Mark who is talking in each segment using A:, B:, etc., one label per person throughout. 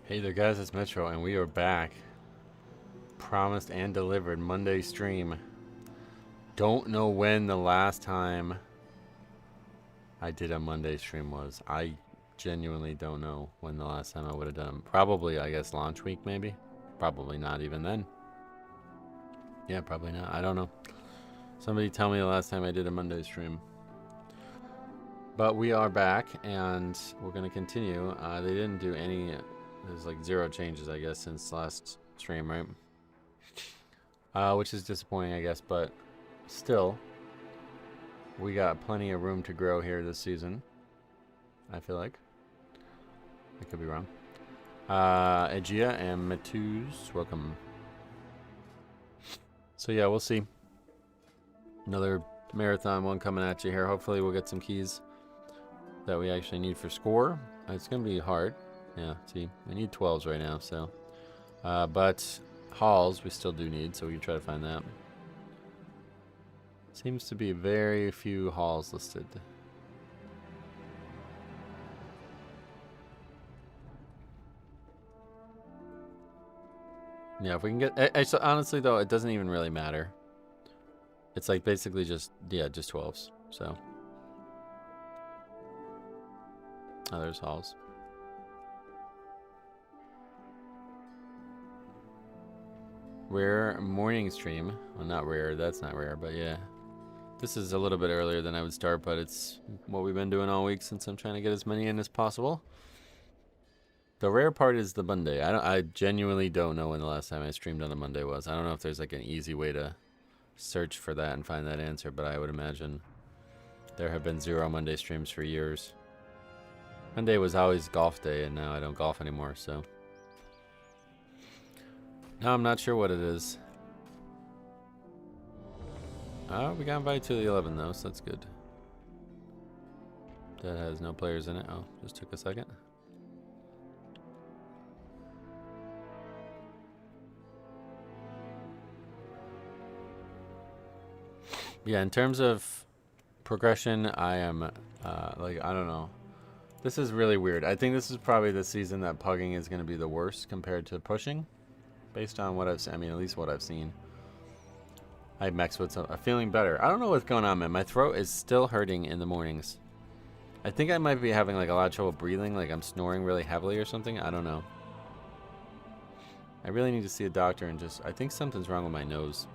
A: Hey there guys, it's Metro and we are back. Promised and delivered Monday stream. Don't know when the last time I did a Monday stream was. I genuinely don't know when the last time I would have done them. Probably, I guess, launch week maybe. Probably not even then. Yeah, probably not. I don't know. Somebody tell me the last time I did a Monday stream. But we are back and we're going to continue. They didn't do any... There's like 0 changes, I guess, since last stream, right? Which is disappointing, I guess, but still, we got plenty of room to grow here this season, I feel like. I could be wrong. Aegea and Matuz, welcome. So yeah, we'll see. Another marathon one coming at you here. Hopefully we'll get some keys that we actually need for score. It's going to be hard. Yeah, see, we need 12s right now, so. But halls we still do need, so we can try to find that. Seems to be very few halls listed. Yeah, if we can get... So honestly, though, it doesn't even really matter. It's like basically just, yeah, just 12s, so. Oh, there's halls. Rare morning stream. Well, not rare. That's not rare, but yeah. This is a little bit earlier than I would start, but it's what we've been doing all week since I'm trying to get as many in as possible. The rare part is the Monday. I genuinely don't know when the last time I streamed on a Monday was. I don't know if there's like an easy way to search for that and find that answer, but I would imagine there have been 0 Monday streams for years. Monday was always golf day, and now I don't golf anymore, so. No, I'm not sure what it is. Oh, we got invited to the 11 though, so that's good. That has no players in it. Oh, just took a second. Yeah, in terms of progression, I am, like, I don't know. This is really weird. I think this is probably the season that pugging is going to be the worst compared to pushing. Based on what I've seen, I mean, at least what I've seen. I mixed with some, feeling better. I don't know what's going on, man. My throat is still hurting in the mornings. I think I might be having like a lot of trouble breathing, like I'm snoring really heavily or something. I don't know. I really need to see a doctor and just, I think something's wrong with my nose.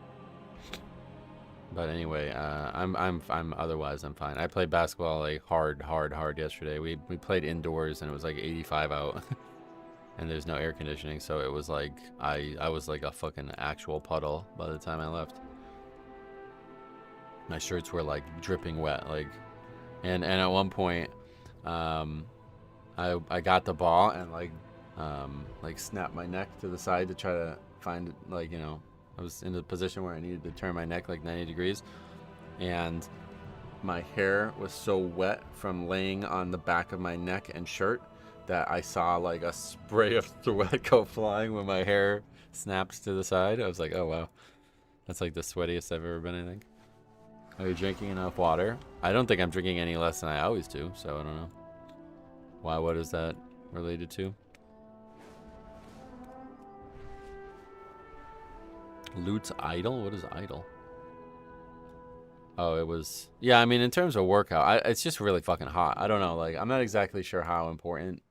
A: But anyway, otherwise I'm fine. I played basketball like hard yesterday. We played indoors and it was like 85 out. And there's no air conditioning, so it was like I was like a fucking actual puddle by the time I left. My shirts were like dripping wet, like, and at one point, I got the ball and like snapped my neck to the side to try to find, like, you know, I was in a position where I needed to turn my neck like 90 degrees, and my hair was so wet from laying on the back of my neck and shirt that I saw like a spray of sweat go flying when my hair snapped to the side. I was like, oh wow, that's like the sweatiest I've ever been, I think. Are you drinking enough water? I don't think I'm drinking any less than I always do, so I don't know. Why, what is that related to? Loot's idle? What is idle? Oh, it was, yeah, I mean, in terms of workout, it's just really fucking hot. I don't know, like, I'm not exactly sure how important.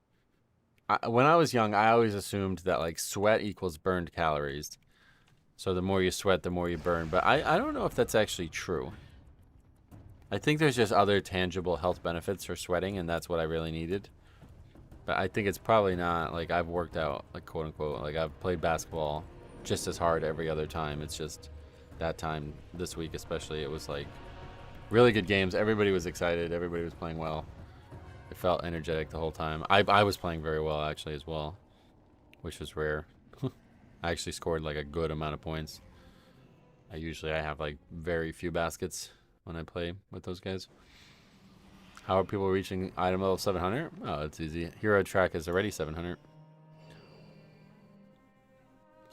A: When I was young, I always assumed that like sweat equals burned calories. So the more you sweat, the more you burn. But I don't know if that's actually true. I think there's just other tangible health benefits for sweating, and that's what I really needed. But I think it's probably not, like, I've worked out, like, quote unquote, like I've played basketball just as hard every other time. It's just that time this week especially, it was like really good games. Everybody was excited. Everybody was playing well. It felt energetic the whole time. I was playing very well, actually, as well, which was rare. I actually scored, like, a good amount of points. I have, like, very few baskets when I play with those guys. How are people reaching item level 700? Oh, it's easy. Hero track is already 700.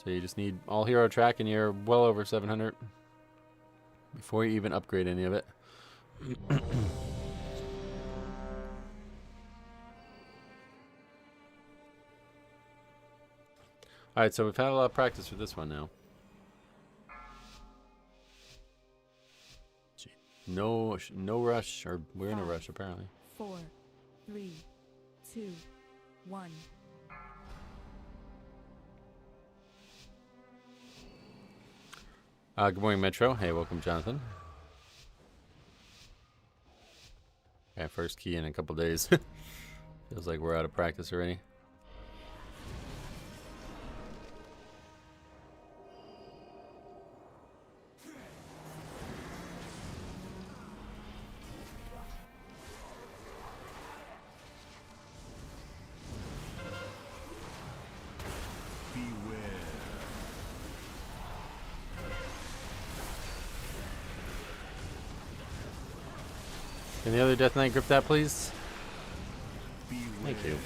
A: So you just need all hero track, and you're well over 700 before you even upgrade any of it. All right, so we've had a lot of practice with this one now. No rush, or we're in a rush apparently.
B: 4, 3, 2, 1.
A: Good morning, Metro. Hey, welcome, Jonathan. Okay, first key in a couple days. Feels like we're out of practice already. Can the other Death Knight grip that, please? Thank you.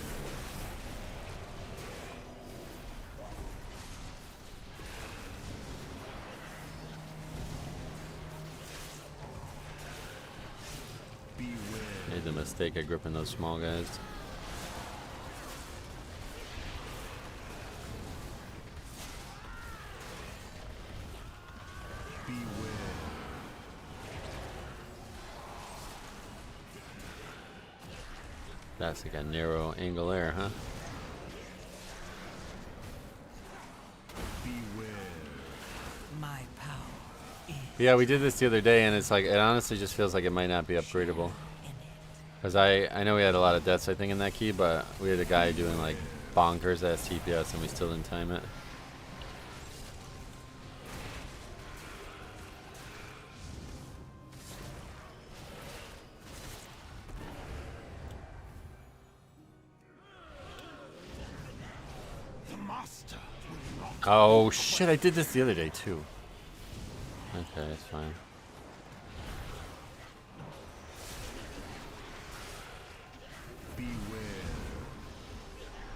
A: Made the mistake of gripping those small guys. That's like a narrow angle there, huh?
B: My power is
A: Yeah, we did this the other day, and it's like, it honestly just feels like it might not be upgradable. Because I know we had a lot of deaths, I think, in that key, but we had a guy doing like bonkers ass TPS, and we still didn't time it. Oh shit, I did this the other day too. Okay, that's fine.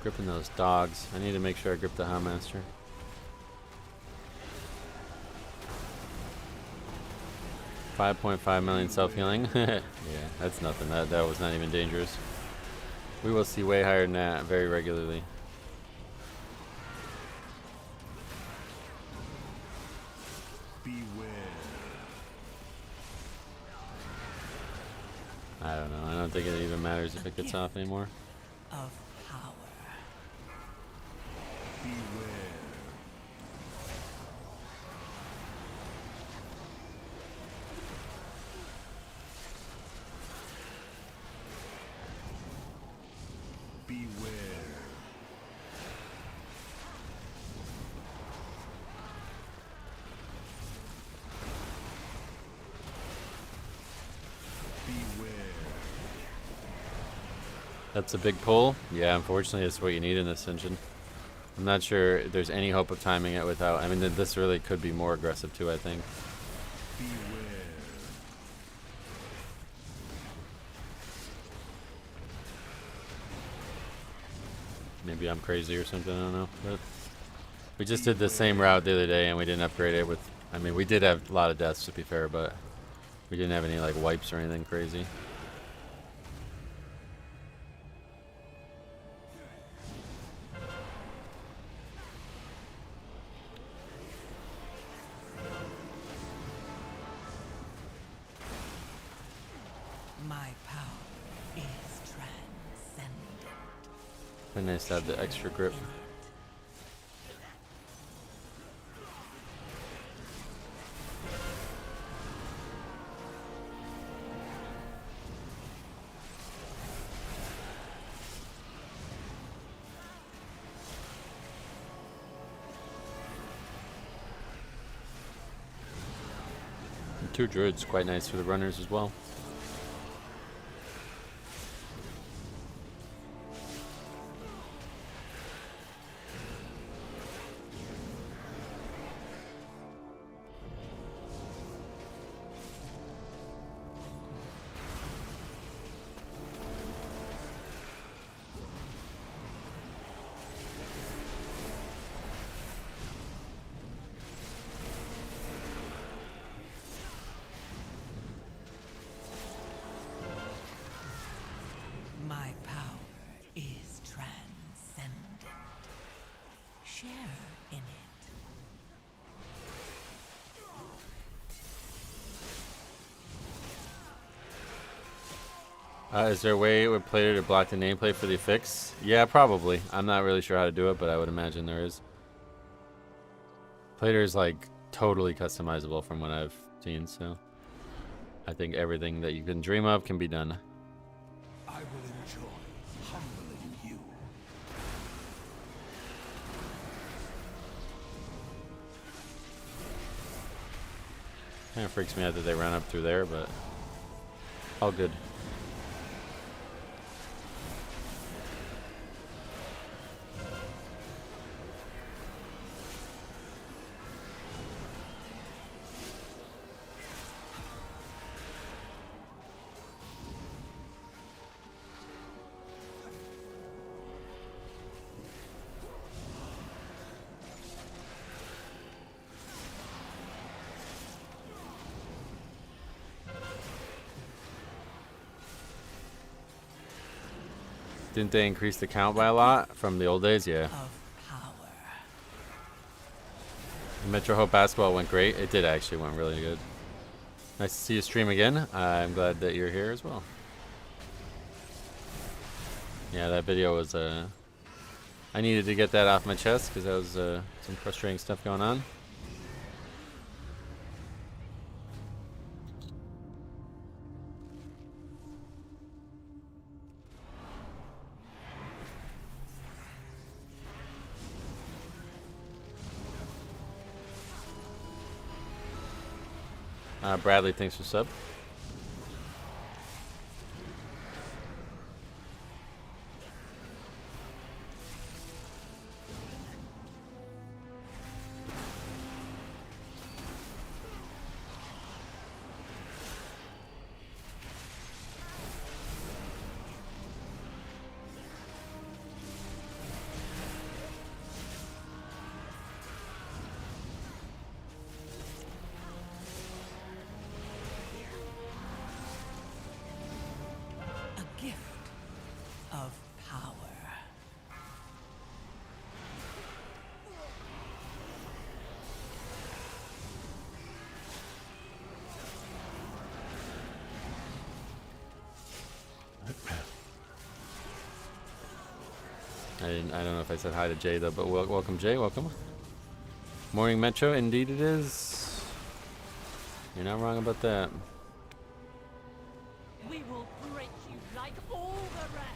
A: Gripping those dogs. I need to make sure I grip the Houndmaster. $5.5 million self-healing. Yeah, that's nothing. That was not even dangerous. We will see way higher than that very regularly. I don't know. I don't think it even matters if it gets off anymore.
B: of power.
A: That's a big pull. Yeah, unfortunately, that's what you need in this engine. I'm not sure there's any hope of timing it without... I mean, this really could be more aggressive, too, I think. Maybe I'm crazy or something, I don't know. But we just did the same route the other day, and we didn't upgrade it with... I mean, we did have a lot of deaths, to be fair, but we didn't have any, like, wipes or anything crazy.
B: My power is transcendent.
A: And nice to have the extra grip. And 2 druids, quite nice for the runners as well.
B: My power is transcendent. share in it.
A: Is there a way with player to block the nameplate for the affix? Yeah, probably. I'm not really sure how to do it, but I would imagine there is. Player is like totally customizable from what I've seen, so I think everything that you can dream of can be done.
C: I will enjoy humbling you.
A: Kind of freaks me out that they ran up through there, but all good. Didn't they increase the count by a lot from the old days? Yeah.
B: Of power.
A: Metro Hope basketball went great. It did actually, went really good. Nice to see you stream again. I'm glad that you're here as well. Yeah, that video was I needed to get that off my chest because there was some frustrating stuff going on. Bradley, thanks for sub.
B: A gift of power.
A: I don't know if I said hi to Jay though, but welcome Jay, welcome. Morning Metro, indeed it is. You're not wrong about that.
D: We will break you like all the rest.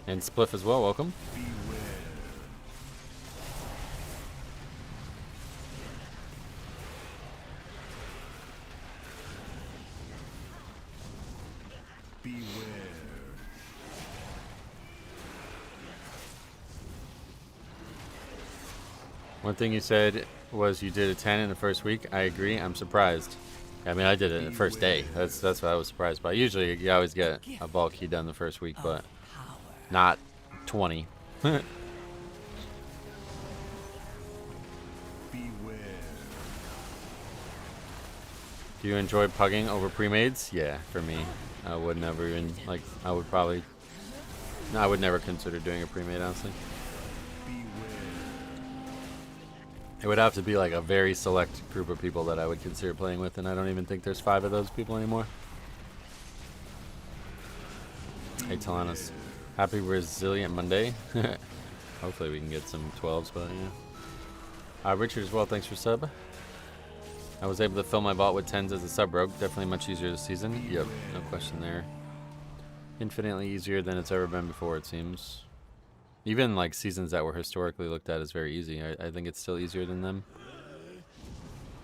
A: And Spliff as well, welcome.
C: Beware. Beware.
A: One thing you said was you did a 10 in the first week. I agree. I'm surprised. I mean, I did it in the first day. That's what I was surprised by. Usually, you always get a bulk key done the first week, but
B: Power.
A: not 20.
C: Beware.
A: Do you enjoy pugging over pre-mades? Yeah, for me. I would never even, like, I would probably, no, I would never consider doing a pre-made, honestly.
C: Beware.
A: It would have to be like a very select group of people that I would consider playing with, and I don't even think there's 5 of those people anymore. Hey, Talanis. Happy Resilient Monday. Hopefully we can get some 12s, but yeah. Richard as well, thanks for sub. I was able to fill my vault with 10s as a sub rogue. Definitely much easier this season. Yep, no question there. Infinitely easier than it's ever been before, it seems. Even like seasons that were historically looked at as very easy, I think it's still easier than them.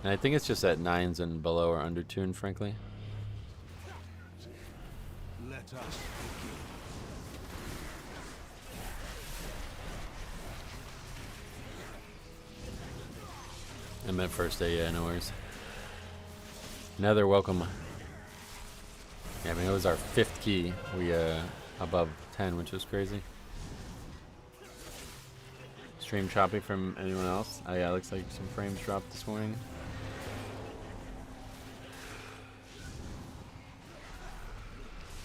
A: And I think it's just that 9s and below are undertuned, frankly.
C: Let us begin.
A: I meant first day, yeah, no worries. Another welcome. Yeah, I mean, it was our 5th key. We, above 10, which was crazy. Stream choppy from anyone else? Yeah, looks like some frames dropped this morning.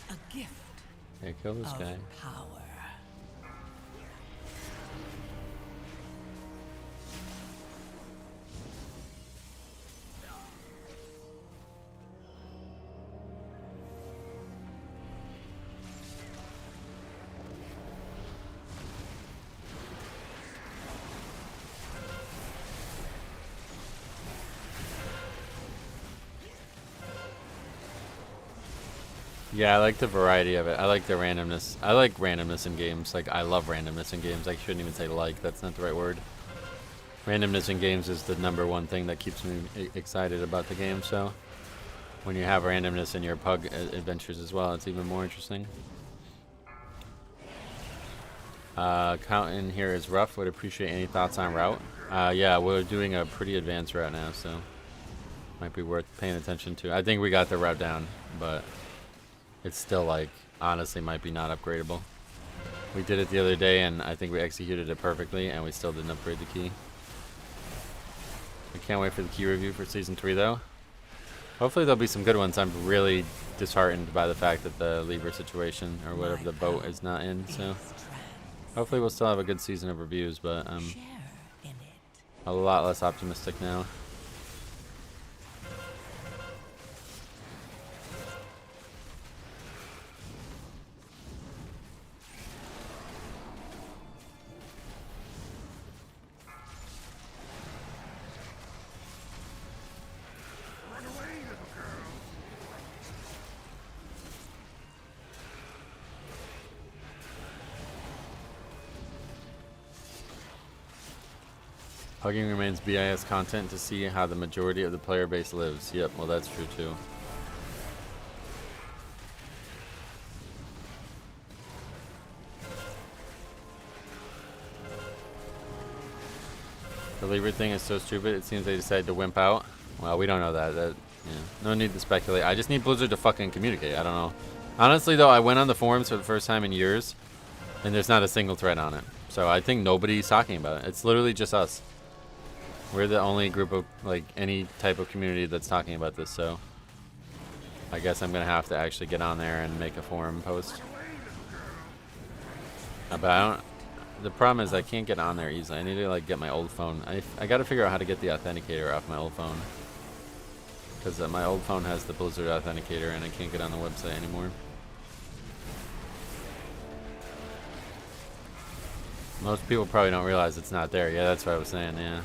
B: A gift
A: Yeah, kill this
B: of
A: guy.
B: power.
A: Yeah, I like the variety of it. I like the randomness. I like randomness in games. Like, I love randomness in games. I shouldn't even say like. That's not the right word. Randomness in games is the #1 thing that keeps me excited about the game. So, when you have randomness in your pug adventures as well, it's even more interesting. Count in here is rough. Would appreciate any thoughts on route. Yeah, we're doing a pretty advanced route now, so might be worth paying attention to. I think we got the route down, but it's still like honestly might be not upgradable. We did it the other day, and I think we executed it perfectly, and we still didn't upgrade the key. I can't wait for the key review for season 3, though. Hopefully there'll be some good ones. I'm really disheartened by the fact that the lever situation or whatever the boat is not in, so hopefully we'll still have a good season of reviews, but
B: Share in it.
A: a lot less optimistic now. Pugging remains BIS content to see how the majority of the player base lives. Yep, well that's true too. The lever thing is so stupid, it seems they decided to wimp out. Well, we don't know that. Yeah, no need to speculate. I just need Blizzard to fucking communicate. I don't know. Honestly though, I went on the forums for the first time in years, and there's not a single thread on it. So I think nobody's talking about it. It's literally just us. We're the only group of, like, any type of community that's talking about this, so I guess I'm going to have to actually get on there and make a forum post. But I don't... The problem is I can't get on there easily. I need to, like, get my old phone. I got to figure out how to get the authenticator off my old phone. Because my old phone has the Blizzard authenticator and I can't get on the website anymore. Most people probably don't realize it's not there. Yeah, that's what I was saying, yeah.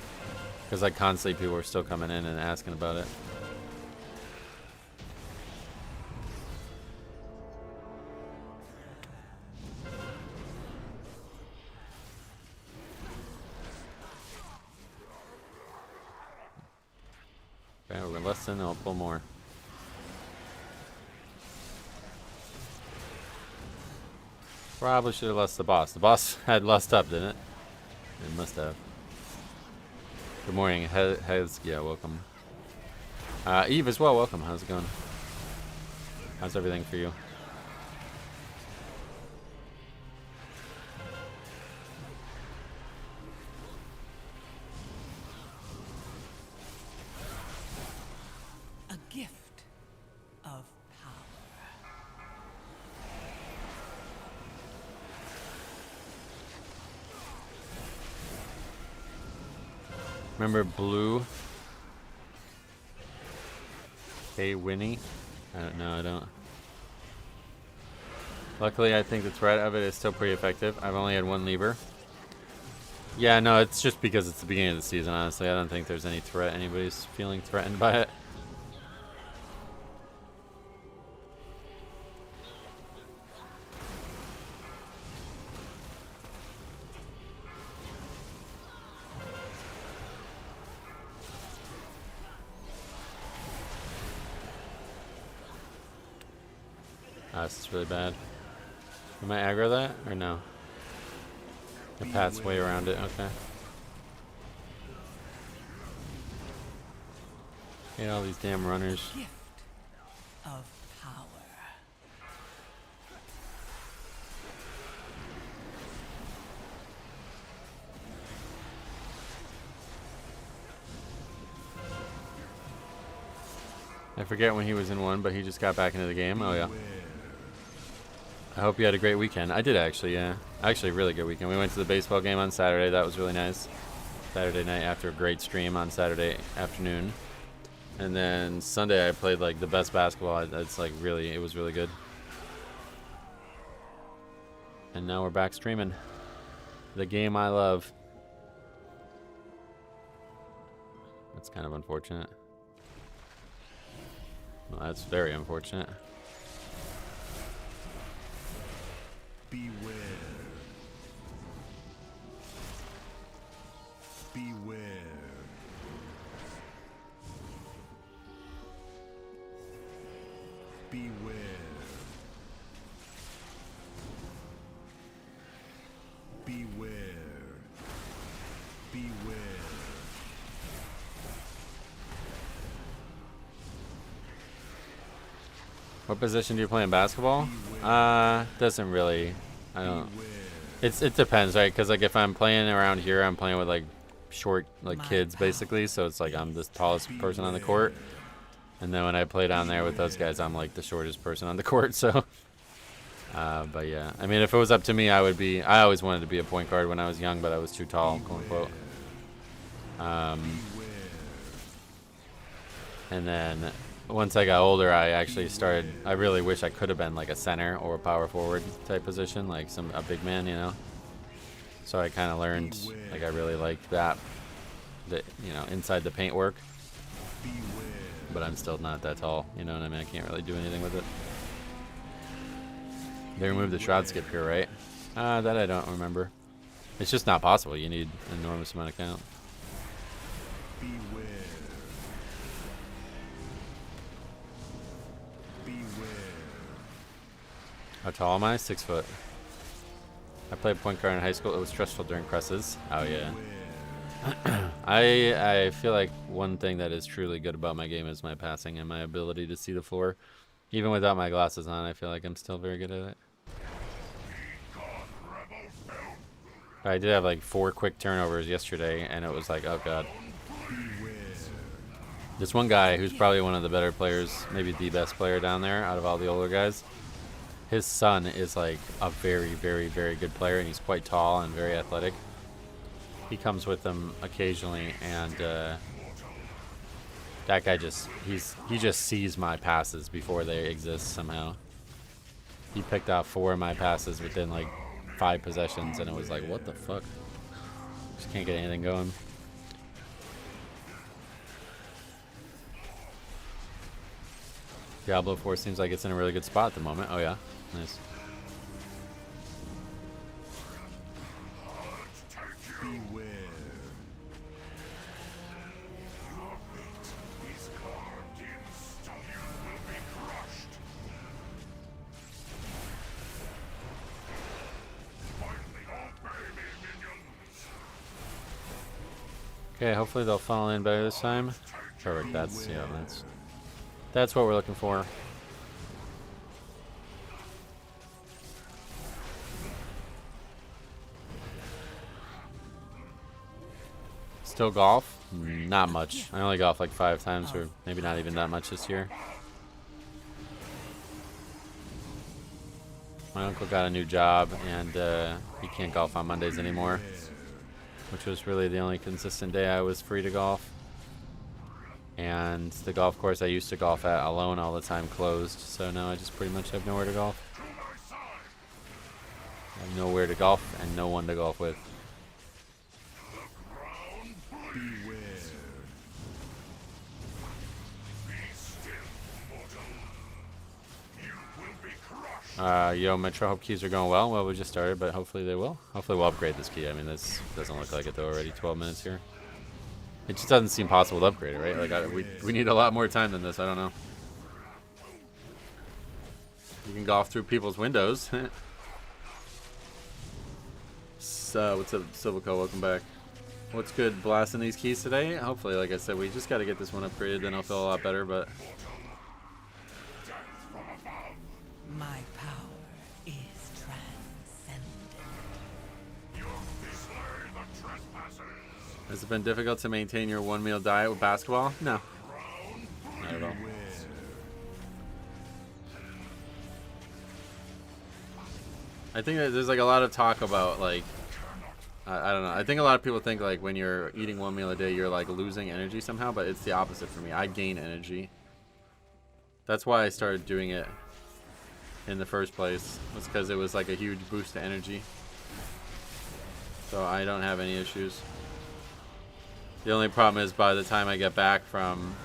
A: Because like constantly people are still coming in and asking about it. Okay, we're less than, I'll pull more. Probably should have lost the boss. The boss had lust up, didn't it? It must have. Good morning, yeah, welcome. Eve as well, welcome. How's it going? How's everything for you?
B: A gift of power.
A: Remember Blue? Hey, Winnie? I don't. Luckily, I think the threat of it is still pretty effective. I've only had one lever. Yeah, no, it's just because it's the beginning of the season, honestly. I don't think there's any threat. Anybody's feeling threatened by it. This is really bad. Am I aggro that or no? The path's way around it, okay. Hate all these damn runners.
B: Gift of power.
A: I forget when he was in one, but he just got back into the game. Oh yeah. I hope you had a great weekend. I did actually, yeah. Actually, a really good weekend. We went to the baseball game on Saturday. That was really nice. Saturday night after a great stream on Saturday afternoon. And then Sunday I played like the best basketball. It's like really, it was really good. And now we're back streaming. The game I love. That's kind of unfortunate. Well, that's very unfortunate.
C: Beware. Beware. Beware. Beware. Beware.
A: What position do you play in basketball? Doesn't really. I don't. It depends, right? Because like if I'm playing around here, I'm playing with like short like kids basically. So it's like I'm the tallest person on the court. And then when I play down there with those guys, I'm like the shortest person on the court. So, but yeah, I mean, if it was up to me, I would be. I always wanted to be a point guard when I was young, but I was too tall, quote unquote. And then once I got older, I actually started. I really wish I could have been like a center or a power forward type position, like a big man, you know. So I kind of learned, like I really liked that, inside the paint work. But I'm still not that tall, you know what I mean? I can't really do anything with it. They removed the shroud skip here, right? That I don't remember. It's just not possible. You need an enormous amount of count.
C: Beware. Beware.
A: How tall am I? 6 foot. I played point guard in high school. It was stressful during presses. Oh yeah. I feel like one thing that is truly good about my game is my passing and my ability to see the floor. Even without my glasses on, I feel like I'm still very good at it. I did have like 4 quick turnovers yesterday, and it was like, oh god. This one guy who's probably one of the better players, maybe the best player down there out of all the older guys, his son is like a very, very, very good player, and he's quite tall and very athletic. He comes with them occasionally, and that guy he just sees my passes before they exist somehow. He picked out 4 of my passes within like 5 possessions, and it was like, what the fuck? Just can't get anything going. Diablo 4 seems like it's in a really good spot at the moment. Oh yeah, nice.
C: Beware.
A: Okay, hopefully they'll fall in better this time. Perfect. That's what we're looking for. Still golf? Not much. I only golf like 5 times, or maybe not even that much this year. My uncle got a new job, and he can't golf on Mondays anymore, which was really the only consistent day I was free to golf. And the golf course I used to golf at alone all the time closed, so now I just pretty much have nowhere to golf. I have nowhere to golf and no one to golf with. Yo, Metro, hope keys are going well. Well, we just started, but hopefully they will. Hopefully we'll upgrade this key. I mean, this doesn't look like it though. Already 12 minutes here. It just doesn't seem possible to upgrade it, right? Like, we need a lot more time than this. I don't know. You can golf through people's windows. So, what's up, Silvico? Welcome back. What's good? Blasting these keys today? Hopefully, like I said, we just got to get this one upgraded, then I'll feel a lot better, but...
B: My power is transcendent.
A: Has it been difficult to maintain your 1 meal diet with basketball? No. Not at all. I think that there's like a lot of talk about like, I don't know. I think a lot of people think like when you're eating 1 meal a day, you're like losing energy somehow, but it's the opposite for me. I gain energy. That's why I started doing it in the first place. Was because it was like a huge boost to energy. So I don't have any issues. The only problem is by the time I get back from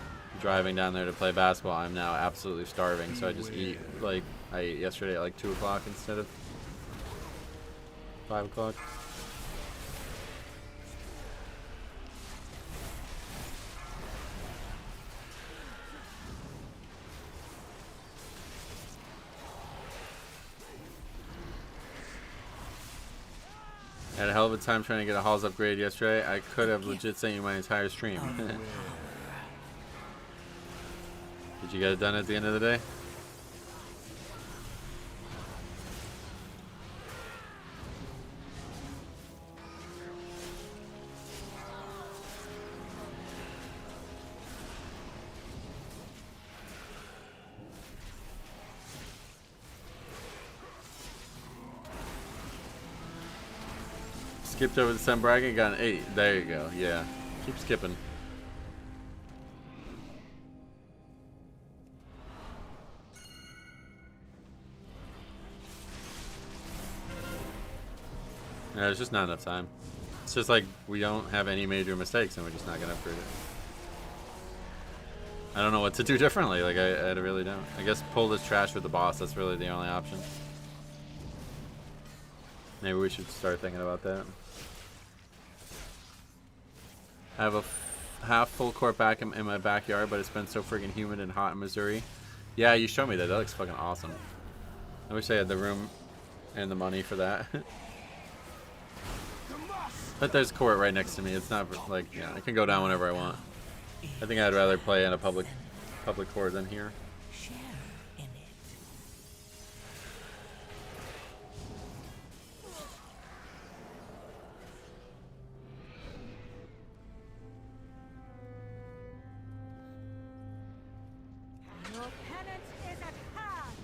A: driving down there to play basketball, I'm now absolutely starving. So I just eat like I ate yesterday at like 2 o'clock instead of 5 o'clock. I had a hell of a time trying to get a halls upgrade yesterday. I could have legit sent you my entire stream. Did you get it done at the end of the day? Skipped over the 7 bracket, got an 8. There you go. Yeah. Keep skipping. Yeah, there's just not enough time. It's just like we don't have any major mistakes and we're just not going to upgrade it. I don't know what to do differently. Like, I really don't. I guess pull this trash with the boss. That's really the only option. Maybe we should start thinking about that. I have a half full court back in my backyard, but it's been so freaking humid and hot in Missouri. Yeah, you showed me that. That looks fucking awesome. I wish I had the room and the money for that. But there's court right next to me. It's not like, yeah, I can go down whenever I want. I think I'd rather play in a public court than here.
B: Share in it.
D: Your penance is at hand.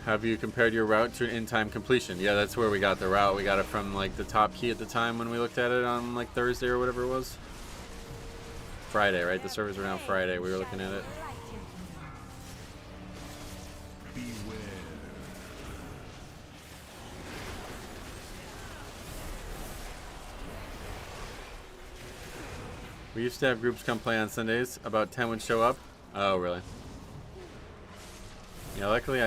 A: Have you compared your route to an in-time completion? Yeah, that's where we got the route. We got it from like the top key at the time when we looked at it on like Thursday or whatever it was. Friday, right? The servers were down Friday. We were looking at it.
C: Beware.
A: We used to have groups come play on Sundays. About 10 would show up. Oh, really? Yeah, luckily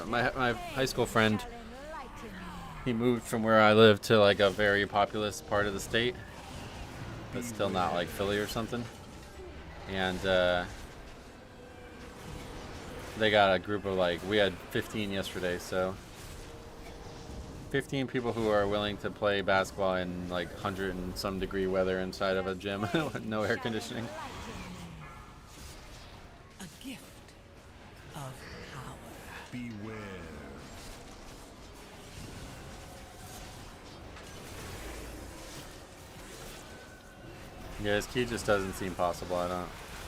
A: my high school friend, he moved from where I live to like a very populous part of the state. But still not like Philly or something. And they got a group of like, we had 15 yesterday, so 15 people who are willing to play basketball in like 100 and some degree weather inside of a gym with no air conditioning.
B: A gift of power.
C: Beware.
A: Yeah, his key just doesn't seem possible. I'm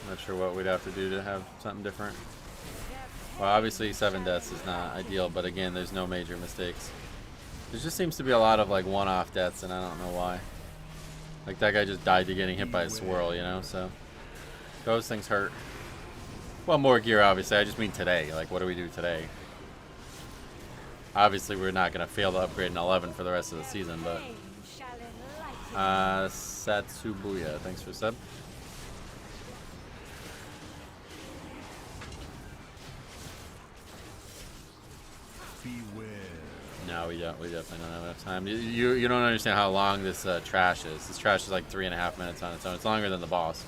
A: not sure what we'd have to do to have something different. Well, obviously 7 deaths is not ideal, but again, there's no major mistakes. There just seems to be a lot of like one-off deaths, and I don't know why. Like that guy just died to getting hit by a swirl, you know, so those things hurt. Well, more gear, obviously. I just mean today. Like, what do we do today? Obviously, we're not going to fail to upgrade an 11 for the rest of the season, but... Satsubuya, thanks for sub.
C: Beware.
A: No, we definitely don't have enough time. You don't understand how long this trash is. This trash is like 3.5 minutes on its own. It's longer than the boss.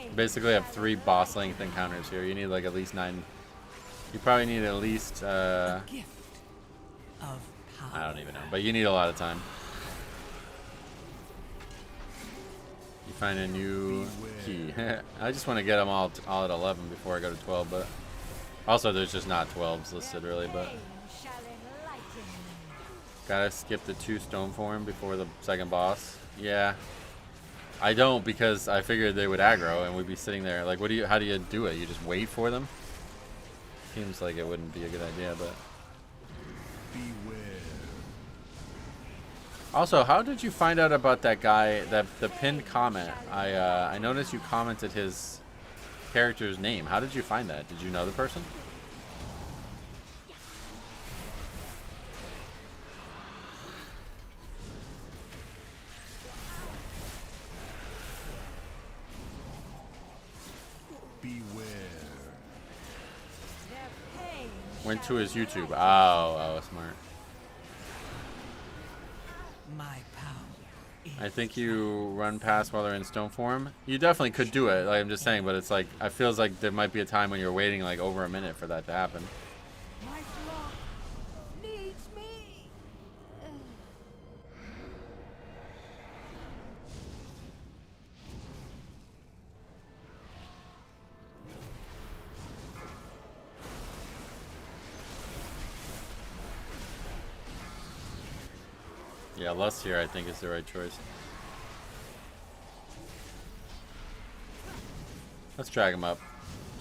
A: You basically have 3 boss length encounters here. You need like at least 9. You probably need at least
B: A gift of power.
A: I don't even know, but you need a lot of time. You find a new key. I just want to get them all at 11 before I go to 12, but also there's just not 12s listed really, but gotta skip the 2 stone form before the second boss. Yeah, I don't, because I figured they would aggro and we'd be sitting there like, how do you do it? You just wait for them? Seems like it wouldn't be a good idea, but
C: Beware.
A: also, how did you find out about that guy, the pinned comment? I noticed you commented his character's name. How did you find that? Did you know the person?
C: Beware.
D: Their pain
A: Went to his YouTube. Oh, smart.
B: My power is
A: I think you run past while they're in stone form. You definitely could do it, like I'm just saying, but it's like, I feels like there might be a time when you're waiting like over a minute for that to happen.
D: My flock needs me.
A: Yeah, Lust here I think is the right choice. Let's drag him up.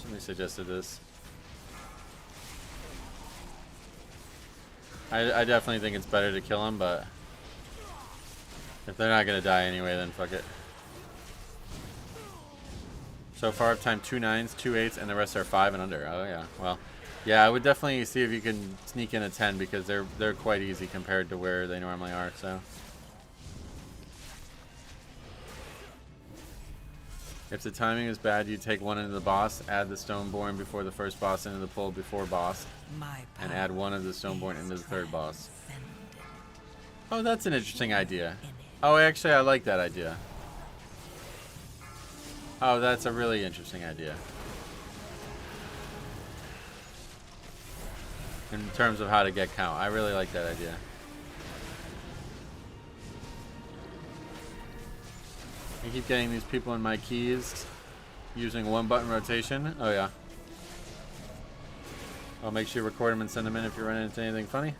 A: Somebody suggested this. I definitely think it's better to kill him, but if they're not gonna die anyway, then fuck it. So far I've timed 2 9s, 2 8s, and the rest are 5 and under. Oh yeah, well, yeah, I would definitely see if you can sneak in a 10 because they're quite easy compared to where they normally are. So if the timing is bad, you take one into the boss, add the Stoneborn before the first boss into the pull before boss,
B: my
A: and
B: power
A: add one of the Stoneborn into the third boss.
B: transcendent.
A: Oh, that's an interesting idea. Oh, actually, I like that idea. Oh, that's a really interesting idea. In terms of how to get count, I really like that idea. I keep getting these people in my keys using 1-button rotation. Oh yeah. I'll make sure you record them and send them in if you run into anything funny.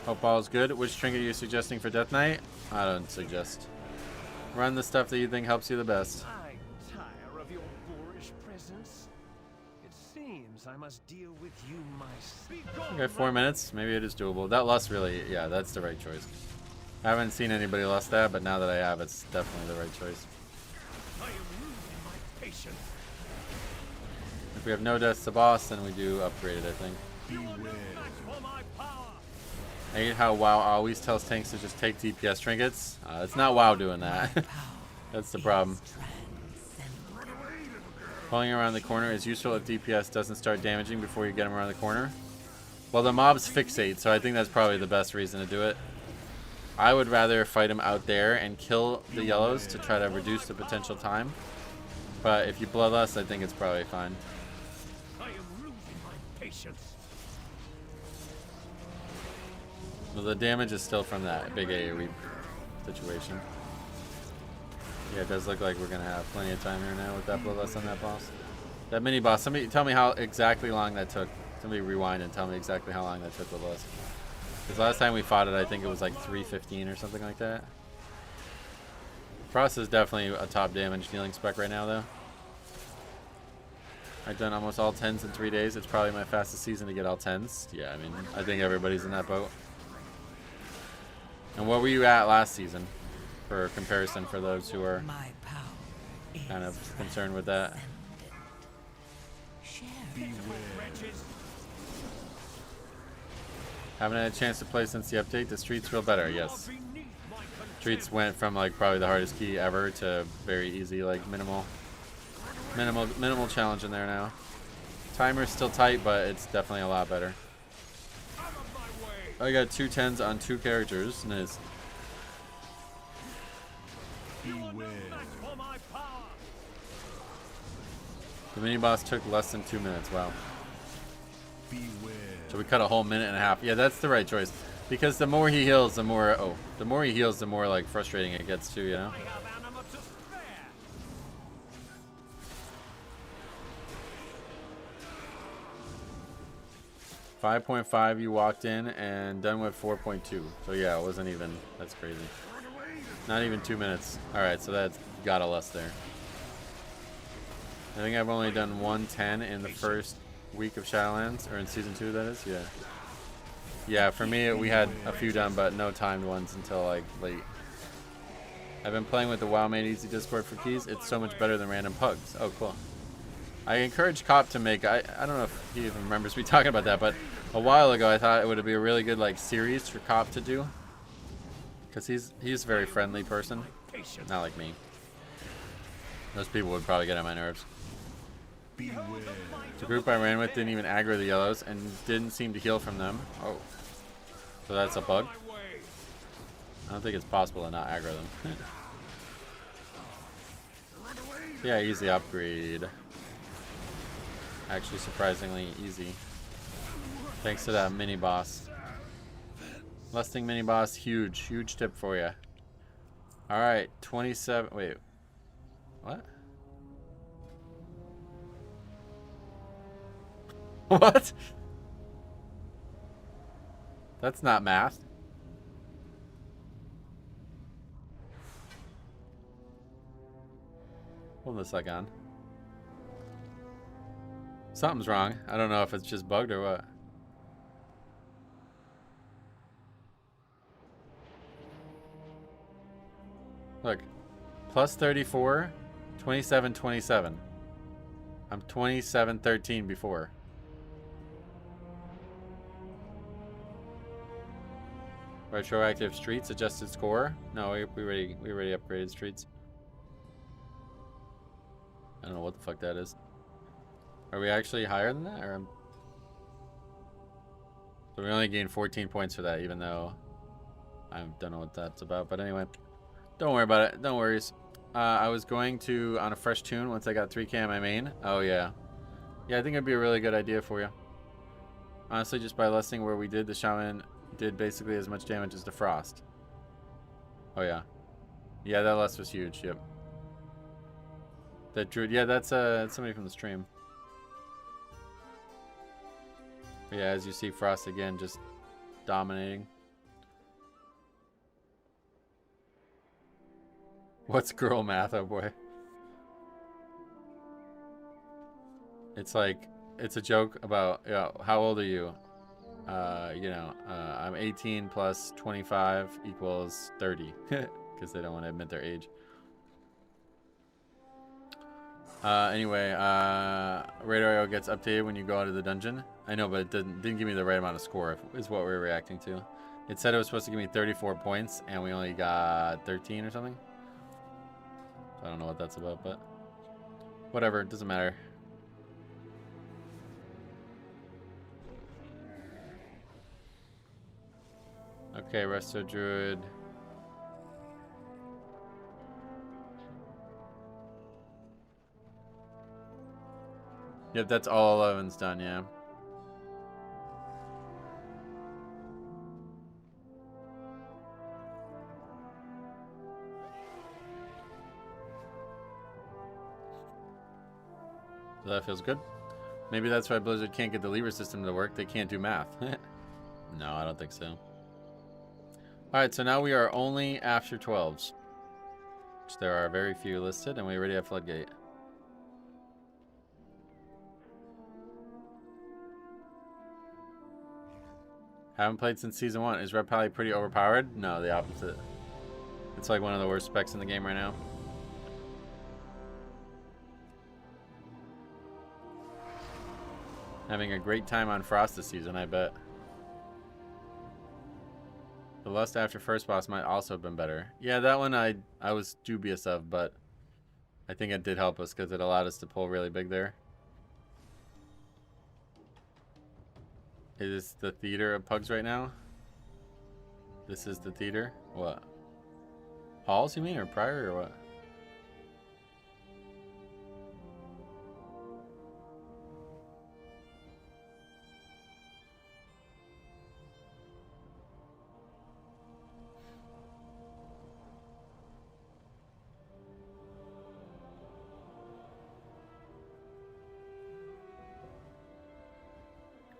A: Hope all is good. Which trinket are you suggesting for Death Knight? I don't suggest. Run the stuff that you think helps you the best.
E: I tire of your boorish presence. It seems I must deal with you myself.
A: Okay, 4 minutes. Maybe it is doable. That Lust really, yeah, that's the right choice. I haven't seen anybody Lust that, but now that I have, it's definitely the right choice.
E: I am losing my patience.
A: If we have no deaths to boss, then we do upgrade it, I think.
C: Beware.
E: For my power.
A: I hate how WoW always tells tanks to just take DPS trinkets. It's not WoW doing that.
B: Power
A: That's the problem.
B: is transcendent.
A: Pulling around the corner is useful if DPS doesn't start damaging before you get them around the corner. Well, the mobs fixate, so I think that's probably the best reason to do it. I would rather fight them out there and kill the yellows to try to reduce the potential time. But if you bloodlust, I think it's probably fine.
E: I am losing my patience.
A: Well, the damage is still from that big AoE situation. Yeah, it does look like we're gonna have plenty of time here now with that bloodlust on that boss. That mini boss. Somebody tell me how exactly long that took. Somebody rewind and tell me exactly how long that took with us. Because last time we fought it, I think it was like 3:15 or something like that. Frost is definitely a top damage dealing spec right now, though. I've done almost all 10s in 3 days. It's probably my fastest season to get all 10s. Yeah, I mean, I think everybody's in that boat. And what were you at last season, for comparison, for those who are
B: My power is
A: kind of concerned with that?
B: Share.
E: Wretches.
A: Haven't had a chance to play since the update. The streets feel better, yes.
E: Beneath my
A: Streets went from like probably the hardest key ever to very easy, like minimal challenge in there now. Timer's still tight, but it's definitely a lot better.
E: out of my way.
A: I got 2 10s on 2 characters. Nice.
C: Beware.
E: For my power.
A: The mini boss took less than 2 minutes. Wow.
C: Beware.
A: So we cut a whole minute and a half. Yeah, that's the right choice. Because the more he heals, the more the more he heals, the more like frustrating it gets too, you know?
E: I have anima to spare.
A: 5.5 you walked in and done with 4.2. So yeah, it wasn't even, that's crazy. Not even 2 minutes. Alright, so that's got a less there. I think I've only done 110 in the first week of Shadowlands, or in season 2 that is, yeah. Yeah, for me we had a few done, but no timed ones until like late. I've been playing with the WoW Made Easy Discord for keys. It's so much better than random pugs. Oh, cool. I encouraged Cop to make, I don't know if he even remembers me talking about that, but a while ago I thought it would be a really good like series for Cop to do. Because he's a very friendly person. Not like me. Those people would probably get on my nerves.
C: Beware.
A: The group I ran with didn't even aggro the yellows and didn't seem to heal from them. Oh. So that's a bug? I don't think it's possible to not aggro them. Yeah, easy upgrade. Actually, surprisingly easy. Thanks to that mini boss. Lusting mini boss, huge tip for you. Alright, 27. Wait. What? What? That's not math. Hold this like on. Something's wrong. I don't know if it's just bugged or what. Look. Plus 34, 27, 27. I'm 27, 13 before. Retroactive streets, adjusted score. No, we already upgraded streets. I don't know what the fuck that is. Are we actually higher than that? Or so we only gained 14 points for that, even though I don't know what that's about. But anyway, don't worry about it. No worries. I was going to on a fresh tune once I got 3K on my main. Oh yeah, yeah. I think it'd be a really good idea for you. Honestly, just by lusting where we did, the shaman did basically as much damage as the frost. Oh yeah, yeah. That lust was huge. Yep. That druid. Yeah, that's somebody from the stream. But yeah, as you see, Frost again just dominating. What's girl math, oh boy? It's like, it's a joke about, you know, how old are you? You know, I'm 18 plus 25 equals 30. Because they don't want to admit their age. Anyway, Radar gets updated when you go out of the dungeon. I know, but it didn't give me the right amount of score, is what we were reacting to. It said it was supposed to give me 34 points, and we only got 13 or something. So I don't know what that's about, but whatever, it doesn't matter. Okay, Resto Druid. Yep, that's all 11's done, yeah. So that feels good. Maybe that's why Blizzard can't get the lever system to work. They can't do math. No, I don't think so. Alright, so now we are only after 12s. Which there are very few listed, and we already have Floodgate. Haven't played since season 1. Is Red Pally pretty overpowered? No, the opposite. It's like one of the worst specs in the game right now. Having a great time on Frost this season, I bet. The lust after first boss might also have been better. Yeah, that one I was dubious of, but I think it did help us because it allowed us to pull really big there. Is the theater of pugs right now? This is the theater? What? Halls, you mean, or Priory, or what?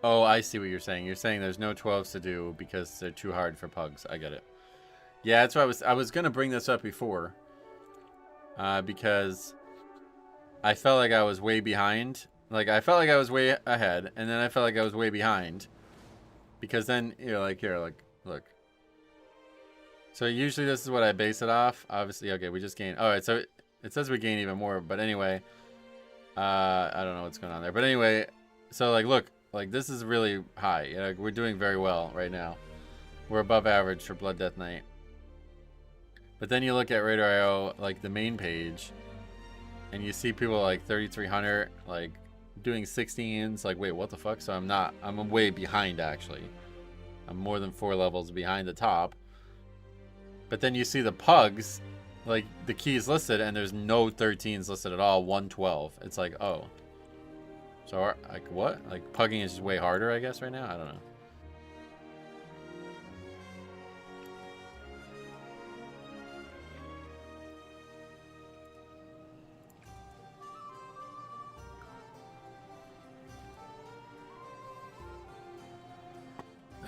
A: Oh, I see what you're saying. You're saying there's no 12s to do because they're too hard for pugs. I get it. Yeah, that's what I was going to bring this up before. Because I felt like I was way behind. Like, I felt like I was way ahead, and then I felt like I was way behind. Because then, you're like, here, like, look. So usually this is what I base it off. Obviously, okay, we just gained. Alright, so it says we gain even more, but anyway. I don't know what's going on there. But anyway, so, like, look. Like, this is really high. You know, we're doing very well right now. We're above average for Blood Death Knight. But then you look at Radar.io, like, the main page, and you see people like 3,300, like, doing 16s. Like, wait, what the fuck? So I'm way behind, actually. I'm more than 4 levels behind the top. But then you see the pugs, like, the keys listed, and there's no 13s listed at all, 112. It's like, oh. So, like, what? Like, pugging is just way harder, I guess, right now? I don't know.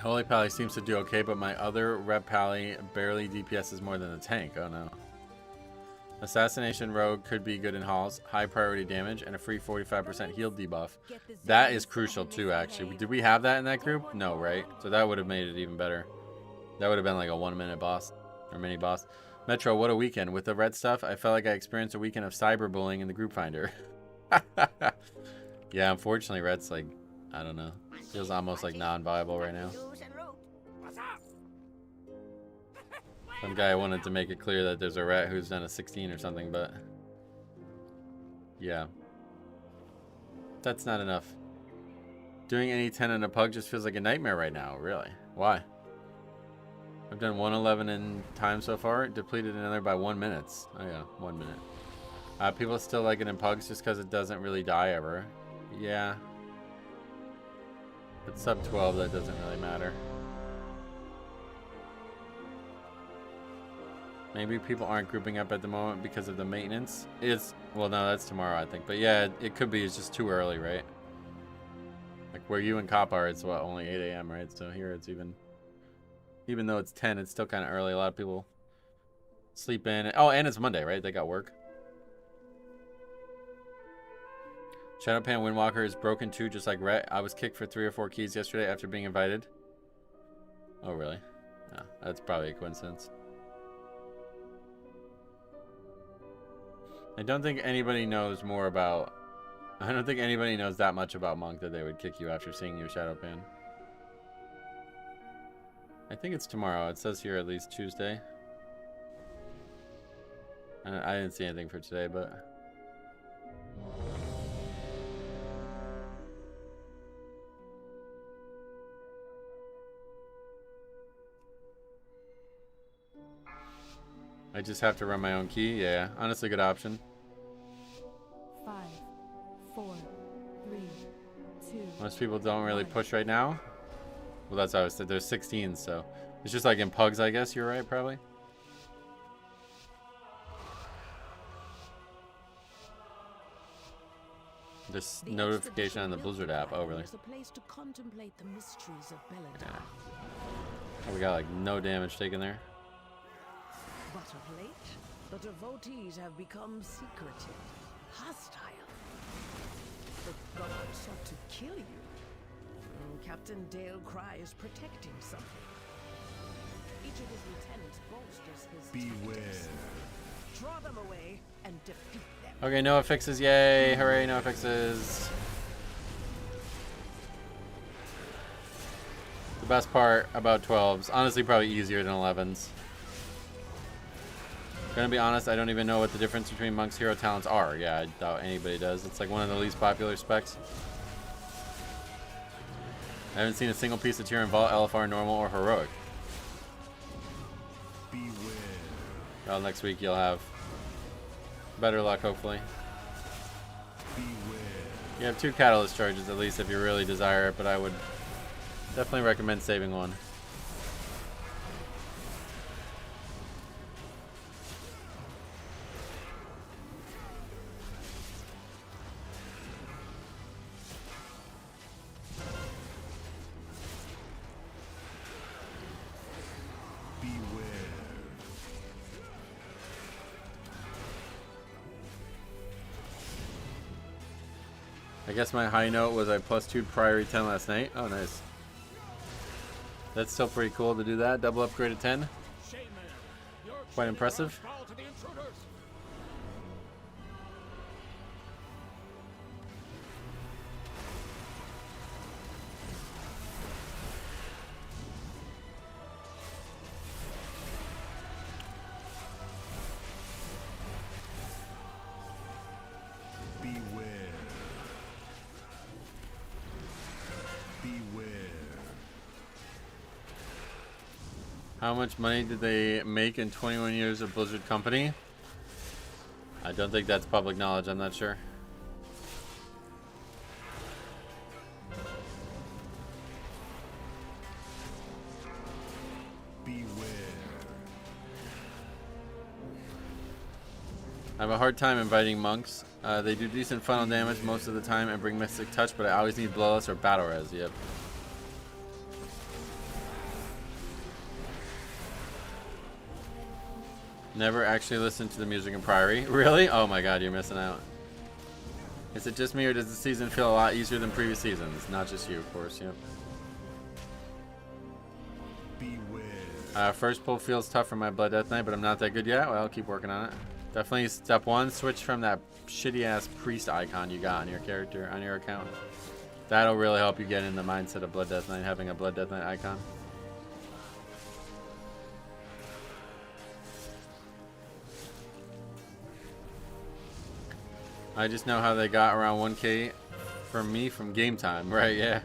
A: Holy Pally seems to do okay, but my other Rep Pally barely DPSs more than the tank. Oh no. Assassination Rogue could be good in halls, high priority damage, and a free 45% heal debuff. That is crucial too, actually. Did we have that in that group? No, right? So that would have made it even better. That would have been like a 1-minute boss, or mini boss. Metro, what a weekend. With the red stuff, I felt like I experienced a weekend of cyberbullying in the group finder. Yeah, unfortunately, red's like, I don't know. Feels almost like non-viable right now. Some guy wanted to make it clear that there's a rat who's done a 16 or something, but yeah, that's not enough. Doing any 10 in a pug just feels like a nightmare right now. Really? Why? I've done 111 in time so far, depleted another by 1 minute. Oh yeah, 1 minute. People still like it in pugs just because it doesn't really die ever. Yeah. But sub 12, that doesn't really matter. Maybe people aren't grouping up at the moment because of the maintenance. Well, no, that's tomorrow, I think. But yeah, it could be. It's just too early, right? Like where you and Cop are, it's what, only 8 a.m., right? So here it's even though it's 10, it's still kind of early. A lot of people sleep in. Oh, and it's Monday, right? They got work. Shadowpan Windwalker is broken too, just like Rhett. I was kicked for 3 or 4 keys yesterday after being invited. Oh, really? Yeah, that's probably a coincidence. I don't think anybody knows more about... I don't think anybody knows that much about Monk that they would kick you after seeing your Shadowpan. I think it's tomorrow. It says here at least Tuesday. I didn't see anything for today, but... I just have to run my own key. Yeah, honestly, good option.
D: 5, 4, 3, 2.
A: Most people don't really push right now. Well, that's how I said. There's 16, so it's just like in pugs, I guess. You're right, probably. This notification on the Blizzard app. Oh, really?
B: A place to contemplate the mysteries of Belladonna.
A: Yeah. Oh, we got like no damage taken there.
B: But of late, the devotees have become secretive, hostile. The gods sought to kill you. Captain Dale Cry is protecting something. Each of his lieutenants bolsters his
C: Beware.
B: tactics. Draw them away and defeat them.
A: Okay, Noah fixes. Yay! Hooray, Noah fixes. The best part about 12s, honestly, probably easier than 11s. Gonna be honest, I don't even know what the difference between Monk's hero talents are. Yeah, I doubt anybody does. It's like one of the least popular specs. I haven't seen a single piece of tier in Vault, LFR, Normal, or Heroic.
C: Beware.
A: Well, next week you'll have better luck, hopefully.
C: Beware.
A: You have 2 catalyst charges at least if you really desire it, but I would definitely recommend saving one. I guess my high note was I +2 priority 10 last night. Oh, nice. That's still pretty cool to do that. Double upgrade to 10. Quite impressive. How much money did they make in 21 years of Blizzard Company? I don't think that's public knowledge. I'm not sure. I have a hard time inviting monks. They do decent funnel damage most of the time and bring Mystic Touch, but I always need Blowless or Battle Res. Yep. Never actually listened to the music in Priory. Really? Oh my god, you're missing out. Is it just me or does the season feel a lot easier than previous seasons? Not just you, of course. Yep. First pull feels tough for my Blood Death Knight, but I'm not that good yet. Well, I'll keep working on it. Definitely step one, switch from that shitty ass priest icon you got on your character, on your account. That'll really help you get in the mindset of Blood Death Knight, having a Blood Death Knight icon. I just know how they got around 1K from me from game time, right? Yeah.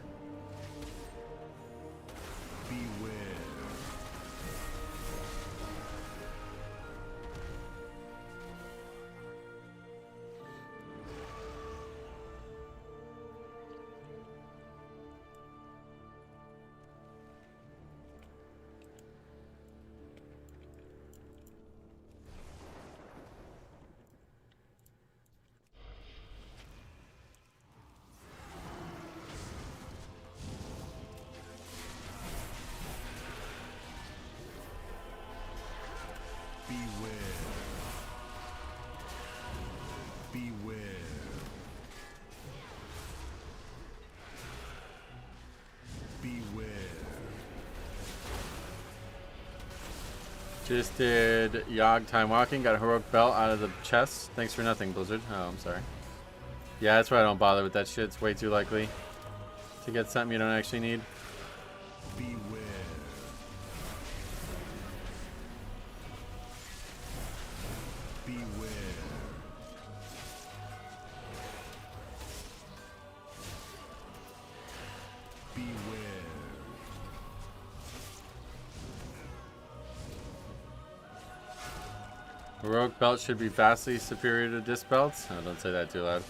A: Just did Yogg time walking, got a heroic belt out of the chest. Thanks for nothing, Blizzard. Oh, I'm sorry. Yeah, that's why I don't bother with that shit. It's way too likely to get something you don't actually need.
C: Beware. Beware. Beware.
A: Heroic belt should be vastly superior to disc belts. Oh, don't say that too loud.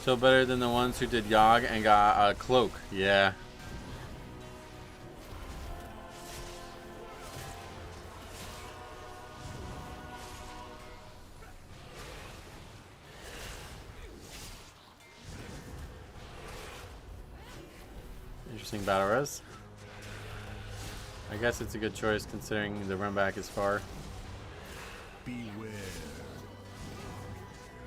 A: Still better than the ones who did Yogg and got a cloak. Yeah. Interesting battle res. I guess it's a good choice considering the run back is far.
C: Beware.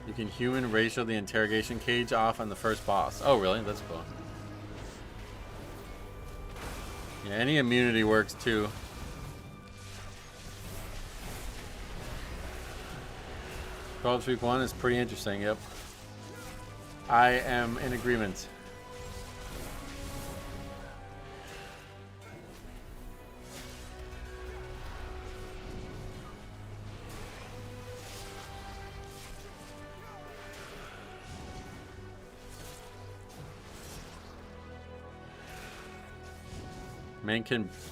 A: You can human racial the interrogation cage off on the first boss. Oh, really? That's cool. Yeah, any immunity works too. Call Week 1 is pretty interesting, yep. I am in agreement.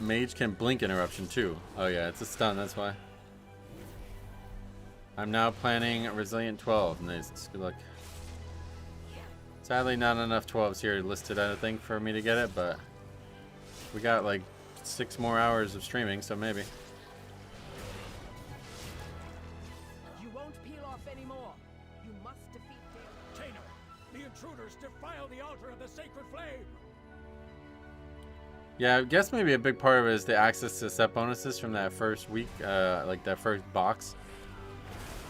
A: Mage can blink interruption too. Oh yeah, it's a stun, that's why. I'm now planning Resilient 12. Nice, good luck. Sadly not enough 12s here listed, I don't think, for me to get it, but we got like 6 more hours of streaming, so maybe.
B: You won't peel off anymore. You must defeat them.
E: Tainer, the intruders defile the altar of the sacred flame.
A: Yeah, I guess maybe a big part of it is the access to set bonuses from that first week, like that first box.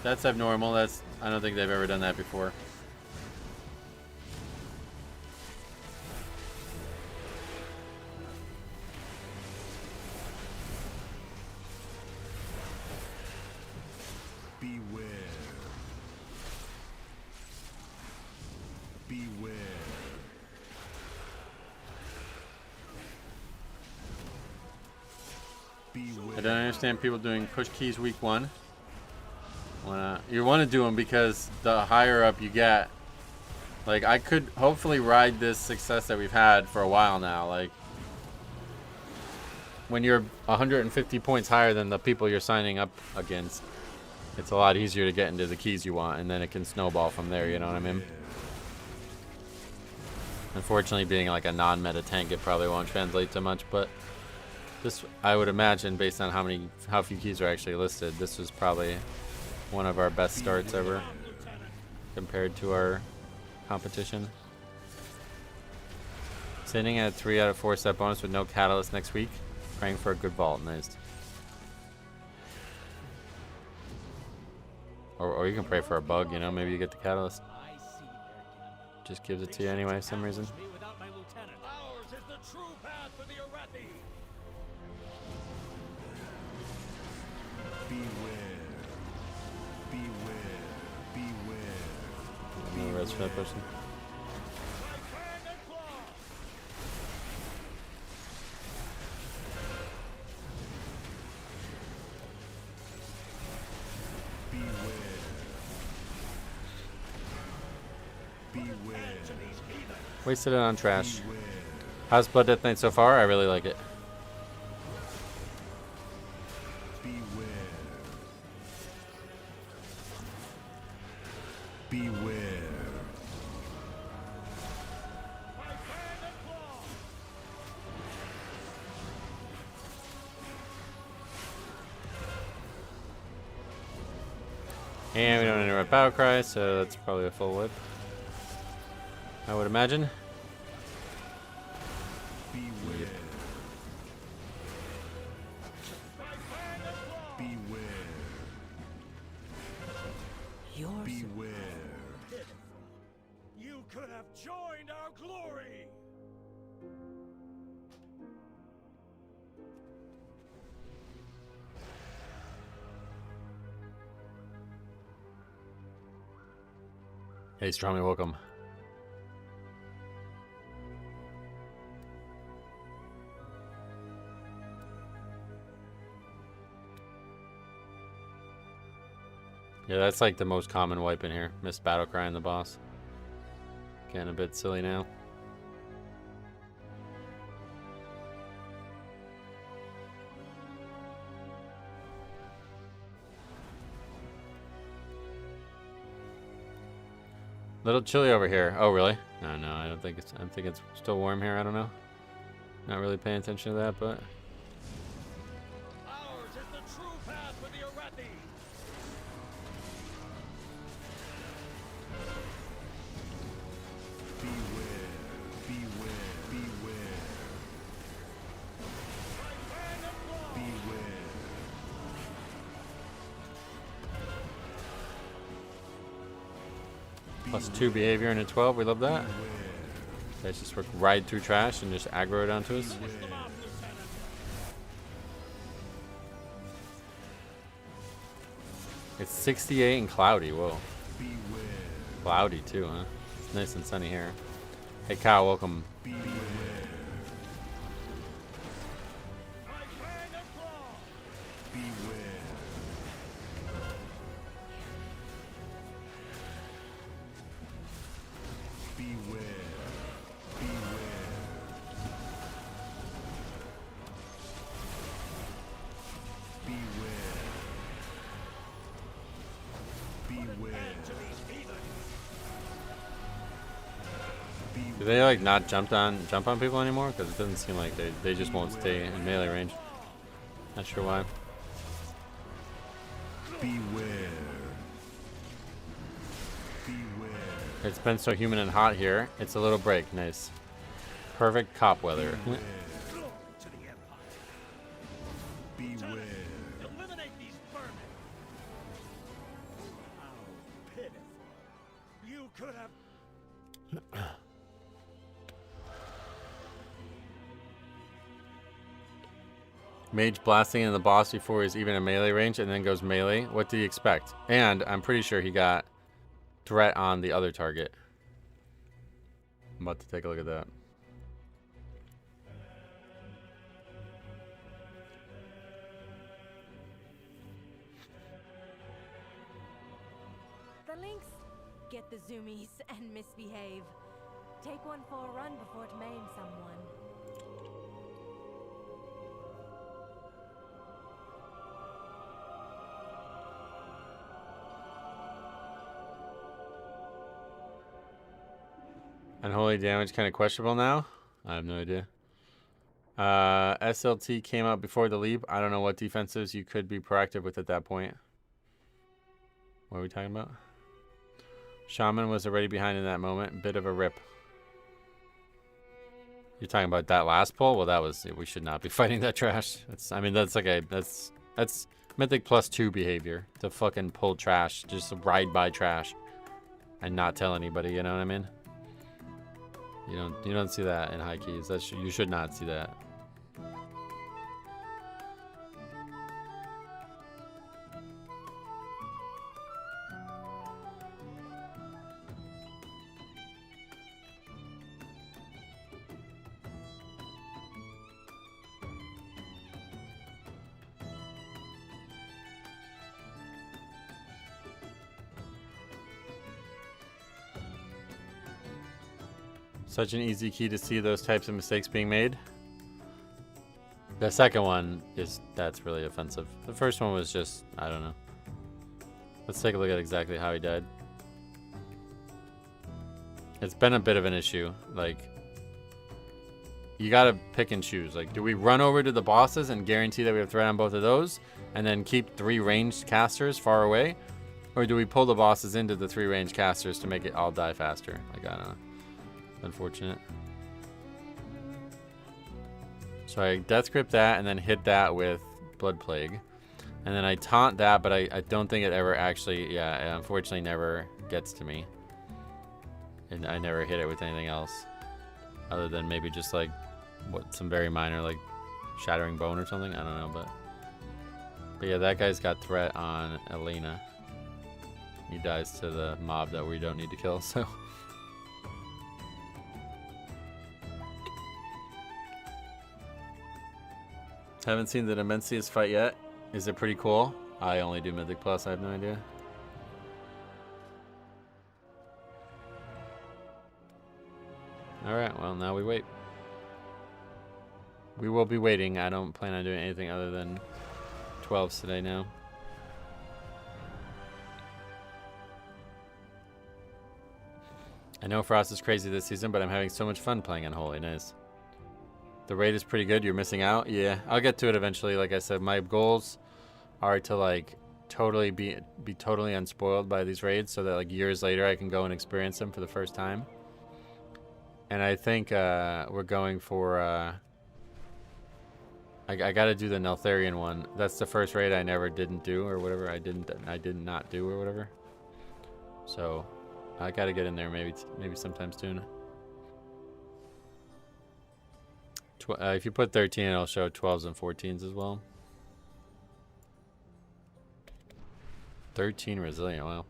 A: That's abnormal. That's, I don't think they've ever done that before. don't understand people doing push keys week 1. You want to do them because the higher up you get, like I could hopefully ride this success that we've had for a while now. Like when you're 150 points higher than the people you're signing up against, it's a lot easier to get into the keys you want, and then it can snowball from there, you know what I mean? Unfortunately, being like a non-meta tank, it probably won't translate to much, but this, I would imagine, based on how few keys are actually listed, this was probably one of our best starts ever compared to our competition. Sitting at 3 out of 4 set bonus with no catalyst next week. Praying for a good vault. Nice. Or you can pray for a bug, you know, maybe you get the catalyst. Just gives it to you anyway for some reason.
E: Ours is the true path for the Arathi.
C: Beware. Beware. Beware.
A: No res for that person. Wasted it on trash. How's Blood Death Knight so far? I really like it.
C: Beware. Beware.
A: And we don't interrupt battle cry, so that's probably a full whip, I would imagine.
C: Beware. Beware.
B: Yours.
C: Beware.
E: You could have joined our glory.
A: Hey, Strongly, welcome. Yeah, that's like the most common wipe in here. Missed battle cry in the boss. Getting a bit silly now. Little chilly over here. Oh, really? No, I don't think it's. I think it's still warm here. I don't know. Not really paying attention to that, but.
E: Ours is the true path for the Arathi.
C: Beware. Beware. Beware. Beware.
A: +2 behavior and a 12. We love that. Guys just ride through trash and just aggro it onto us. It's 68 and cloudy. Whoa. Cloudy too, huh? It's nice and sunny here. Hey, Kyle, welcome.
C: Beware.
A: Do they like not jump on people anymore? Because it doesn't seem like they just won't stay in melee range. Not sure why.
C: Beware. Beware.
A: It's been so humid and hot here. It's a little break. Nice. Perfect cop weather.
E: Glory to the Empire.
C: Beware.
E: Eliminate these vermin. How pitiful. You could have.
A: Mage blasting into the boss before he's even in melee range and then goes melee. What do you expect? And I'm pretty sure he got threat on the other target. I'm about to take a look at that.
D: Links, get the zoomies and misbehave. Take one for a run before it maims someone.
A: Unholy damage kind of questionable now. I have no idea. SLT came out before the leap. I don't know what defensives you could be proactive with at that point. What are we talking about? Shaman was already behind in that moment. Bit of a rip. You're talking about that last pull? Well, that was... We should not be fighting that trash. I mean, that's like a... That's Mythic +2 behavior. To fucking pull trash. Just ride by trash. And not tell anybody, you know what I mean? You don't see that in high keys. You should not see that. Such an easy key to see those types of mistakes being made. The second one that's really offensive. The first one was just, I don't know. Let's take a look at exactly how he died. It's been a bit of an issue. Like, you gotta pick and choose. Like, do we run over to the bosses and guarantee that we have threat on both of those and then keep 3 ranged casters far away? Or do we pull the bosses into the 3 ranged casters to make it all die faster? Like, I don't know. Unfortunate. So I death grip that and then hit that with Blood Plague. And then I taunt that, but I don't think it ever actually, yeah, it unfortunately never gets to me. And I never hit it with anything else. Other than maybe just like, some very minor, like Shattering Bone or something. I don't know, but yeah, that guy's got threat on Elena. He dies to the mob that we don't need to kill, so. Haven't seen the Dimensius fight yet. Is it pretty cool? I only do Mythic Plus, I have no idea. Alright, well now we wait. We will be waiting. I don't plan on doing anything other than 12s today now. I know Frost is crazy this season, but I'm having so much fun playing Unholy. Nice. The raid is pretty good. You're missing out. Yeah, I'll get to it eventually. Like I said, my goals are to like totally be totally unspoiled by these raids, so that like years later I can go and experience them for the first time. And I think we're going for. I got to do the Neltharion one. That's the first raid I never didn't do or whatever. I did not do or whatever. So I got to get in there maybe sometime soon. If you put 13, it'll show 12s and 14s as well. 13 resilient, wow.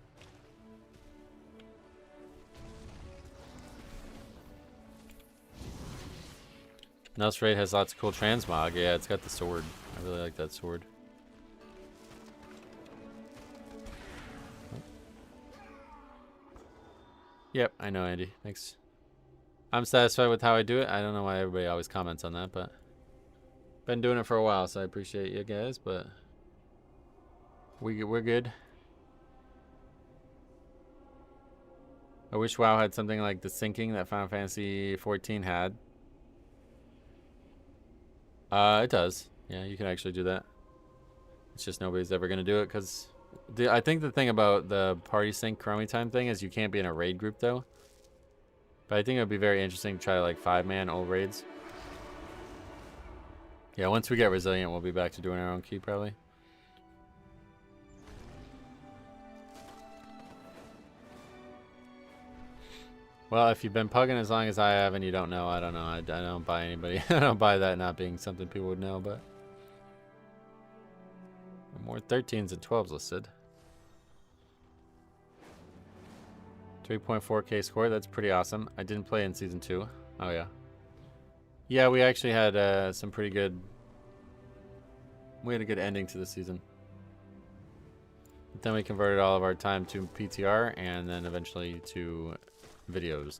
A: Nels raid has lots of cool transmog. Yeah, it's got the sword. I really like that sword. Yep, I know, Andy. Thanks. I'm satisfied with how I do it. I don't know why everybody always comments on that, but been doing it for a while, so I appreciate you guys, but we're good. I wish WoW had something like the syncing that Final Fantasy 14 had. It does. Yeah, you can actually do that. It's just nobody's ever going to do it because I think the thing about the party sync Chromie time thing is you can't be in a raid group though. But I think it would be very interesting to try like 5-man old raids. Yeah, once we get resilient, we'll be back to doing our own key probably. Well, if you've been pugging as long as I have and you don't know, I don't know. I don't buy anybody. I don't buy that not being something people would know, but more 13s and 12s listed. 3.4k score, that's pretty awesome. I didn't play in season 2. Oh yeah. Yeah, we actually had some pretty good... We had a good ending to the season. then we converted all of our time to PTR and then eventually to videos.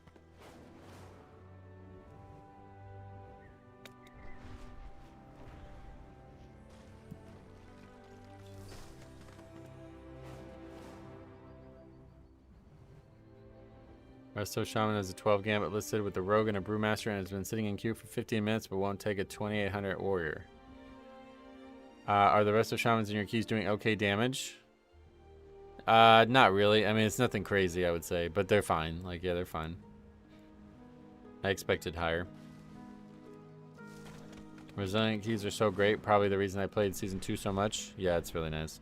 A: Resto Shaman has a 12 gambit listed with a rogue and a brewmaster and has been sitting in queue for 15 minutes but won't take a 2800 warrior. Are the Resto Shamans in your keys doing okay damage? Not really. I mean, it's nothing crazy, I would say, but they're fine. Like, yeah, they're fine. I expected higher. Resilient keys are so great. Probably the reason I played Season 2 so much. Yeah, it's really nice.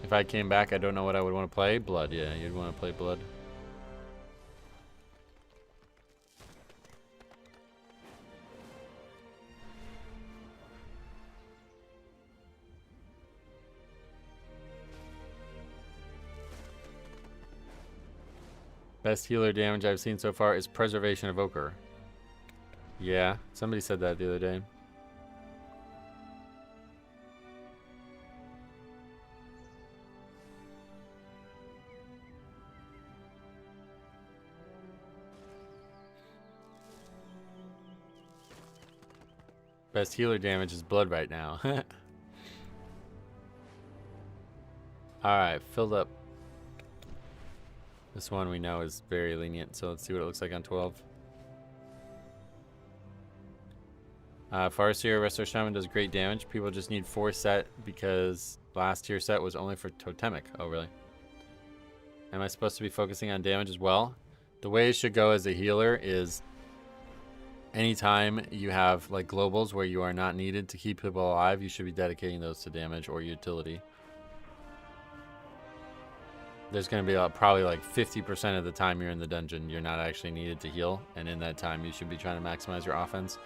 A: If I came back, I don't know what I would want to play. Blood, yeah, you'd want to play Blood. Best healer damage I've seen so far is Preservation Evoker. Yeah, somebody said that the other day. Best healer damage is Blood right now. Alright, filled up. This one we know is very lenient, so let's see what it looks like on 12. Farseer Resto Shaman does great damage. People just need 4 set because last tier set was only for Totemic. Oh, really? Am I supposed to be focusing on damage as well? The way it should go as a healer is anytime you have like globals where you are not needed to keep people alive, you should be dedicating those to damage or utility. There's going to be probably like 50% of the time you're in the dungeon, you're not actually needed to heal. And in that time, you should be trying to maximize your offense.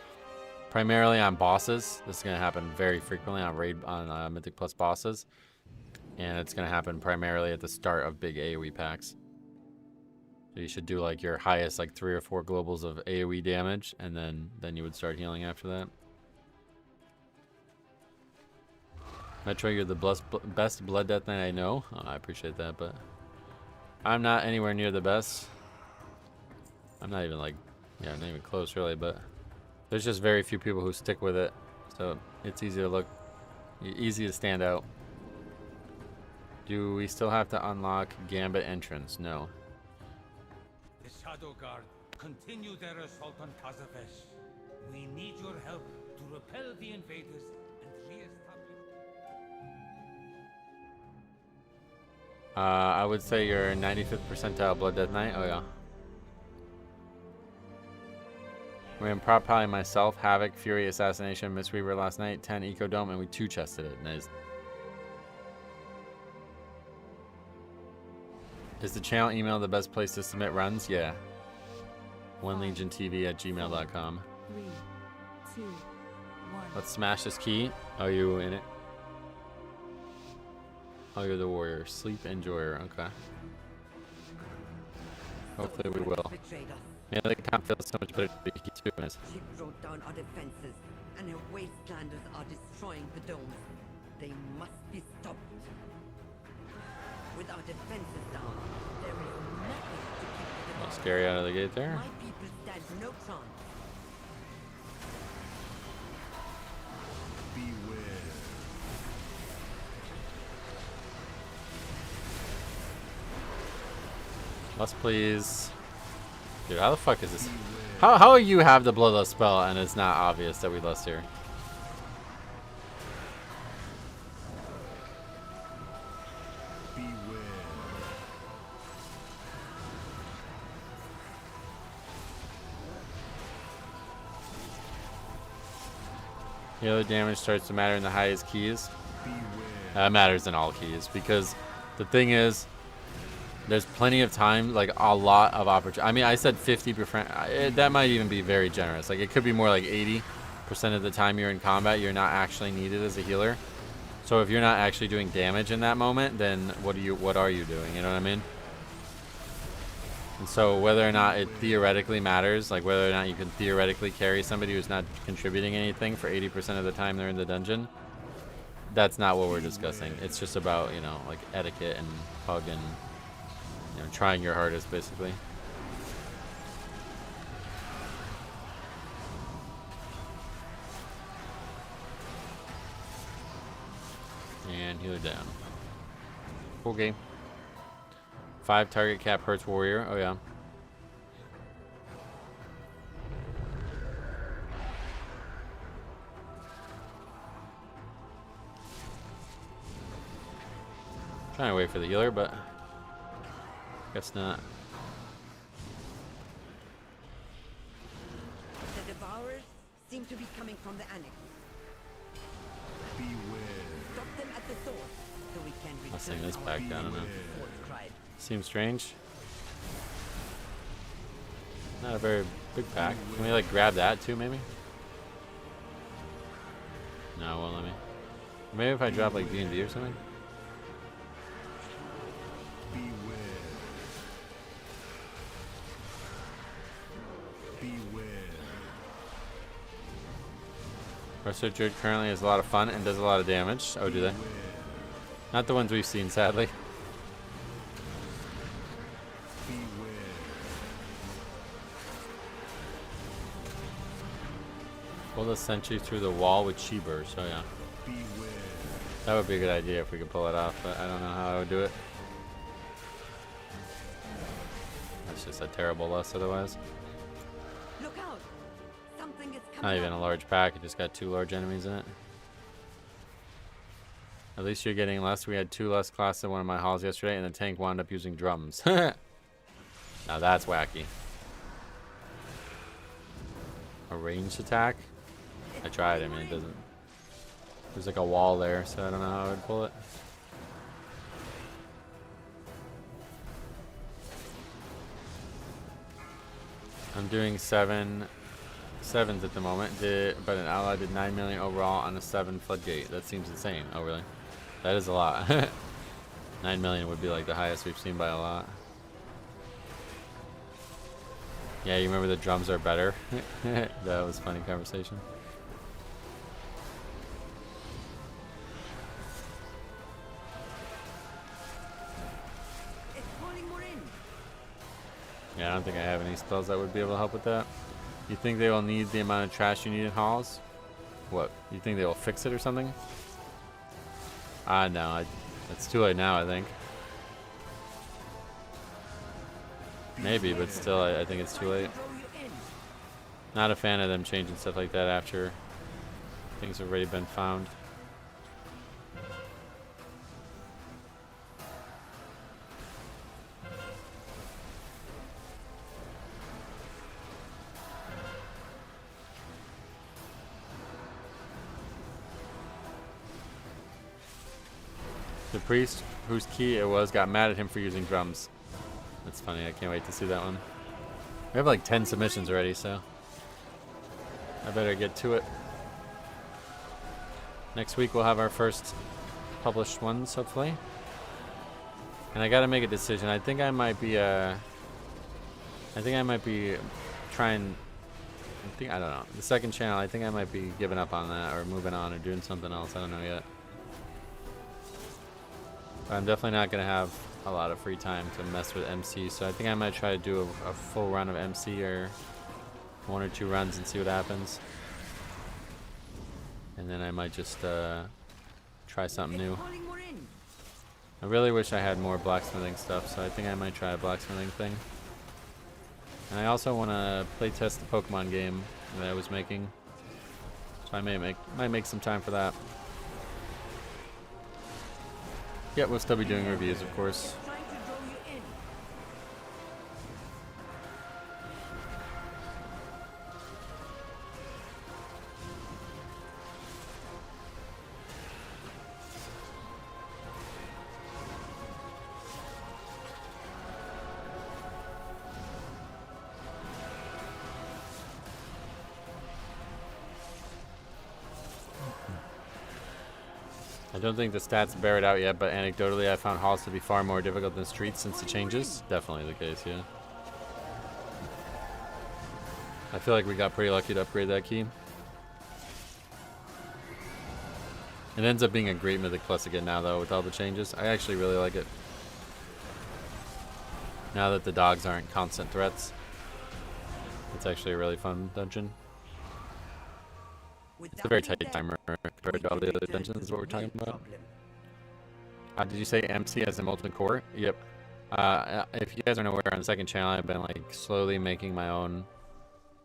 A: Primarily on bosses. This is going to happen very frequently on Mythic Plus bosses. And it's going to happen primarily at the start of big AoE packs. So you should do like your highest like 3 or 4 globals of AoE damage, and then you would start healing after that. Metro, you're the best Blood Death Knight I know. Oh, I appreciate that, but I'm not anywhere near the best. I'm not even like, yeah, not even close really, but there's just very few people who stick with it. So it's easy to look, easy to stand out. Do we still have to unlock Gambit entrance? No.
F: The Shadow Guard continue their assault on Kazafesh. We need your help to repel the invaders and re-establish.
A: I would say you're 95th percentile Blood Death Knight. Oh yeah. We in Prop Pally myself, Havoc, Fury, Assassination, Mistweaver last night, 10 Eco Dome, and we 2-chested it. Nice. Is the channel email the best place to submit runs? Yeah. OneLegionTV@gmail.com.
D: 3, 2, 1.
A: Let's smash this key. Oh, you in it? Oh, you're the warrior. Sleep enjoyer. Okay. Hopefully we will. Yeah, the camp feels so much better to be key too.
G: She broke down our defenses, and her wastelanders are destroying the domes. They must be stopped. With our defenses down, there is nothing to keep the
A: Little scary out of the gate there.
G: My people stand no chance.
C: Beware.
A: Let's please. Dude, how the fuck is this? How you have the Bloodlust spell and it's not obvious that we lost here?
C: Beware.
A: The other damage starts to matter in the highest keys.
C: Beware.
A: That matters in all keys because the thing is, there's plenty of time, like a lot of opportunity. I mean, I said 50%. That might even be very generous. Like it could be more like 80% of the time you're in combat, you're not actually needed as a healer. So if you're not actually doing damage in that moment, then what are you doing? You know what I mean? And so whether or not it theoretically matters, like whether or not you can theoretically carry somebody who's not contributing anything for 80% of the time they're in the dungeon, that's not what we're discussing. It's just about, you know, like etiquette and pug and, you know, trying your hardest basically. And healer down. Cool game. 5 target cap hurts warrior. Oh yeah. Trying to wait for the healer, but guess not.
G: The devourers seem to be coming from the annex.
C: Beware.
G: Stop them at the source, so we can return
A: I'll sing this
G: our
A: back down
G: evil
A: enough.
G: forthright.
A: Seems strange. Not a very big pack. Can we like grab that too, maybe? No, it won't let me. Maybe if I drop like D&D or something.
C: Beware. Beware.
A: Researcher currently has a lot of fun and does a lot of damage. Oh, do they?
C: Beware.
A: Not the ones we've seen, sadly.
C: Beware.
A: Pull the sentry through the wall with chi burst. Oh yeah,
C: Beware.
A: that would be a good idea if we could pull it off, but I don't know how I would do it. That's just a terrible loss otherwise.
G: Look out! Something is coming
A: Not even
G: up.
A: a large pack, it just got 2 large enemies in it. At least you're getting less. We had 2 less classes in one of my halls yesterday, and the tank wound up using drums. Now that's wacky. A ranged attack? I tried, I mean, it doesn't. There's like a wall there, so I don't know how I would pull it. I'm doing 7 sevens at the moment, but an ally did 9 million overall on a 7 floodgate. That seems insane. Oh, really? That is a lot. 9 million would be like the highest we've seen by a lot. Yeah, you remember the drums are better? That was a funny conversation.
G: It's calling more in.
A: Yeah, I don't think I have any spells that would be able to help with that. You think they will need the amount of trash you need in halls? What? You think they will fix it or something? No, it's too late now, I think. Maybe, but still, I think it's too late.
G: Throw you in.
A: Not a fan of them changing stuff like that after things have already been found. The priest, whose key it was, got mad at him for using drums. That's funny, I can't wait to see that one. We have like 10 submissions already, so I better get to it. Next week we'll have our first published ones, hopefully. And I gotta make a decision. I think I might be trying, I don't know. The second channel, I think I might be giving up on that or moving on or doing something else. I don't know yet. But I'm definitely not gonna have a lot of free time to mess with MC, so I think I might try to do a full run of MC or 1 or 2 runs and see what happens. And then I might just try something new.
G: Calling more in.
A: I really wish I had more blacksmithing stuff, so I think I might try a blacksmithing thing. And I also want to playtest the Pokemon game that I was making, so I might make some time for that. Yeah, we'll still be doing reviews, of course.
G: Trying to draw you in.
A: I don't think the stats bear it out yet, but anecdotally I found halls to be far more difficult than streets since the changes. Definitely the case, yeah. I feel like we got pretty lucky to upgrade that key. It ends up being a great Mythic Plus again now, though, with all the changes. I actually really like it. Now that the dogs aren't constant threats. It's actually a really fun dungeon. It's a very tight timer compared to all the other dungeons, is what we're talking about. Did you say MC as in Molten Core? Yep. If you guys are aware, on the second channel, I've been like slowly making my own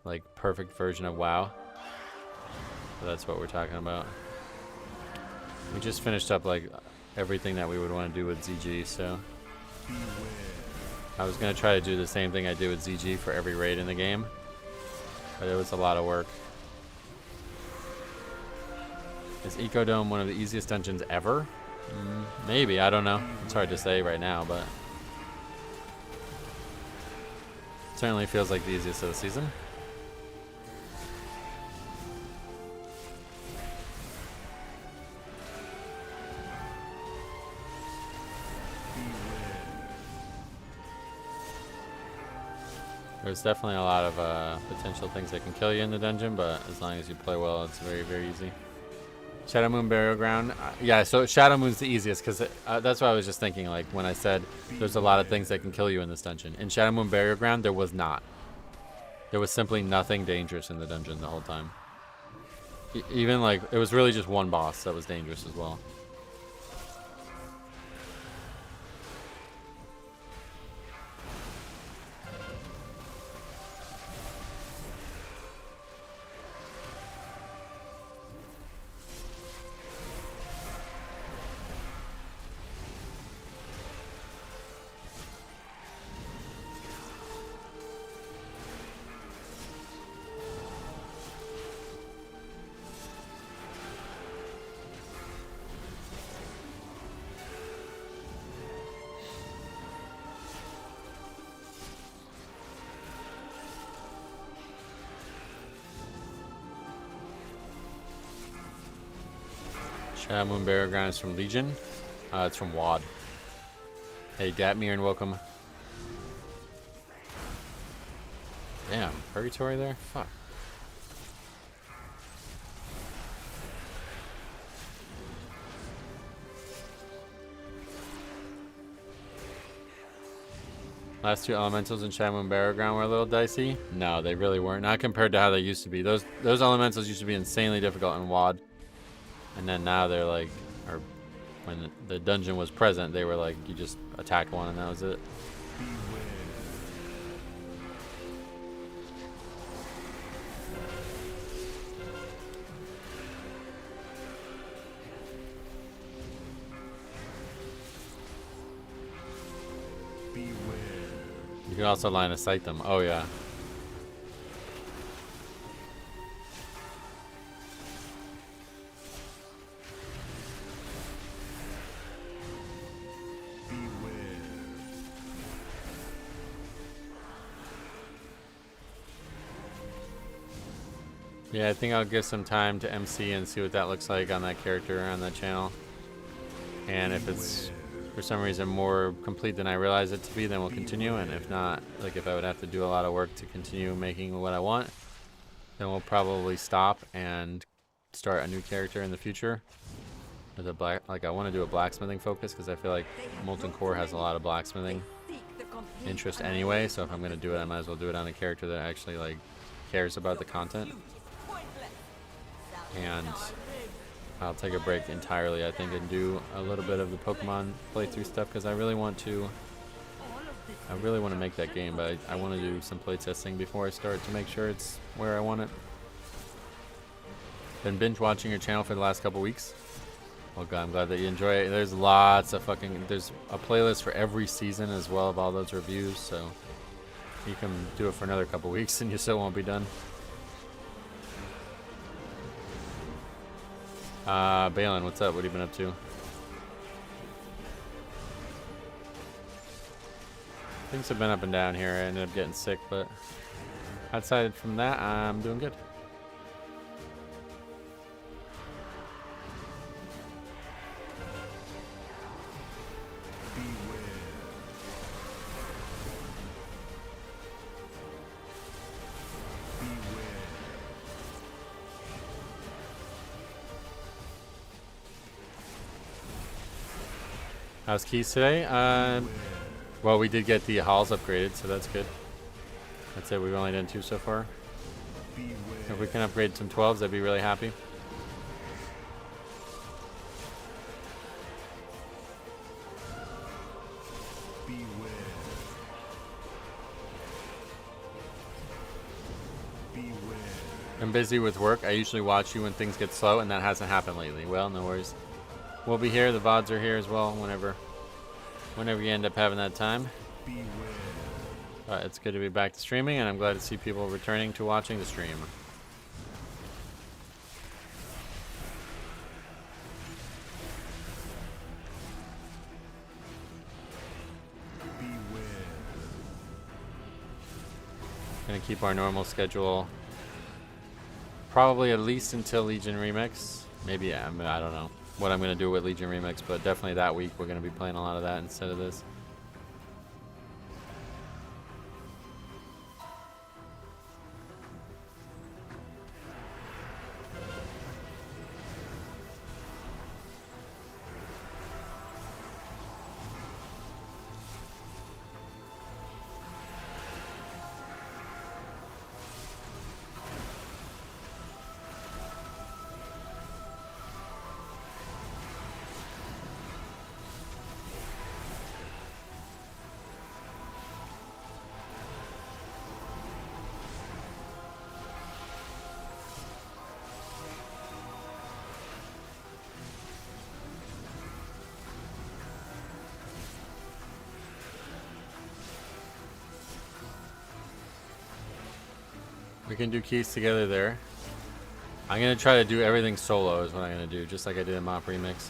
A: like perfect version of WoW. So that's what we're talking about. We just finished up like everything that we would want to do with ZG, so I was gonna try to do the same thing I did with ZG for every raid in the game, but it was a lot of work. Is Ecodome one of the easiest dungeons ever? Maybe, I don't know. It's hard to say right now, but it certainly feels like the easiest of the season. There's definitely a lot of potential things that can kill you in the dungeon, but as long as you play well, it's very, very easy. Shadow Moon Burial Ground. Yeah, so Shadow Moon's the easiest, because that's what I was just thinking, like, when I said there's a lot of things that can kill you in this dungeon. In Shadow Moon Burial Ground, there was not. There was simply nothing dangerous in the dungeon the whole time. Even, like, it was really just one boss that was dangerous as well. Shadow Moon Burial Ground is from Legion. It's from WAD. Hey, Datmir, and welcome. Damn, Purgatory there? Fuck. Last two elementals in Shadow Moon Burial Ground were a little dicey. No, they really weren't. Not compared to how they used to be. Those elementals used to be insanely difficult in WAD. And then now they're like, or when the dungeon was present, they were like, you just attacked one and that was it. You can also line of sight them. Oh yeah. Yeah, I think I'll give some time to MC and see what that looks like on that character on that channel. And if it's for some reason more complete than I realize it to be, then we'll continue. And if not, like if I would have to do a lot of work to continue making what I want, then we'll probably stop and start a new character in the future. With a I want to do a blacksmithing focus because I feel like Molten Core has a lot of blacksmithing interest anyway. So if I'm gonna do it, I might as well do it on a character that actually like cares about the content. And I'll take a break entirely, I think, and do a little bit of the Pokemon playthrough stuff because I really want to make that game, but I want to do some playtesting before I start to make sure it's where I want it. Been binge watching your channel for the last couple weeks. Well, God, I'm glad that you enjoy it. There's lots of there's a playlist for every season as well of all those reviews, so you can do it for another couple weeks and you still won't be done. Balin, what's up? What have you been up to? Things have been up and down here. I ended up getting sick, but outside from that, I'm doing good. How's keys today? Well, we did get the halls upgraded, so that's good. That's it. We've only done 2 so far.
C: Beware.
A: If we can upgrade some 12s, I'd be really happy.
C: Beware. Beware.
A: I'm busy with work. I usually watch you when things get slow, and that hasn't happened lately. Well, no worries. We'll be here. The VODs are here as well whenever you end up having that time.
C: Beware.
A: It's good to be back to streaming, and I'm glad to see people returning to watching the stream.
C: Beware.
A: Gonna keep our normal schedule. Probably at least until Legion Remix. Maybe, yeah, I mean, I don't know what I'm gonna do with Legion Remix, but definitely that week we're gonna be playing a lot of that instead of this. We can do keys together there. I'm gonna try to do everything solo is what I'm gonna do, just like I did in Mop Remix.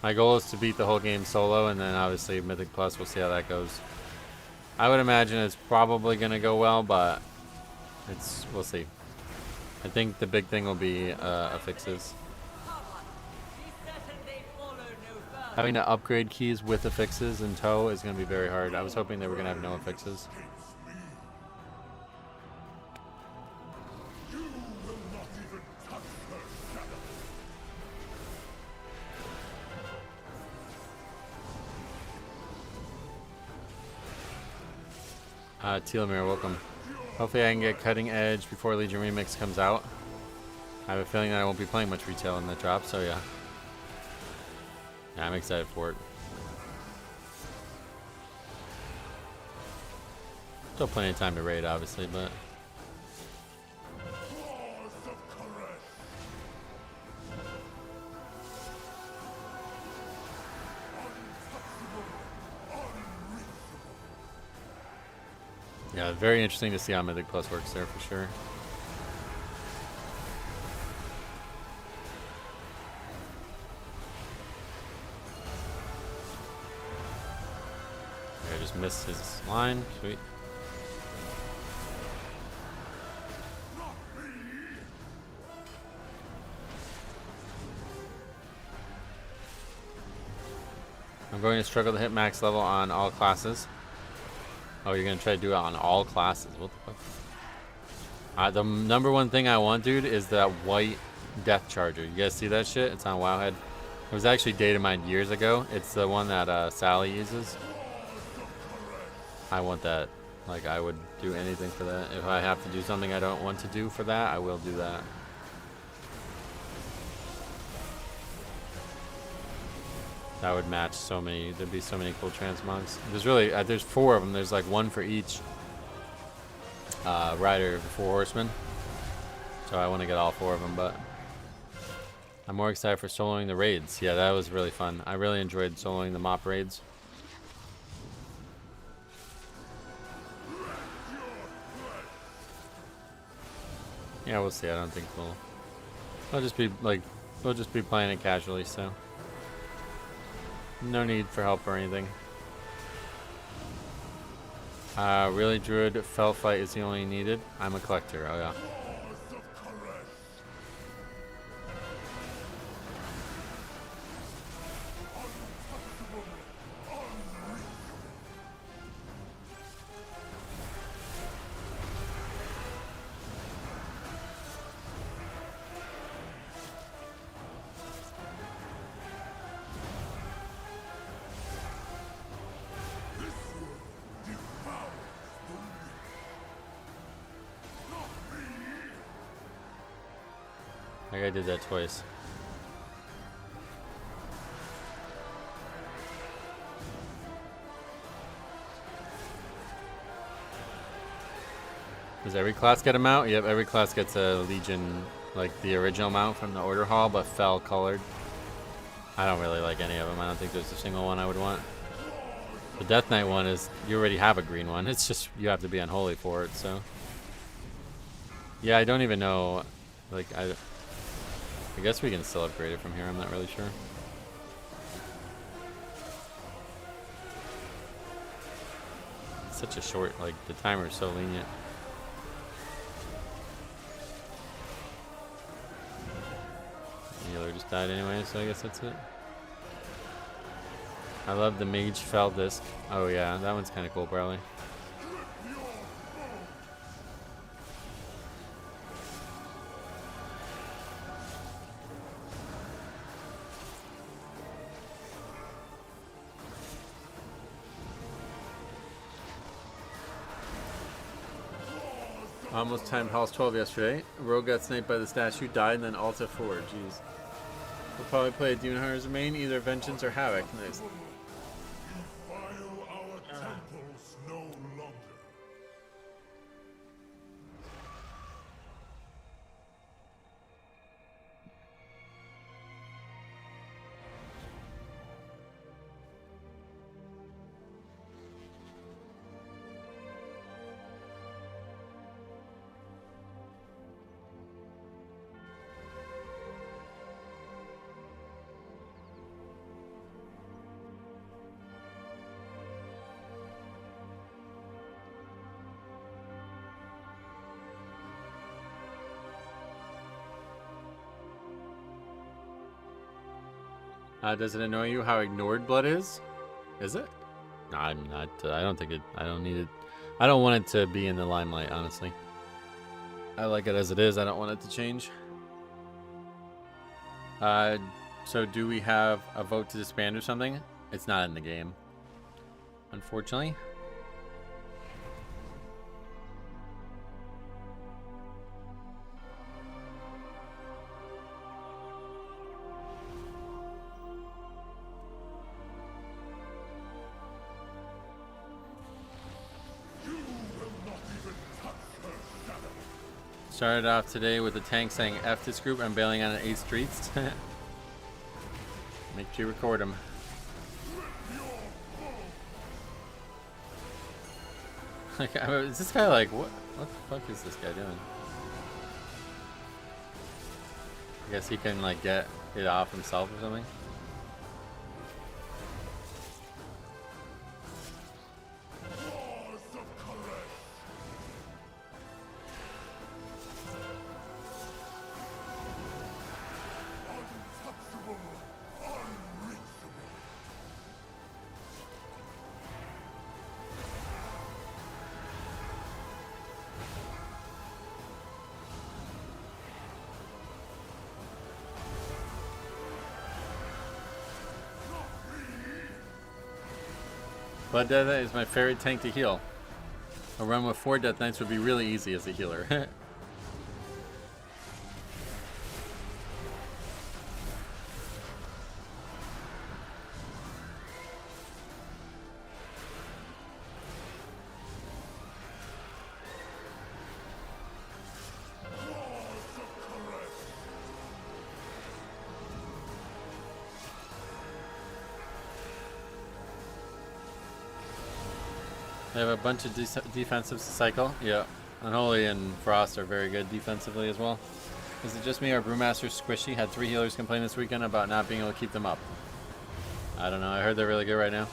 A: My goal is to beat the whole game solo, and then obviously Mythic Plus, we'll see how that goes. I would imagine it's probably gonna go well, but we'll see. I think the big thing will be affixes. Having to upgrade keys with affixes in tow is gonna be very hard. I was hoping they were gonna have no affixes. Telemere, welcome. Hopefully I can get Cutting Edge before Legion Remix comes out. I have a feeling that I won't be playing much retail in the drop, so yeah. Yeah, I'm excited for it. Still plenty of time to raid, obviously, but... Yeah, very interesting to see how Mythic Plus works there for sure. Okay, I just missed his line. Sweet. I'm going to struggle to hit max level on all classes. Oh, you're gonna try to do it on all classes? What the fuck? The number one thing I want, dude, is that white Death Charger. You guys see that shit? It's on Wowhead. It was actually data mined years ago. It's the one that Sally uses. I want that. Like, I would do anything for that. If I have to do something I don't want to do for that, I will do that. That would match so many. There'd be so many cool transmogs. There's really, there's 4 of them. There's like 1 for each rider of the 4 horsemen. So I want to get all 4 of them, but I'm more excited for soloing the raids. Yeah, that was really fun. I really enjoyed soloing the mop raids. Yeah, we'll see. I don't think we'll just be like, we'll just be playing it casually, so. No need for help or anything. Really, Druid, Fell Fight is the only needed. I'm a collector, oh yeah. think I did that twice. Does every class get a mount? Yep, every class gets a Legion, like the original mount from the Order Hall, but fell colored. I don't really like any of them. I don't think there's a single one I would want. The Death Knight one is, you already have a green one. It's just, you have to be unholy for it, so. Yeah, I don't even know, like, I guess we can still upgrade it from here. I'm not really sure. It's such a short, like, the timer is so lenient. Healer just died anyway, so I guess that's it. I love the Mage Fell Disc. Oh yeah, that one's kind of cool, probably. Almost timed Halls 12 yesterday. Rogue got sniped by the statue, died, and then Alta 4. Jeez. We'll probably play a Demon Hunter as a main, either Vengeance or Havoc. Nice.
C: Defile our temples no longer.
A: Does it annoy you how ignored blood is? Is it? No, I'm not. I don't think it. I don't need it. I don't want it to be in the limelight, honestly. I like it as it is. I don't want it to change. So do we have a vote to disband or something? It's not in the game, unfortunately. Started off today with the tank saying F this group and bailing on 8 streets. Make sure you record them. Like, is this guy like, what the fuck is this guy doing? I guess he can like get it off himself or something. Blood Death Knight is my favorite tank to heal. A run with 4 Death Knights would be really easy as a healer. They have a bunch of defensives to cycle. Yeah. Unholy and Frost are very good defensively as well. Is it just me or Brewmaster Squishy had 3 healers complain this weekend about not being able to keep them up? I don't know. I heard they're really good right now.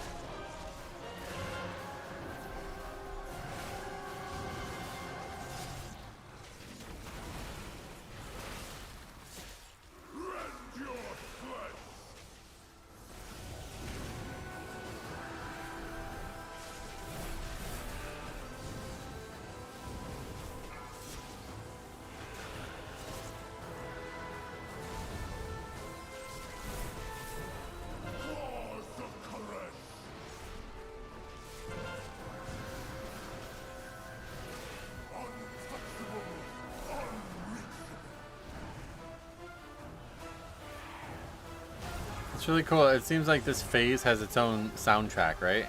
A: It's really cool. It seems like this phase has its own soundtrack, right?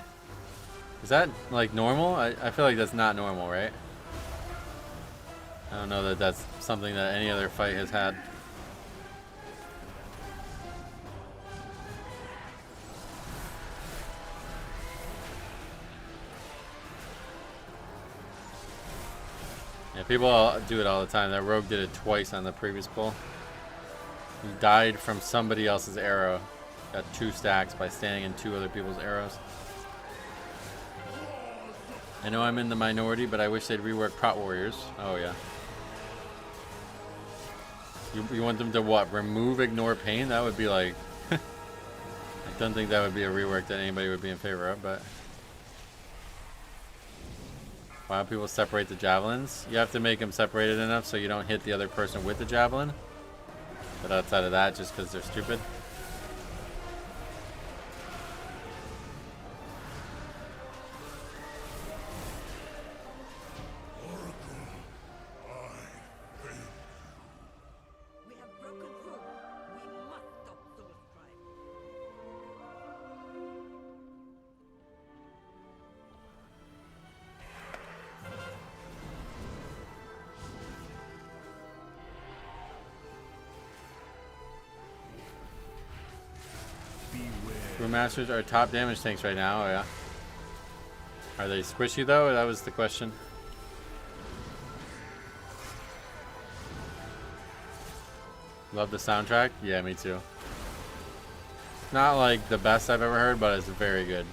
A: Is that like normal? I feel like that's not normal, right? I don't know that that's something that any other fight has had. Yeah, people do it all the time. That rogue did it twice on the previous pull. He died from somebody else's arrow. Got 2 stacks by standing in 2 other people's arrows. I know I'm in the minority, but I wish they'd rework Prot Warriors. Oh, yeah. You want them to what? Remove Ignore Pain? That would be like... I don't think that would be a rework that anybody would be in favor of, but... Why do people separate the javelins? You have to make them separated enough so you don't hit the other person with the javelin. But outside of that, just because they're stupid.
G: We have broken through. We must stop Soul Strife.
A: Brewmasters are top damage tanks right now, oh yeah. Are they squishy though? That was the question. Love the soundtrack? Yeah, me too. Not like the best I've ever heard, but it's very good.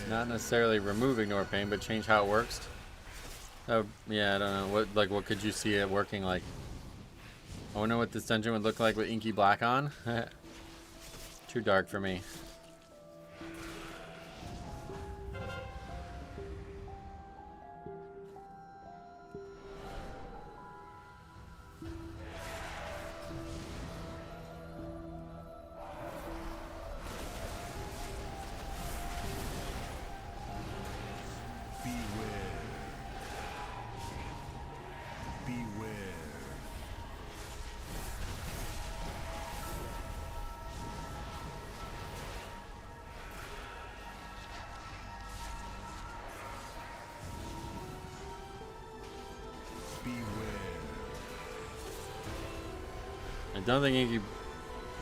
A: Not necessarily remove Ignore Pain, but change how it works. Oh, yeah, I don't know. What could you see it working like? I wonder what this dungeon would look like with inky black on. Too dark for me. I don't think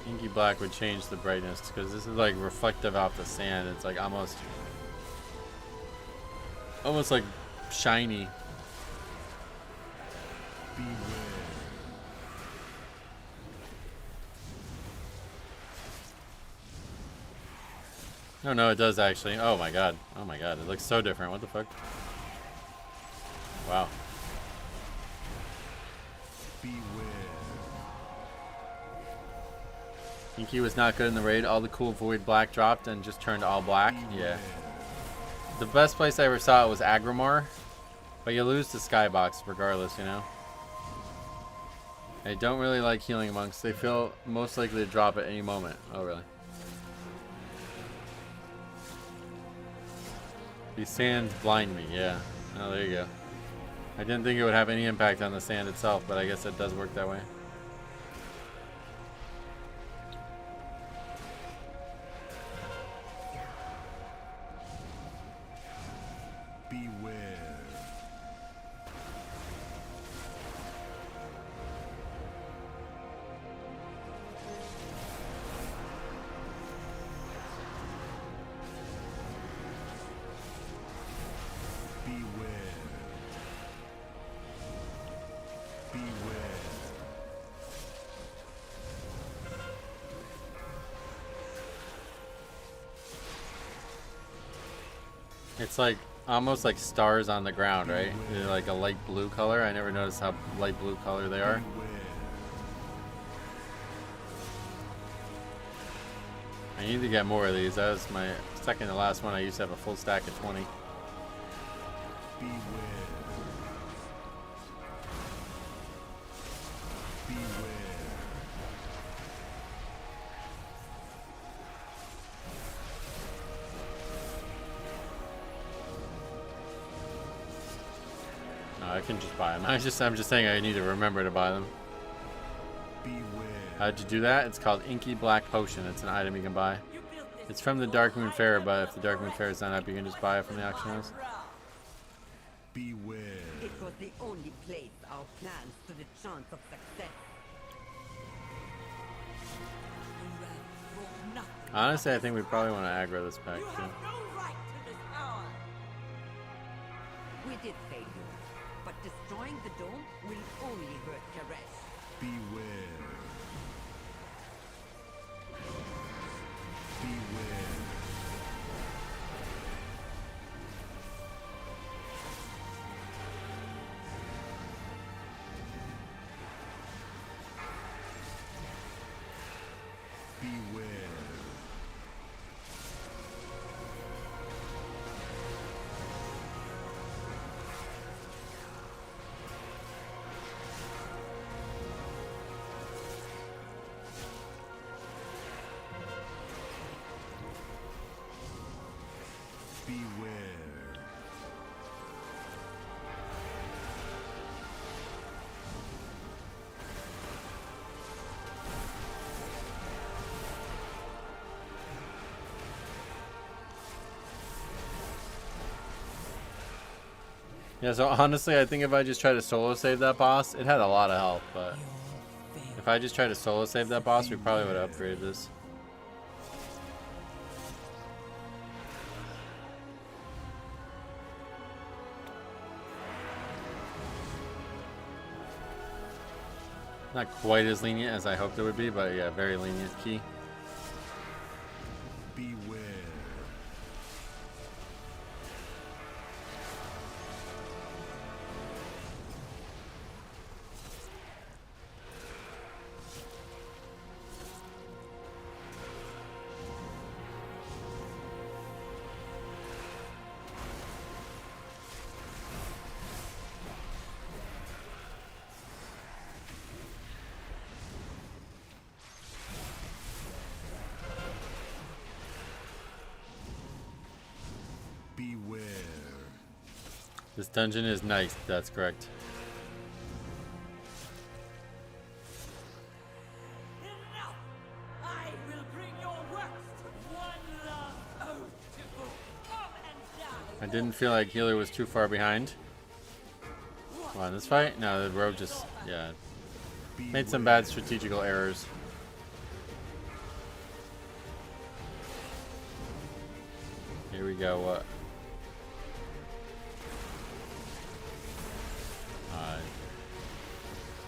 A: inky black would change the brightness because this is like reflective off the sand. It's like almost like shiny. Oh no, it does actually. Oh my god. Oh my god. It looks so different. What the fuck? Wow. Inky was not good in the raid. All the cool void black dropped and just turned all black. Yeah. The best place I ever saw it was Agrimar. But you lose to Skybox regardless, you know. I don't really like healing monks. They feel most likely to drop at any moment. Oh, really? These sands blind me, yeah. Oh, there you go. I didn't think it would have any impact on the sand itself, but I guess it does work that way. It's like almost like stars on the ground, right? They're like a light blue color. I never noticed how light blue color they are. I need to get more of these. That was my second to last one. I used to have a full stack of 20. I can just buy them. I'm just saying I need to remember to buy them.
C: Beware.
A: How'd you do that? It's called Inky Black Potion. It's an item you can buy. It's from the Dark Moon Fair, but if the Dark Moon Fair is not up, you can just buy it from the auction house.
C: Beware.
G: It was the only place our plans stood a chance of success.
A: Honestly, I think we probably want to aggro this pack too.
G: We did fail you, but destroying the dome will only hurt Karesh.
C: Beware. Beware. Beware. Beware.
A: Yeah, so honestly, I think if I just try to solo save that boss, it had a lot of health, but if I just try to solo save that boss, we probably would have upgraded this. Not quite as lenient as I hoped it would be, but yeah, very lenient key.
C: Beware. Beware.
A: This dungeon is nice, that's correct.
H: Enough! I will bring your works one last ode to book. Come and die.
A: I didn't feel like healer was too far behind. Come on, this fight? No, the rogue just, yeah, made some bad strategical errors. Here we go, what?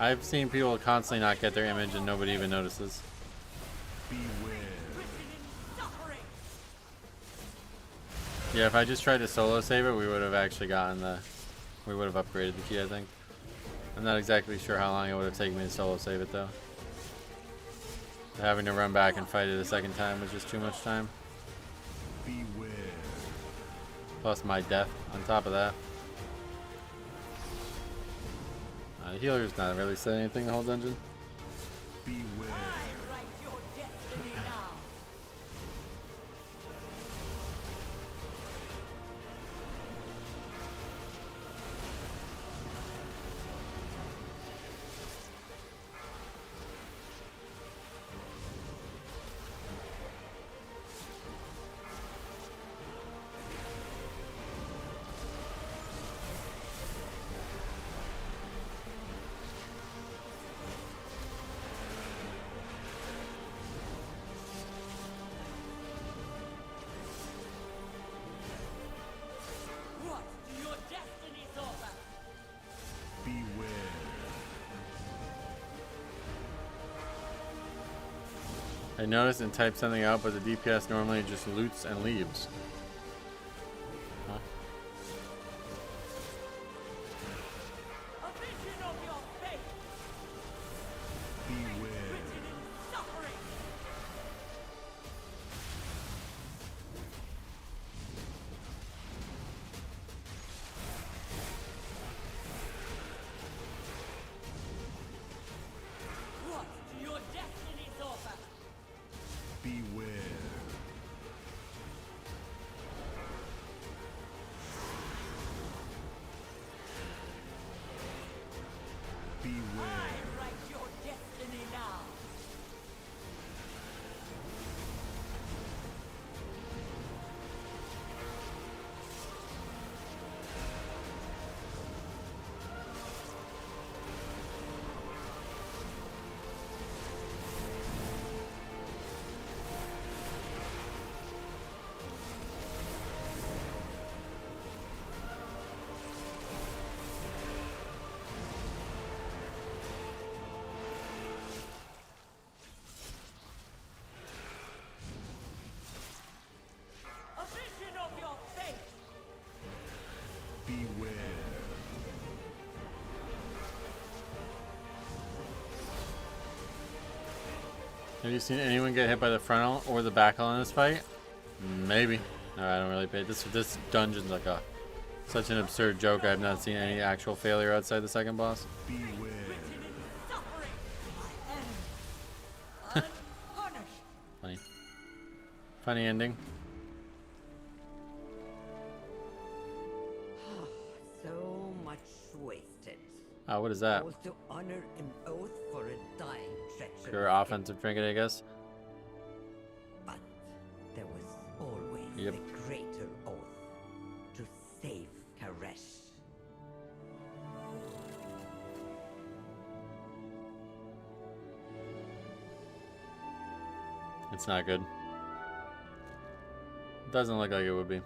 A: I've seen people constantly not get their image and nobody even notices.
C: Beware.
A: Yeah, if I just tried to solo save it, we would have actually gotten the... We would have upgraded the key, I think. I'm not exactly sure how long it would have taken me to solo save it, though. Having to run back and fight it a second time was just too much time.
C: Beware.
A: Plus my death on top of that. The healer's not really saying anything the whole dungeon.
C: Beware.
H: I write your destiny now. What do your destinies offer?
C: Beware.
A: I noticed and typed something out, but the DPS normally just loots and leaves. Huh?
H: A vision of your fate.
C: Beware.
H: Written in suffering. What do your destinies offer?
C: Beware.
A: Have you seen anyone get hit by the frontal or the back hull in this fight? Maybe. No, I don't really pay. This dungeon's like such an absurd joke. I have not seen any actual failure outside the second boss.
C: Beware.
A: Funny. Funny ending.
G: So much wasted.
A: Oh, what is that?
G: All to honor an oath for a dying treacherous
A: Pure offensive trinket, I guess.
G: But there was always
A: Yep.
G: a greater oath to save Karesh.
A: It's not good. It doesn't look like it would be.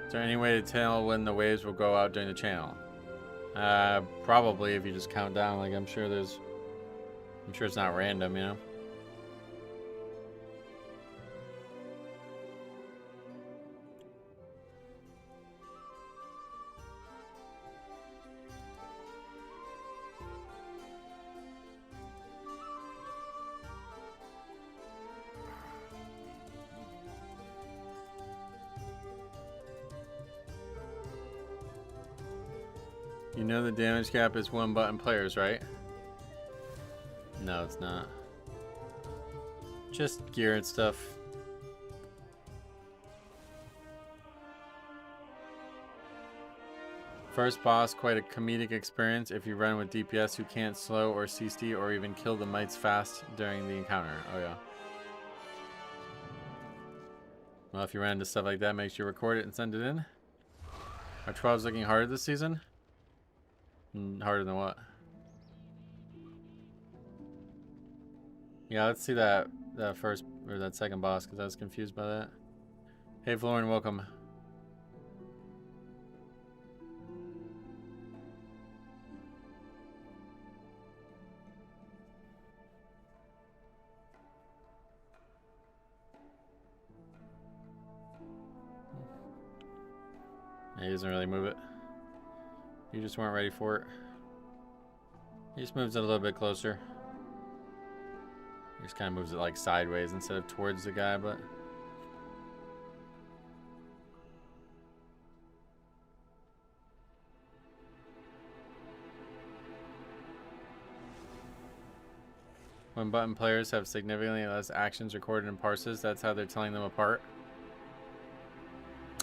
A: Is there any way to tell when the waves will go out during the channel? Probably if you just count down. Like I'm sure it's not random, you know. You know the damage cap is 1 button players, right? No, it's not. Just gear and stuff. First boss, quite a comedic experience if you run with DPS who can't slow or CC or even kill the mites fast during the encounter. Oh yeah. Well, if you ran into stuff like that, make sure you record it and send it in. Are 12s looking harder this season? Harder than what? Yeah, let's see that first or that second boss because I was confused by that. Hey, Florin, welcome. Yeah, he doesn't really move it. You just weren't ready for it. He just moves it a little bit closer. He just kind of moves it like sideways instead of towards the guy, but... When button players have significantly less actions recorded in parses, that's how they're telling them apart.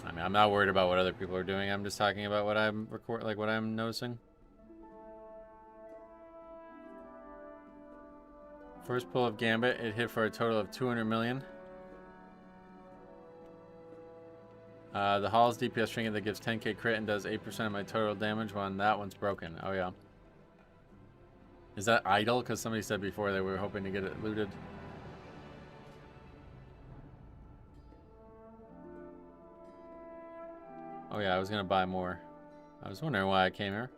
A: I mean, I'm not worried about what other people are doing. I'm just talking about what I'm what I'm noticing. First pull of Gambit, it hit for a total of 200 million. The Hall's DPS trinket that gives 10k crit and does 8% of my total damage when that one's broken. Oh yeah. Is that idle? Because somebody said before they were hoping to get it looted. Oh yeah, I was gonna buy more. I was wondering why I came here.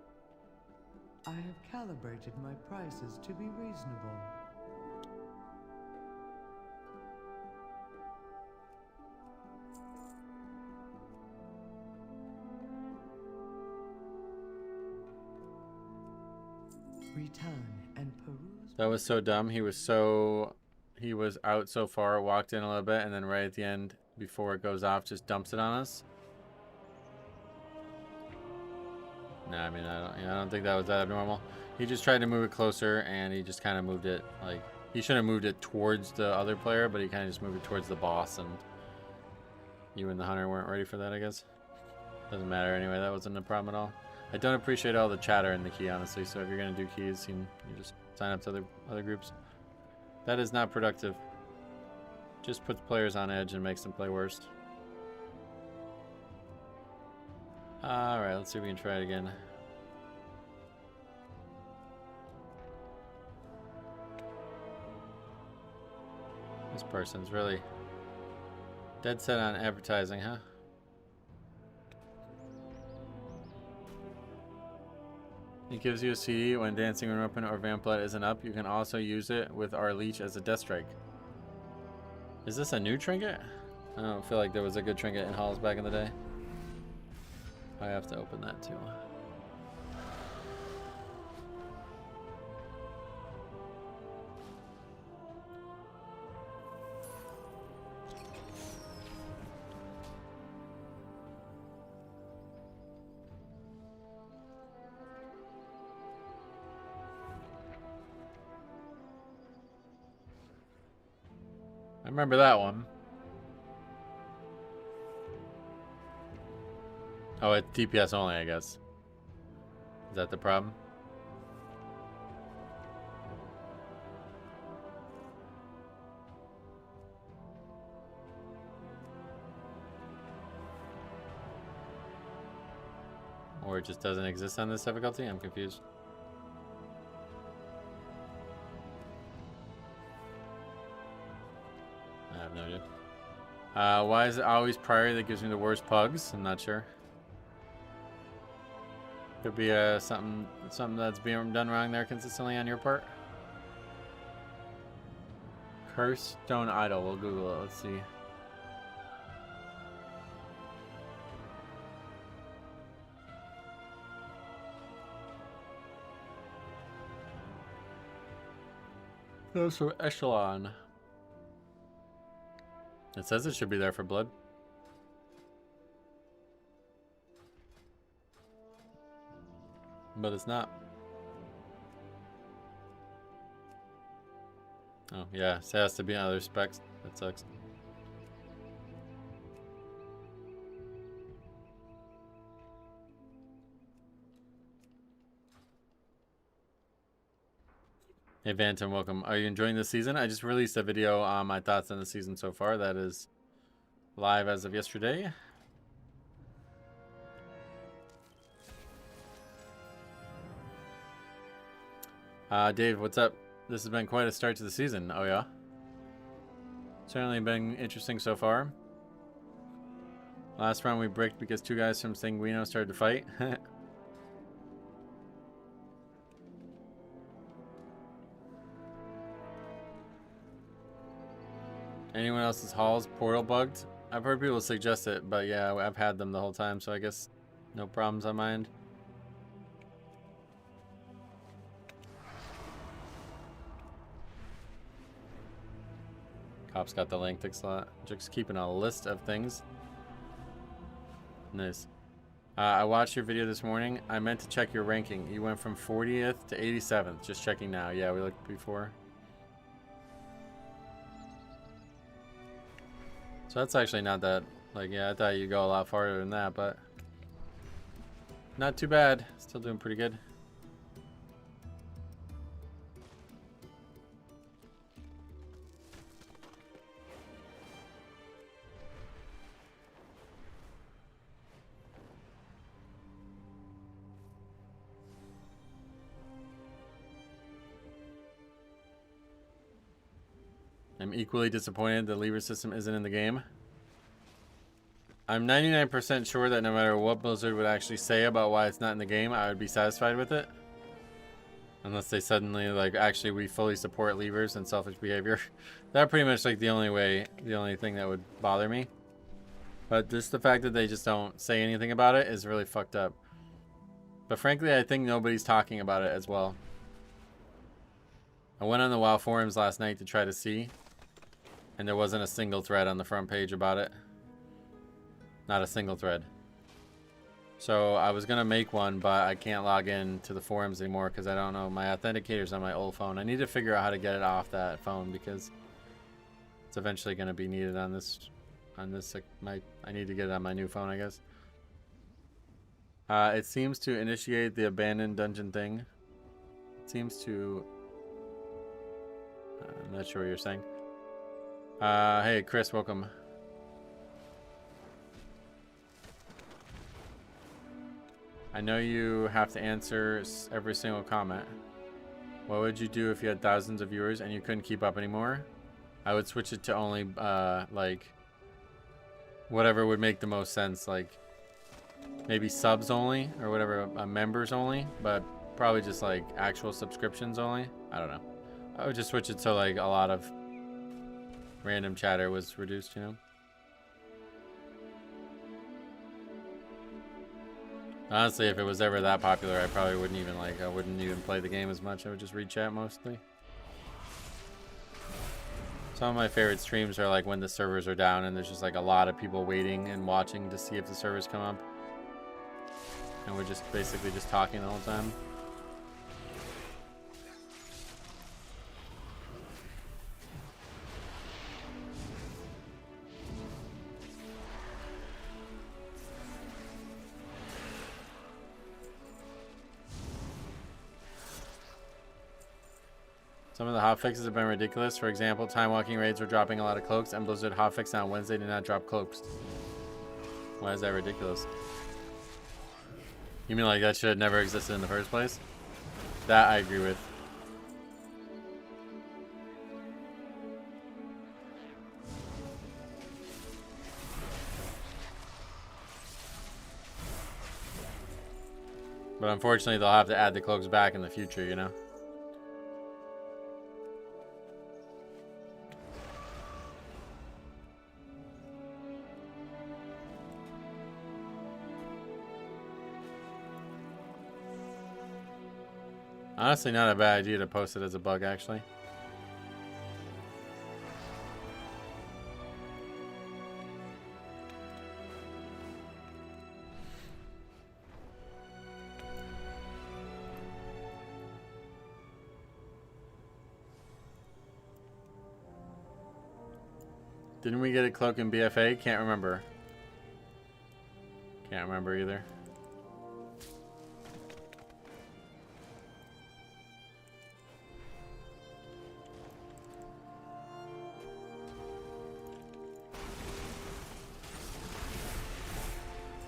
I: I have calibrated my prices to be reasonable. Return and peruse.
A: That was so dumb. He was out so far, walked in a little bit, and then right at the end, before it goes off, just dumps it on us. No, I mean, I don't think that was that abnormal. He just tried to move it closer, and he just kind of moved it, like, he should have moved it towards the other player, but he kind of just moved it towards the boss, and you and the hunter weren't ready for that, I guess. Doesn't matter anyway, that wasn't a problem at all. I don't appreciate all the chatter in the key, honestly, so if you're going to do keys, you just sign up to other groups. That is not productive. Just puts players on edge and makes them play worse. Alright, let's see if we can try it again. This person's really dead set on advertising, huh? It gives you a CD when Dancing Room Open or Vamplet isn't up. You can also use it with our leech as a death strike. Is this a new trinket? I don't feel like there was a good trinket in halls back in the day. I have to open that too. I remember that one. Oh, it's DPS only, I guess. Is that the problem? Or it just doesn't exist on this difficulty? I'm confused. I have no idea. Why is it always priority that gives me the worst pugs? I'm not sure. Could be something that's being done wrong there consistently on your part. Curse Stone Idol. We'll Google it. Let's see. Those from Echelon. It says it should be there for blood. But it's not. Oh, yeah. It has to be on other specs. That sucks. Hey Vanton, welcome. Are you enjoying this season? I just released a video on my thoughts on the season so far. That is live as of yesterday. Dave, what's up? This has been quite a start to the season. Oh yeah? Certainly been interesting so far. Last round we bricked because two guys from Sanguino started to fight. Anyone else's halls portal bugged? I've heard people suggest it, but yeah, I've had them the whole time, so I guess no problems on my end. Cop's got the link tick slot. Just keeping a list of things. Nice. I watched your video this morning. I meant to check your ranking. You went from 40th to 87th. Just checking now. Yeah, we looked before. So that's actually not that, like, yeah, I thought you'd go a lot farther than that, but not too bad. Still doing pretty good. I'm equally disappointed the lever system isn't in the game. I'm 99% sure that no matter what Blizzard would actually say about why it's not in the game, I would be satisfied with it. Unless they suddenly, like, actually we fully support levers and selfish behavior. That pretty much like the only thing that would bother me. But just the fact that they just don't say anything about it is really fucked up. But frankly, I think nobody's talking about it as well. I went on the WoW forums last night to try to see, and there wasn't a single thread on the front page about it. Not a single thread. So I was going to make one, but I can't log in to the forums anymore because I don't know. My authenticator's on my old phone. I need to figure out how to get it off that phone because it's eventually going to be needed on this. I need to get it on my new phone, I guess. It seems to initiate the abandoned dungeon thing. It seems to... I'm not sure what you're saying. Hey, Chris, welcome. I know you have to answer every single comment. What would you do if you had thousands of viewers and you couldn't keep up anymore? I would switch it to only, like, whatever would make the most sense. Like, maybe subs only or whatever, members only, but probably just, like, actual subscriptions only. I don't know. I would just switch it so, like, a lot of random chatter was reduced, you know? Honestly, if it was ever that popular, I probably wouldn't even, like, I wouldn't even play the game as much. I would just read chat mostly. Some of my favorite streams are, like, when the servers are down and there's just, like, a lot of people waiting and watching to see if the servers come up. And we're just basically just talking the whole time. Some of the hotfixes have been ridiculous. For example, time walking raids were dropping a lot of cloaks, and Blizzard hotfix on Wednesday did not drop cloaks. Why is that ridiculous? You mean like that should have never existed in the first place? That I agree with. But unfortunately, they'll have to add the cloaks back in the future, you know? Honestly, not a bad idea to post it as a bug, actually. Didn't we get a cloak in BFA? Can't remember. Can't remember either.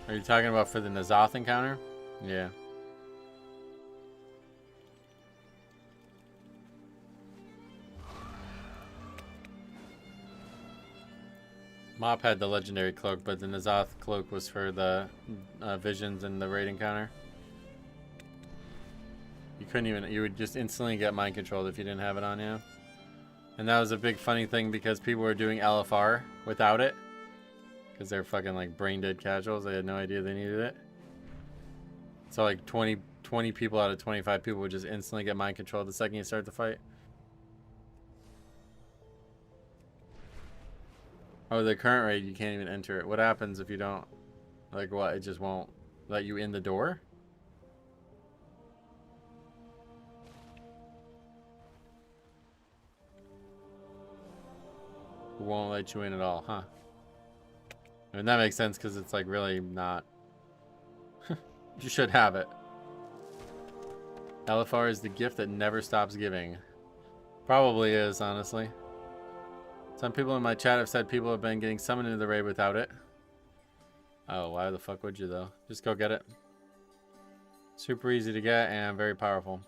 A: Are you talking about for the Nazoth encounter? Yeah. Mop had the legendary cloak, but the Nazoth cloak was for the visions and the raid encounter. You couldn't even, you would just instantly get mind controlled if you didn't have it on you. And that was a big funny thing because people were doing LFR without it. Because they're fucking like brain dead casuals. They had no idea they needed it. So like 20 people out of 25 people would just instantly get mind controlled the second you start the fight. Oh, the current raid, you can't even enter it. What happens if you don't? Like what? It just won't let you in the door? Won't let you in at all, huh? I mean, that makes sense because it's like really not. You should have it. LFR is the gift that never stops giving. Probably is, honestly. Some people in my chat have said people have been getting summoned into the raid without it. Oh, why the fuck would you though? Just go get it. Super easy to get and very powerful.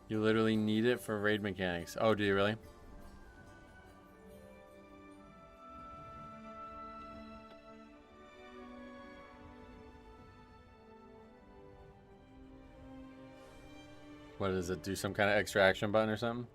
A: You literally need it for raid mechanics. Oh, do you really? What does it do? Some kind of extra action button or something?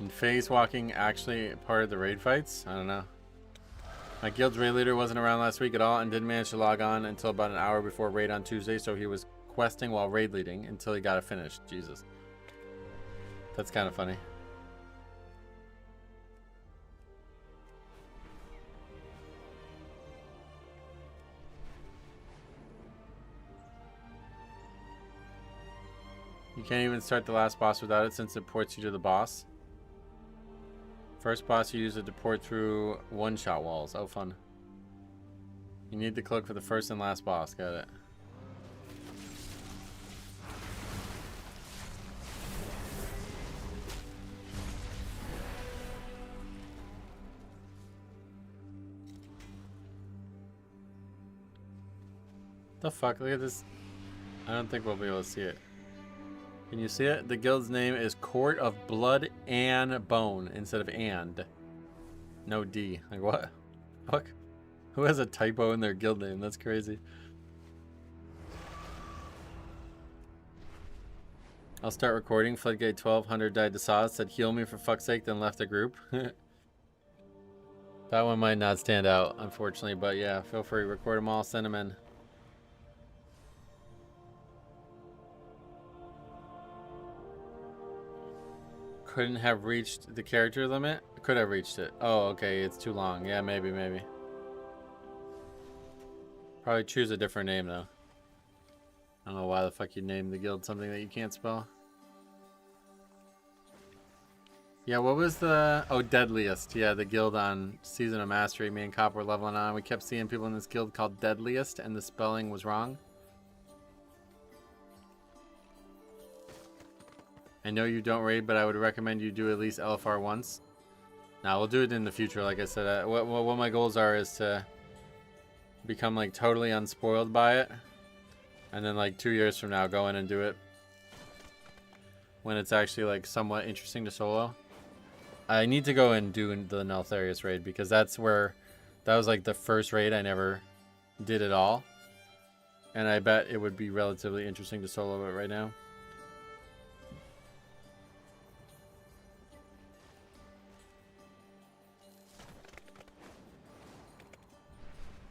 A: And phase walking actually part of the raid fights? I don't know. My guild's raid leader wasn't around last week at all and didn't manage to log on until about an hour before raid on Tuesday, so he was questing while raid leading until he got it finished. Jesus. That's kind of funny. You can't even start the last boss without it since it ports you to the boss. First boss you use it to port through one-shot walls. Oh, fun. You need the cloak for the first and last boss. Got it. The fuck? Look at this. I don't think we'll be able to see it. Can you see it? The guild's name is Court of Blood and Bone instead of and. No D. Like what? Fuck. Who has a typo in their guild name? That's crazy. I'll start recording. Floodgate 1200 died to Saz. Said heal me for fuck's sake, then left the group. That one might not stand out, unfortunately, but yeah, feel free. Record them all. Send them in. Couldn't have reached the character limit? Could have reached it. Oh, okay. It's too long. Yeah, maybe. Probably choose a different name though. I don't know why the fuck you named the guild something that you can't spell. Yeah, what was the... Oh, Deadliest. Yeah, the guild on Season of Mastery. Me and Cop were leveling on. We kept seeing people in this guild called Deadliest, and the spelling was wrong. I know you don't raid, but I would recommend you do at least LFR once. Now, we'll do it in the future, like I said. What my goals are is to become, like, totally unspoiled by it. And then, like, 2 years from now, go in and do it. When it's actually, like, somewhat interesting to solo. I need to go and do the Neltharius raid, because that's where... That was, like, the first raid I never did at all. And I bet it would be relatively interesting to solo it right now.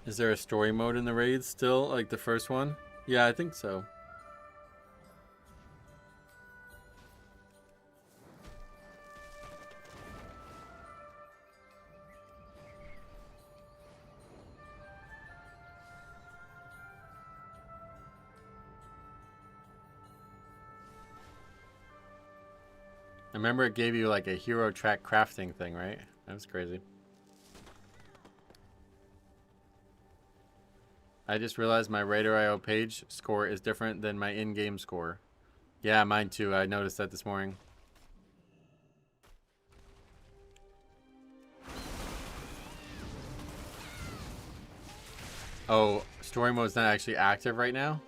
A: Is there a story mode in the raids still, like the first one? Yeah, I think so. I remember it gave you like a hero track crafting thing, right? That was crazy. I just realized my Raider.io page score is different than my in-game score. Yeah, mine too. I noticed that this morning. Oh, story mode's not actually active right now?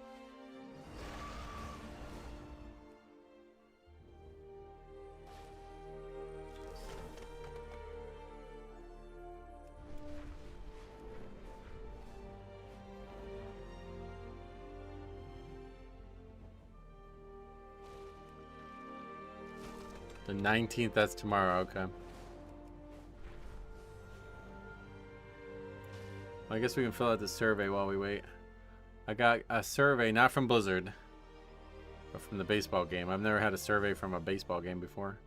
A: The 19th, that's tomorrow, okay. Well, I guess we can fill out the survey while we wait. I got a survey, not from Blizzard, but from the baseball game. I've never had a survey from a baseball game before.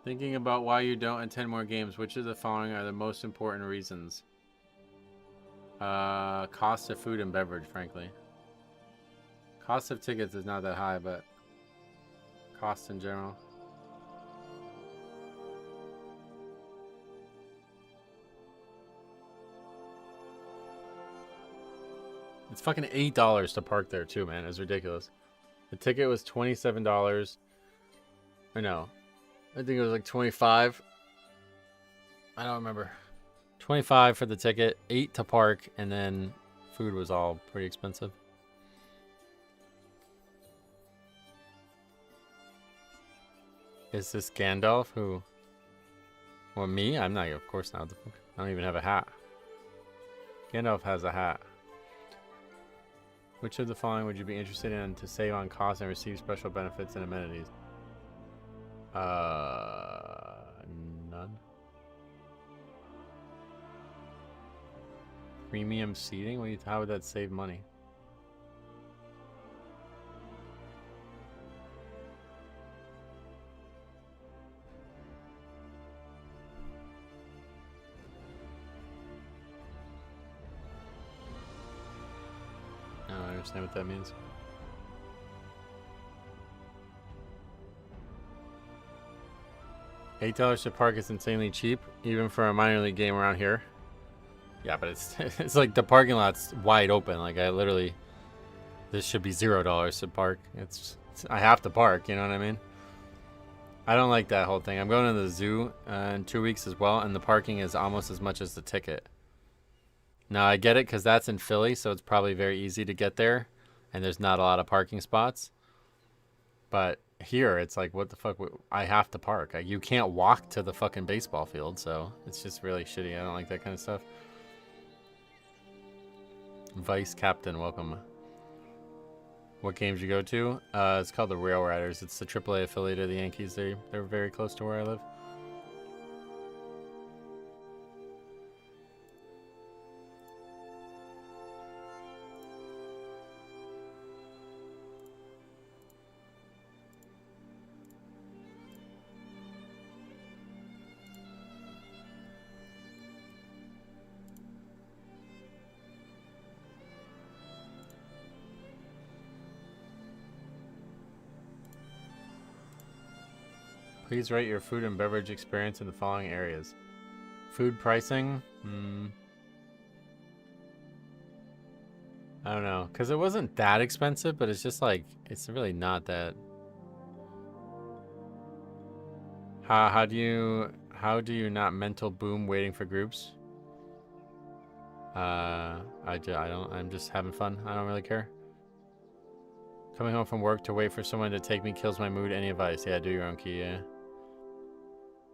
A: Thinking about why you don't attend more games, which of the following are the most important reasons? Cost of food and beverage, frankly. Cost of tickets is not that high, but cost in general. It's fucking $8 to park there too, man. It's ridiculous. The ticket was $27. Or no. I think it was like 25. I don't remember. 25 for the ticket, 8 to park, and then food was all pretty expensive. Is this Gandalf? Who? Well, me? I'm not. Of course not. I don't even have a hat. Gandalf has a hat. Which of the following would you be interested in to save on costs and receive special benefits and amenities? None. Premium seating? How would that save money? I don't understand what that means. $8 to park is insanely cheap, even for a minor league game around here. Yeah, but it's like the parking lot's wide open. Like I literally, this should be $0 to park. I have to park. You know what I mean? I don't like that whole thing. I'm going to the zoo in 2 weeks as well, and the parking is almost as much as the ticket. Now I get it because that's in Philly, so it's probably very easy to get there, and there's not a lot of parking spots. But here, it's like, what the fuck? I have to park. You can't walk to the fucking baseball field, so it's just really shitty. I don't like that kind of stuff. Vice Captain, welcome. What games you go to? It's called the Rail Riders. It's the AAA affiliate of the Yankees. They're very close to where I live. Please rate your food and beverage experience in the following areas. Food pricing? I don't know. Because it wasn't that expensive, but it's just like, it's really not that. How do you not mental boom waiting for groups? I don't. I'm just having fun. I don't really care. Coming home from work to wait for someone to take me kills my mood. Any advice? Yeah, do your own key, yeah.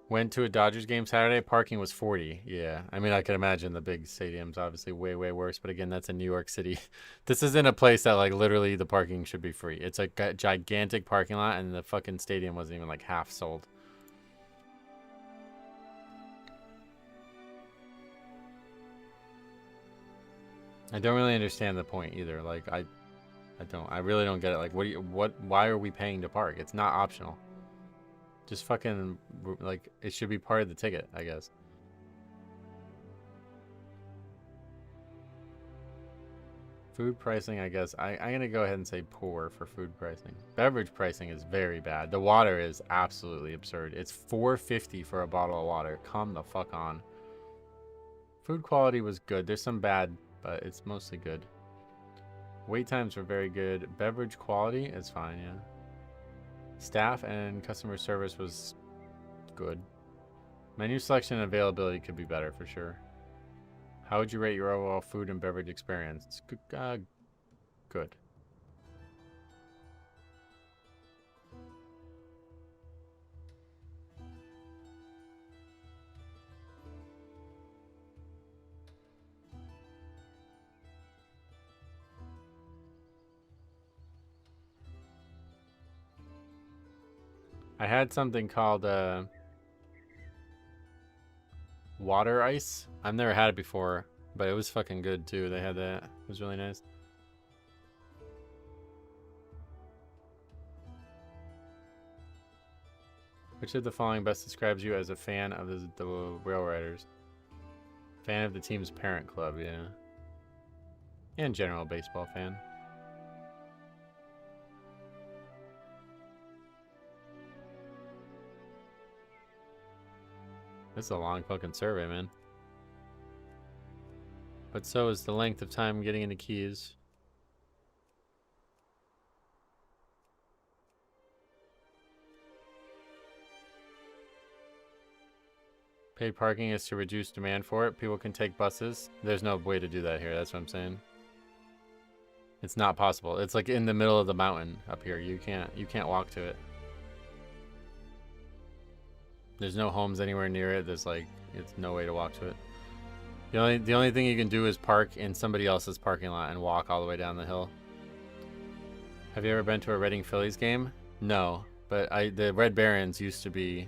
A: Went to a Dodgers game Saturday. Parking was 40. Yeah, I mean, I could imagine the big stadium's obviously way, way worse. But again, that's in New York City. This is in a place that, like, literally the parking should be free. It's like a gigantic parking lot, and the fucking stadium wasn't even, like, half sold. I don't really understand the point either. Like, I really don't get it. Like, why are we paying to park? It's not optional. Just fucking, like, it should be part of the ticket, I guess. Food pricing, I guess. I'm going to go ahead and say poor for food pricing. Beverage pricing is very bad. The water is absolutely absurd. It's $4.50 for a bottle of water. Come the fuck on. Food quality was good. There's some bad, but it's mostly good. Wait times were very good. Beverage quality is fine, yeah. Staff and customer service was good. Menu selection and availability could be better for sure. How would you rate your overall food and beverage experience? It's good. Good. I had something called water ice. I've never had it before, but it was fucking good too. They had that. It was really nice. Which of the following best describes you as a fan of the Rail Riders? Fan of the team's parent club, yeah. And general baseball fan. This is a long fucking survey, man. But so is the length of time getting into keys. Paid parking is to reduce demand for it. People can take buses. There's no way to do that here. That's what I'm saying. It's not possible. It's like in the middle of the mountain up here. You can't walk to it. There's no homes anywhere near it. There's like, it's no way to walk to it. The only thing you can do is park in somebody else's parking lot and walk all the way down the hill. Have you ever been to a Reading Phillies game? No, but the Red Barons used to be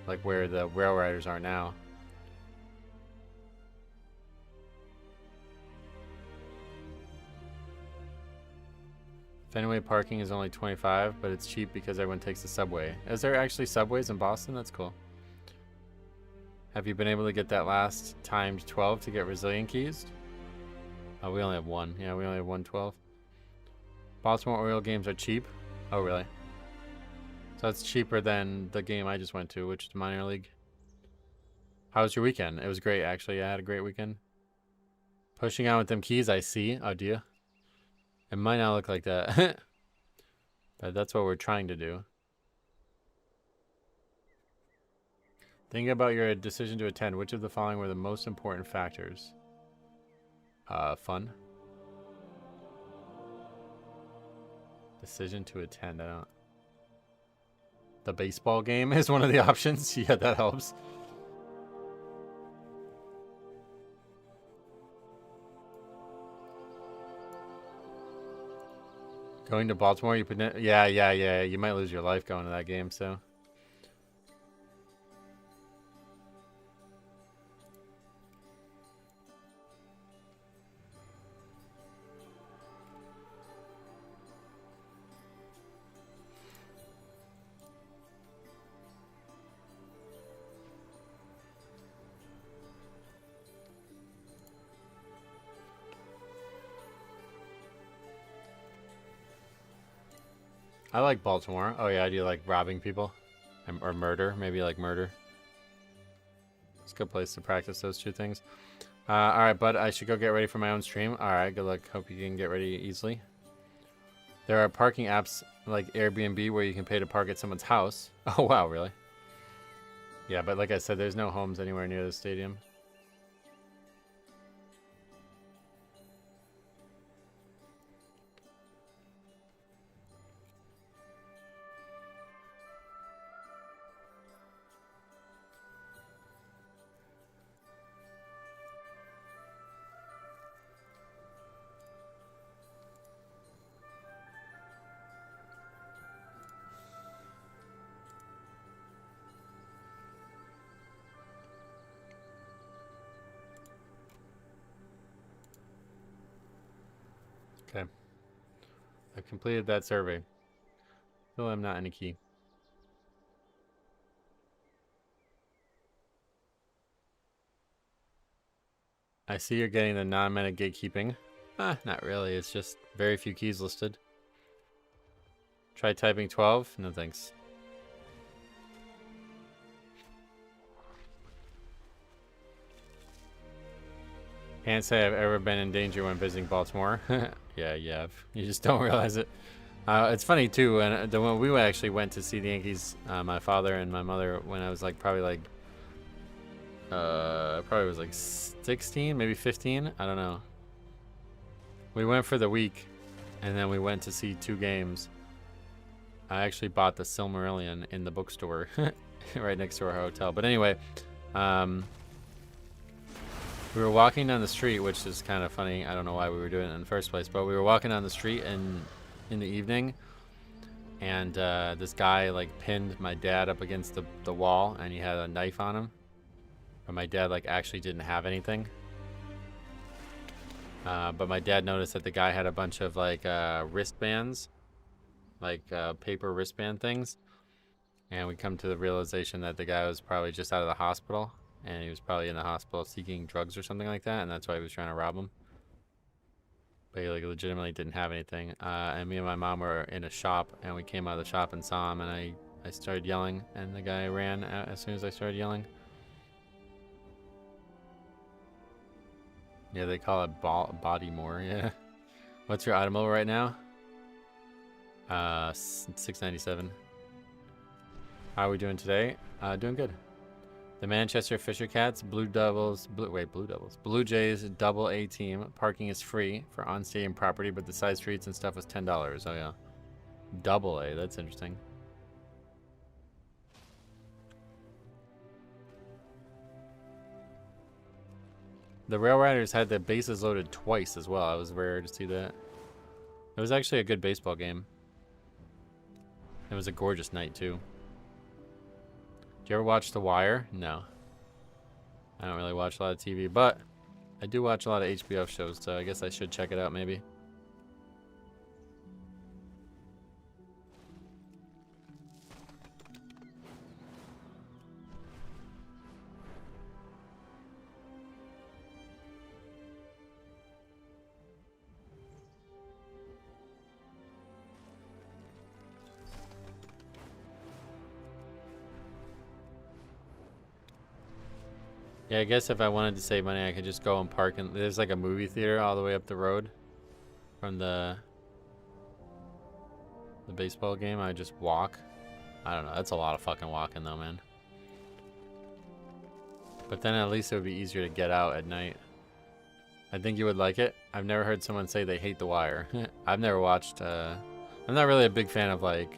A: like where the Rail Riders are now. Fenway parking is only $25, but it's cheap because everyone takes the subway. Is there actually subways in Boston? That's cool. Have you been able to get that last timed 12 to get resilient keys? Oh, we only have one. Yeah, we only have 112. Baltimore Oriole games are cheap. Oh, really? So it's cheaper than the game I just went to, which is minor league. How was your weekend? It was great, actually. I had a great weekend. Pushing out with them keys, I see. Oh, do you? It might not look like that, but that's what we're trying to do. Think about your decision to attend. Which of the following were the most important factors? Fun. Decision to attend. I don't. The baseball game is one of the options. Yeah, that helps. Going to Baltimore, you put yeah. You might lose your life going to that game, so. I like Baltimore. Oh yeah, do you like robbing people? Or murder? Maybe like murder. It's a good place to practice those two things. Alright, bud, I should go get ready for my own stream. Alright, good luck. Hope you can get ready easily. There are parking apps like Airbnb where you can pay to park at someone's house. Oh wow, really? Yeah, but like I said, there's no homes anywhere near the stadium. Okay. I've completed that survey. Still am not in a key. I see you're getting the non-meta gatekeeping. Not really. It's just very few keys listed. Try typing 12? No thanks. Can't say I've ever been in danger when visiting Baltimore. Yeah, you have. You just don't realize it. It's funny too, and when we actually went to see the Yankees, my father and my mother, when I was like probably was like 16, maybe 15. I don't know. We went for the week, and then we went to see 2 games. I actually bought the Silmarillion in the bookstore right next to our hotel. But anyway, we were walking down the street, which is kind of funny. I don't know why we were doing it in the first place, but we were walking down the street in the evening, and this guy like pinned my dad up against the wall, and he had a knife on him. But my dad like actually didn't have anything. But my dad noticed that the guy had a bunch of like wristbands, like paper wristband things, and we come to the realization that the guy was probably just out of the hospital, and he was probably in the hospital seeking drugs or something like that, and that's why he was trying to rob him. But he like legitimately didn't have anything. And me and my mom were in a shop, and we came out of the shop and saw him, and I started yelling, and the guy ran as soon as I started yelling. Yeah, they call it body more. Yeah. What's your item level right now? 697. How are we doing today? Doing good. The Manchester Fisher Cats, Blue Jays, double A team. Parking is free for on-stadium property, but the side streets and stuff was $10. Oh yeah. Double A, that's interesting. The Rail Riders had the bases loaded twice as well. I was rare to see that. It was actually a good baseball game. It was a gorgeous night too. Do you ever watch The Wire? No. I don't really watch a lot of TV, but I do watch a lot of HBO shows, so I guess I should check it out maybe. Yeah, I guess if I wanted to save money, I could just go and park in. There's like a movie theater all the way up the road from the baseball game. I just walk. I don't know. That's a lot of fucking walking though, man. But then at least it would be easier to get out at night. I think you would like it. I've never heard someone say they hate The Wire. I've never watched. I'm not really a big fan of like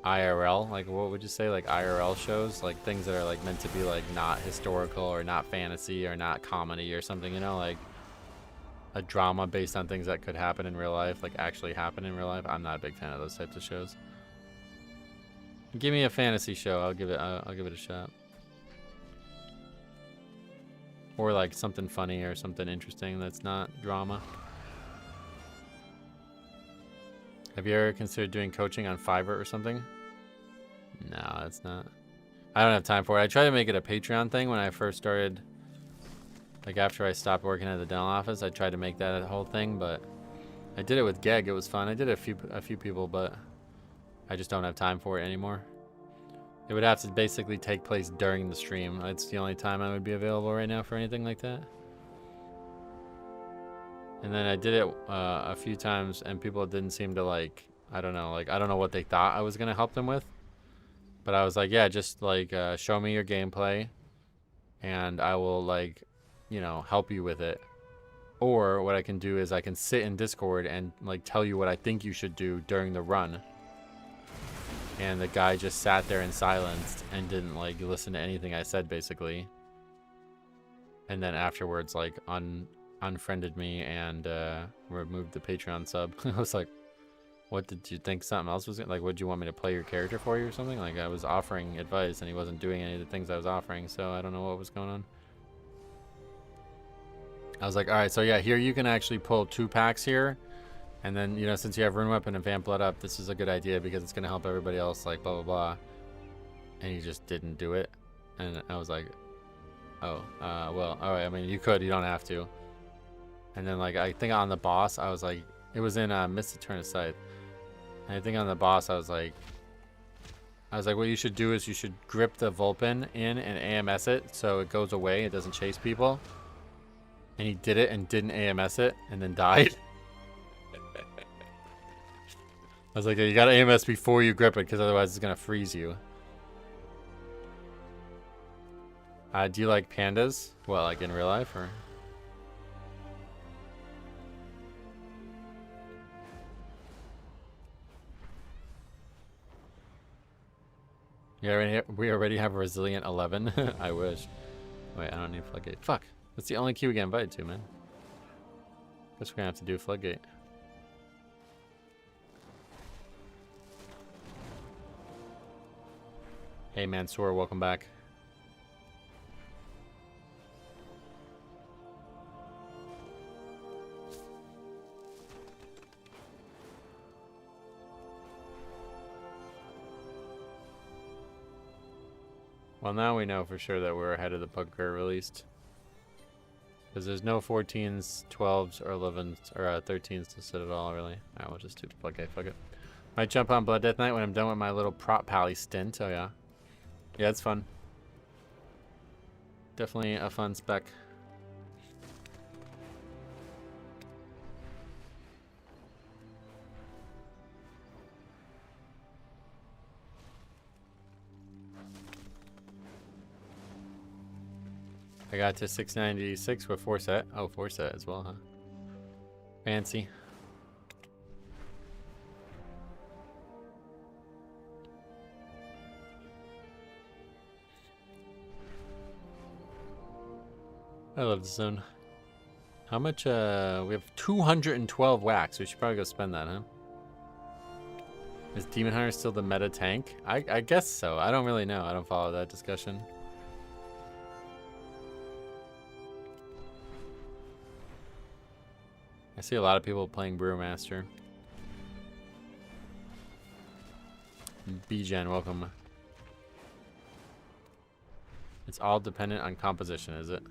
A: IRL, like what would you say, like IRL shows, like things that are like meant to be like not historical or not fantasy or not comedy or something, you know, like a drama based on things that could happen in real life, like actually happen in real life. I'm not a big fan of those types of shows. Give me a fantasy show, I'll give it a shot. Or like something funny or something interesting that's not drama. Have you ever considered doing coaching on Fiverr or something? No, that's not. I don't have time for it. I tried to make it a Patreon thing when I first started. Like after I stopped working at the dental office, I tried to make that a whole thing, but I did it with Geg. It was fun. I did it a few people, but I just don't have time for it anymore. It would have to basically take place during the stream. It's the only time I would be available right now for anything like that. And then I did it a few times, and people didn't seem to like, I don't know what they thought I was going to help them with. But I was like, yeah, just like show me your gameplay, and I will like, you know, help you with it. Or what I can do is I can sit in Discord and like tell you what I think you should do during the run. And the guy just sat there in silence and didn't like listen to anything I said basically. And then afterwards like unfriended me and removed the Patreon sub. I was like, what, did you think something else was like, would you want me to play your character for you or something? Like I was offering advice and he wasn't doing any of the things I was offering, so I don't know what was going on. I was like, all right, so yeah, here you can actually pull 2 packs here. And then, you know, since you have Rune Weapon and Vamp Blood up, this is a good idea because it's going to help everybody else, like, blah, blah, blah. And he just didn't do it. And I was like, oh, well, all right, I mean, you could, you don't have to. And then, like, I think on the boss, I was like, it was in Mist Eternus Scythe. And I think on the boss, I was like, what you should do is you should grip the Vulpin in and AMS it so it goes away, it doesn't chase people. And he did it and didn't AMS it and then died. I was like, you gotta AMS before you grip it because otherwise it's gonna freeze you. Do you like pandas? Well, like in real life or? We already have a resilient 11. I wish. Wait, I don't need Floodgate. Fuck. That's the only key we get invited to, man. Guess we're gonna have to do Floodgate. Hey Mansoor, welcome back. Well, now we know for sure that we're ahead of the Pugging released. Because there's no 14s, 12s, or 11s, or 13s to sit at all, really. Alright, we'll just do Floodgate, fuck it. Might jump on Blood Death Knight when I'm done with my little prop pally stint, oh yeah. Yeah, it's fun. Definitely a fun spec. I got to 696 with 4 set. Oh, 4 set as well, huh? Fancy. I love the zone. How much, we have 212 wax. We should probably go spend that, huh? Is Demon Hunter still the meta tank? I guess so. I don't really know. I don't follow that discussion. I see a lot of people playing Brewmaster. B-Gen, welcome. It's all dependent on composition, is it?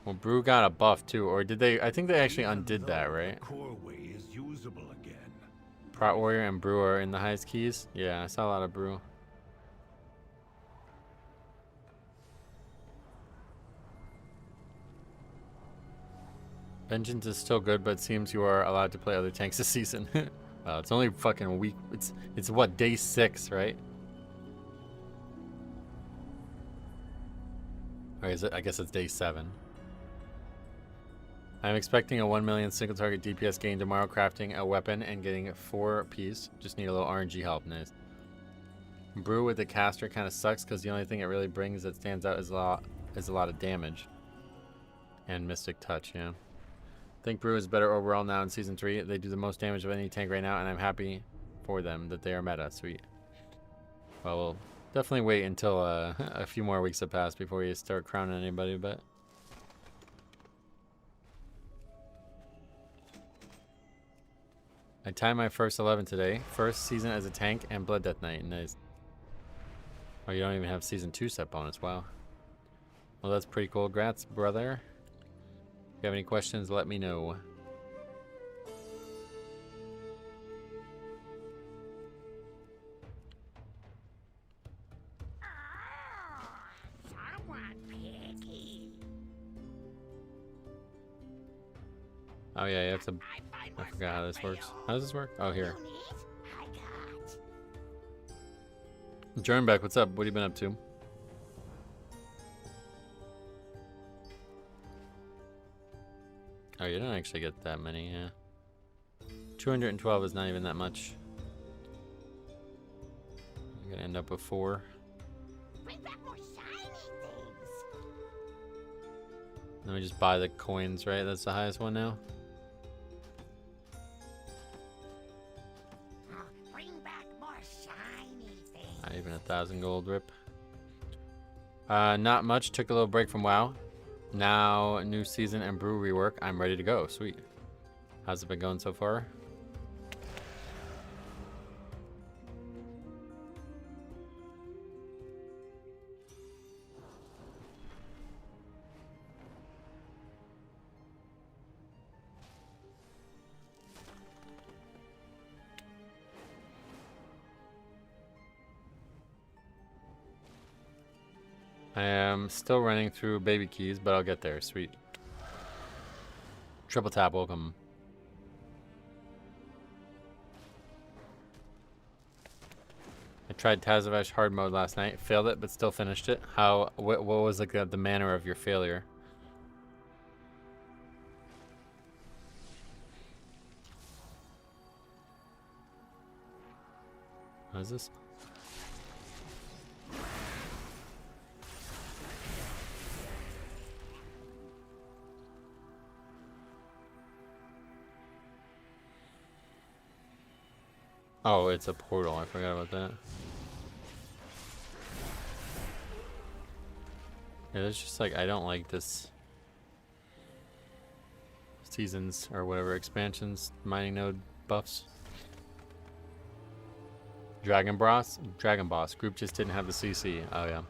A: Well, Brew got a buff too, or did they? I think they actually undid that, right?
C: Coreway is usable again.
A: Prot Warrior and Brew are in the highest keys. Yeah, I saw a lot of Brew. Vengeance is still good, but it seems you are allowed to play other tanks this season. Well, it's only fucking a week. It's what, day 6, right? Or is it? I guess it's day 7. I'm expecting a 1 million single target DPS gain tomorrow, crafting a weapon and getting a 4 piece. Just need a little RNG help. Nice. Brew with the caster kind of sucks because the only thing it really brings that stands out is a lot of damage. And Mystic Touch, yeah. I think Brew is better overall now in Season 3. They do the most damage of any tank right now, and I'm happy for them that they are meta. Sweet. Well, we'll definitely wait until a few more weeks have passed before you start crowning anybody, but... I tied my first 11 today. First season as a tank and Blood Death Knight. Nice. Oh, you don't even have Season 2 set bonus. Wow. Well, that's pretty cool. Grats, brother. If you have any questions, let me know. Oh yeah, you have to... I forgot how this works. How does this work? Oh, here. Jernbeck, what's up? What have you been up to? Oh, you don't actually get that many, yeah. 212 is not even that much. You're gonna end up with 4.
H: Bring back more shiny things.
A: Let me just buy the coins, right? That's the highest one now.
H: Bring back more shiny things.
A: Not even 1,000 gold, rip. Not much. Took a little break from WoW. Now, new season and brew rework. I'm ready to go. Sweet. How's it been going so far? I am still running through baby keys, but I'll get there. Sweet. Triple tap, welcome. I tried Tazavesh hard mode last night, failed it, but still finished it. What was like the manner of your failure? What is this? Oh, it's a portal. I forgot about that. Yeah, it's just like, I don't like this seasons or whatever expansions, mining node buffs. Dragon Boss? Dragon Boss. Group just didn't have the CC. Oh, yeah.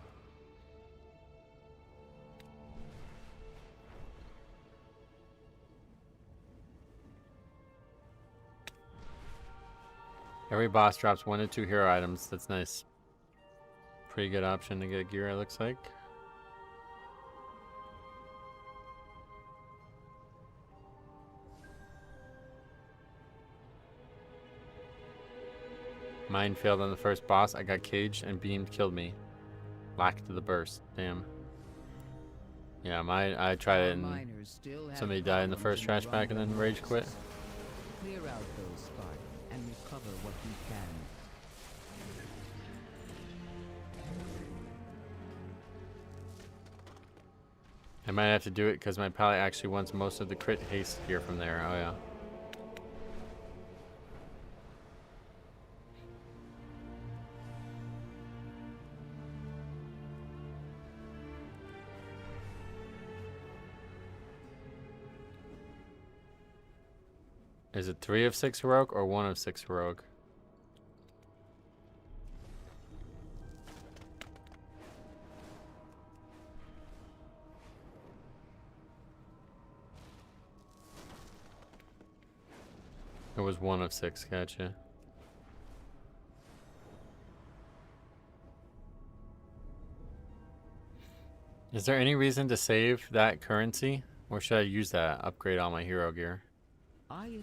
A: Every boss drops 1 to 2 hero items. That's nice. Pretty good option to get gear, it looks like. Mine failed on the first boss. I got caged and beamed killed me. Lacked the burst. Damn. Yeah, I tried it and somebody died in the first trash pack and then rage quit.
I: Clear out those sparks and recover what you can.
A: I might have to do it because my palette actually wants most of the crit haste gear from there. Oh yeah. Is it 3 of 6 heroic or 1 of 6 heroic? It was 1 of 6, gotcha. Is there any reason to save that currency? Or should I use that, upgrade all my hero gear?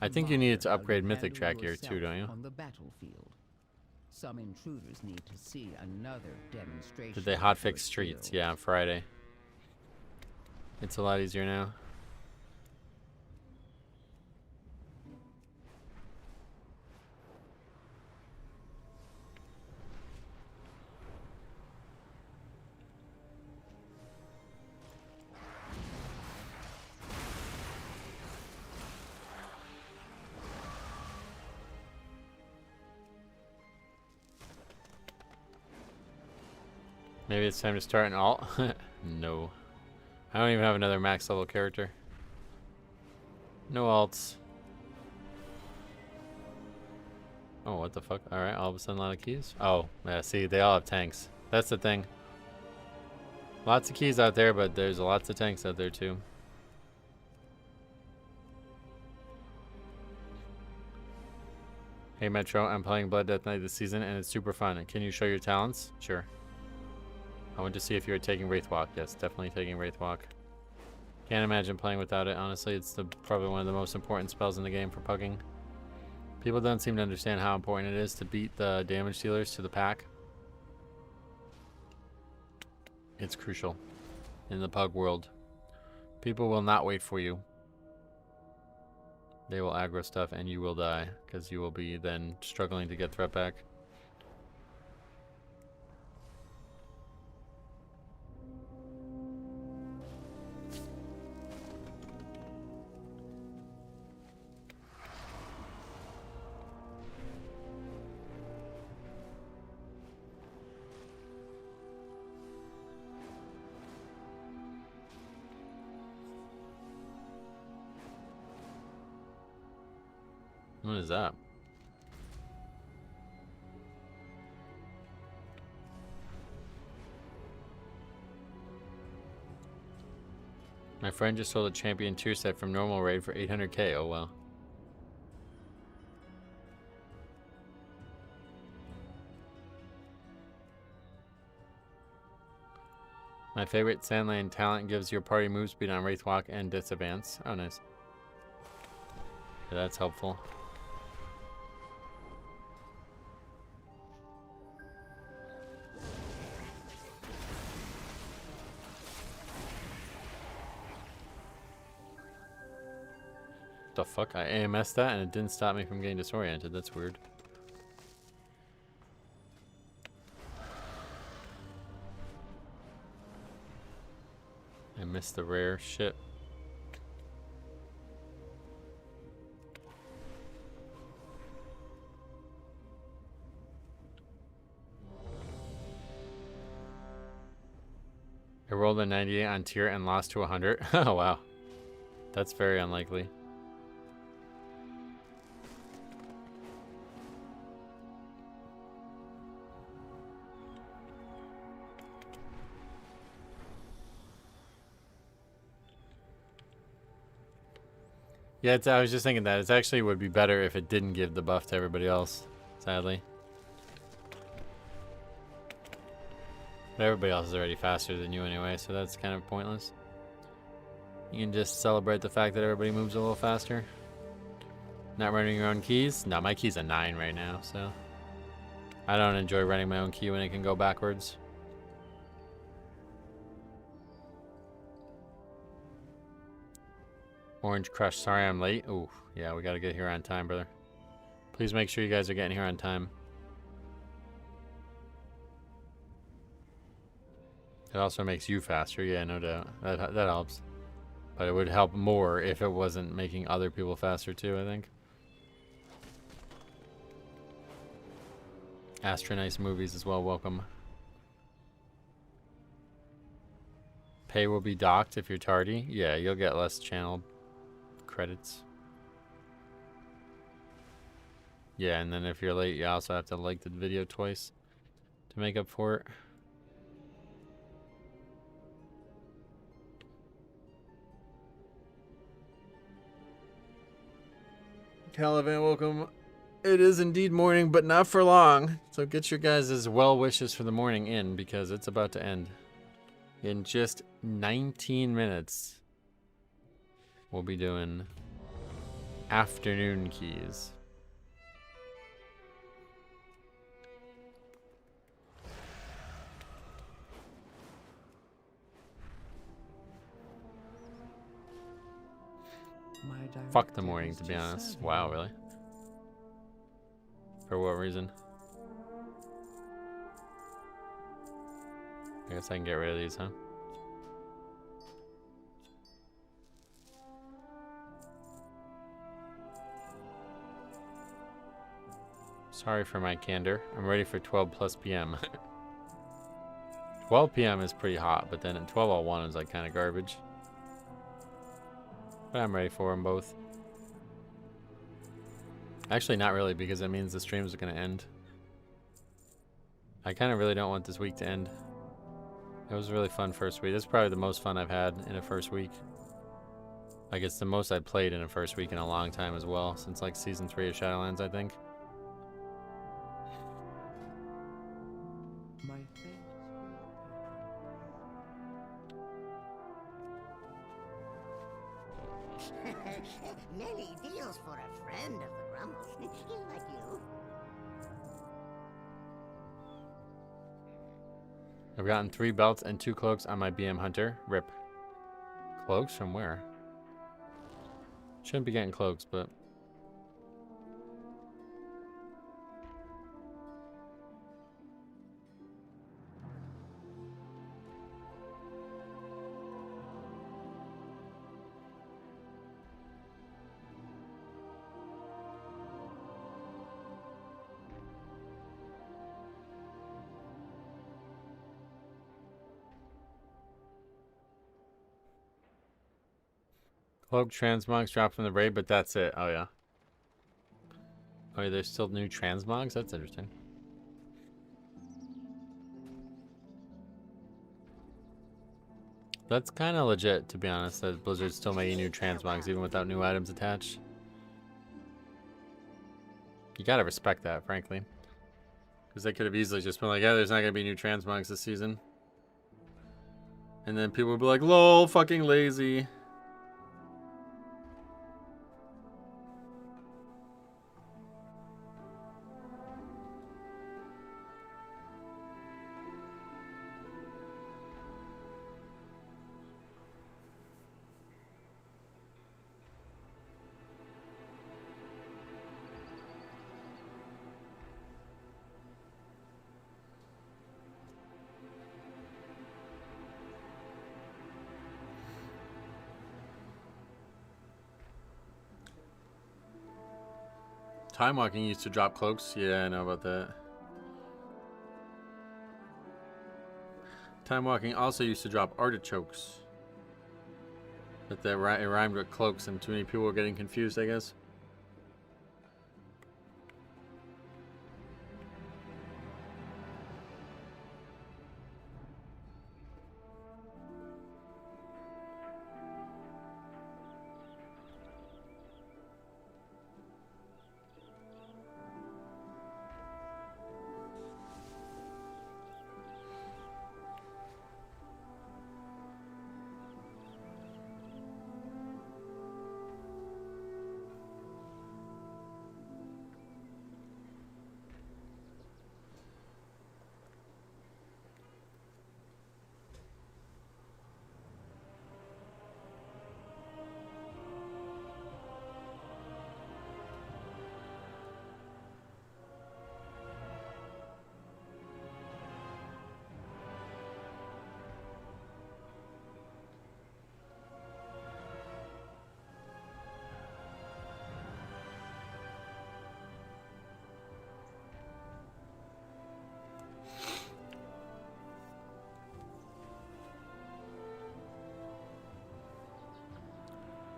A: I think you needed to upgrade Mythic Track gear too, don't you?
I: On the battlefield. Some intruders need to see another demonstration.
A: Did they hotfix streets? Yeah, on Friday. It's a lot easier now. Maybe it's time to start an alt? No. I don't even have another max level character. No alts. Oh, what the fuck? Alright, all of a sudden a lot of keys. Oh, yeah, see, they all have tanks. That's the thing. Lots of keys out there, but there's lots of tanks out there too. Hey Metro, I'm playing Blood Death Knight this season and it's super fun. Can you show your talents? Sure. I want to see if you're taking Wraithwalk. Yes, definitely taking Wraithwalk. Can't imagine playing without it, honestly. It's probably one of the most important spells in the game for Pugging. People don't seem to understand how important it is to beat the damage dealers to the pack. It's crucial in the Pug world. People will not wait for you. They will aggro stuff and you will die because you will be then struggling to get threat back. What is that? My friend just sold a champion tier set from normal raid for 800k. Oh wow. My favorite Sandland talent gives your party move speed on Wraithwalk and Disadvance. Oh nice. Yeah, that's helpful. The fuck? I AMS'd that and it didn't stop me from getting disoriented. That's weird. I missed the rare shit. I rolled a 98 on tier and lost to 100. Oh wow. That's very unlikely. Yeah, I was just thinking that. It actually would be better if it didn't give the buff to everybody else, sadly. But everybody else is already faster than you anyway, so that's kind of pointless. You can just celebrate the fact that everybody moves a little faster. Not running your own keys? No, my key's a 9 right now, so... I don't enjoy running my own key when it can go backwards. Orange Crush, sorry I'm late. Ooh, yeah, we gotta get here on time, brother. Please make sure you guys are getting here on time. It also makes you faster, yeah, no doubt. That helps. But it would help more if it wasn't making other people faster too, I think. Nice movies as well, welcome. Pay will be docked if you're tardy. Yeah, you'll get less channel credits. Yeah, and then if you're late, you also have to like the video twice to make up for it. Calivan, welcome. It is indeed morning, but not for long. So get your guys' well wishes for the morning in because it's about to end. In just 19 minutes, we'll be doing afternoon keys. Fuck the morning, to be honest. Wow, really? For what reason? I guess I can get rid of these, huh? Sorry for my candor. I'm ready for 12 plus PM. 12 p.m. is pretty hot, but then at 12:01 is like kind of garbage. But I'm ready for them both. Actually, not really, because that means the streams are going to end. I kind of really don't want this week to end. It was a really fun first week. This is probably the most fun I've had in a first week. Like, it's the most I've played in a first week in a long time as well, since like season 3 of Shadowlands, I think.
I: My thanks for your patronage.
J: Many deals for a friend of the Grumbles, like you.
A: I've gotten 3 belts and 2 cloaks on my BM Hunter. Rip. Cloaks from where? Shouldn't be getting cloaks, but... Cloak transmogs dropped from the raid, but that's it. Oh, yeah. Oh, yeah, there's still new transmogs? That's interesting. That's kind of legit, to be honest, that Blizzard's still making new transmogs even without new items attached. You gotta respect that, frankly. Because they could have easily just been like, yeah, there's not gonna be new transmogs this season. And then people would be like, lol, fucking lazy. Time walking used to drop cloaks. Yeah, I know about that. Time walking also used to drop artichokes. But that it rhymed with cloaks and too many people were getting confused, I guess.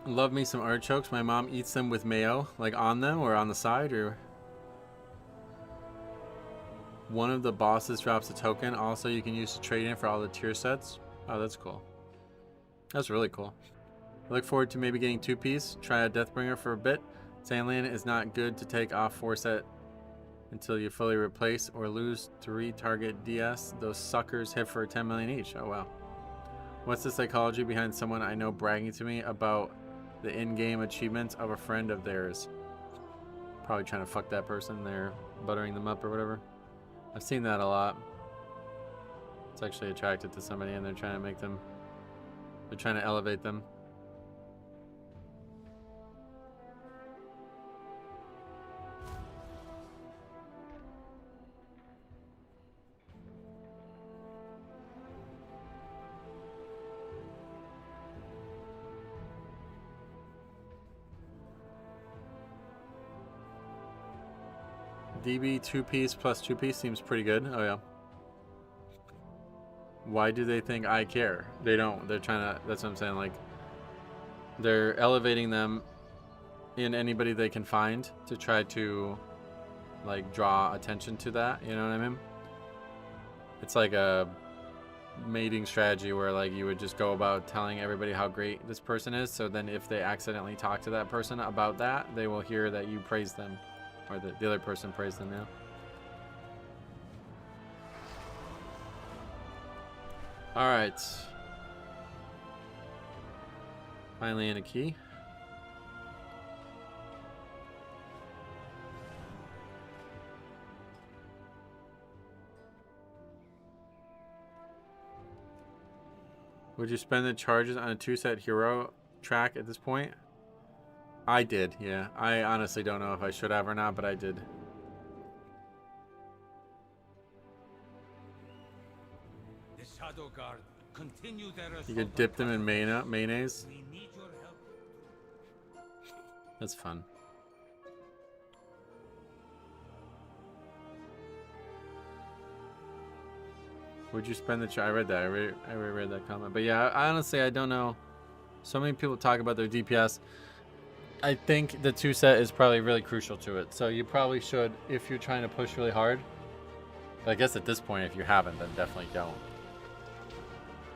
A: Love me some artichokes. My mom eats them with mayo, like on them or on the side, or one of the bosses drops a token. Also, you can use to trade in for all the tier sets. Oh, that's cool. That's really cool. I look forward to maybe getting 2-piece. Try a Deathbringer for a bit. Sandland is not good to take off 4 set until you fully replace or lose 3 target DS. Those suckers hit for 10 million each. Oh, wow. What's the psychology behind someone I know bragging to me about the in-game achievements of a friend of theirs? Probably trying to fuck that person. They're buttering them up or whatever. I've seen that a lot. It's actually attracted to somebody and they're trying to make them... They're trying to elevate them. DB 2-piece plus 2-piece seems pretty good. Oh yeah. Why do they think I care? They don't. They're trying to, that's what I'm saying, like, they're elevating them in anybody they can find to try to, like, draw attention to that, you know what I mean? It's like a mating strategy where, like, you would just go about telling everybody how great this person is, so then if they accidentally talk to that person about that, they will hear that you praise them, or the other person praised them, yeah. Alright. Finally in a key. Would you spend the charges on a 2-set hero track at this point? I did, yeah. I honestly don't know if I should have or not, but I did.
F: The Shadow Guard continue their assault.
A: You could dip them in mayonnaise.
F: We need your help.
A: That's fun. Would you spend the I read that. I read that comment. But yeah, honestly, I don't know. So many people talk about their DPS. I think the 2-set is probably really crucial to it. So you probably should, if you're trying to push really hard. But I guess at this point, if you haven't, then definitely don't.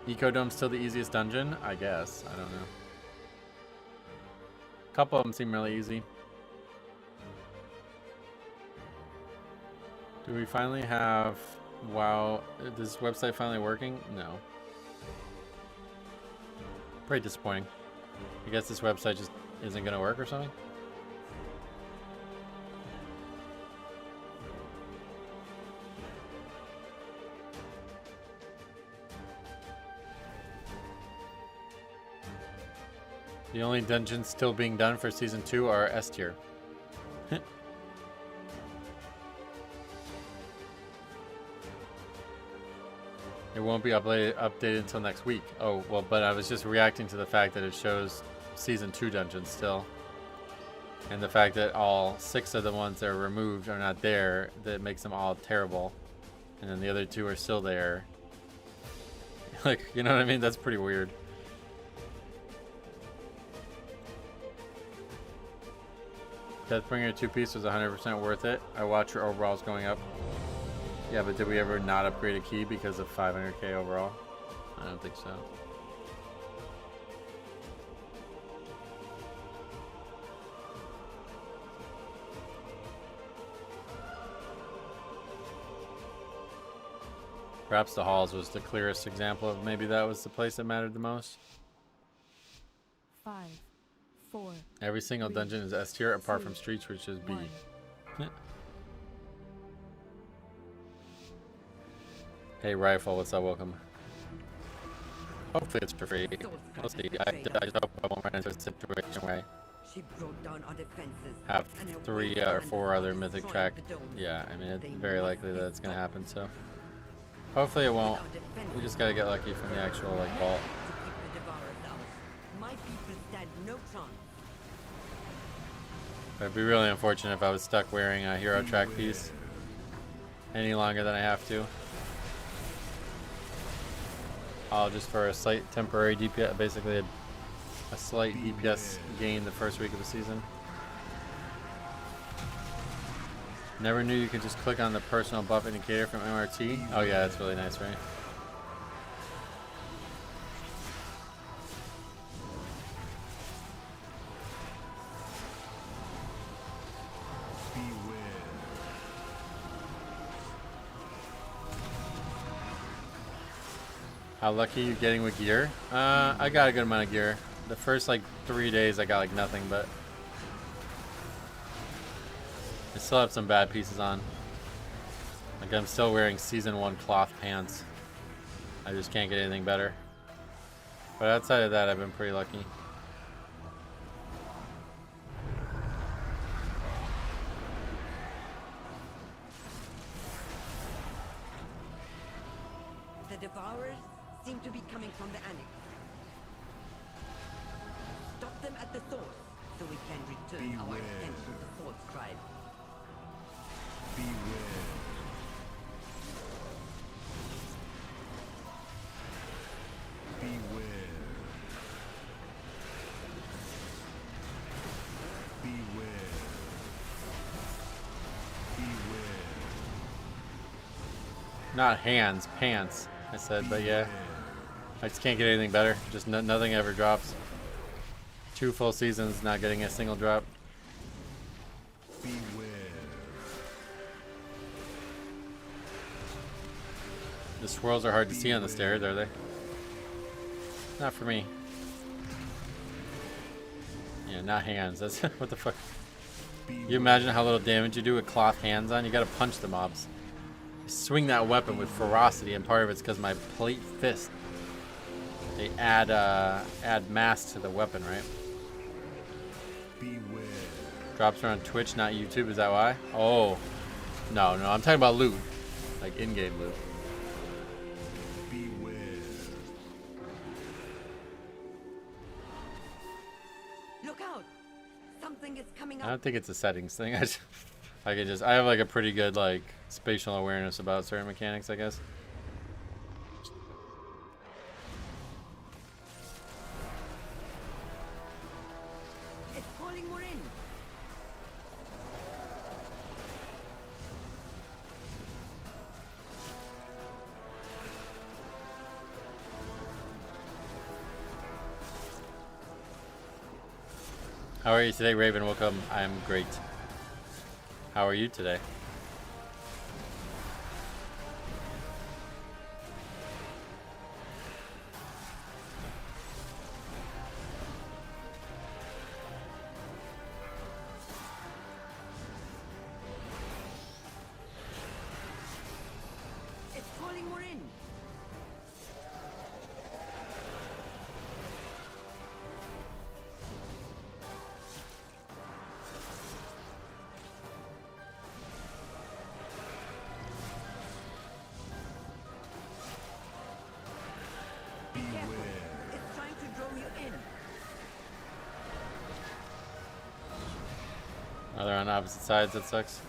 A: Ecodome's still the easiest dungeon? I guess. I don't know. A couple of them seem really easy. Do we finally have... Wow, is this website finally working? No. Pretty disappointing. I guess this website just isn't going to work or something? The only dungeons still being done for Season 2 are S tier. It won't be updated until next week. Oh, well, but I was just reacting to the fact that it shows Season 2 dungeons still. And the fact that all 6 of the ones that are removed are not there, that makes them all terrible. And then the other 2 are still there. Like, you know what I mean? That's pretty weird. Deathbringer 2-piece was 100% worth it. I watched your overalls going up. Yeah, but did we ever not upgrade a key because of 500k overall? I don't think so. Perhaps the halls was the clearest example of maybe that was the place that mattered the most.
D: 5, 4.
A: Every single dungeon is S tier apart from streets, which is B. Hey Rifle, what's up? Welcome. Hopefully it's for free. We'll see. I just hope I won't run into a situation where
G: She broke down our defenses.
A: I have 3 or 4 other mythic track. Yeah, I mean it's very likely that it's gonna happen. So hopefully it won't. We just gotta get lucky from the actual like vault.
G: My people stand no chance.
A: It'd be really unfortunate if I was stuck wearing a hero track piece any longer than I have to. Just for a slight temporary DPS, basically a slight DPS gain the first week of the season. Never knew you could just click on the personal buff indicator from MRT. Oh yeah, that's really nice, right? How lucky you getting with gear? I got a good amount of gear. The first like 3 days I got like nothing, but I still have some bad pieces on. Like I'm still wearing Season 1 cloth pants. I just can't get anything better. But outside of that, I've been pretty lucky.
G: The Devourers seem to be coming from the annex. Stop them at the source, so we can return our attention to the Force Tribe.
A: Not hands, pants. I said, but yeah. I just can't get anything better. Just nothing ever drops. 2 full seasons not getting a single drop. The swirls are hard to see on the stairs, are they? Not for me. Yeah, not hands. That's what the fuck. You imagine how little damage you do with cloth hands on? You gotta punch the mobs. I swing that weapon with ferocity, and part of it's because my plate fist. They add mass to the weapon, right? Beware. Drops are on Twitch, not YouTube. Is that why? Oh, no, I'm talking about loot, like in-game loot. Beware.
G: Look out! Something is coming up.
A: I don't think it's a settings thing. I have like a pretty good like spatial awareness about certain mechanics, I guess.
G: It's calling more in.
A: How are you today, Raven? Welcome. I'm great. How are you today?
G: It's calling more in. It's trying to draw you in.
A: Oh, they're on opposite sides. That sucks.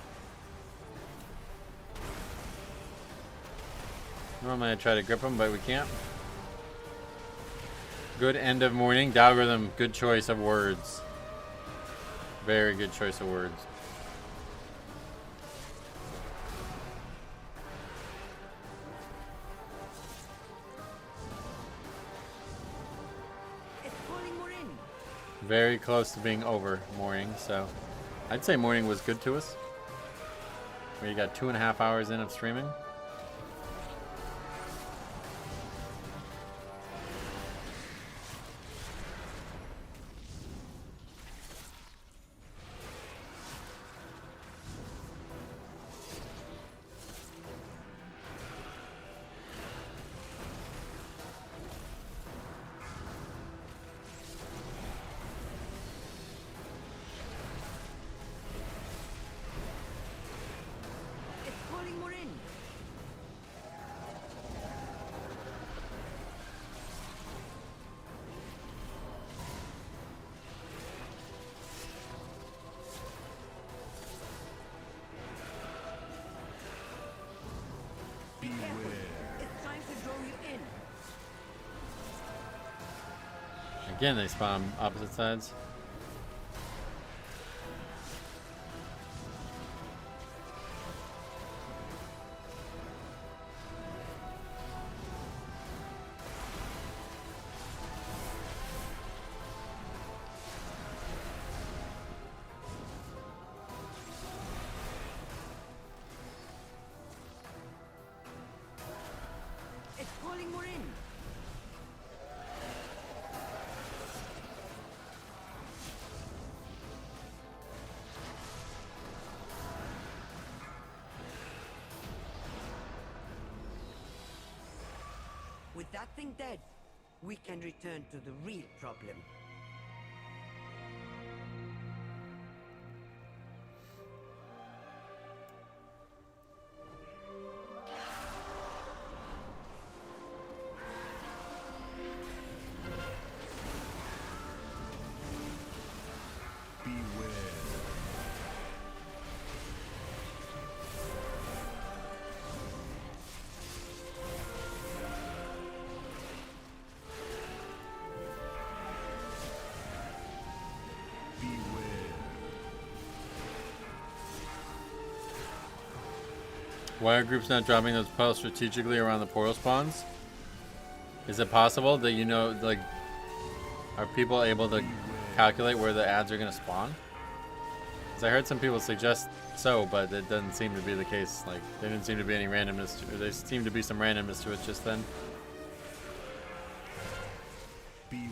A: Normally I try to grip them, but we can't. Good end of morning. Dalgorithm, good choice of words. Very good choice of words.
G: It's calling more in.
A: Very close to being over morning, so I'd say morning was good to us. We got 2.5 hours in of streaming.
G: It's calling more in. Be careful. It's trying to draw you in.
A: Again, they spawn opposite sides.
G: It's calling more in. With that thing dead, we can return to the real problem.
A: Why are groups not dropping those piles strategically around the portal spawns? Is it possible that, you know, like, are people able to calculate where the ads are going to spawn? Because I heard some people suggest so, but it doesn't seem to be the case. Like, there didn't seem to be any randomness, or there seemed to be some randomness to it just then.
C: Beware.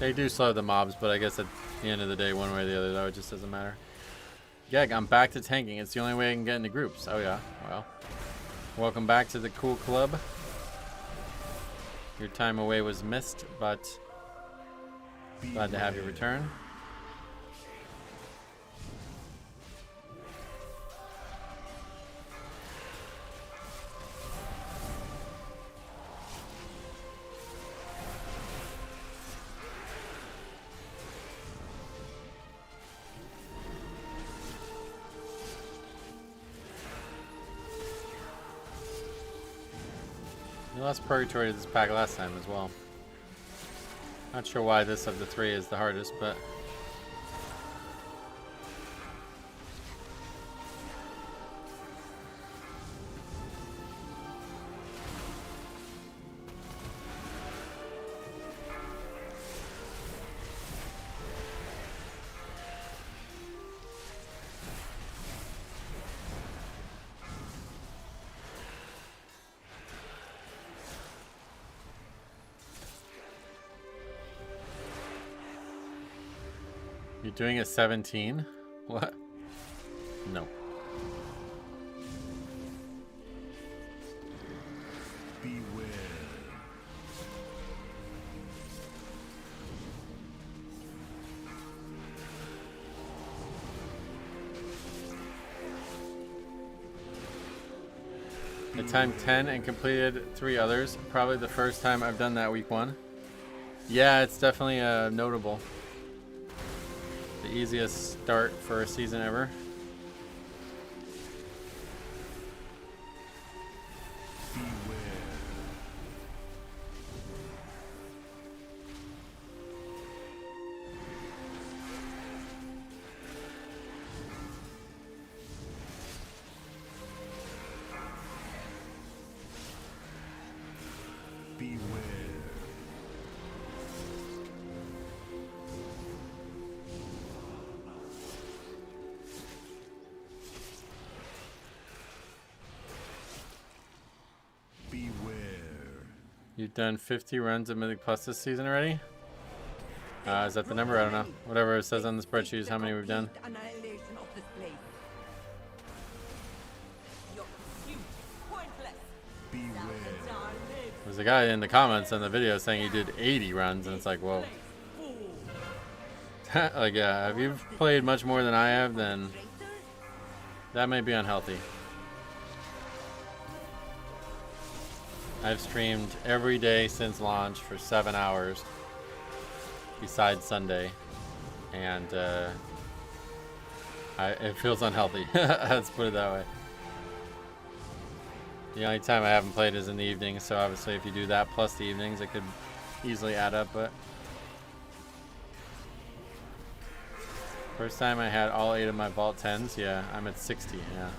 A: They do slow the mobs, but I guess at the end of the day, one way or the other, though, it just doesn't matter. Yeah, I'm back to tanking. It's the only way I can get into groups. Oh, yeah. Well, welcome back to the cool club. Your time away was missed, but glad to have you return. You lost Purgatory to this pack last time as well. Not sure why this of the three is the hardest, but you're doing a 17? What? No.
C: Beware.
A: I timed 10 and completed 3 others. Probably the first time I've done that week 1. Yeah, it's definitely notable. The easiest start for a season ever. You've done 50 runs of Mythic Plus this season already? Is that the number? I don't know. Whatever it says on the spreadsheet is how many we've done. There's a guy in the comments on the video saying he did 80 runs, and it's like, whoa. Like, yeah, if you've played much more than I have, then that may be unhealthy. I've streamed every day since launch for 7 hours, besides Sunday, and it feels unhealthy. Let's put it that way. The only time I haven't played is in the evenings, so obviously if you do that plus the evenings, it could easily add up, but first time I had all 8 of my Vault 10s, yeah, I'm at 60, yeah.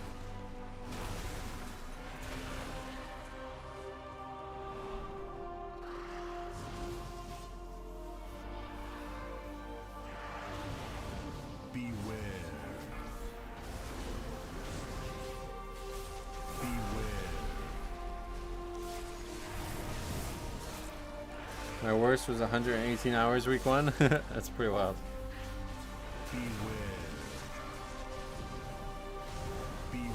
A: My worst was 118 hours week 1. That's pretty wild.
C: Beware. Beware.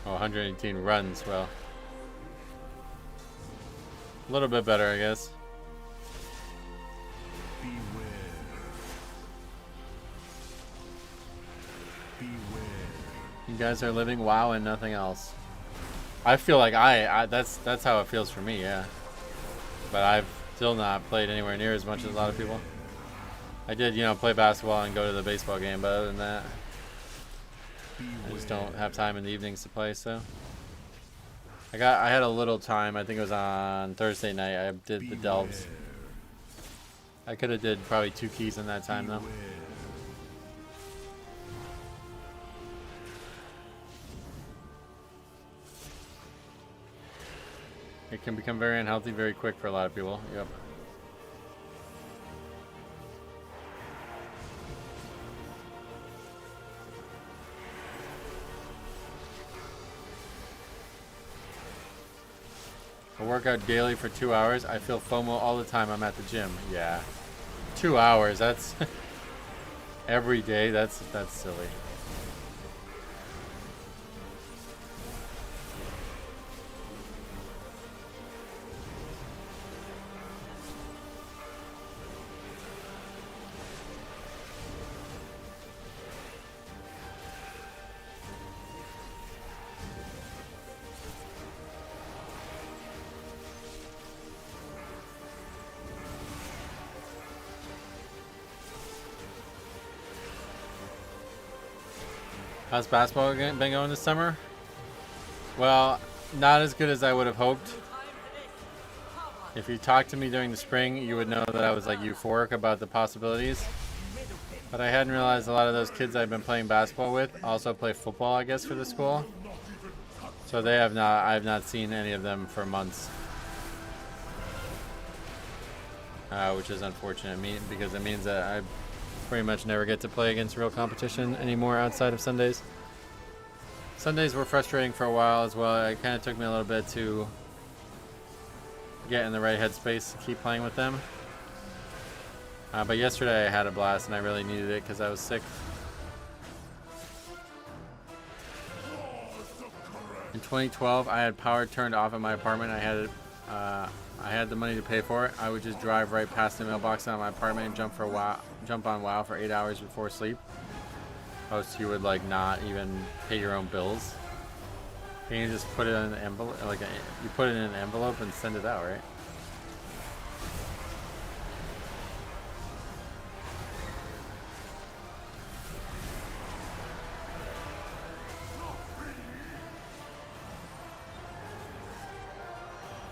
A: Oh, 118 runs, well. A little bit better, I guess.
C: Beware. Beware.
A: You guys are living WoW and nothing else. I feel like that's how it feels for me, yeah. But I've still not played anywhere near as much as a lot of people. I did, you know, play basketball and go to the baseball game, but other than that, I just don't have time in the evenings to play, so. I had a little time, I think it was on Thursday night, I did the delves. I could have did probably 2 keys in that time though. It can become very unhealthy very quick for a lot of people. Yep. I work out daily for 2 hours. I feel FOMO all the time I'm at the gym. Yeah. 2 hours, that's every day. That's silly. How's basketball been going this summer? Well, not as good as I would have hoped. If you talked to me during the spring, you would know that I was like euphoric about the possibilities. But I hadn't realized a lot of those kids I've been playing basketball with also play football, I guess, for the school. So I have not seen any of them for months. Which is unfortunate because it means that I pretty much never get to play against real competition anymore outside of Sundays. Sundays were frustrating for a while as well. It kind of took me a little bit to get in the right headspace to keep playing with them. But yesterday I had a blast and I really needed it because I was sick. In 2012, I had power turned off at my apartment. I had the money to pay for it. I would just drive right past the mailbox out of my apartment and jump on WoW for 8 hours before sleep. Most you would like not even pay your own bills. Can you just put it in an envelope? You put it in an envelope and send it out, right?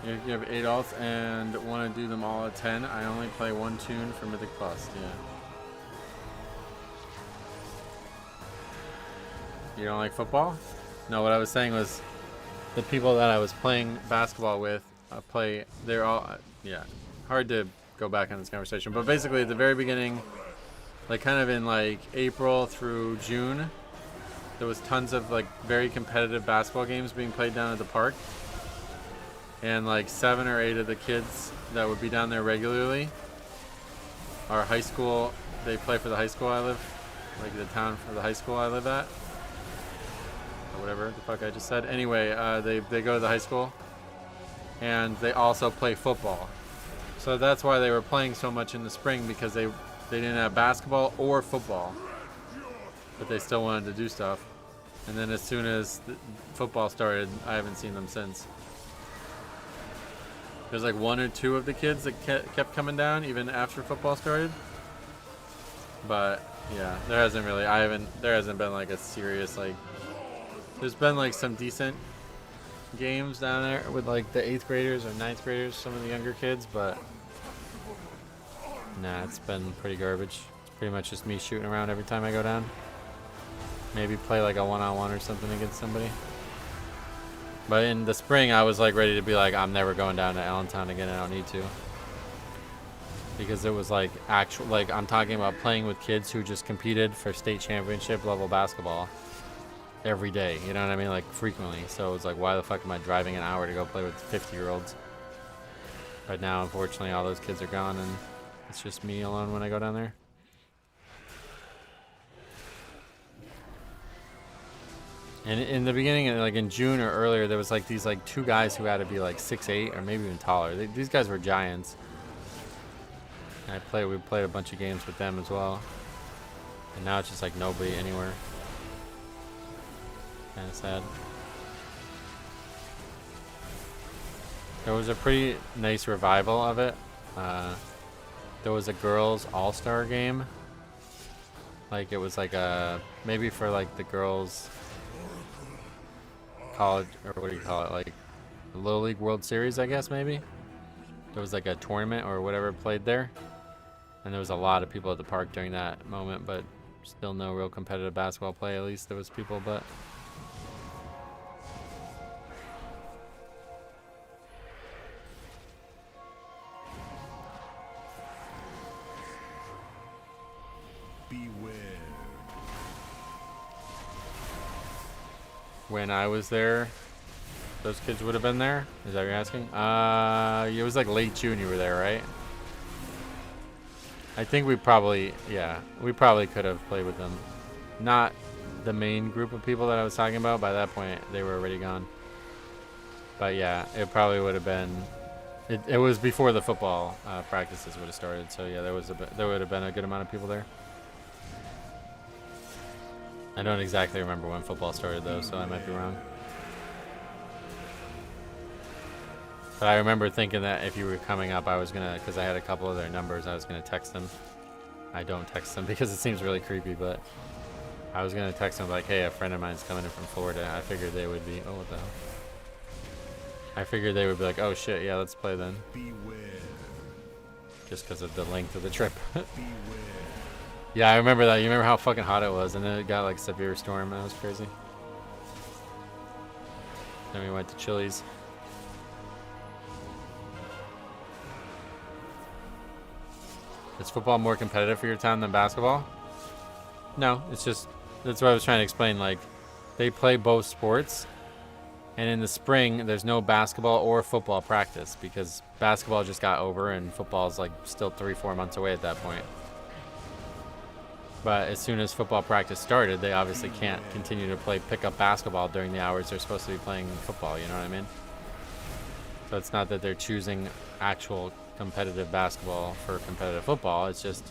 A: If you have 8 alts and want to do them all at 10, I only play one tune for Mythic Plus, yeah. You don't like football? No, what I was saying was the people that I was playing basketball with they're all, yeah, hard to go back on this conversation. But basically at the very beginning, like kind of in like April through June, there was tons of like very competitive basketball games being played down at the park. And like 7 or 8 of the kids that would be down there regularly are high school. They play for the high school I live, like the town for the high school I live at. Or whatever the fuck I just said. Anyway, they go to the high school. And they also play football. So that's why they were playing so much in the spring, because they didn't have basketball or football. But they still wanted to do stuff. And then as soon as the football started, I haven't seen them since. There's like 1 or 2 of the kids that kept coming down even after football started. But yeah, there hasn't been like a serious like. There's been like some decent games down there with like the 8th graders or 9th graders, some of the younger kids, but nah, it's been pretty garbage. It's pretty much just me shooting around every time I go down. Maybe play like a one-on-one or something against somebody. But in the spring, I was like ready to be like, I'm never going down to Allentown again. I don't need to. Because it was like actual, like I'm talking about playing with kids who just competed for state championship level basketball every day. You know what I mean? Like frequently. So it was like, why the fuck am I driving an hour to go play with 50-year-olds? But now, unfortunately, all those kids are gone and it's just me alone when I go down there. And in the beginning, like in June or earlier, there was like these like 2 guys who had to be like 6'8" or maybe even taller. These guys were giants. And we played a bunch of games with them as well. And now it's just like nobody anywhere. Kind of sad. There was a pretty nice revival of it. There was a girls all-star game. Like it was like maybe for like the girls college, or what do you call it, like the Little League World Series, I guess. Maybe there was like a tournament or whatever played there, and there was a lot of people at the park during that moment, but still no real competitive basketball play. At least there was people, but
C: Beware.
A: When I was there, those kids would have been there. Is that what you're asking? It was like late June you were there, right? I think we probably could have played with them. Not the main group of people that I was talking about. By that point, they were already gone. But yeah, it probably would have been. It was before the football practices would have started. So yeah, there would have been a good amount of people there. I don't exactly remember when football started though, so I might be wrong. But I remember thinking that if you were coming up, I was gonna, because I had a couple of their numbers, I was gonna text them. I don't text them because it seems really creepy, but I was gonna text them like, hey, a friend of mine's coming in from Florida. I figured they would be, oh, what the hell? I figured they would be like, oh shit, yeah, let's play then.
C: Beware.
A: Just because of the length of the trip.
C: Beware.
A: Yeah, I remember that. You remember how fucking hot it was, and then it got like severe storm. That was crazy. Then we went to Chili's. Is football more competitive for your time than basketball? No, it's just, that's what I was trying to explain. Like, they play both sports, and in the spring, there's no basketball or football practice because basketball just got over and football's like still 3-4 months away at that point. But as soon as football practice started, they obviously can't continue to play pickup basketball during the hours they're supposed to be playing football, you know what I mean? So it's not that they're choosing actual competitive basketball for competitive football, it's just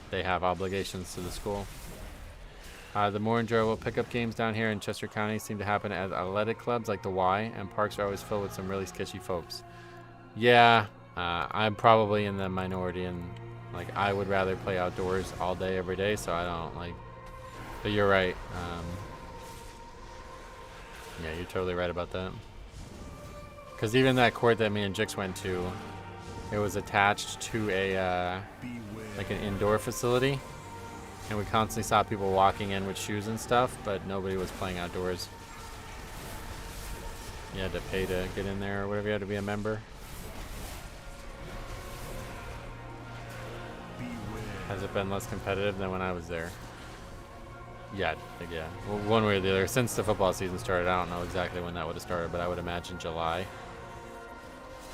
A: they have obligations to the school. The more enjoyable pickup games down here in Chester County seem to happen at athletic clubs like the Y, and parks are always filled with some really sketchy folks. Yeah, I'm probably in the minority, and like I would rather play outdoors all day every day, so I don't like, but you're right. Yeah, you're totally right about that. Because even that court that me and Jix went to, it was attached to a like an indoor facility, and we constantly saw people walking in with shoes and stuff, but nobody was playing outdoors. You had to pay to get in there or whatever, you had to be a member. Has it been less competitive than when I was there? Yeah, yeah. Well, one way or the other. Since the football season started, I don't know exactly when that would have started, but I would imagine July.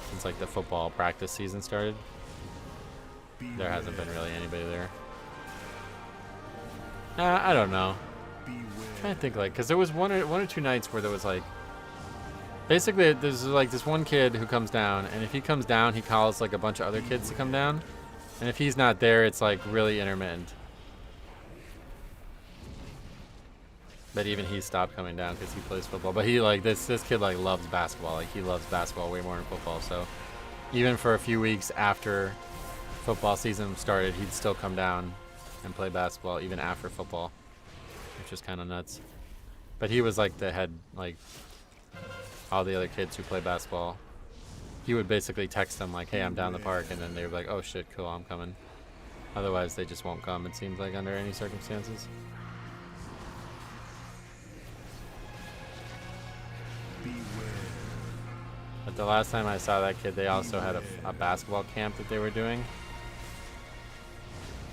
A: Since like the football practice season started, there hasn't been really anybody there. I don't know. I'm trying to think, like, because there was one or two nights where there was like, basically there's like this one kid who comes down, and if he comes down, he calls like a bunch of other kids to come down, and if he's not there, it's like really intermittent. But even he stopped coming down because he plays football. But he like this kid like loves basketball. Like he loves basketball way more than football. So even for a few weeks after football season started, he'd still come down and play basketball even after football, which is kind of nuts. But he was like the head, like all the other kids who play basketball. He would basically text them like, "Hey, I'm down the park," and then they were like, "Oh shit, cool, I'm coming." Otherwise, they just won't come. It seems like under any circumstances. But the last time I saw that kid, they also had a basketball camp that they were doing.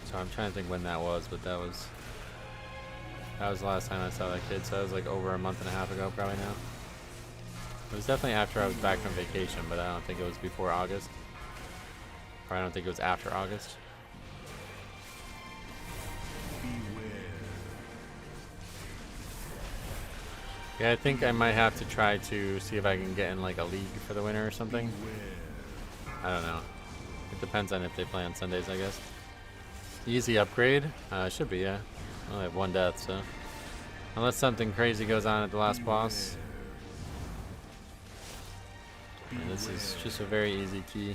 A: So I'm trying to think when that was, but that was the last time I saw that kid. So that was like over a month and a half ago, probably now. It was definitely after I was back from vacation, but I don't think it was before August. Or I don't think it was after August. Yeah, I think I might have to try to see if I can get in like a league for the winter or something. I don't know. It depends on if they play on Sundays, I guess. Easy upgrade? Should be, yeah. I only have one death, so. Unless something crazy goes on at the last boss. And this is just a very easy key.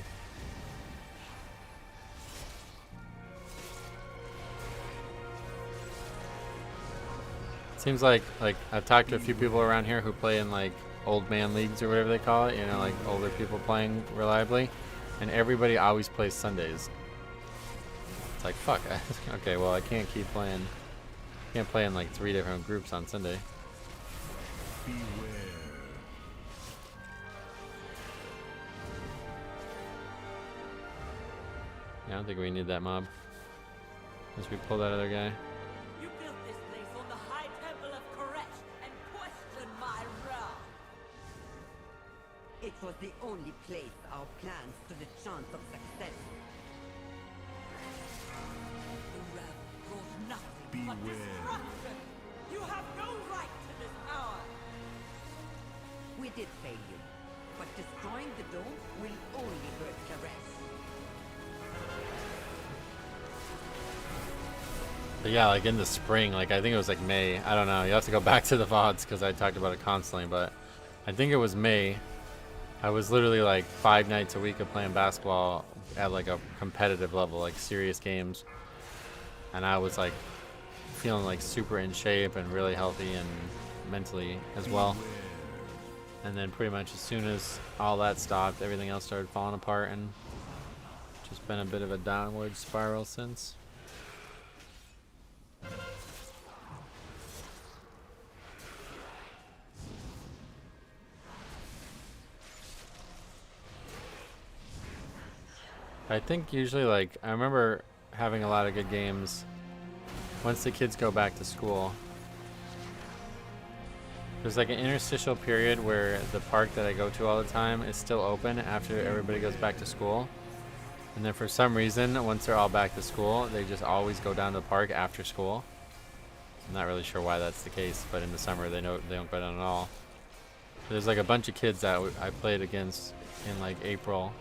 A: Seems like I've talked to a few people around here who play in like old man leagues or whatever they call it, you know, like older people playing reliably, and everybody always plays Sundays. It's like, fuck. Okay, well I can't keep playing. Can't play in like 3 different groups on Sunday. Yeah, I don't think we need that mob. As we pull that other guy.
H: You built this place on the high temple of Koresh and questioned my wrath.
G: It was the only place our plans stood a chance of success.
H: The wrath brought nothing but
C: Beware.
H: destruction. You have no right to this power.
G: We did fail you, but destroying the dome will only hurt Koresh.
A: But yeah, like in the spring, like I think it was like May. I don't know. You have to go back to the VODs because I talked about it constantly. But I think it was May. I was literally like 5 nights a week of playing basketball at like a competitive level, like serious games. And I was like feeling like super in shape and really healthy and mentally as well. And then pretty much as soon as all that stopped, everything else started falling apart and just been a bit of a downward spiral since. I think usually, like, I remember having a lot of good games once the kids go back to school. There's like an interstitial period where the park that I go to all the time is still open after everybody goes back to school. And then for some reason, once they're all back to school, they just always go down to the park after school. I'm not really sure why that's the case, but in the summer they don't go down at all. There's like a bunch of kids that I played against in like April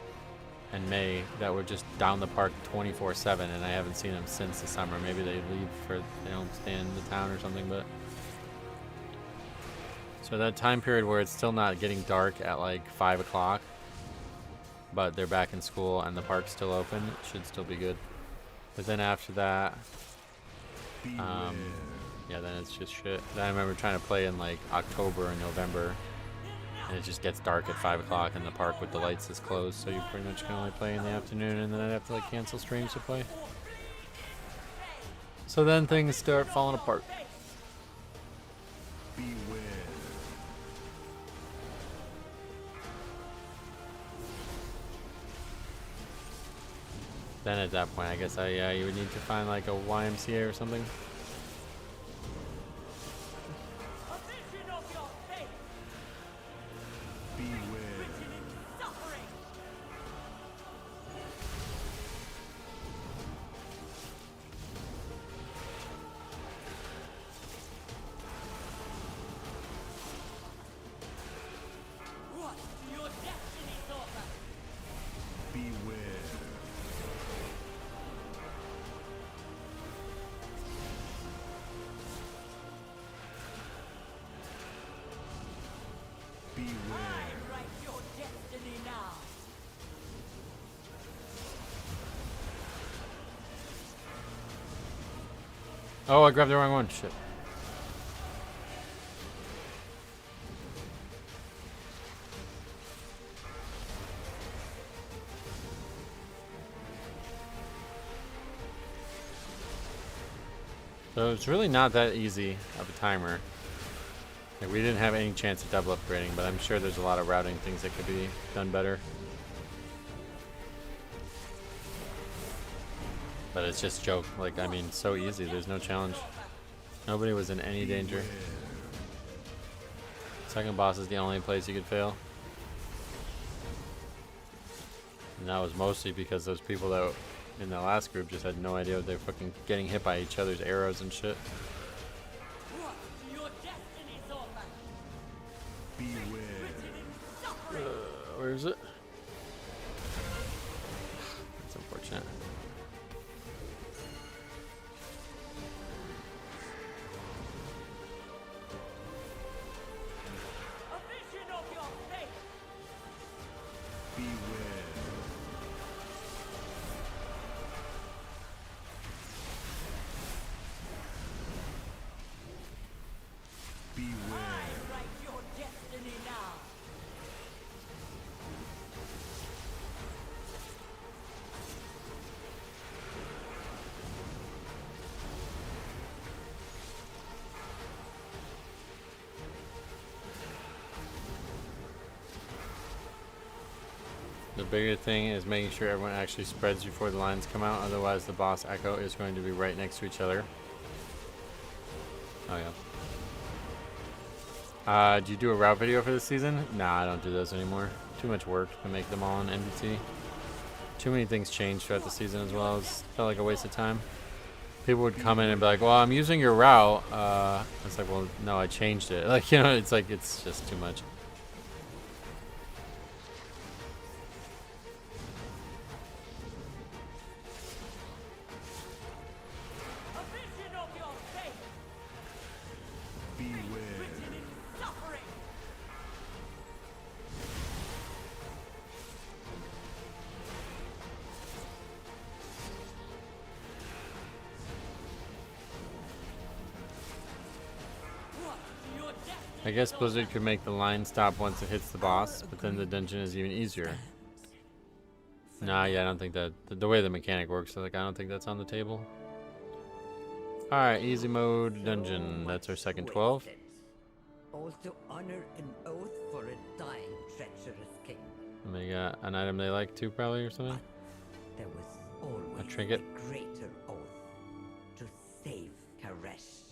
A: and May that were just down the park 24/7, and I haven't seen them since the summer. Maybe they leave for they don't stay in the town or something, but so that time period where it's still not getting dark at like 5 o'clock, but they're back in school and the park's still open, should still be good. But then after that, yeah, then it's just shit. Then I remember trying to play in like October and November, and it just gets dark at 5 o'clock and the park with the lights is closed, so you pretty much can only play in the afternoon, and then I'd have to like cancel streams to play. So then things start falling apart.
C: Beware.
A: Then at that point, I guess you would need to find like a YMCA or something.
H: A vision of your fate,
C: Beware.
H: written in suffering. What to your destiny, daughter?
C: Beware. Beware.
H: I write your destiny now.
A: Oh, I grabbed the wrong one. Shit. So it's really not that easy of a timer. Like, we didn't have any chance of double upgrading, but I'm sure there's a lot of routing things that could be done better. But it's just joke. Like, I mean, so easy. There's no challenge. Nobody was in any danger. Second boss is the only place you could fail. And that was mostly because those people that in the last group just had no idea what they're fucking getting hit by each other's arrows and shit.
H: What to your destiny, daughter?
C: Beware.
H: Written in suffering.
A: Where is it? That's unfortunate.
H: A vision of your fate.
C: Beware. Beware.
H: I write your destiny now.
A: The bigger thing is making sure everyone actually spreads before the lines come out. Otherwise, the boss echo is going to be right next to each other. Oh, yeah. Do you do a route video for this season? Nah, I don't do those anymore. Too much work to make them all on NBT. Too many things change throughout the season as well. It's felt like a waste of time. People would come in and be like, well, I'm using your route. It's like, well, no, I changed it. Like, you know, it's like, it's just too much.
H: A vision of your fate
C: Beware.
H: written in suffering. What your destiny
A: I guess Blizzard could make the line stop once it hits the boss, but then the dungeon is even easier. Nah, yeah, I don't think that the way the mechanic works, like I don't think that's on the table. All right, easy mode dungeon. That's our second 12.
G: Wasted. Also honor an oath for a dying treacherous king.
A: And they got an item they like too, probably, or something.
G: There was always
A: trinket?
G: a greater oath to save Karesh.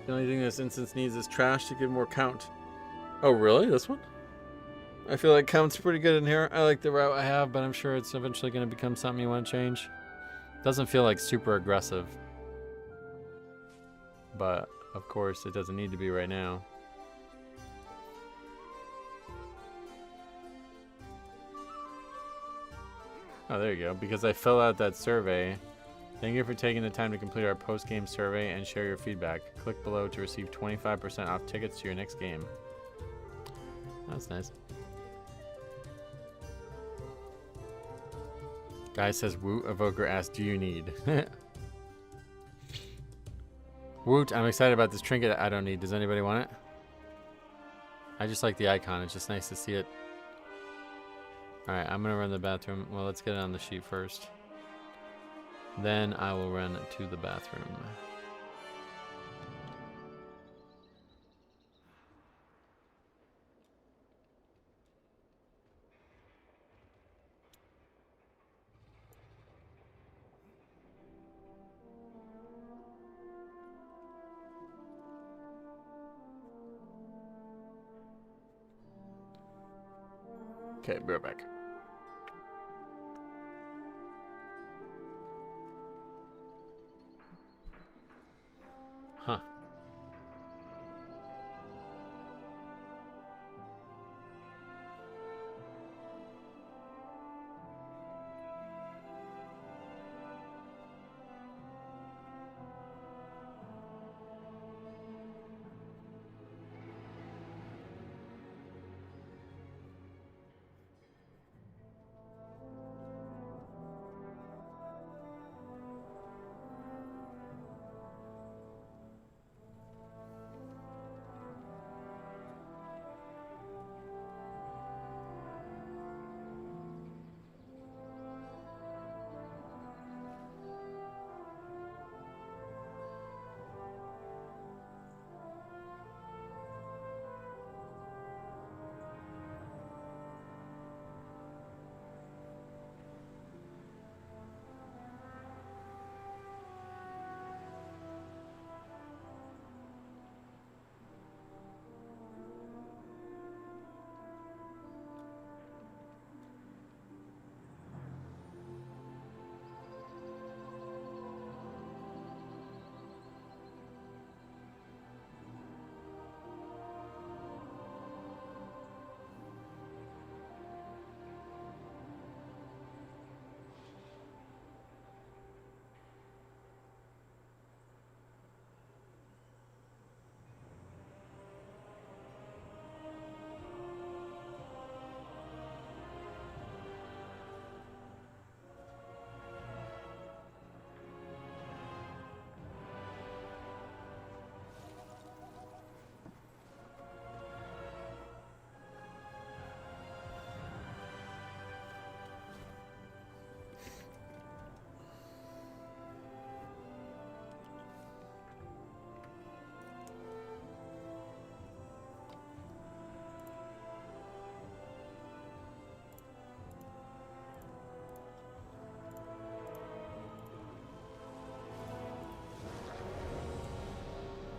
A: The only thing this instance needs is trash to give more count. Oh, really? This one? I feel like count's pretty good in here. I like the route I have, but I'm sure it's eventually going to become something you want to change. Doesn't feel like super aggressive. But, of course, it doesn't need to be right now. Oh, there you go. Because I fill out that survey. Thank you for taking the time to complete our post-game survey and share your feedback. Click below to receive 25% off tickets to your next game. That's nice. Guy says, Woot. Evoker asks, do you need? Woot, I'm excited about this trinket I don't need. Does anybody want it? I just like the icon. It's just nice to see it. Alright, I'm going to run the bathroom. Well, let's get it on the sheet first. Then I will run to the bathroom. Okay, be right back. Huh.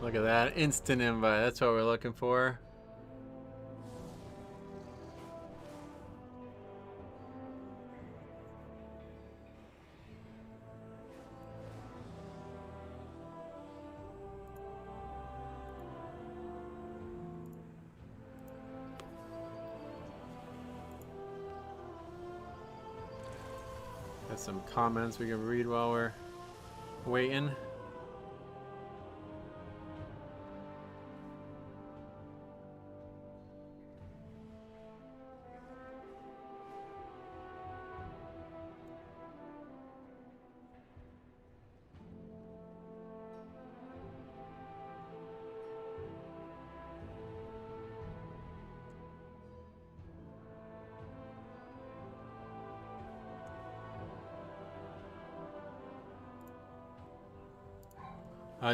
A: Look at that. Instant invite. That's what we're looking for. Got some comments we can read while we're waiting.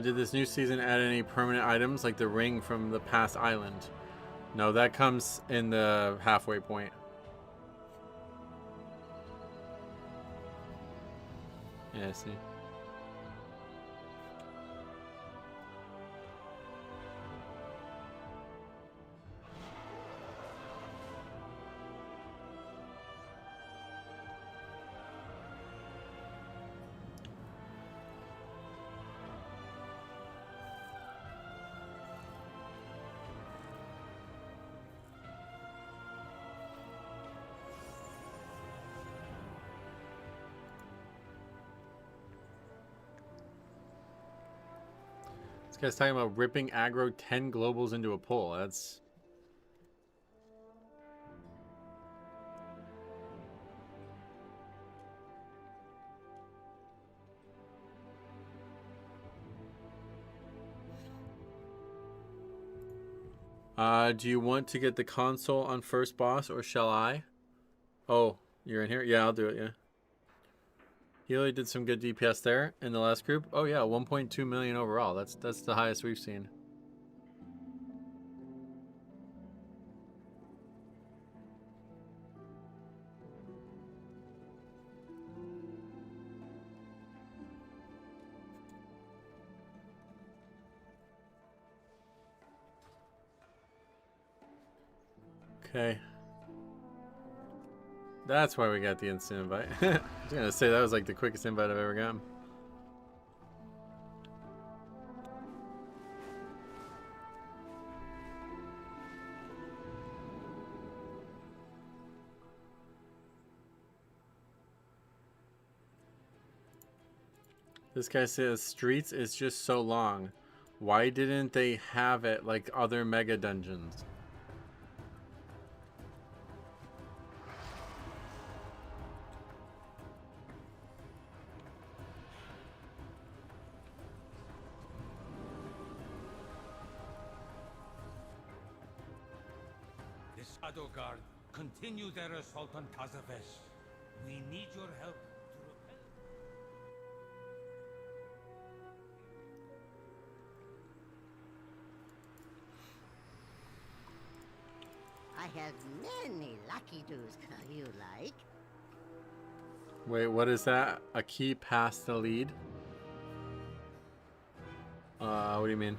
A: Did this new season add any permanent items like the ring from the past island? No, that comes in the halfway point. Yeah, see. This guy's talking about ripping aggro 10 globals into a pull. That's... do you want to get the console on first boss or shall I? Oh, you're in here? Yeah, I'll do it, yeah. Healy did some good DPS there in the last group. Oh yeah, 1.2 million overall. That's the highest we've seen. Okay. That's why we got the instant invite. I was gonna say that was like the quickest invite I've ever gotten. This guy says Streets is just so long. Why didn't they have it like other mega dungeons?
F: The Shadow Guard continue their assault on Tazafesh. We need your help to repel.
J: I have many lucky doos you like.
A: Wait, what is that? A key past the lead? What do you mean?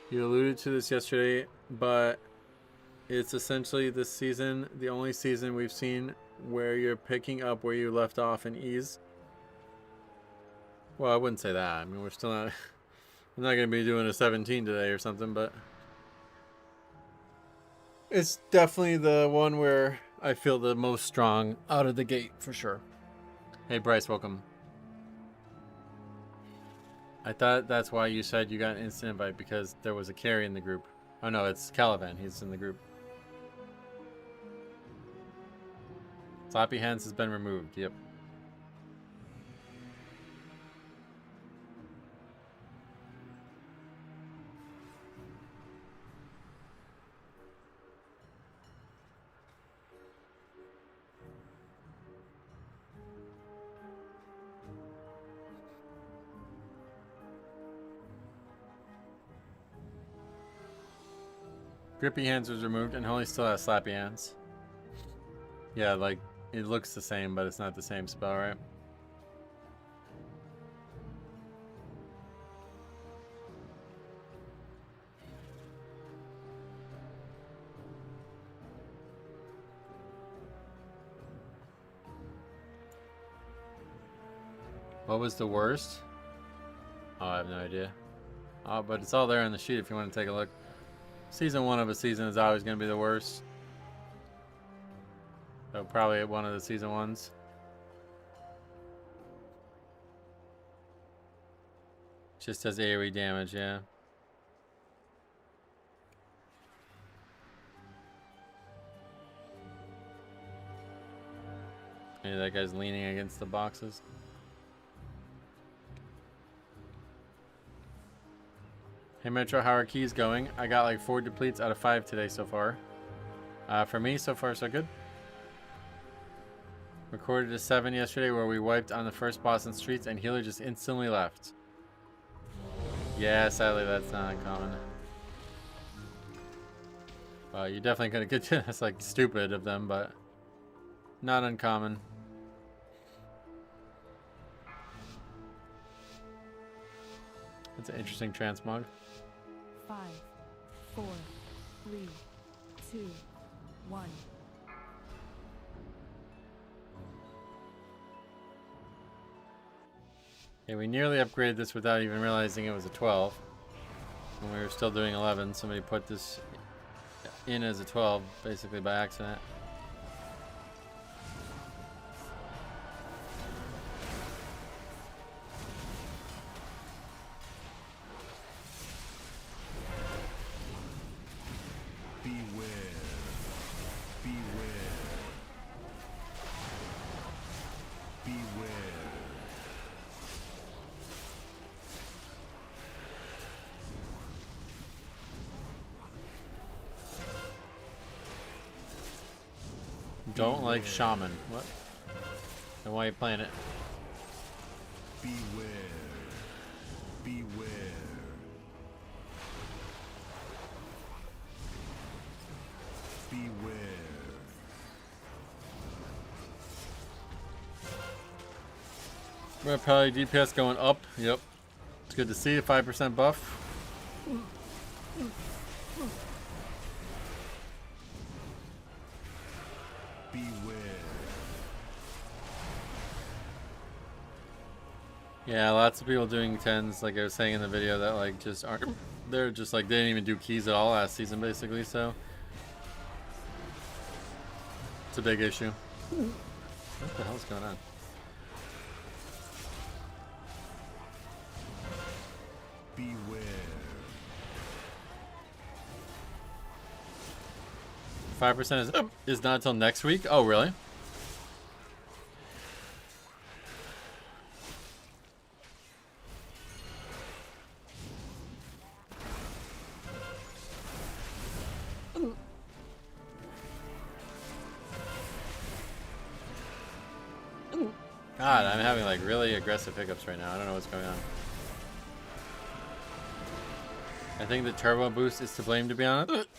A: You alluded to this yesterday, but it's essentially this season, the only season we've seen where you're picking up where you left off in ease. Well, I wouldn't say that. I mean, we're still not... I'm not going to be doing a 17 today or something, but... It's definitely the one where I feel the most strong out of the gate, for sure. Hey, Bryce, welcome. I thought that's why you said you got an instant invite, because there was a carry in the group. Oh no, it's Caliban. He's in the group. Sloppy Hands has been removed. Yep. Grippy hands was removed and Holy still has slappy hands. Yeah, like, it looks the same, but it's not the same spell, right? What was the worst? Oh, I have no idea. Oh, but it's all there on the sheet if you want to take a look. Season 1 of a season is always going to be the worst. So probably one of the season 1s. Just does AoE damage, yeah. Maybe that guy's leaning against the boxes. Hey Metro, how are keys going? I got like 4 depletes out of 5 today so far. For me, so far so good. Recorded a 7 yesterday where we wiped on the first boss in streets and healer just instantly left. Yeah, sadly that's not uncommon. You're definitely gonna get to that's like stupid of them, but not uncommon. That's an interesting transmog.
D: 5, 4, 3, 2, 1.
A: Okay, we nearly upgraded this without even realizing it was a 12. When we were still doing 11, somebody put this in as a 12, basically by accident. Don't like shaman. What? Then why are you playing it?
C: Beware. Beware. Beware.
A: We're probably DPS going up. Yep. It's good to see a 5% buff. Yeah, lots of people doing 10s, like I was saying in the video, that like just aren't, they're just like, they didn't even do keys at all last season basically, so it's a big issue. What the hell's going on?
C: Beware.
A: 5% is not until next week? Oh, really? God, I'm having like really aggressive hiccups right now. I don't know what's going on. I think the turbo boost is to blame, to be honest.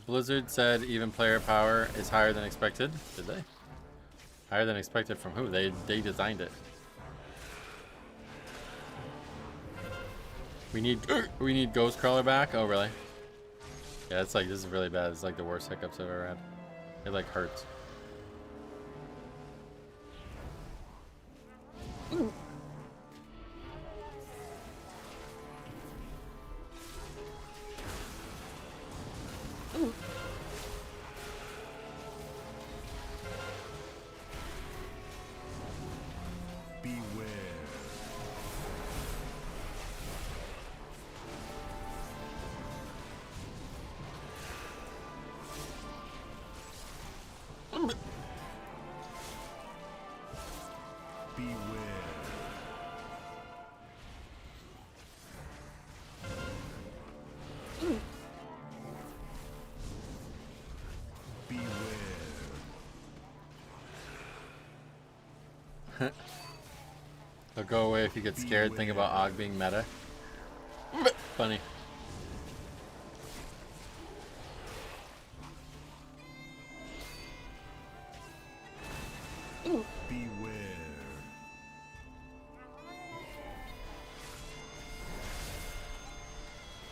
A: Blizzard said even player power is higher than expected. Did they? Higher than expected from who? They designed it. We need Ghost Crawler back. Oh really? Yeah, it's like, this is really bad. It's like the worst hiccups I've ever had. It like hurts. They'll go away if you get scared. Think about Og being meta. Funny.
C: Beware.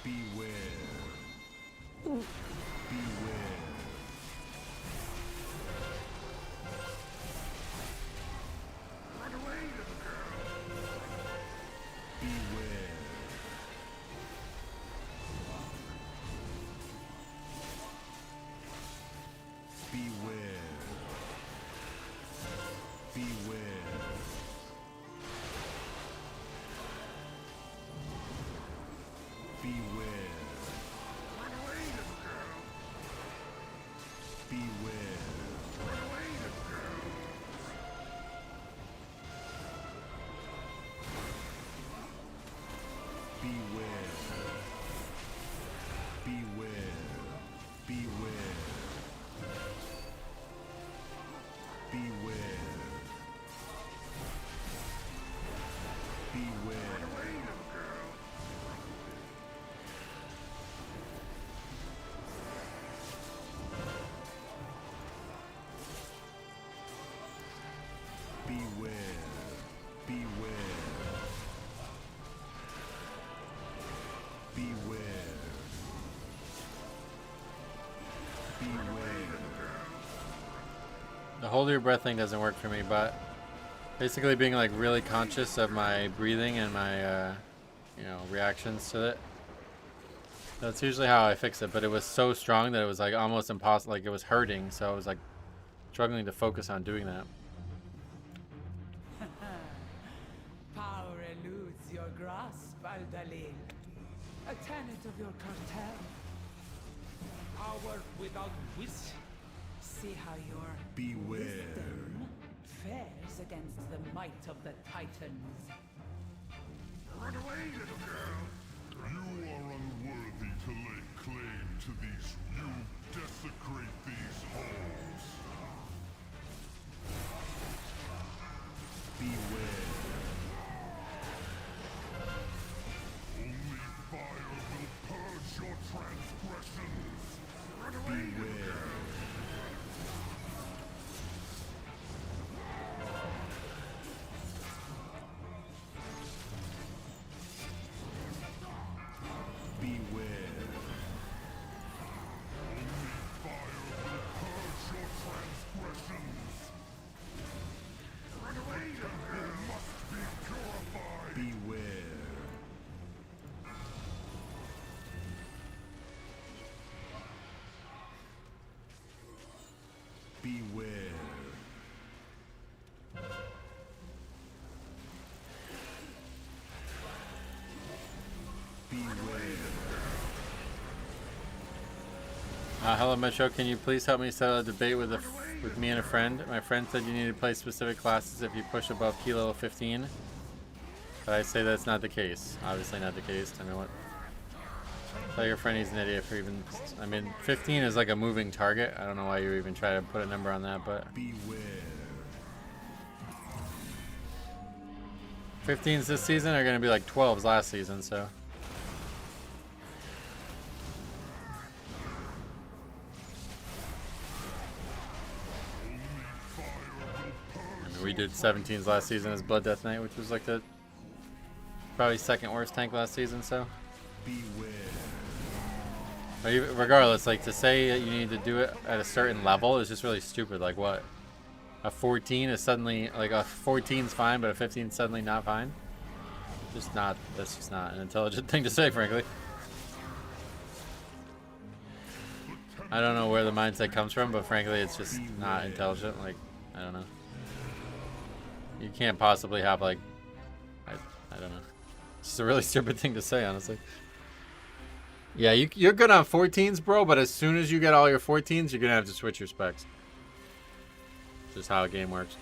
C: Beware. Beware. Run away, little girl. Beware. Beware. Beware. Beware. Run away, little girl. Beware. Run away, little girl. Beware. Beware. Beware. Beware. Beware. Run away, little girl. Beware. Beware. Beware. Beware.
A: The hold your breath thing doesn't work for me, but basically being like really conscious of my breathing and my you know, reactions to it. That's usually how I fix it, but it was so strong that it was like almost impossible, like it was hurting, so I was like struggling to focus on doing that.
H: Power eludes your grasp, Aldalil. A tenet of your cartel.
F: Power without wisdom.
H: See how your
C: Beware.
H: wisdom fares against the might of the Titans.
C: Run away, little girl. You are unworthy to lay claim to these. You desecrate these halls. Beware. Only fire will purge your transgressions. Run away, beware. Beware. Only fire will purge your transgressions. Run away, you must be purified. Beware. Beware.
A: Hello Metro, can you please help me settle a debate with me and a friend? My friend said you need to play specific classes if you push above key level 15. But I say that's not the case. Obviously not the case. I mean, what? Tell your friend he's an idiot for even... I mean, 15 is like a moving target. I don't know why you even try to put a number on that, but...
C: Beware.
A: 15s this season are going to be like 12s last season, so... We did 17s last season as Blood Death Knight, which was like the probably second worst tank last season, so.
C: Beware.
A: But regardless, like to say that you need to do it at a certain level is just really stupid. Like what? A 14 is suddenly, like a 14 is fine, but a 15 is suddenly not fine? Just not, that's just not an intelligent thing to say, frankly. I don't know where the mindset comes from, but frankly, it's just not intelligent. Like, I don't know. You can't possibly have like, I don't know. It's just a really stupid thing to say, honestly. Yeah, you're good on 14s, bro, but as soon as you get all your 14s, you're gonna have to switch your specs. Just how a game works.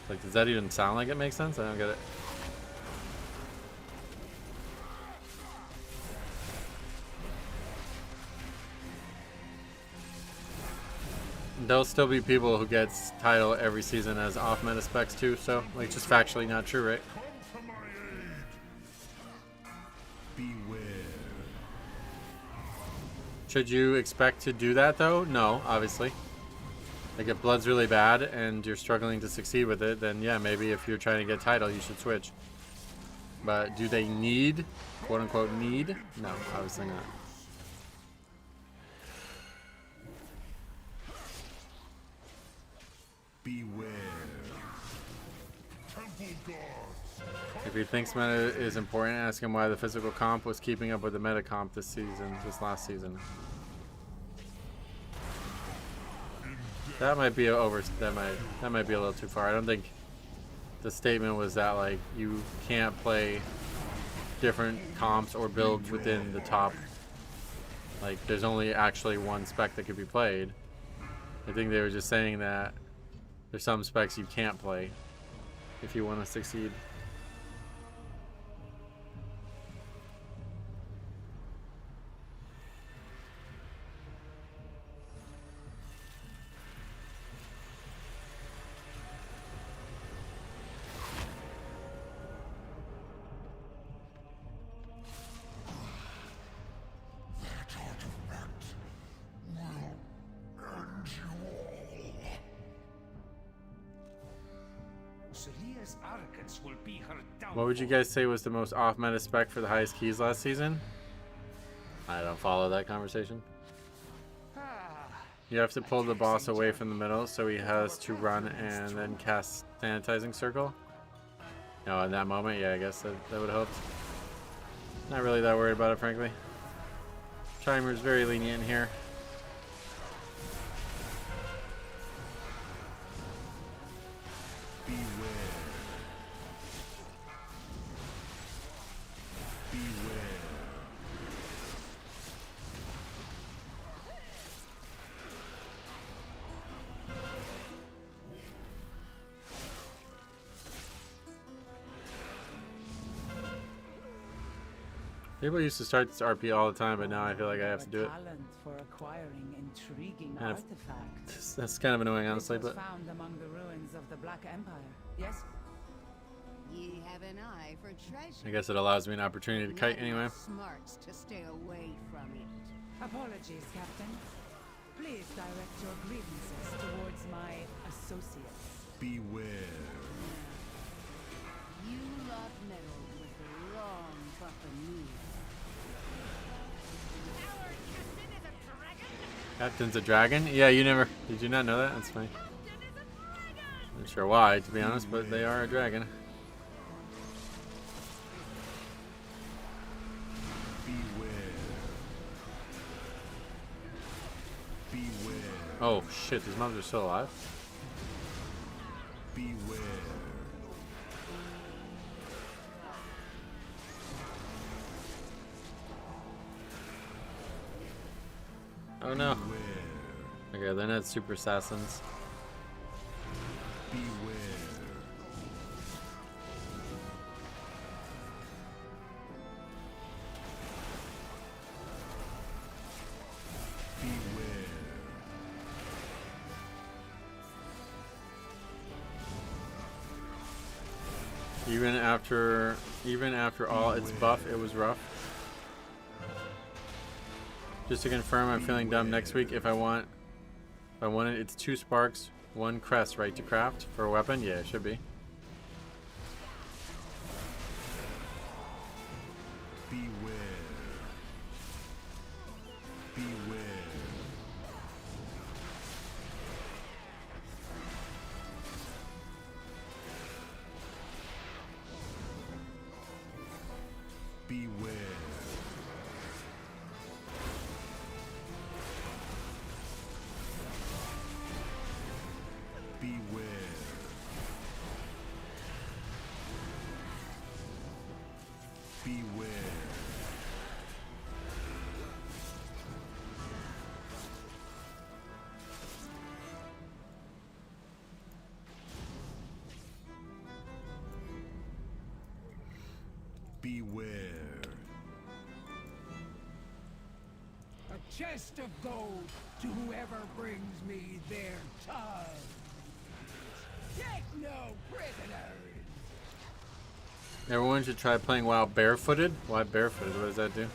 A: Like, does that even sound like it makes sense? I don't get it. There'll still be people who gets title every season as off meta specs too, so like just factually not true, right?
C: Come to my aid. Beware.
A: Should you expect to do that though? No, obviously. Like if blood's really bad and you're struggling to succeed with it, then yeah, maybe if you're trying to get title, you should switch. But do they need, quote unquote, need? No, obviously not.
C: Beware. Temple guards.
A: If he thinks meta is important, ask him why the physical comp was keeping up with the meta comp this last season. That might be that might be a little too far. I don't think the statement was that like you can't play different comps or build within the top. Like there's only actually one spec that could be played. I think they were just saying that there's some specs you can't play if you want to succeed.
F: Celia's arrogance will be her downfall.
A: What would you guys say was the most off-meta spec for the highest keys last season? I don't follow that conversation. You have to pull the boss away from the middle so he has to run and then cast Sanitizing Circle. No, in that moment, yeah, I guess that would have helped. Not really that worried about it, frankly. Chimer's very lenient here. People used to start this RP all the time, but now I feel like I have to do it.
B: Talent for acquiring intriguing
A: Kind of-
B: artifacts.
A: That's kind of annoying, honestly,
B: This was
A: but
B: found among the ruins of the Black Empire. Yes.
J: Ye have an eye for treasure.
A: I guess it allows me an opportunity to kite anyway.
J: Smarts to stay away from it.
B: Apologies, Captain. Please direct your grievances towards my associates.
C: Beware.
J: You love metal with the wrong buccaneer.
H: Our captain is a dragon?
A: Captain's a dragon? Yeah, you never... Did you not know that? That's funny.
H: Captain is a dragon!
A: I'm not sure why, to be honest, but they are a dragon. Oh shit, these mobs are still alive?
C: Beware.
A: Oh no. Okay, they're not super assassins.
C: Beware.
A: Even after all its buff, it was rough. Just to confirm, I'm feeling dumb next week. If I want it, it's 2 sparks, 1 crest, right, to craft for a weapon. Yeah, it should be.
C: Beware. Beware. Beware. Beware. Beware. Beware.
H: A chest of gold to whoever brings me their tongue. Take no prisoners.
A: Everyone should try playing WoW barefooted. Why barefooted? What does that do?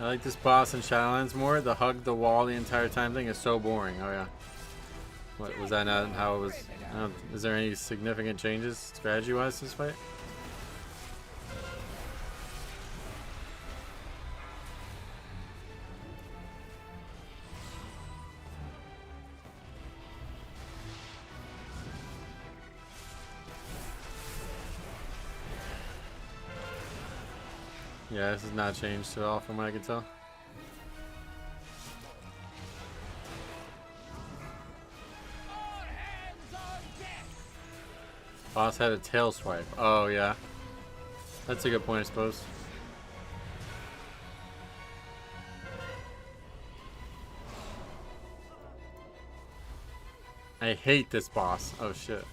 A: I like this boss in Shadowlands more. The hug the wall the entire time thing is so boring. Oh yeah. What was that not how it was? Is there any significant changes strategy-wise to this fight? Yeah, this has not changed at all from what I can tell. Boss had a tail swipe. Oh, yeah. That's a good point, I suppose. I hate this boss. Oh, shit.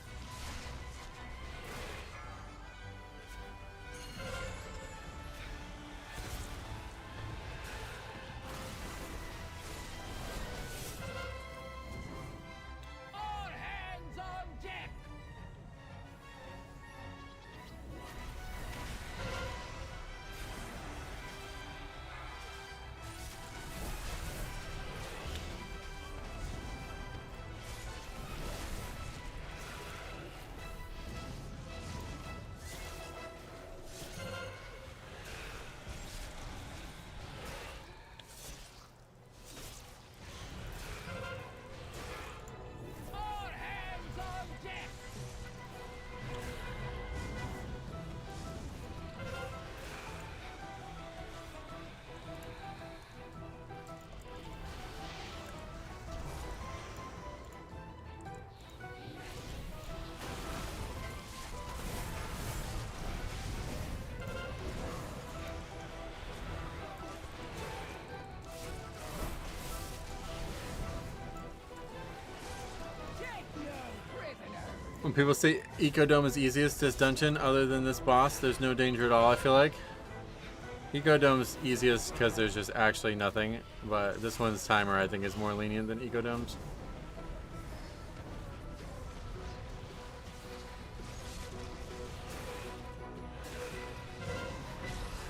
A: When people say Ecodome is easiest this dungeon other than this boss, there's no danger at all, I feel like. Ecodome is easiest because there's just actually nothing, but this one's timer I think is more lenient than Ecodome's.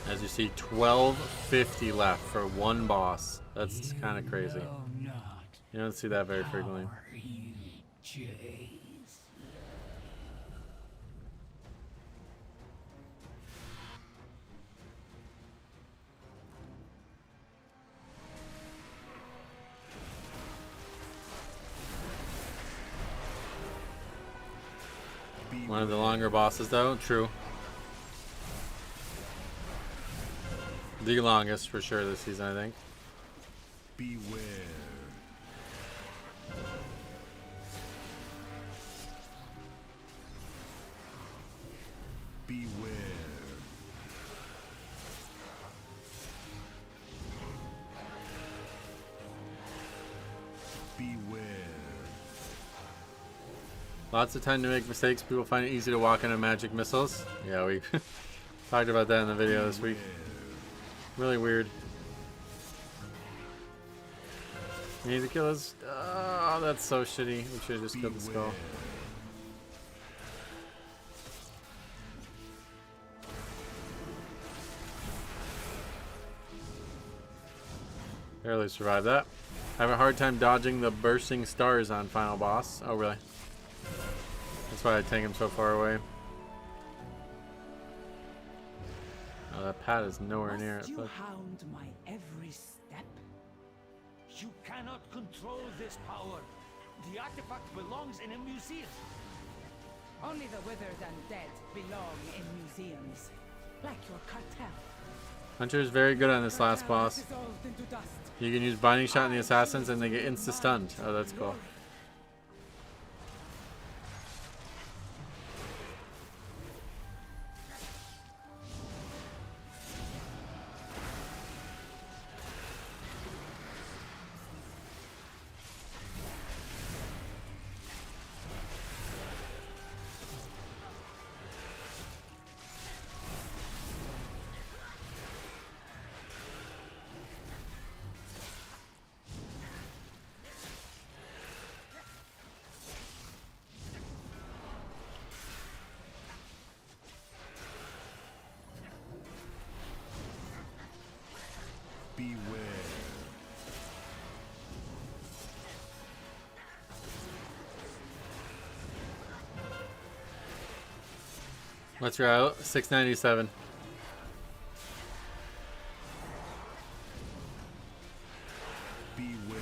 A: As you see, 1250 left for one boss. That's kind of crazy. You don't see that very frequently. One of the longer bosses though, true. The longest for sure this season, I think.
C: Beware. Beware. Beware.
A: Lots of time to make mistakes. People find it easy to walk into magic missiles. Yeah, we talked about that in the video this week. Really weird. We need to kill this. Oh, that's so shitty. We should have just killed the skull. Barely survived that. I have a hard time dodging the bursting stars on final boss. Oh, really? That's why I tank him so far away. Oh, that pad is nowhere near it.
H: You hound my every step.
E: You cannot control this power. The artifact belongs in a museum.
B: Only the withered and dead belong in museums, like your cartel.
A: Hunter is very good on this last boss.
B: Dissolved into dust.
A: You can use Binding Shot on the assassins and they get insta-stunned. Oh, that's cool. Let's go. 697.
C: Beware.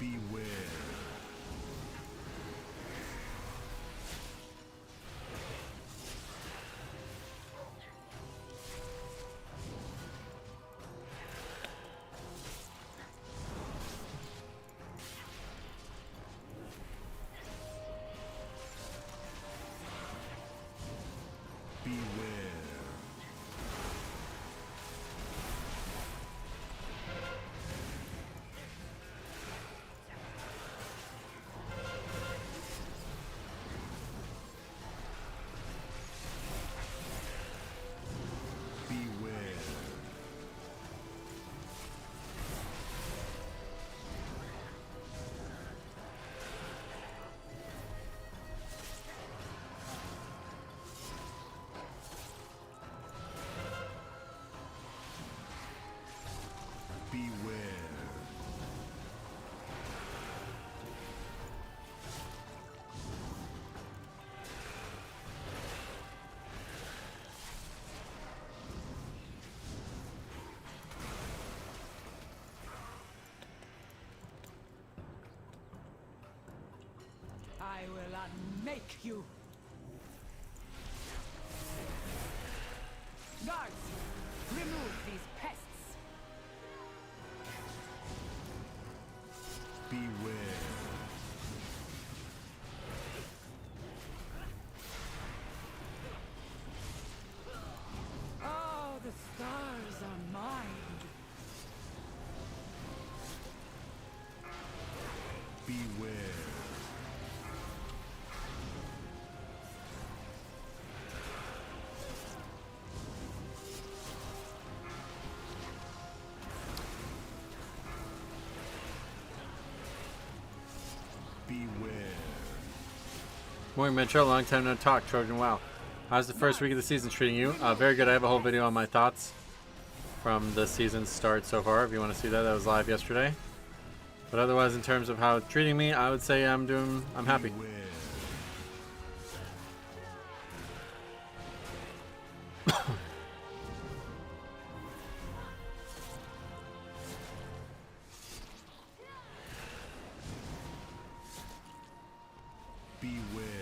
C: Beware. Beware. Beware. Beware.
H: I will unmake you. Guards, remove these pests.
C: Beware.
H: Oh, the stars are mine.
C: Beware. Beware.
A: Morning, Metro. Long time no talk. Trojan, wow. How's the first week of the season treating you? Very good. I have a whole video on my thoughts from the season's start so far. If you want to see that, that was live yesterday. But otherwise, in terms of how it's treating me, I would say I'm happy.
C: Beware. Beware.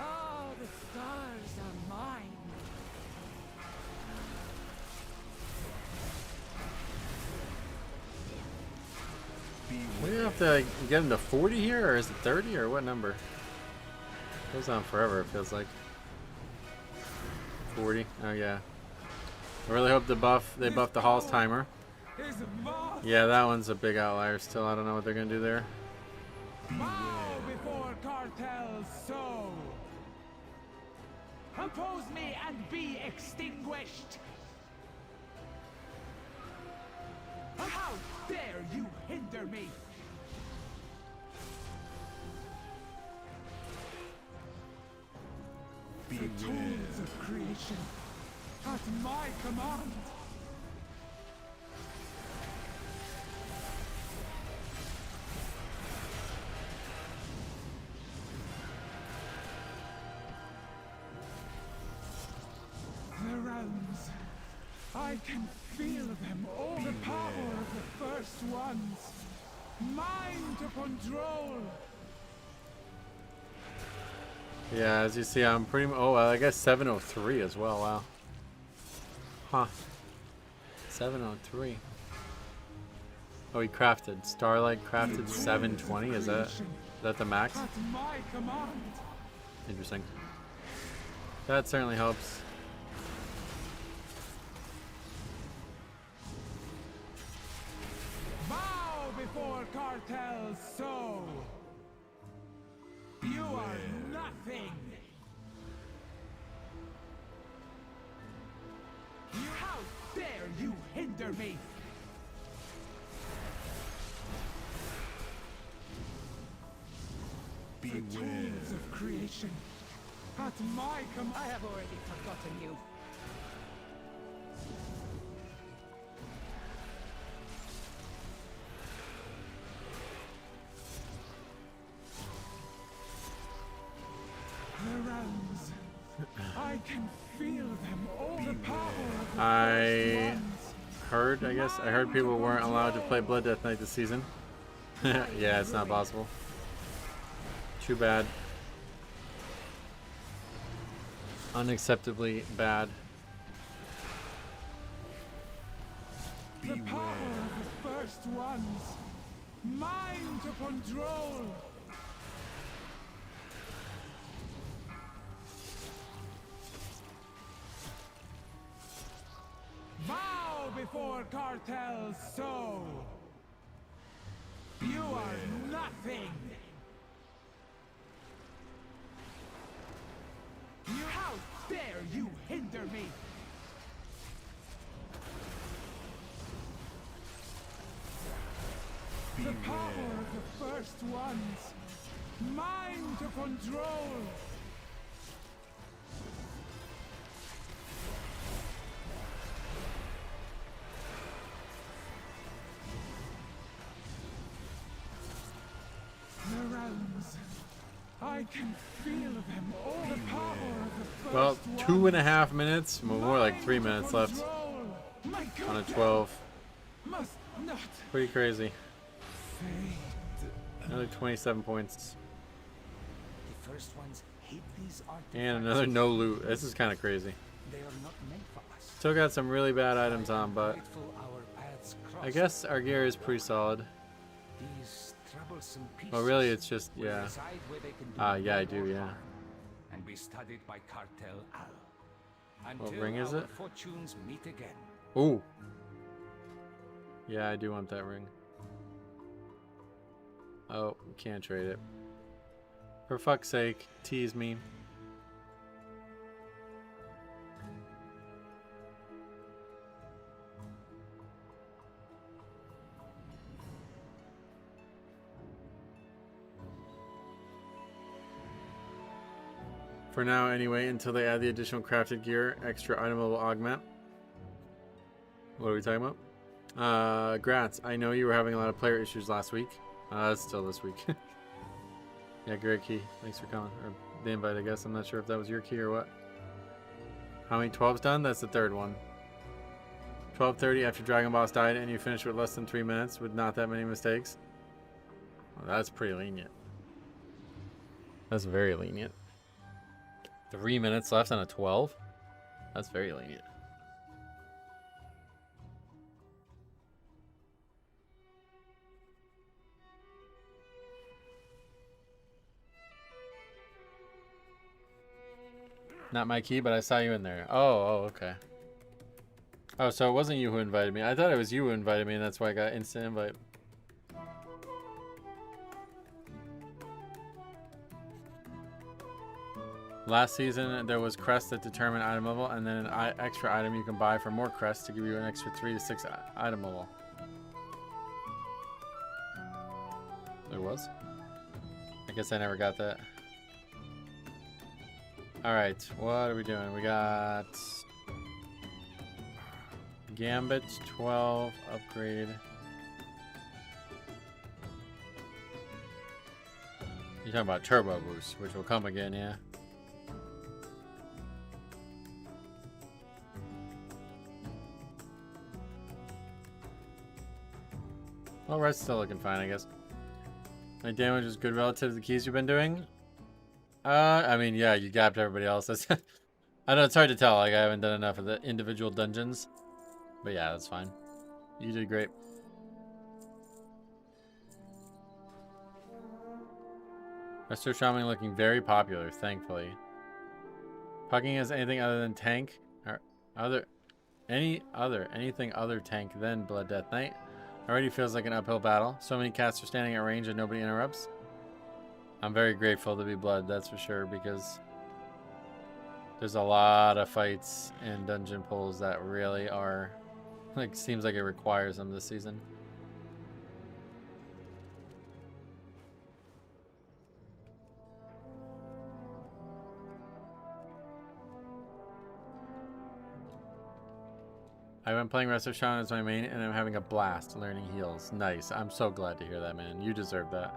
H: Oh, the stars are mine.
A: Do we have to get him to 40 here, or is it 30, or what number? Goes on forever, it feels like. 40. Oh yeah. I really hope they buff the Hall's timer.
H: Is moth.
A: Yeah, that one's a big outlier still. I don't know what they're gonna do there.
H: Bow before cartels sow. Oppose me and be extinguished. How dare you hinder me? The tools of creation at my command. The realms. I can feel them, all the power of the first ones. Mine to control.
A: Yeah, as you see, I'm pretty. Oh, I guess 703 as well. Wow. Huh. 703. Oh, he crafted. Starlight crafted 720. Is that the max?
H: At my command.
A: Interesting. That certainly helps.
H: Bow before cartels sow. You are nothing. How dare you hinder me! The tools of creation. At my I have already forgotten you. The realms. I can feel them. All the power of the
A: I heard, I heard people weren't allowed to play Blood Death Knight this season. Yeah, it's not possible. Too bad. Unacceptably bad.
H: The power of the first ones. Mind to control. Bow before cartel's soul. You are nothing. How dare you hinder me? The power of the first ones. Mind to control. The realms. I can feel them. All the power of the first
A: Well, 2.5 minutes, well, more like 3 minutes left on a 12.
H: Must not
A: Pretty crazy.
H: fade.
A: Another 27 points.
E: The first ones hid these artifacts.
A: And another no loot. This is kind of crazy.
E: They are not meant for us.
A: Still got some really bad items on, but
E: Grateful our paths
A: I
E: crossed.
A: guess our gear is pretty solid.
E: These troublesome pieces
A: Well, really, it's just,
E: will
A: yeah.
E: reside where they can do
A: Yeah, I
E: no
A: do,
E: more
A: yeah.
E: harm, and be studied by Cartel Al.
A: What
E: Until
A: ring is
E: our
A: it?
E: fortunes meet again.
A: Ooh. Yeah, I do want that ring. Oh, can't trade it. For fuck's sake, tease me. For now, anyway, until they add the additional crafted gear, extra item level augment. What are we talking about? Grats, I know you were having a lot of player issues last week. It's still this week. Yeah, great key. Thanks for coming. Or the invite, I guess. I'm not sure if that was your key or what. How many 12s done? That's the third one. 12:30 after Dragon Boss died and you finished with less than 3 minutes with not that many mistakes. Well, that's pretty lenient. That's very lenient. 3 minutes left on a 12? That's very lenient. Not my key, but I saw you in there. Oh, okay. Oh, so it wasn't you who invited me. I thought it was you who invited me, and that's why I got instant invite. Last season, there was crests that determine item level, and then an extra item you can buy for more crests to give you an extra 3 to 6 item level. There was? I guess I never got that. Alright, what are we doing? We got Gambit 12 upgrade. You're talking about Turbo Boost, which will come again, yeah. Well, red's still looking fine, I guess. My damage is good relative to the keys you've been doing. I mean, yeah, you gapped everybody else. That's I know it's hard to tell. Like, I haven't done enough of the individual dungeons. But yeah, that's fine. You did great. Resto Shaman looking very popular, thankfully. Pugging is anything other than tank, or anything other tank than Blood Death Knight. Already feels like an uphill battle. So many cats are standing at range and nobody interrupts. I'm very grateful to be Blood, that's for sure, because there's a lot of fights and dungeon pulls that really are Like, seems like it requires them this season. I've been playing Resto Shaman as my main, and I'm having a blast learning heals. Nice. I'm so glad to hear that, man. You deserve that.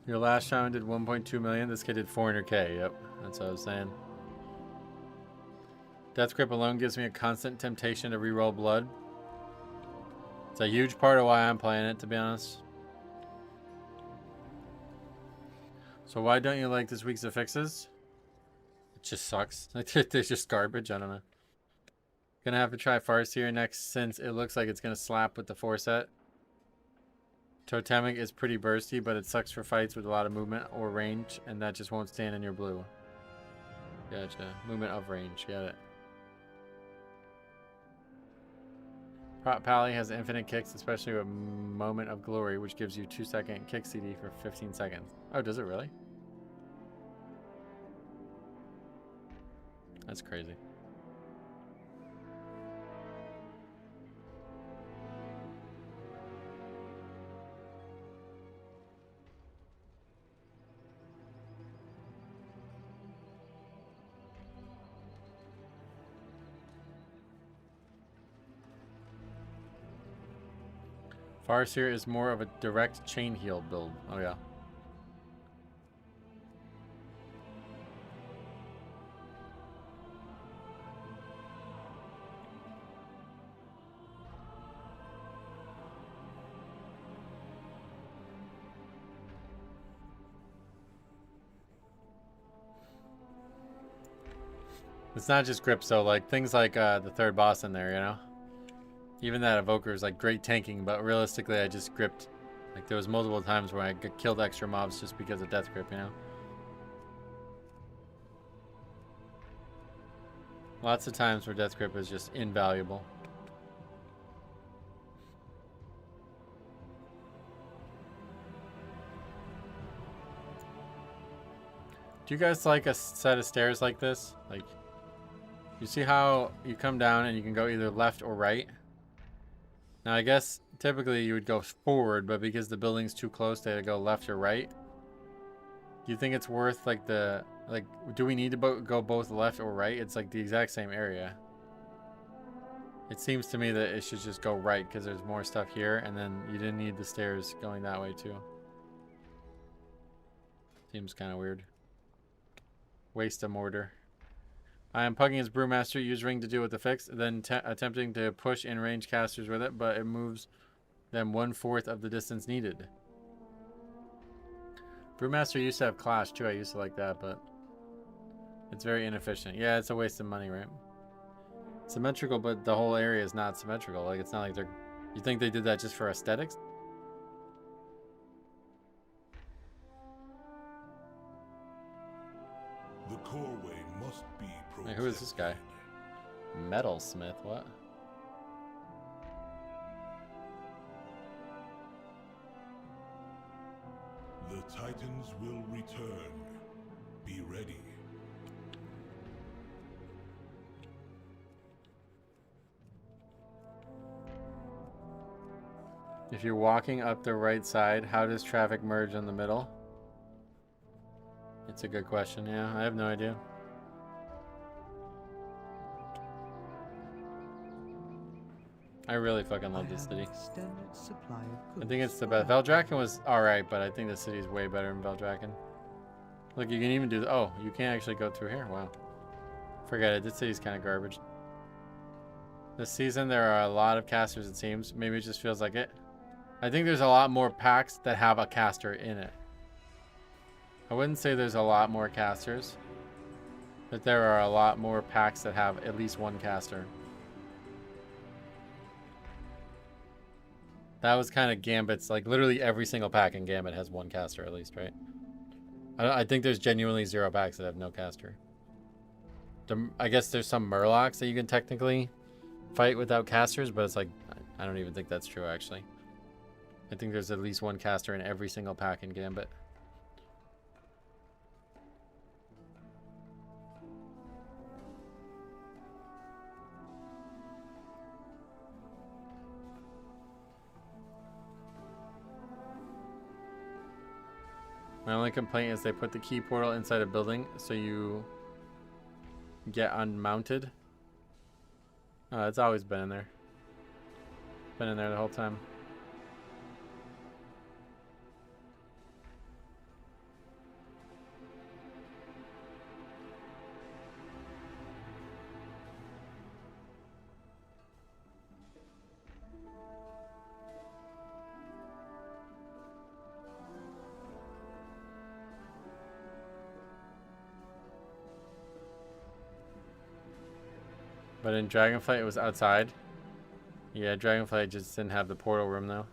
A: Your last shaman did 1.2 million. This kid did 400k. Yep, that's what I was saying. Death Grip alone gives me a constant temptation to reroll blood. It's a huge part of why I'm playing it, to be honest. So why don't you like this week's affixes? It just sucks. They're just garbage. I don't know. Gonna have to try Farseer next since it looks like it's gonna slap with the 4 set. Totemic is pretty bursty, but it sucks for fights with a lot of movement or range, and that just won't stand in your blue. Gotcha. Movement of range. Got it. Pally has infinite kicks, especially with Moment of Glory, which gives you 2-second kick CD for 15 seconds. Oh, does it really? That's crazy. Farseer is more of a direct chain heal build. Oh yeah. It's not just grips though, like things like the third boss in there, you know? Even that evoker is like great tanking, but realistically I just gripped. Like there was multiple times where I killed extra mobs just because of death grip, you know? Lots of times where death grip is just invaluable. Do you guys like a set of stairs like this? Like, you see how you come down and you can go either left or right? Now, I guess typically you would go forward, but because the building's too close, they go left or right. Do you think it's worth like do we need to go both left or right? It's like the exact same area. It seems to me that it should just go right because there's more stuff here, and then you didn't need the stairs going that way too. Seems kind of weird. Waste of mortar. I am pugging his Brewmaster, use Ring to deal with the fix, then attempting to push in range casters with it, but it moves them 1/4 of the distance needed. Brewmaster used to have Clash too, I used to like that, but it's very inefficient. Yeah, it's a waste of money, right? Symmetrical, but the whole area is not symmetrical. Like, it's not like they're... You think they did that just for aesthetics?
C: The coreway must be protected.
A: Hey, who is this guy? Metalsmith, what?
C: The Titans will return. Be ready.
A: If you're walking up the right side, how does traffic merge in the middle? It's a good question, yeah. I have no idea. I really fucking love this city. I think it's the best. Veldraken was alright, but I think the city is way better than Veldraken. Look, you can even do... Oh, you can't actually go through here. Wow. Forget it. This city's kind of garbage. This season, there are a lot of casters, it seems. Maybe it just feels like it. I think there's a lot more packs that have a caster in it. I wouldn't say there's a lot more casters, but there are a lot more packs that have at least one caster. That was kind of Gambit's, like, literally every single pack in Gambit has one caster at least, right? I think there's genuinely 0 packs that have no caster. I guess there's some Murlocs that you can technically fight without casters, but it's like, I don't even think that's true, actually. I think there's at least one caster in every single pack in Gambit. My only complaint is they put the key portal inside a building, so you get unmounted. It's always been in there. Been in there the whole time. But in Dragonflight, it was outside. Yeah, Dragonflight just didn't have the portal room, though.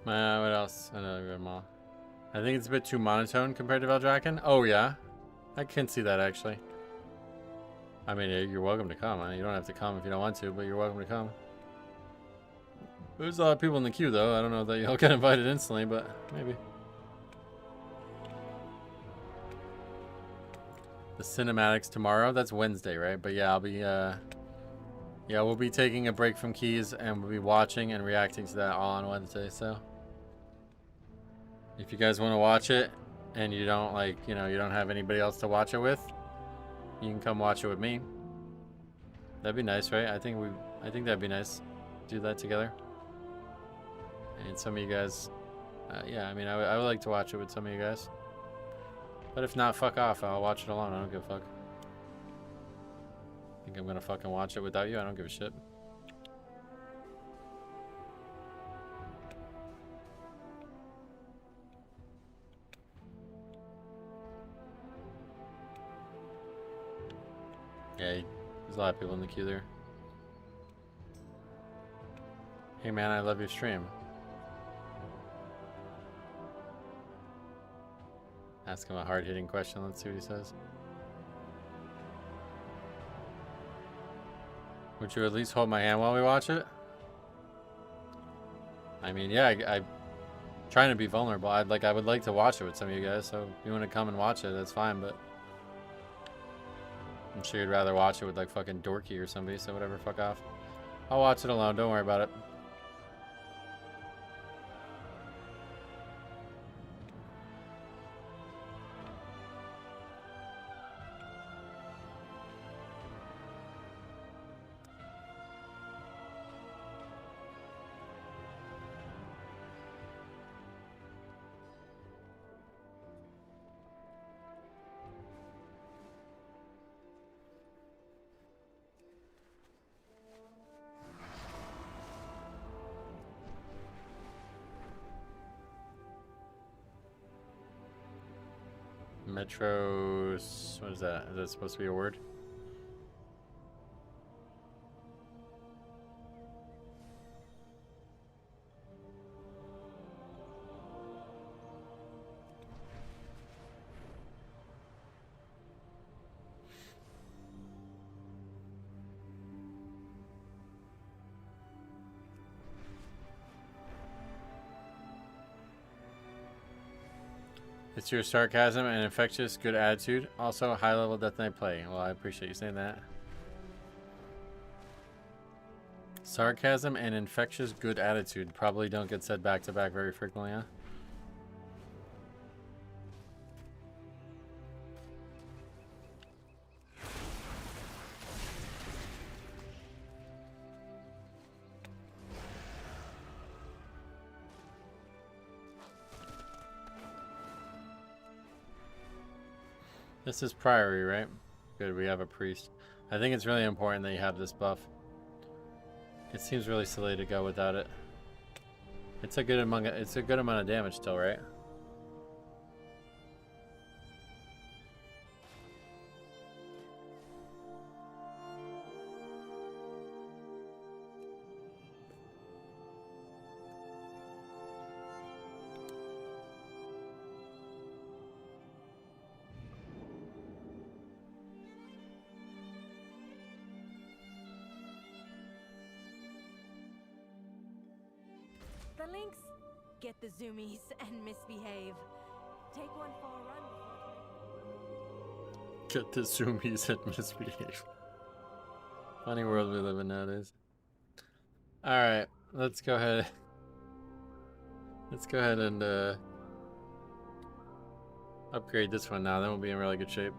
A: What else? I know them all. I think it's a bit too monotone compared to Veldraken. Oh, yeah. I can see that, actually. I mean, you're welcome to come. You don't have to come if you don't want to, but you're welcome to come. There's a lot of people in the queue, though. I don't know that you'll get invited instantly, but maybe. The cinematics tomorrow? That's Wednesday, right? But yeah, I'll be, yeah, we'll be taking a break from keys, and we'll be watching and reacting to that all on Wednesday, so. If you guys want to watch it, and you don't, like, you know, you don't have anybody else to watch it with, you can come watch it with me. That'd be nice, right? I think that'd be nice. Do that together. And some of you guys, yeah, I mean, I would like to watch it with some of you guys. But if not, fuck off. I'll watch it alone. I don't give a fuck. Think I'm gonna fucking watch it without you? I don't give a shit. Yeah, there's a lot of people in the queue there. Hey man, I love your stream. Ask him a hard-hitting question. Let's see what he says. Would you at least hold my hand while we watch it? I mean, yeah, I'm trying to be vulnerable. I would like to watch it with some of you guys. So if you want to come and watch it, that's fine. But I'm sure you'd rather watch it with like fucking Dorky or somebody. So whatever, fuck off. I'll watch it alone. Don't worry about it. Metros, what is that? Is that supposed to be a word? It's your sarcasm and infectious good attitude. Also, high level Death Knight play. Well, I appreciate you saying that. Sarcasm and infectious good attitude probably don't get said back to back very frequently, huh? This is Priory, right? Good, we have a priest. I think it's really important that you have this buff. It seems really silly to go without it. It's a good amount of damage still, right?
D: The links, get the zoomies and misbehave. Take one for a run before
A: Get the zoomies and misbehave. Funny world we live in nowadays. Alright, let's go ahead. Let's go ahead and upgrade this one now, then we'll be in really good shape.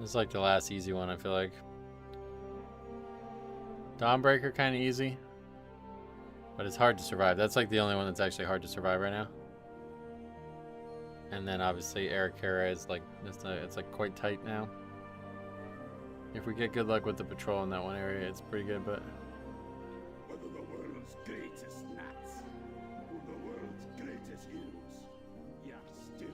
A: This is like the last easy one, I feel like. Dawnbreaker kind of easy, but it's hard to survive. That's like the only one that's actually hard to survive right now. And then obviously Arakara is like, it's like quite tight now. If we get good luck with the patrol in that one area, it's pretty good, but...
C: Whether the world's greatest gnats or the world's greatest hills, you're still.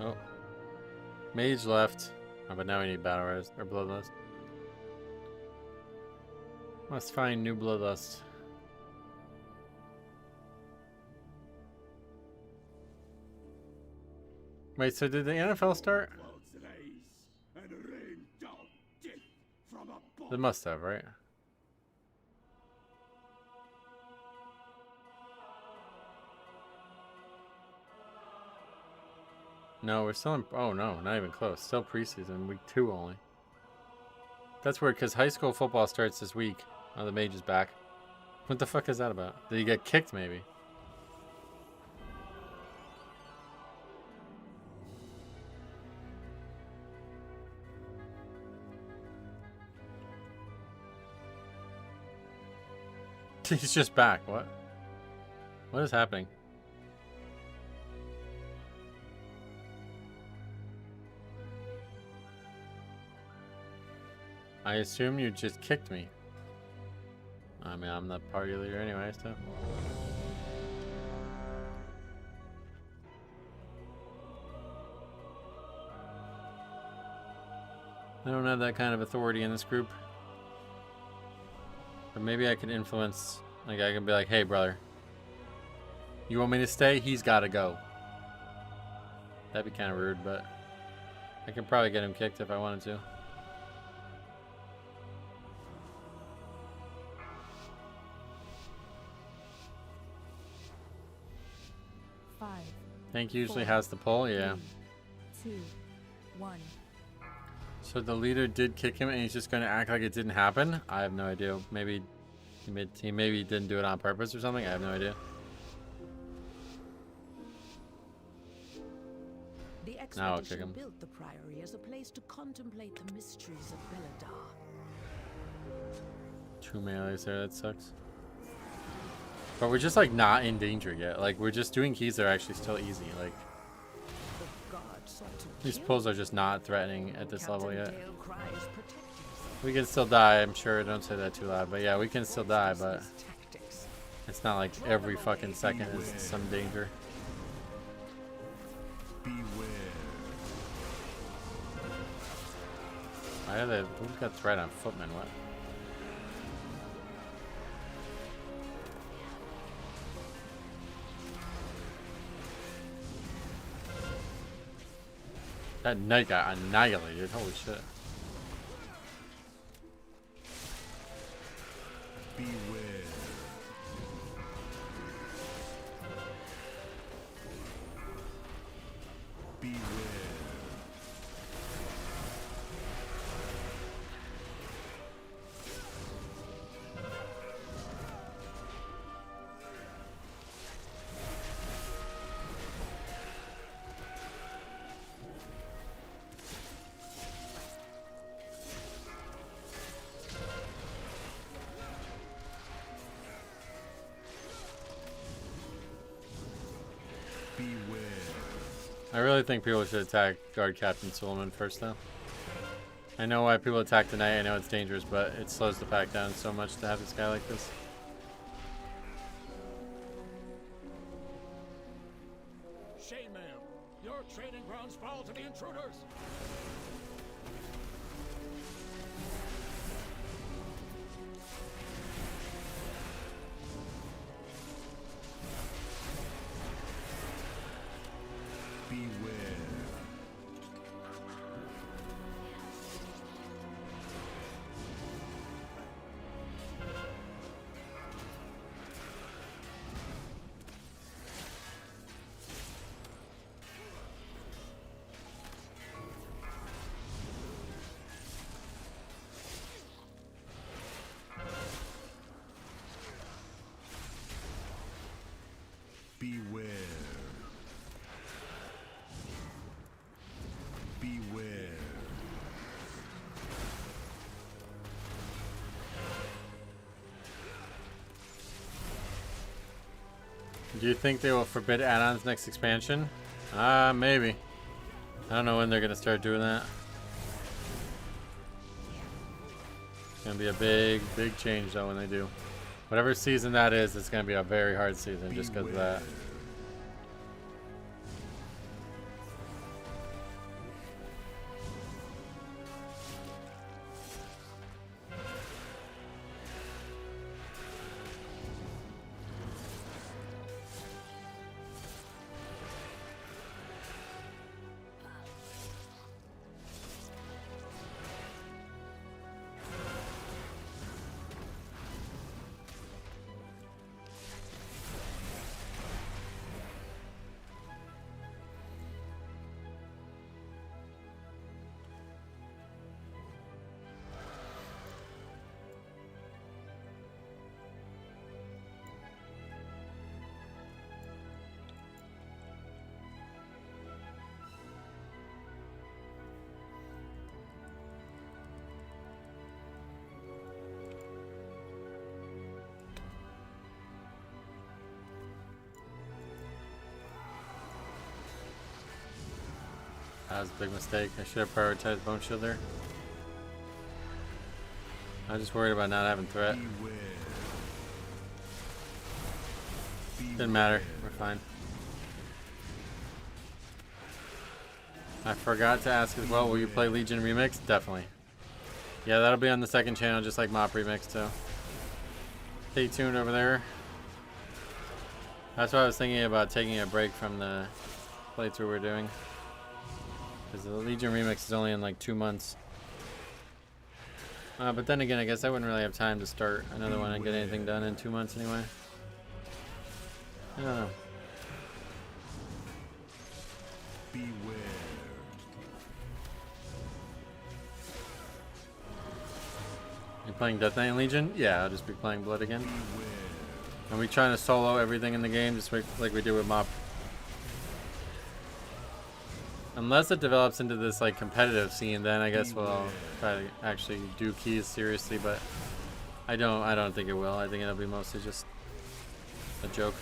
A: Oh. Mage left. Oh, but now we need Battle Res or Bloodlust. Must find new Bloodlust. Wait, so did the NFL start? They must have, right? No, we're still in... Oh, no, not even close. Still preseason. Week 2 only. That's weird, because high school football starts this week. Oh, the mage is back. What the fuck is that about? Did he get kicked, maybe? He's just back. What? What is happening? I assume you just kicked me. I mean, I'm the party leader anyway, so. I don't have that kind of authority in this group. But maybe I can influence, like I can be like, hey brother, you want me to stay? He's gotta go. That'd be kind of rude, but I can probably get him kicked if I wanted to. Hank usually has the pull, yeah.
D: 2, 1.
A: So the leader did kick him and he's just going to act like it didn't happen? I have no idea. Maybe he maybe didn't do it on purpose or something. I have no idea.
B: The
A: Now I'll kick him.
B: expedition built the Priory as a place to contemplate the mysteries of Belladar.
A: 2 melees there, that sucks. But we're just like not in danger yet. Like we're just doing keys that are actually still easy. Like these pulls are just not threatening at this level yet.
B: Dale cries, protect yourself.
A: We can still die, I'm sure. Don't say that too loud. But yeah, we can still die, but it's not like every fucking second is some danger. Why are they? Who's got threat on Footman? What? That knight got annihilated. Holy shit.
C: Beware. Beware.
A: I really think people should attack Guard Captain Suleiman first, though. I know why people attack the knight. I know it's dangerous, but it slows the pack down so much to have this guy like this.
E: Chainmail, your training grounds fall to the intruders.
C: Beware. Beware.
A: Do you think they will forbid add-ons next expansion? Maybe. I don't know when they're gonna start doing that. It's gonna be a big, big change though when they do. Whatever season that is, it's gonna be a very hard season just because of that. That was a big mistake. I should have prioritized Bone Shield there. I was just worried about not having threat. Didn't matter. We're fine. I forgot to ask as well, will you play Legion Remix? Definitely. Yeah, that'll be on the second channel, just like Mop Remix too. Stay tuned over there. That's why I was thinking about taking a break from the playthrough we're doing. Because the Legion Remix is only in like 2 months. But then again, I guess I wouldn't really have time to start another one and get anything done in 2 months anyway. I don't know.
C: Beware.
A: You playing Death Knight and Legion? Yeah, I'll just be playing Blood again. Are we trying to solo everything in the game just like we did with Mop? Unless it develops into this like competitive scene, then I guess we'll try to actually do keys seriously, but I don't think it will. I think it'll be mostly just a joke.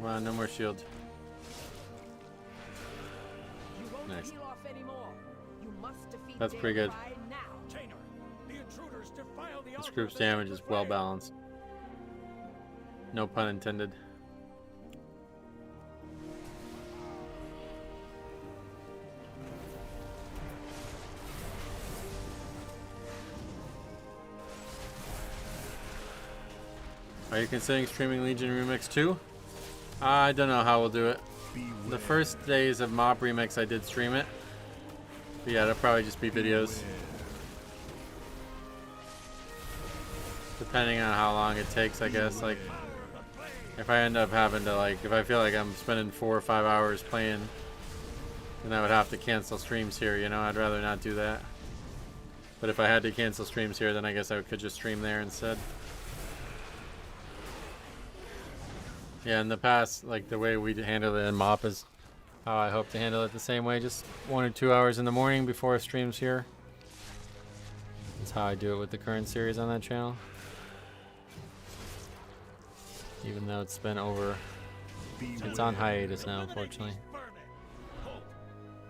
A: Come on, no more shield.
B: You won't
A: Nice.
B: peel off anymore. You must defeat
A: That's pretty good.
B: Dale now.
E: Tainer, the intruders defile the
A: This
E: altar
A: group's
E: of the
A: damage is
E: sacred
A: well
E: flame.
A: balanced. No pun intended. Are you considering streaming Legion Remix 2? I don't know how we'll do it. The first days of Mob Remix I did stream it. But yeah, it'll probably just be videos. Depending on how long it takes, I guess. Like, if I end up having to, like, if I feel like I'm spending 4 or 5 hours playing, then I would have to cancel streams here, you know? I'd rather not do that. But if I had to cancel streams here, then I guess I could just stream there instead. Yeah, in the past, like, the way we handle it in MOP is how I hope to handle it the same way. Just 1 or 2 hours in the morning before streams here. That's how I do it with the current series on that channel. Even though it's been over. It's on hiatus now, unfortunately.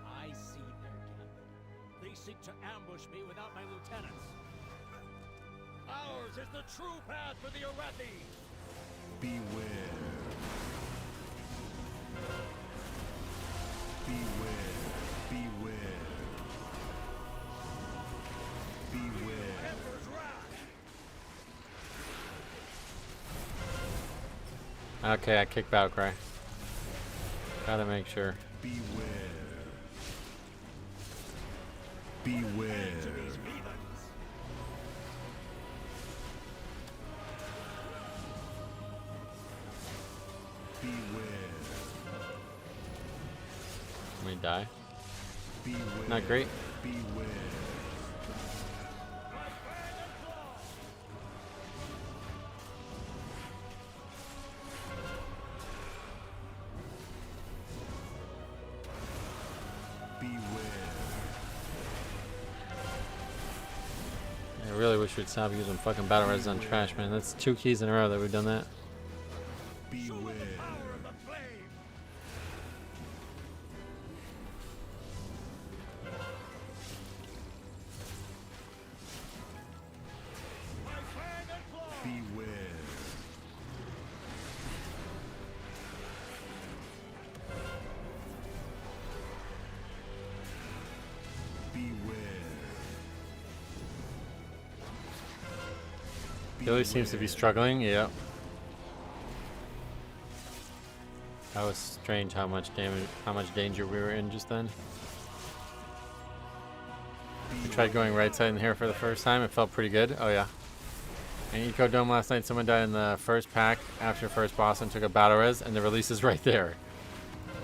E: I see their camp. They seek to ambush me without my lieutenants. Ours is the true path for the Arathi.
C: Beware. Beware. Beware. Beware.
E: Emperor's wrath.
A: Okay, I kicked Battlecry. Gotta make sure.
C: Beware. Beware.
E: To these heathens.
C: Beware.
A: Let me die.
C: Beware.
A: Not great.
C: Beware.
A: I really wish we'd stop using fucking battle res on trash, man. That's 2 keys in a row that we've done that.
C: Beware.
E: Power of the flame. My fang and claw.
C: Beware. Beware.
A: Billy seems to be struggling, yeah. That was strange how much damage, how much danger we were in just then. We tried going right side in here for the first time. It felt pretty good. Oh yeah. In Eco Dome last night, someone died in the first pack after first boss and took a battle res, and the release is right there.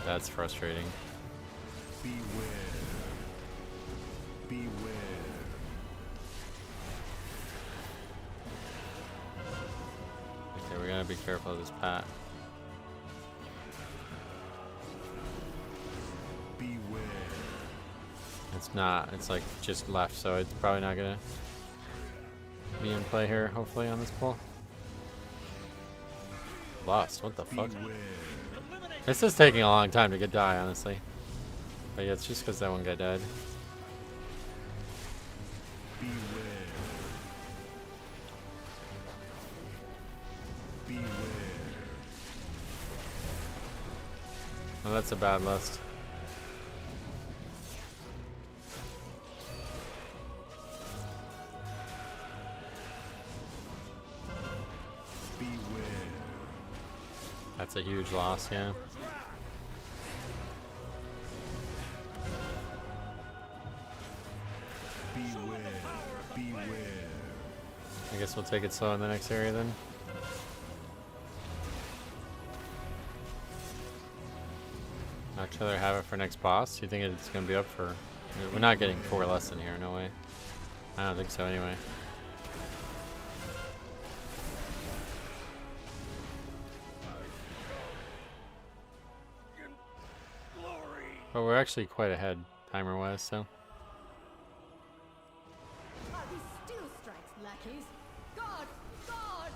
A: That's frustrating.
C: Beware. Beware.
A: Okay, we gotta be careful of this pat.
C: Beware.
A: It's not. It's like just left, so it's probably not gonna be in play here. Hopefully on this pull. Lost. What the fuck?
C: Beware.
A: This is taking a long time to get die, honestly. But yeah, it's just because that one guy died.
C: Beware. Beware.
A: Oh, that's a bad list.
C: Beware.
A: That's a huge loss, yeah.
C: Beware. Beware.
A: I guess we'll take it slow in the next area then. I'd rather have it for next boss. You think it's gonna be up for? We're not getting 4 less than here, no way. I don't think so anyway. But we're actually quite ahead timer-wise, so.
D: Are these steel strikes, lackeys? Guard! Guard!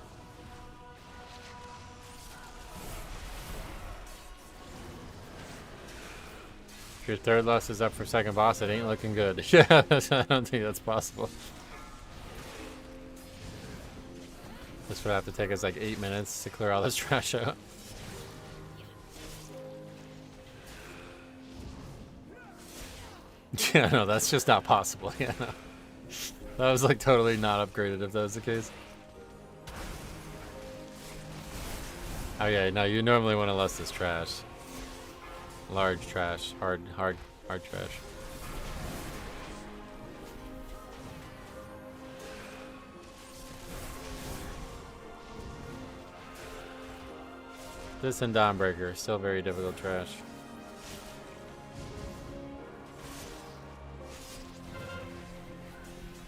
A: If your third loss is up for second boss, it ain't looking good. Yeah, I don't think that's possible. This would have to take us like 8 minutes to clear all this trash out. Yeah, no, that's just not possible. Yeah, no. That was like totally not upgraded if that was the case. Oh yeah, no, you normally want to less this trash. Large trash, hard trash. This and Dawnbreaker, still very difficult trash.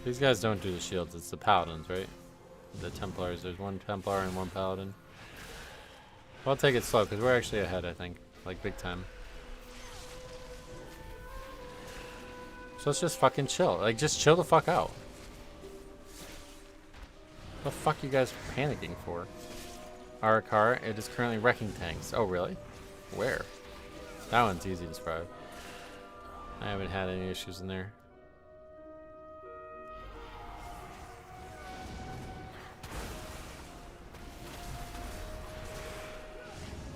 A: These guys don't do the shields, it's the paladins, right? The Templars, there's one Templar and one paladin. I'll take it slow, because we're actually ahead, I think. Like, big time. So let's just fucking chill. Like, just chill the fuck out. What the fuck you guys panicking for? Our car, it is currently wrecking tanks. Oh, really? Where? That one's easy to survive. I haven't had any issues in there.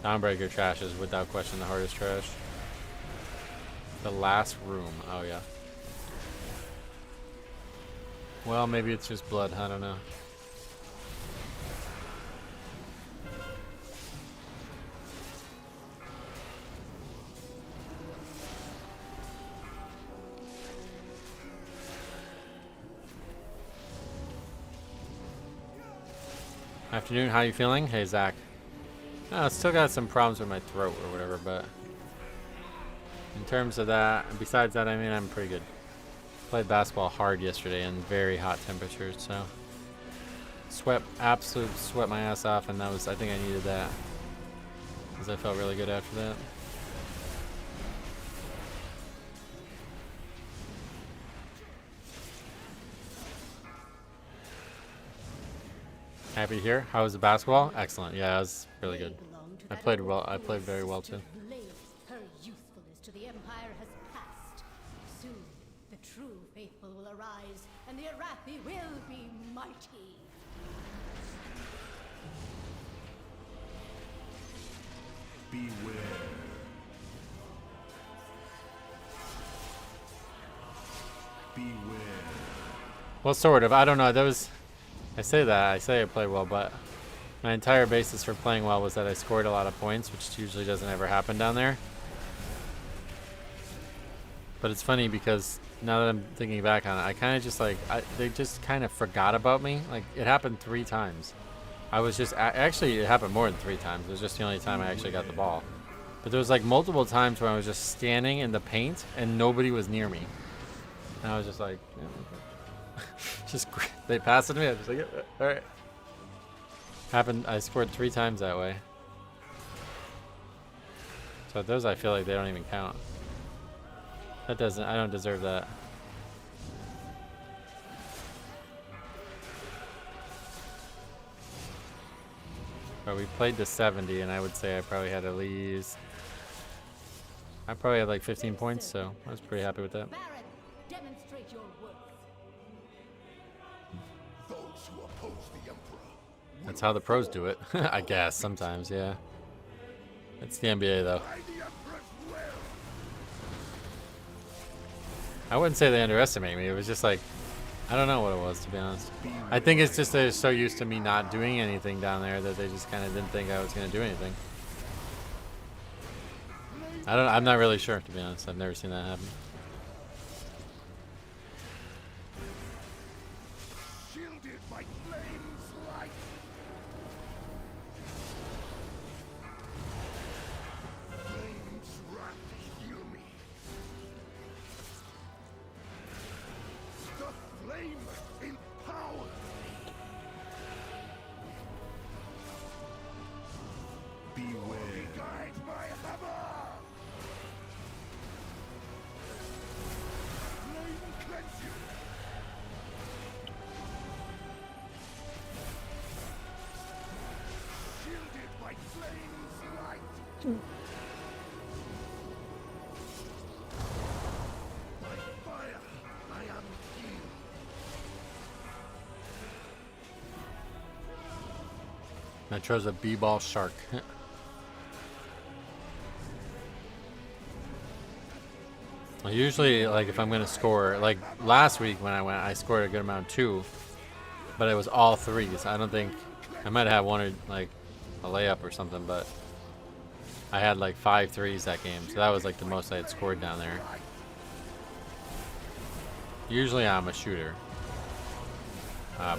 A: Dawnbreaker trash is without question the hardest trash. The last room. Oh, yeah. Well, maybe it's just blood. I don't know. Afternoon, how you feeling? Hey, Zach. I still got some problems with my throat or whatever, but in terms of that, besides that, I mean, I'm pretty good. Played basketball hard yesterday in very hot temperatures, so absolute sweat my ass off, and that was, I think I needed that because I felt really good after that. Happy here. How was the basketball? Excellent. Yeah, it was really good. I played well. I played very well too.
K: Her usefulness to the Empire has passed. Soon, the true faithful will arise, and the Arathi will be mighty.
C: Beware. Beware.
A: Well, sort of. I don't know. That was. I say I played well, but my entire basis for playing well was that I scored a lot of points, which usually doesn't ever happen down there. But it's funny because now that I'm thinking back on it, I kind of just like, they just kind of forgot about me. Like, it happened 3 times. I was just, actually it happened more than 3 times. It was just the only time I actually got the ball. But there was like multiple times where I was just standing in the paint and nobody was near me. And I was just like, yeah, okay. Just they passed it to me. I was just like, yeah, all right. Happened. I scored 3 times that way. So those I feel like they don't even count. That doesn't. I don't deserve that. But we played to 70, and I would say I probably had at least. I probably had like 15 points, so I was pretty happy with that.
K: Demonstrate your worth.
C: Those who oppose the Emperor.
A: That's how the pros do it, I guess. Sometimes, yeah. It's the NBA, though. I wouldn't say they underestimate me. It was just like, I don't know what it was, to be honest. I think it's just they're so used to me not doing anything down there that they just kind of didn't think I was going to do anything. I'm not really sure, to be honest. I've never seen that happen.
C: Shielded by flames light. Flames wrath heal me. The flame empowered me. Beware. Guide my hammer. Flame cleanse you. Shielded by flames light.
A: Metro's a b-ball shark. Usually, like, if I'm gonna score, like last week when I went, I scored a good amount too, but it was all threes. I don't think I might have one or like a layup or something, but I had like 5 threes that game, so that was like the most I had scored down there. Usually I'm a shooter,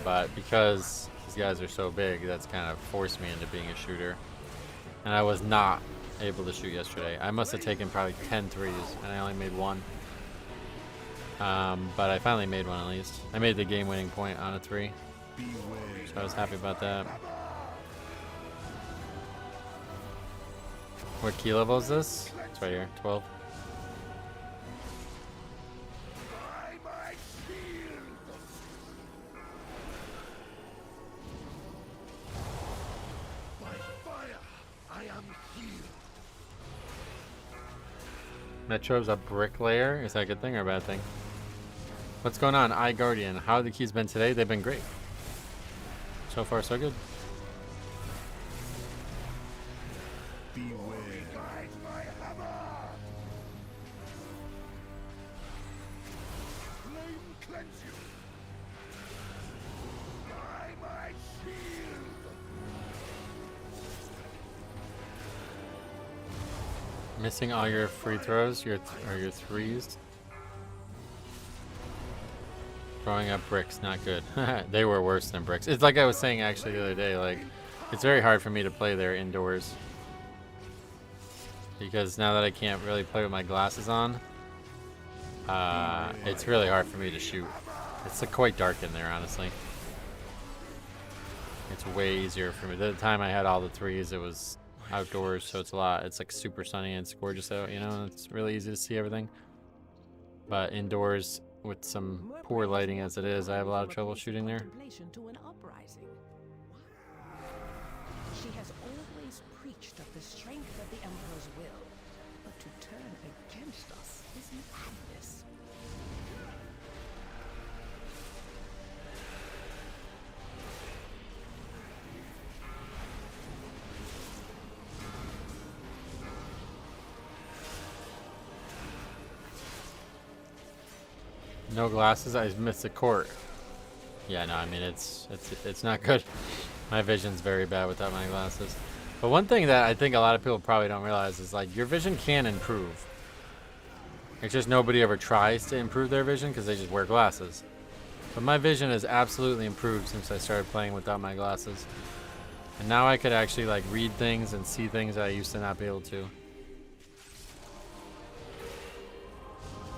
A: but because these guys are so big, that's kind of forced me into being a shooter, and I was not able to shoot yesterday. I must have taken probably 10 threes and I only made one. But I finally made one at least. I made the game-winning point on a 3, so I was happy about that. What key level is this? It's right here, 12. Metro's a bricklayer. Is that a good thing or a bad thing? What's going on, iGuardian? How have the keys been today? They've been great. So far, so good. Missing all your free throws, your threes. Throwing up bricks, not good. They were worse than bricks. It's like I was saying actually the other day, like it's very hard for me to play there indoors. Because now that I can't really play with my glasses on, it's really hard for me to shoot. It's quite dark in there, honestly. It's way easier for me. The time I had all the threes, it was outdoors, so it's like super sunny and it's gorgeous out, you know, it's really easy to see everything. But indoors, with some poor lighting as it is, I have a lot of trouble shooting there.
B: She has always preached of the strength of the Emperor's will, but to turn against us is madness.
A: No glasses, I missed the court. Yeah, no, I mean it's not good. My vision's very bad without my glasses. But one thing that I think a lot of people probably don't realize is like your vision can improve. It's just nobody ever tries to improve their vision because they just wear glasses. But my vision has absolutely improved since I started playing without my glasses. And now I could actually like read things and see things that I used to not be able to.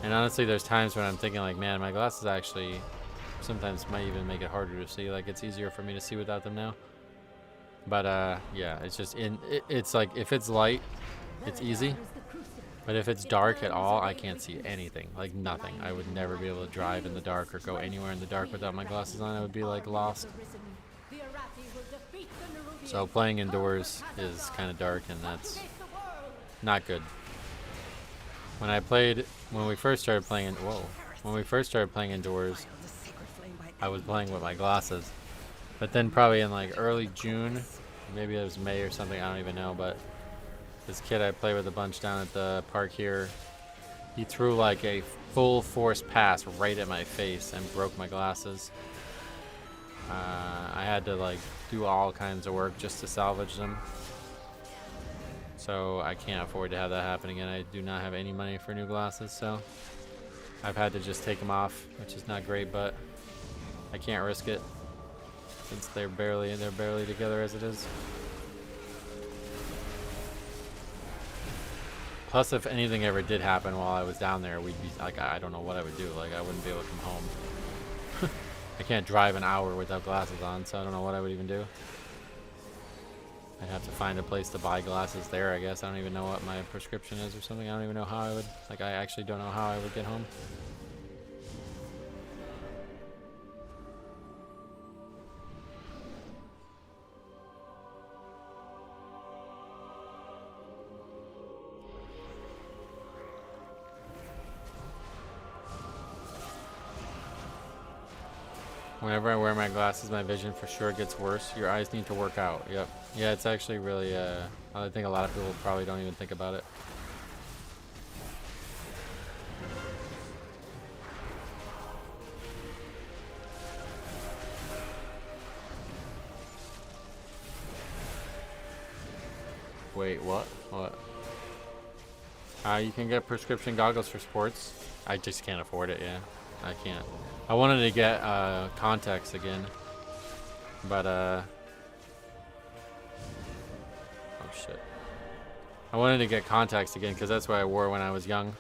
A: And honestly, there's times when I'm thinking like, man, my glasses actually sometimes might even make it harder to see. Like it's easier for me to see without them now. But yeah, it's just it's like if it's light, it's easy. But if it's dark at all, I can't see anything, like nothing. I would never be able to drive in the dark or go anywhere in the dark without my glasses on. I would be like lost. So playing indoors is kind of dark, and that's not good. When we first started playing indoors, I was playing with my glasses. But then probably in like early June, maybe it was May or something, I don't even know, but this kid I play with a bunch down at the park here, he threw like a full force pass right at my face and broke my glasses. I had to like do all kinds of work just to salvage them. So I can't afford to have that happen again. I do not have any money for new glasses, so I've had to just take them off, which is not great, but I can't risk it since they're barely together as it is. Plus, if anything ever did happen while I was down there, we'd be like, I don't know what I would do. Like I wouldn't be able to come home. I can't drive an hour without glasses on, so I don't know what I would even do. I'd have to find a place to buy glasses there, I guess. I don't even know what my prescription is or something. I don't even know how I would, like I actually don't know how I would get home. Whenever I wear my glasses, my vision for sure gets worse. Your eyes need to work out. Yep. Yeah, it's actually really, I think a lot of people probably don't even think about it. Wait, what? What? You can get prescription goggles for sports. I just can't afford it, yeah. I can't. I wanted to get contacts again. But, oh shit. I wanted to get contacts again because that's what I wore when I was young.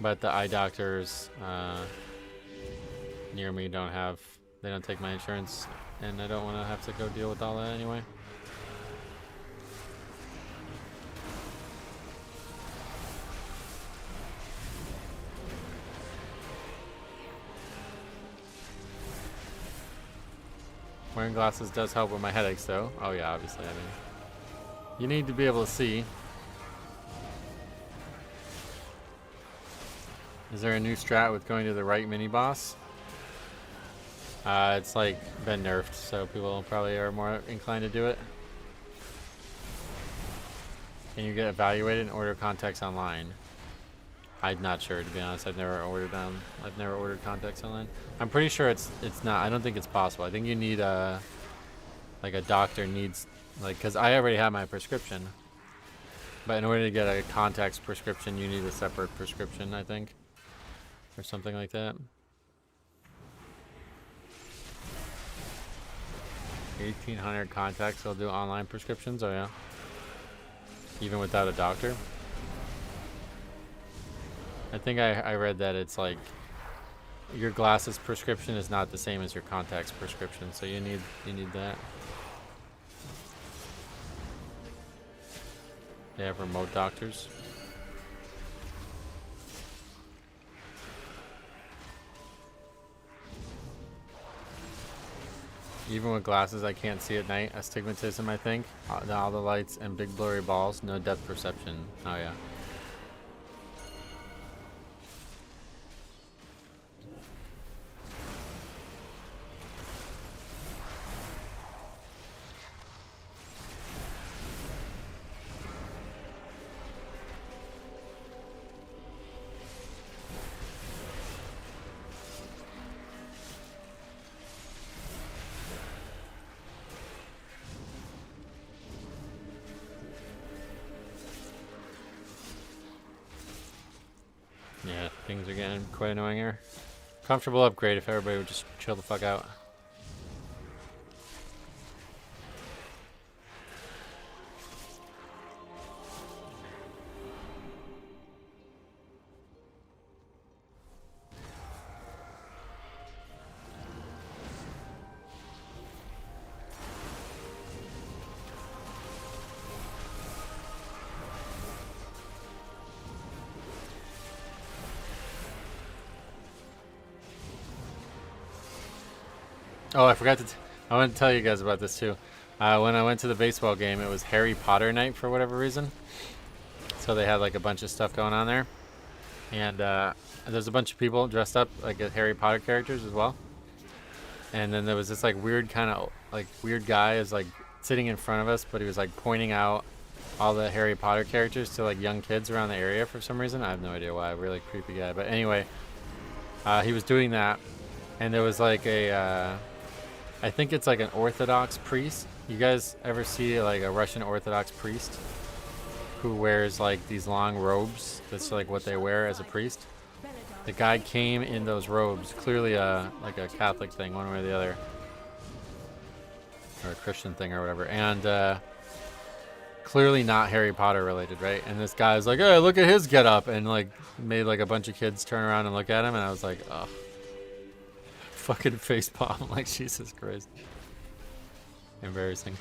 A: But the eye doctors near me they don't take my insurance. And I don't want to have to go deal with all that anyway. Wearing glasses does help with my headaches, though. Oh yeah, obviously. I mean, you need to be able to see. Is there a new strat with going to the right mini boss? It's like been nerfed, so people probably are more inclined to do it. Can you get evaluated and order contacts online? I'm not sure, to be honest. I've never ordered contacts online. I'm pretty sure it's not. I don't think it's possible. I think you need like a doctor needs, like, because I already have my prescription. But in order to get a contacts prescription, you need a separate prescription, I think, or something like that. 1,800 contacts will do online prescriptions. Oh yeah, even without a doctor. I think I read that it's like your glasses prescription is not the same as your contacts prescription, so you need that. They have remote doctors. Even with glasses, I can't see at night. Astigmatism, I think. All the lights and big blurry balls. No depth perception. Oh yeah. Yeah, things are getting quite annoying here. Comfortable upgrade if everybody would just chill the fuck out. Oh, I forgot I want to tell you guys about this too. When I went to the baseball game, it was Harry Potter night for whatever reason. So they had like a bunch of stuff going on there. And there's a bunch of people dressed up like as Harry Potter characters as well. And then there was this like weird guy is like sitting in front of us, but he was like pointing out all the Harry Potter characters to like young kids around the area for some reason. I have no idea why. Really creepy guy. But anyway, he was doing that. And there was like I think it's like an Orthodox priest. You guys ever see like a Russian Orthodox priest who wears like these long robes? That's like what they wear as a priest. The guy came in those robes, clearly like a Catholic thing, one way or the other, or a Christian thing or whatever, and clearly not Harry Potter related, right? And this guy's like, "Hey, look at his getup," and like made like a bunch of kids turn around and look at him, and I was like, "Oh." Fucking face palm, like Jesus Christ. Embarrassing.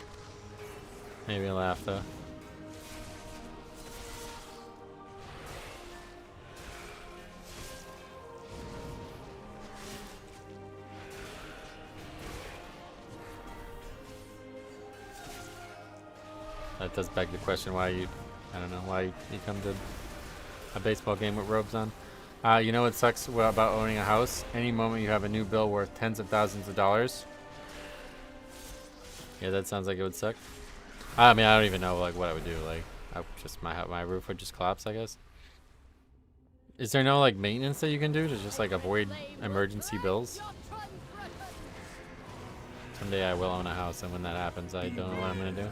A: Maybe a laugh though. That does beg the question why you, I don't know, why you come to a baseball game with robes on. You know what sucks about owning a house? Any moment you have a new bill worth tens of thousands of dollars. Yeah, that sounds like it would suck. I mean, I don't even know like what I would do. Like, my roof would just collapse, I guess. Is there no like maintenance that you can do to just like avoid emergency bills? Someday I will own a house, and when that happens, I don't know what I'm gonna do.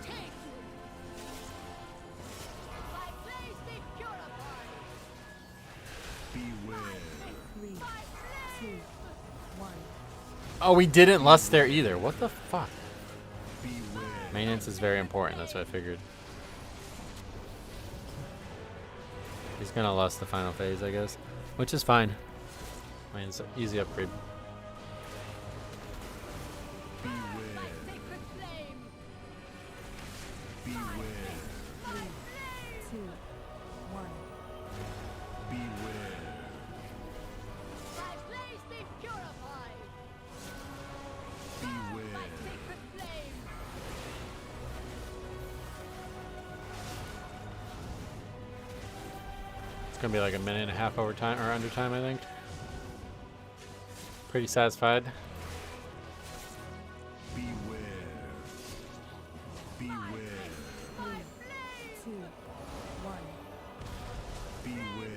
A: Oh, we didn't lust there either. What the fuck? Maintenance is very important. That's what I figured. He's gonna lust the final phase, I guess, which is fine. I mean, it's an easy upgrade. Gonna be like a minute and a half over time or under time, I think. Pretty satisfied.
C: Beware. Beware.
B: 3, 2, 1.
C: Beware.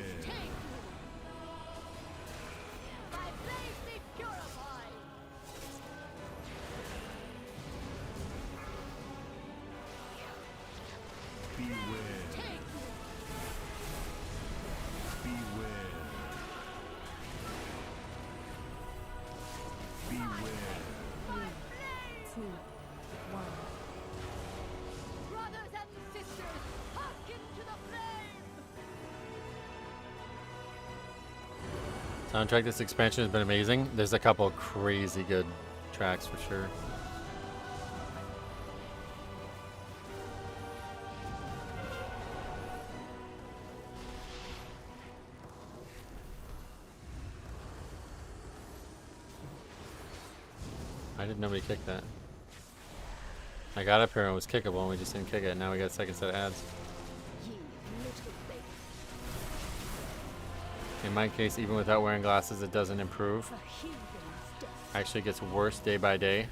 A: Soundtrack this expansion has been amazing. There's a couple crazy good tracks for sure. Why did nobody kick that? I got up here and it was kickable and we just didn't kick it. Now we got a second set of ads. In my case, even without wearing glasses, it doesn't improve. Actually gets worse day by day.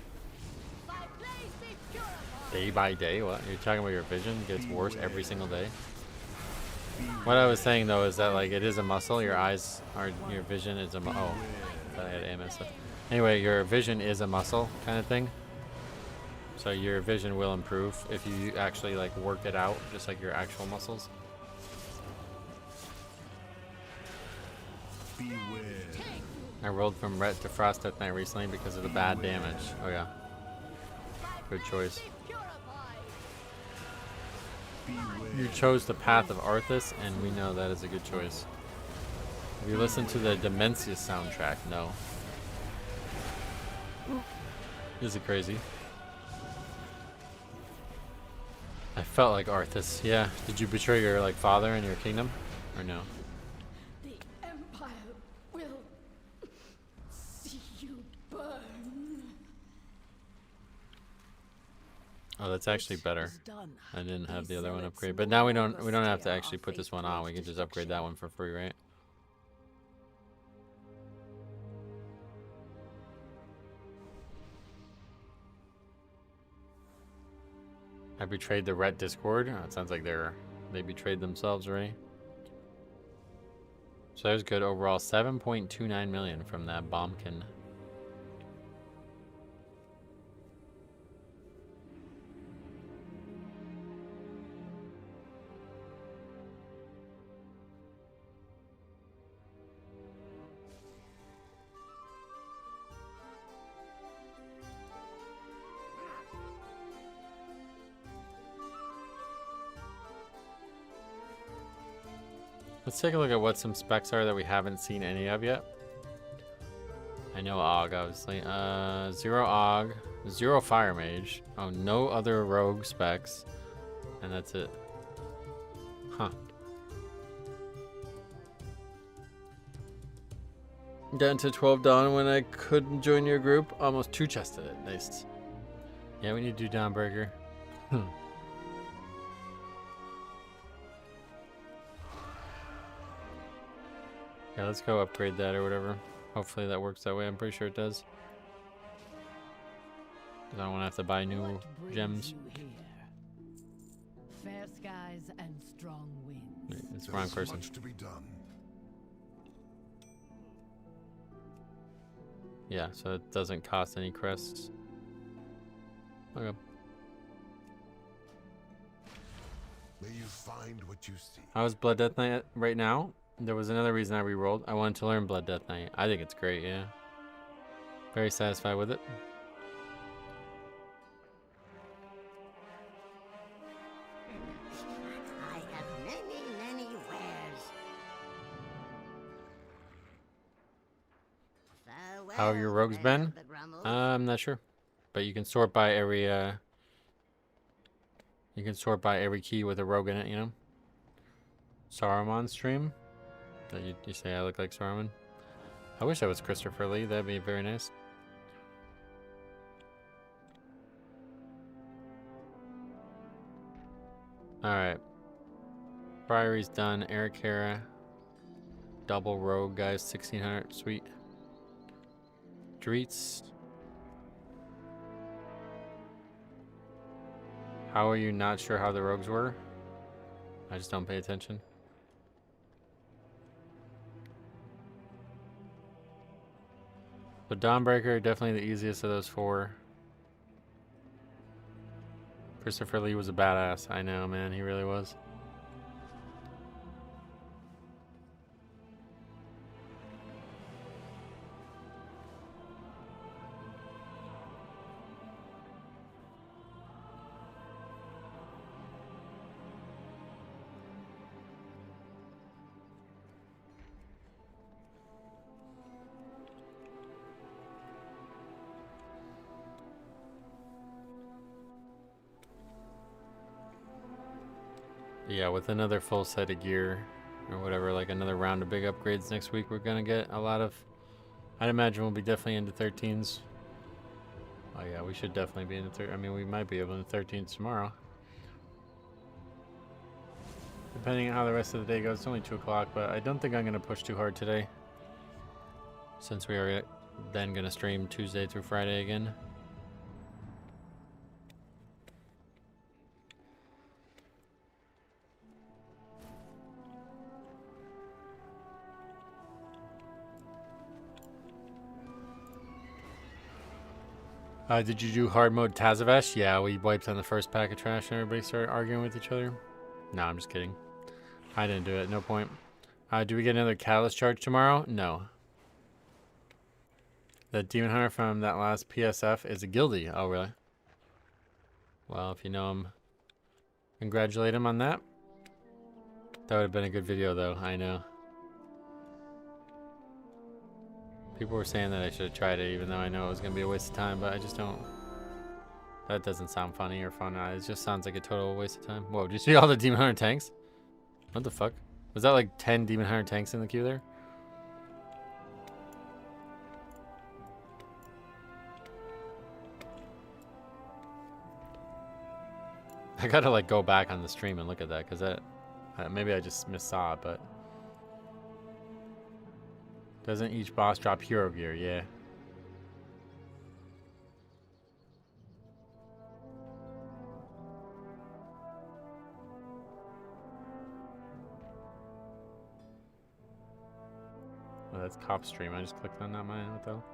A: Day by day? What? You're talking about your vision gets worse every single day? What I was saying though is that like it is a muscle. Your eyes are, your vision is a oh, I thought I had AMS stuff. Anyway, your vision is a muscle kind of thing. So your vision will improve if you actually like work it out, just like your actual muscles.
C: Beware.
A: I rolled from Ret to Frost Death Knight recently because of the bad damage. Oh yeah. Good choice. You chose the path of Arthas, and we know that is a good choice. Have you listened to the Demencia soundtrack? No. Is it crazy? I felt like Arthas. Yeah. Did you betray your like father and your kingdom, or no?
K: The Empire will see you burn.
A: Oh, that's actually better. I didn't have the other one upgraded, but now we don't have to actually put this one on. We can just upgrade that one for free, right? I betrayed the Ret Discord. Oh, it sounds like they betrayed themselves already. So that was good overall. 7.29 million from that bombkin. Let's take a look at what some specs are that we haven't seen any of yet. I know Og, obviously. 0 Og, 0 Fire Mage. Oh, no other rogue specs. And that's it. Huh. Down to 12 Dawn when I couldn't join your group. Almost 2-chested it. Nice. Yeah, we need to do Dawnbreaker. Yeah, let's go upgrade that or whatever. Hopefully that works that way. I'm pretty sure it does. 'Cause I don't want to have to buy new gems.
B: Fair skies and strong winds.
A: It's the wrong person.
C: Much to be done.
A: Yeah, so it doesn't cost any crests. Okay.
C: May you find what you seek.
A: How's Blood Death Knight right now? There was another reason I re-rolled. I wanted to learn Blood Death Knight. I think it's great, yeah. Very satisfied with it.
J: I have many, many wares.
A: How have your rogues been? I'm not sure. But you can sort by every you can sort by every key with a rogue in it, you know? Saruman stream? That you say I look like Saruman? I wish I was Christopher Lee, that'd be very nice. Alright. Priory's done. Eric Hera. Double rogue, guys. 1600. Sweet. Streets. How are you not sure how the rogues were? I just don't pay attention. So Dawnbreaker, definitely the easiest of those four. Christopher Lee was a badass. I know, man. He really was. Yeah, with another full set of gear or whatever, like another round of big upgrades next week, we're gonna get a lot of, I'd imagine we'll be definitely into 13s. Oh yeah, we should definitely be into I mean, we might be able to 13s tomorrow. Depending on how the rest of the day goes. It's only 2 o'clock, but I don't think I'm gonna push too hard today, since we are then gonna stream Tuesday through Friday again. Did you do hard mode Tazavesh? Yeah, we wiped on the first pack of trash and everybody started arguing with each other. No, I'm just kidding. I didn't do it. No point. Do we get another Catalyst charge tomorrow? No. The Demon Hunter from that last PSF is a guildie. Oh, really? Well, if you know him, congratulate him on that. That would have been a good video, though. I know. People were saying that I should have tried it, even though I know it was going to be a waste of time, but I just don't. That doesn't sound funny or fun. It just sounds like a total waste of time. Whoa, did you see all the Demon Hunter tanks? What the fuck? Was that like 10 Demon Hunter tanks in the queue there? I gotta like go back on the stream and look at that, because that maybe I just missaw it, but doesn't each boss drop hero gear? Yeah. Oh, that's Cop stream. I just clicked on that mine. What the hell?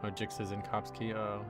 A: Oh, Jix is in Cop's key. Uh oh.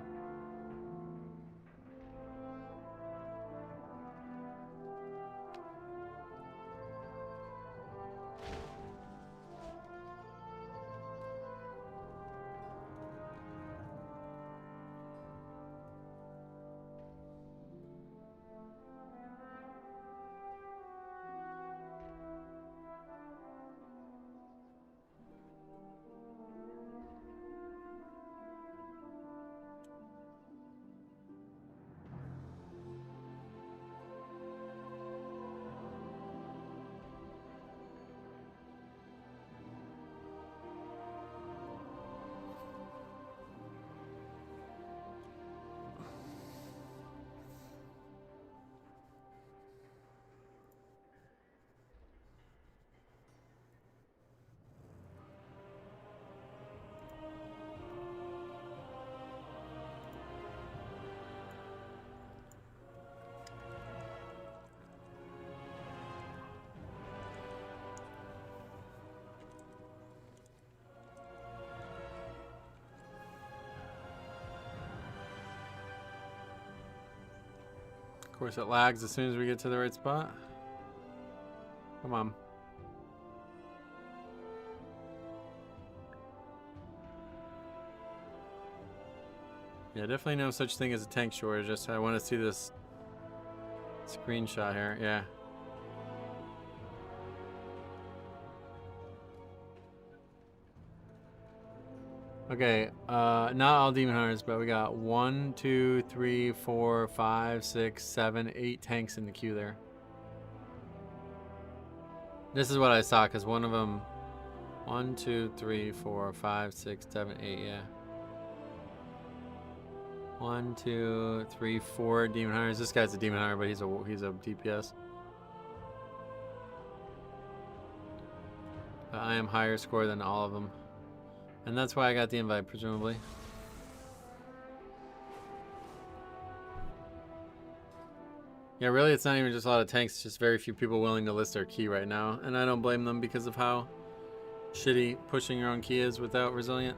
A: Of course, it lags as soon as we get to the right spot. Come on. Yeah, definitely no such thing as a tank shortage. Just I want to see this screenshot here. Yeah. Okay, not all demon hunters, but we got 1, 2, 3, 4, 5, 6, 7, 8 tanks in the queue there. This is what I saw, because one of them, 1, 2, 3, 4, 5, 6, 7, 8, yeah. 1, 2, 3, 4 demon hunters. This guy's a demon hunter, but he's a DPS. I am higher score than all of them. And that's why I got the invite, presumably. Yeah, really, it's not even just a lot of tanks. It's just very few people willing to list their key right now. And I don't blame them because of how shitty pushing your own key is without Resilient.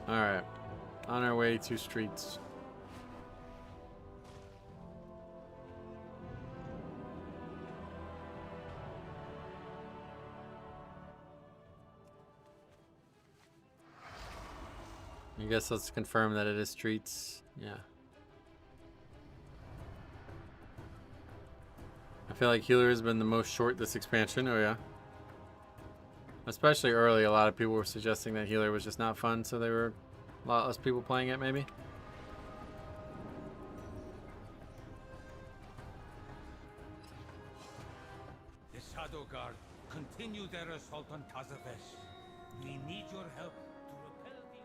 A: Alright. On our way to streets. I guess let's confirm that it is streets. Yeah. I feel like healer has been the most short this expansion. Oh yeah. Especially early, a lot of people were suggesting that healer was just not fun, so there were a lot less people playing it maybe.
F: The Shadow Guard continue their assault on Tazavesh. We need your help to repel the...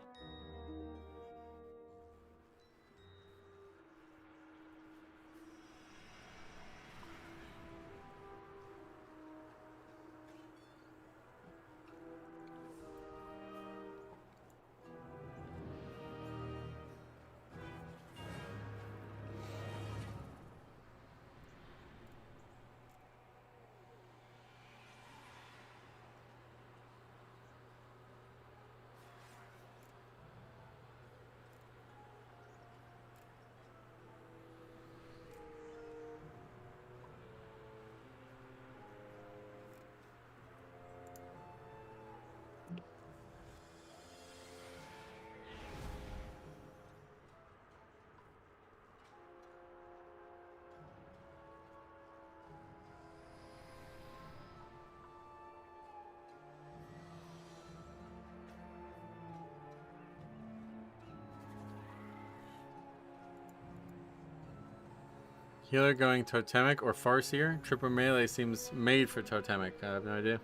A: Healer going totemic or farseer? Triple melee seems made for totemic. I have no idea.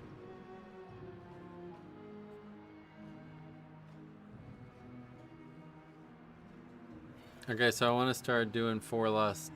A: Okay, so I want to start doing 4 lust.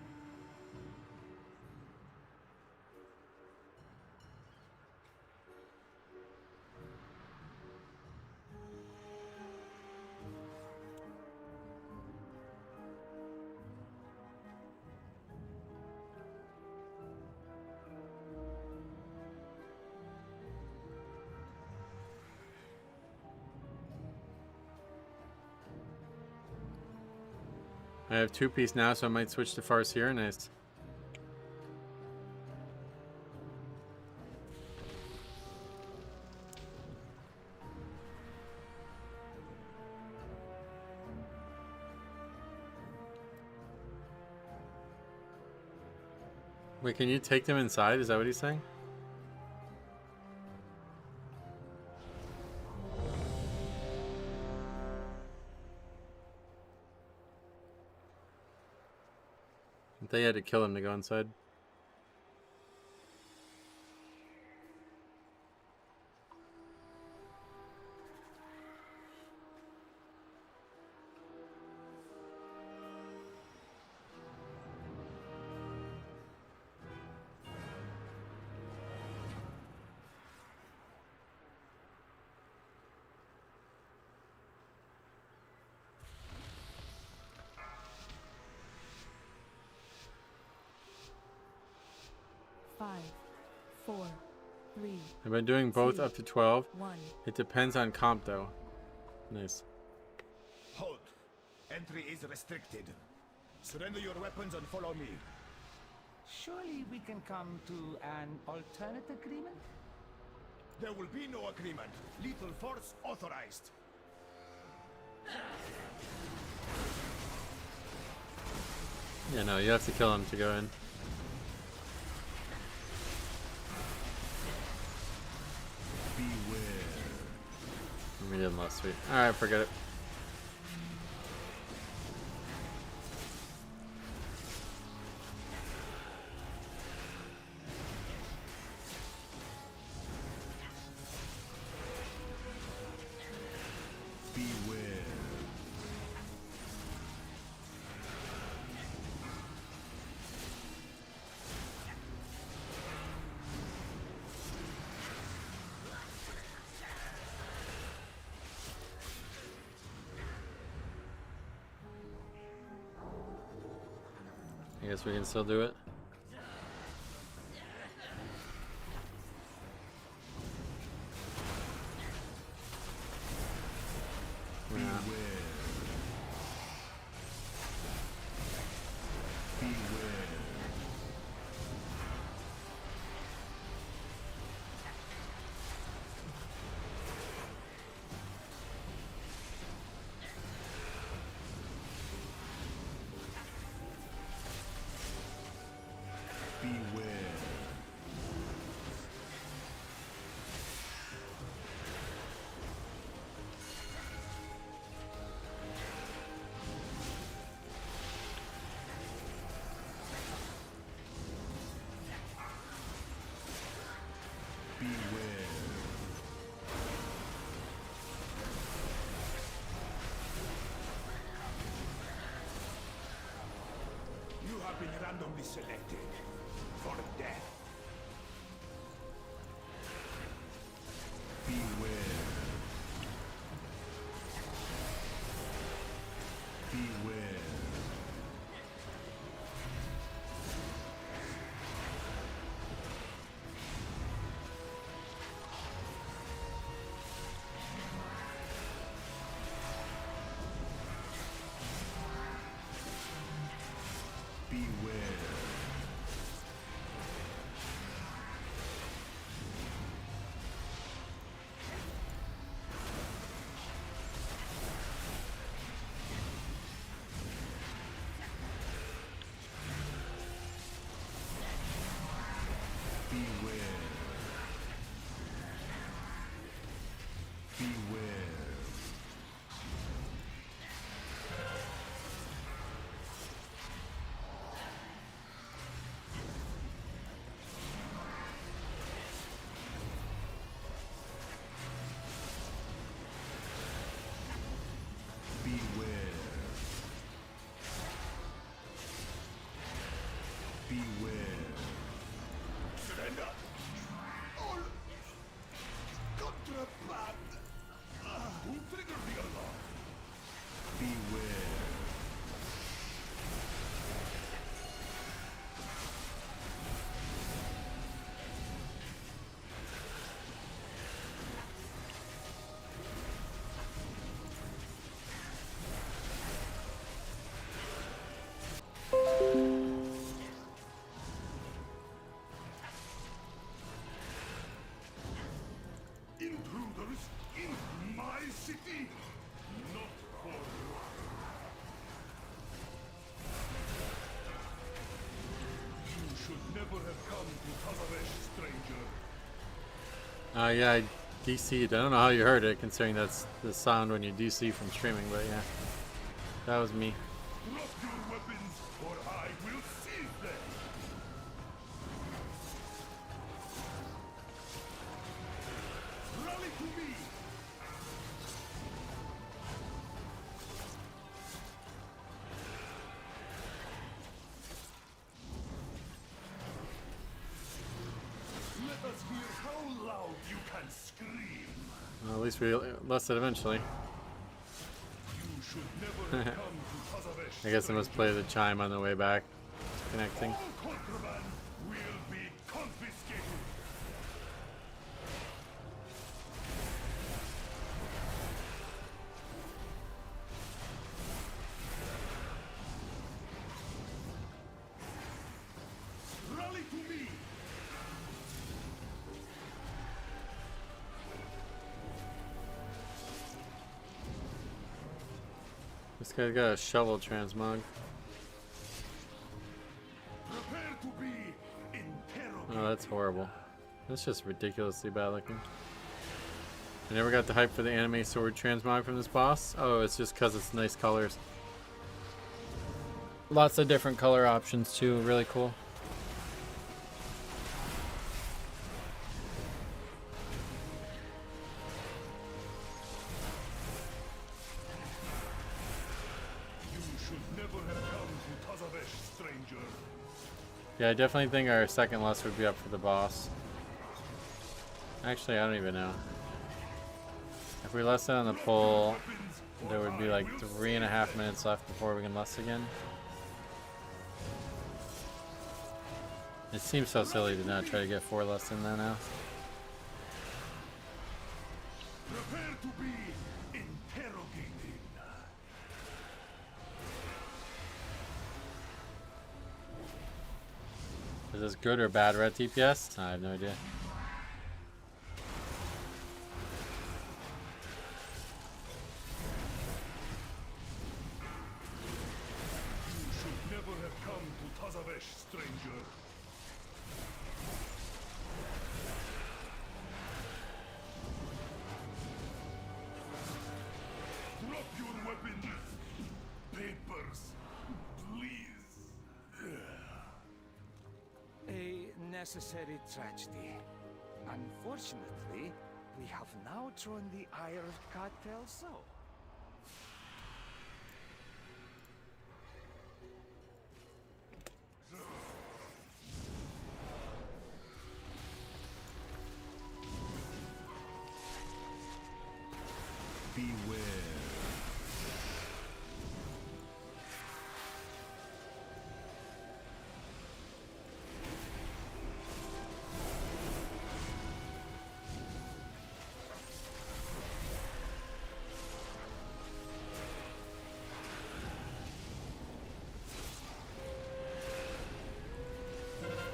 A: I have 2-piece now, so I might switch to farseer. Nice. Wait, can you take them inside? Is that what he's saying? They had to kill him to go inside. I've been doing both up to 12. It depends on comp though. Nice.
C: Halt!
L: entry is restricted. Surrender your weapons and follow me.
E: Surely we can come to an alternate agreement?
L: There will be no agreement. Lethal force authorized.
A: Yeah, no, you have to kill him to go in.
C: Beware.
A: We did last week. Alright, forget it.
C: Beware.
A: I guess we can still do it. Yeah.
L: You have been randomly selected for death.
C: Beware. Beware.
L: Surrender. All contraband. Who triggered the alarm?
C: Beware.
L: Intruders in my city? Not for long. You should never have come to Tazaresh, stranger.
A: Yeah, I DC'd. I don't know how you heard it, considering that's the sound when you DC from streaming, but yeah. That was me.
L: Drop your weapons, or I will seize them. Rally to me. Let us hear how loud you can scream.
A: Well, at least we lost it eventually.
L: You should never have come to Tazaresh.
A: I guess I must play the chime on the way back. Connecting.
L: All contraband will be confiscated.
A: This guy's got a shovel transmog.
L: Prepare to be interrogated.
A: Oh, that's horrible. That's just ridiculously bad looking. I never got the hype for the anime sword transmog from this boss. Oh, it's just because it's nice colors. Lots of different color options too. Really cool.
L: You should never have come to Tazavesh, stranger.
A: Yeah, I definitely think our second lust would be up for the boss. Actually, I don't even know. If we lusted on the pole, there would be like 3.5 minutes left before we can lust again. It seems so silly to not try to get 4 lusts in there now.
L: Prepare to be interrogated.
A: Is this good or bad red TPS? I have no idea.
L: You should never have come to Tazavesh, stranger. Drop your weapon. Papers, please.
E: A necessary tragedy. Unfortunately, we have now drawn the ire of Cartel So.
L: Beware.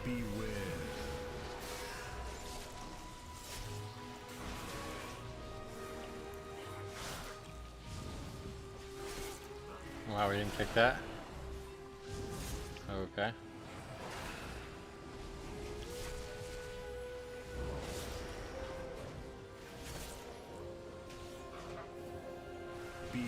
L: Beware.
A: Wow, we didn't kick that. Okay.
L: Beware.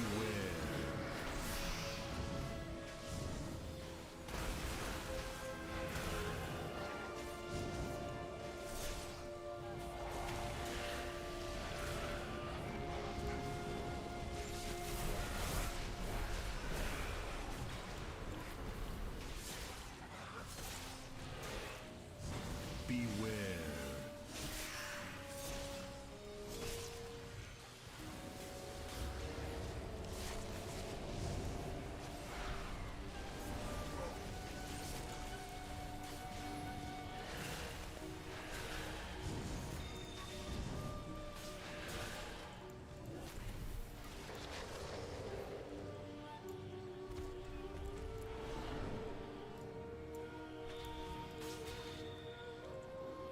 L: Beware.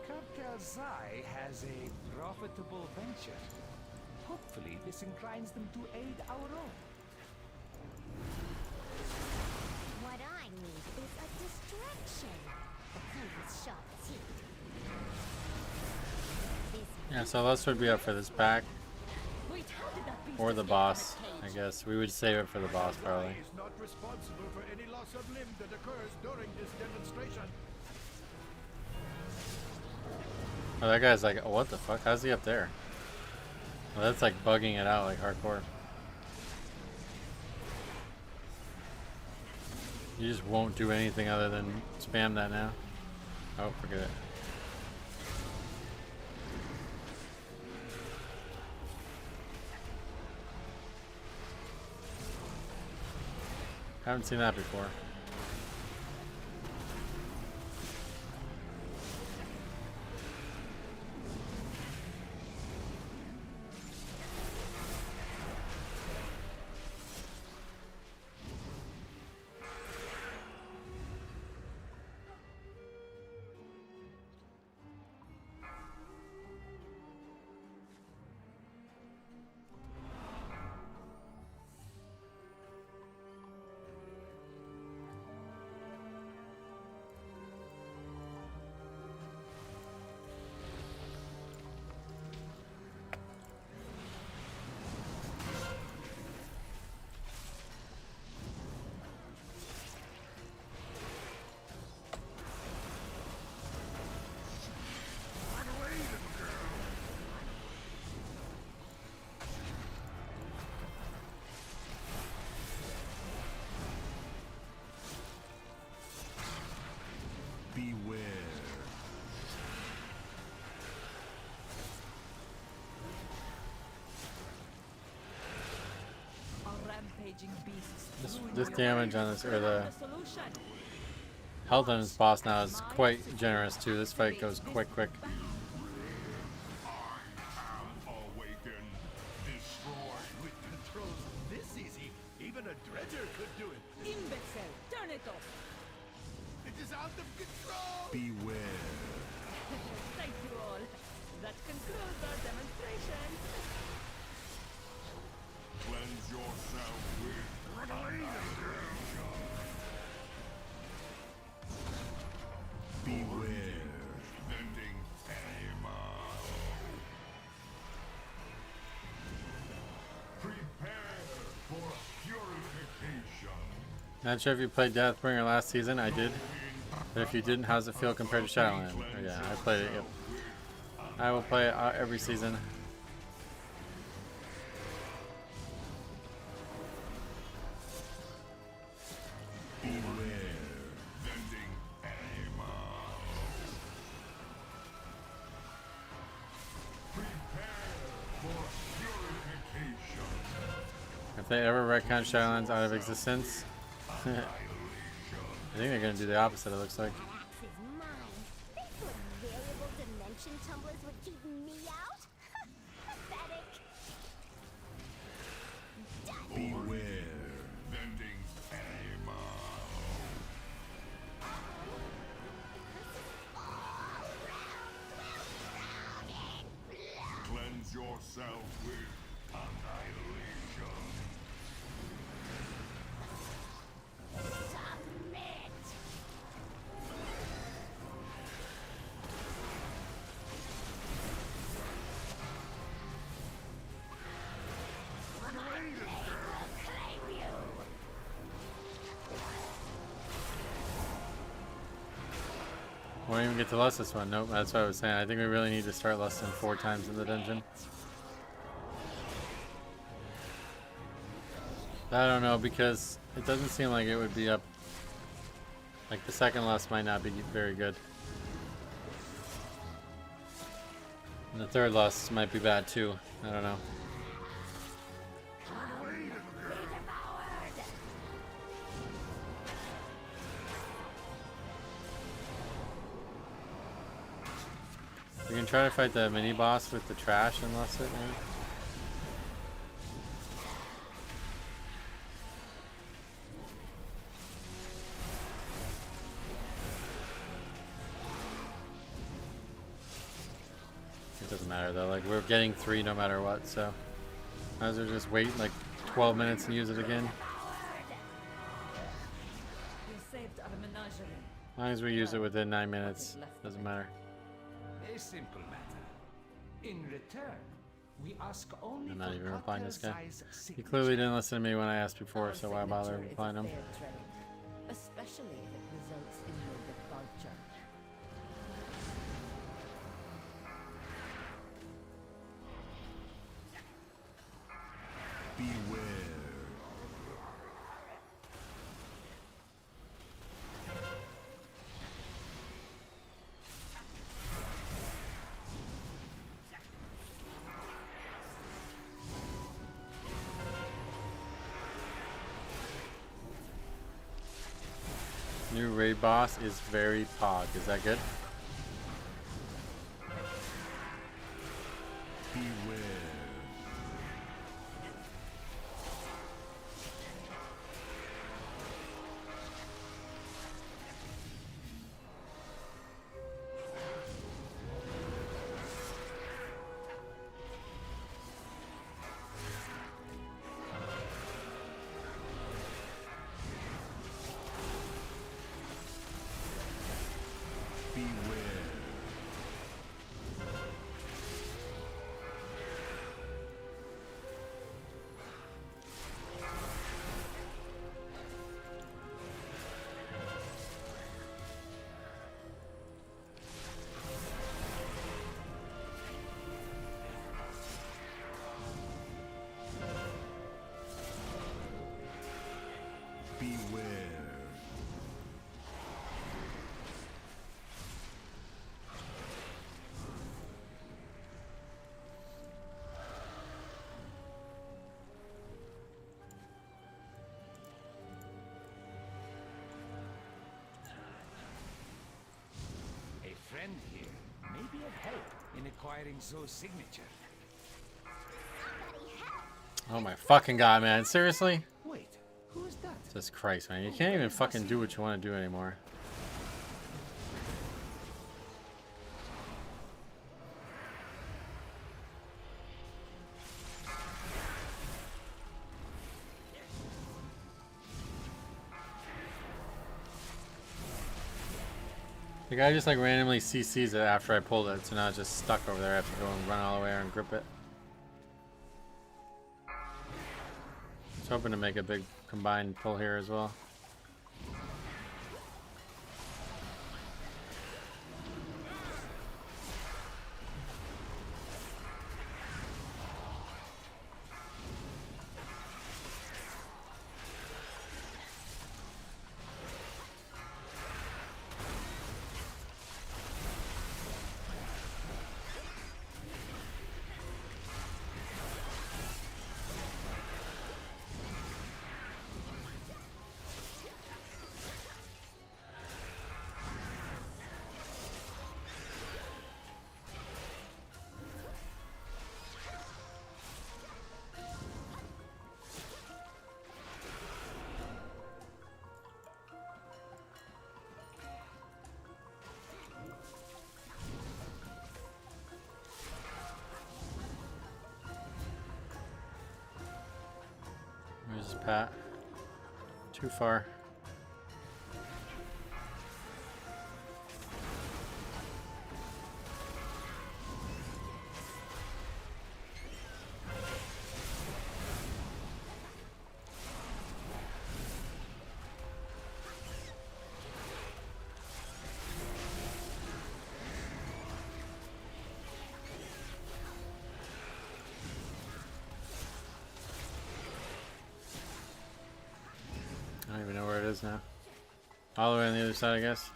E: Cartel Zai has a profitable venture. Hopefully, this inclines them to aid our own.
D: What I need is a distraction. Please, sharp teeth.
A: Yeah, so lust would be up for this pack.
D: Wait, how did that beast
A: Or the
D: escape
A: boss,
D: from
A: I
D: the cage?
A: guess. We would save it for the boss, probably.
L: Is not responsible for any loss of limb that occurs during this demonstration.
A: Oh, that guy's like, what the fuck? How's he up there? Well, that's like bugging it out like hardcore. You just won't do anything other than spam that now. Oh, forget it. Haven't seen that before. This damage on this, or the health on this boss now is quite generous too. This fight goes quick.
C: Awaken, destroy.
L: With controls this easy, even a dredger could do it.
B: Imbecile, turn it off.
L: It is out of control.
C: Beware.
B: Thank you all. That concludes our demonstration.
C: Cleanse yourself with annihilation. Beware. Vending ammo. Prepare for purification.
A: Not sure if you played Deathbringer last season. I did. But if you didn't, how's it feel compared to Shadowland? Oh, yeah, I played it. Yep. I will play it every season.
C: Beware. Vending ammo. Prepare for purification.
A: If they ever retcon Shadowlands out of existence, I think they're gonna do the opposite. It looks like.
D: This is mine. They thought variable dimension tumblers would keep me out? Pathetic.
C: Beware. Vending ammo. Cleanse yourself with annihilation.
A: Won't even get to lust this one. Nope, that's what I was saying. I think we really need to start less than 4 times in the dungeon. I don't know, because it doesn't seem like it would be up. Like the second lust might not be very good. And the third lust might be bad too. I don't know. We can try to fight the mini boss with the trash and lust it, maybe. It doesn't matter though, like we're getting 3 no matter what, so might as well just wait like 12 minutes and use it again.
B: You saved our menagerie.
A: As long as we use it within 9 minutes, doesn't matter.
E: A simple matter. In return, we ask only
A: I'm not
E: for
A: even replying to this guy.
E: cocktail-size
A: He clearly didn't listen to me when I asked before, so why bother replying to him?
B: Especially if it results in your departure.
C: Beware.
A: New raid boss is very pog. Is that good?
C: Beware.
E: friend here may be of help in acquiring Zoe's signature.
A: Oh my fucking god, man. Seriously?
E: Wait, who is that?
A: Jesus Christ, man. You can't even fucking do what you want to do anymore. The guy just like randomly CCs it after I pulled it, so now it's just stuck over there. I have to go and run all the way around and grip it. I was hoping to make a big combined pull here as well. Where's Pat? Too far. I don't even know where it is now. All the way on the other side, I guess.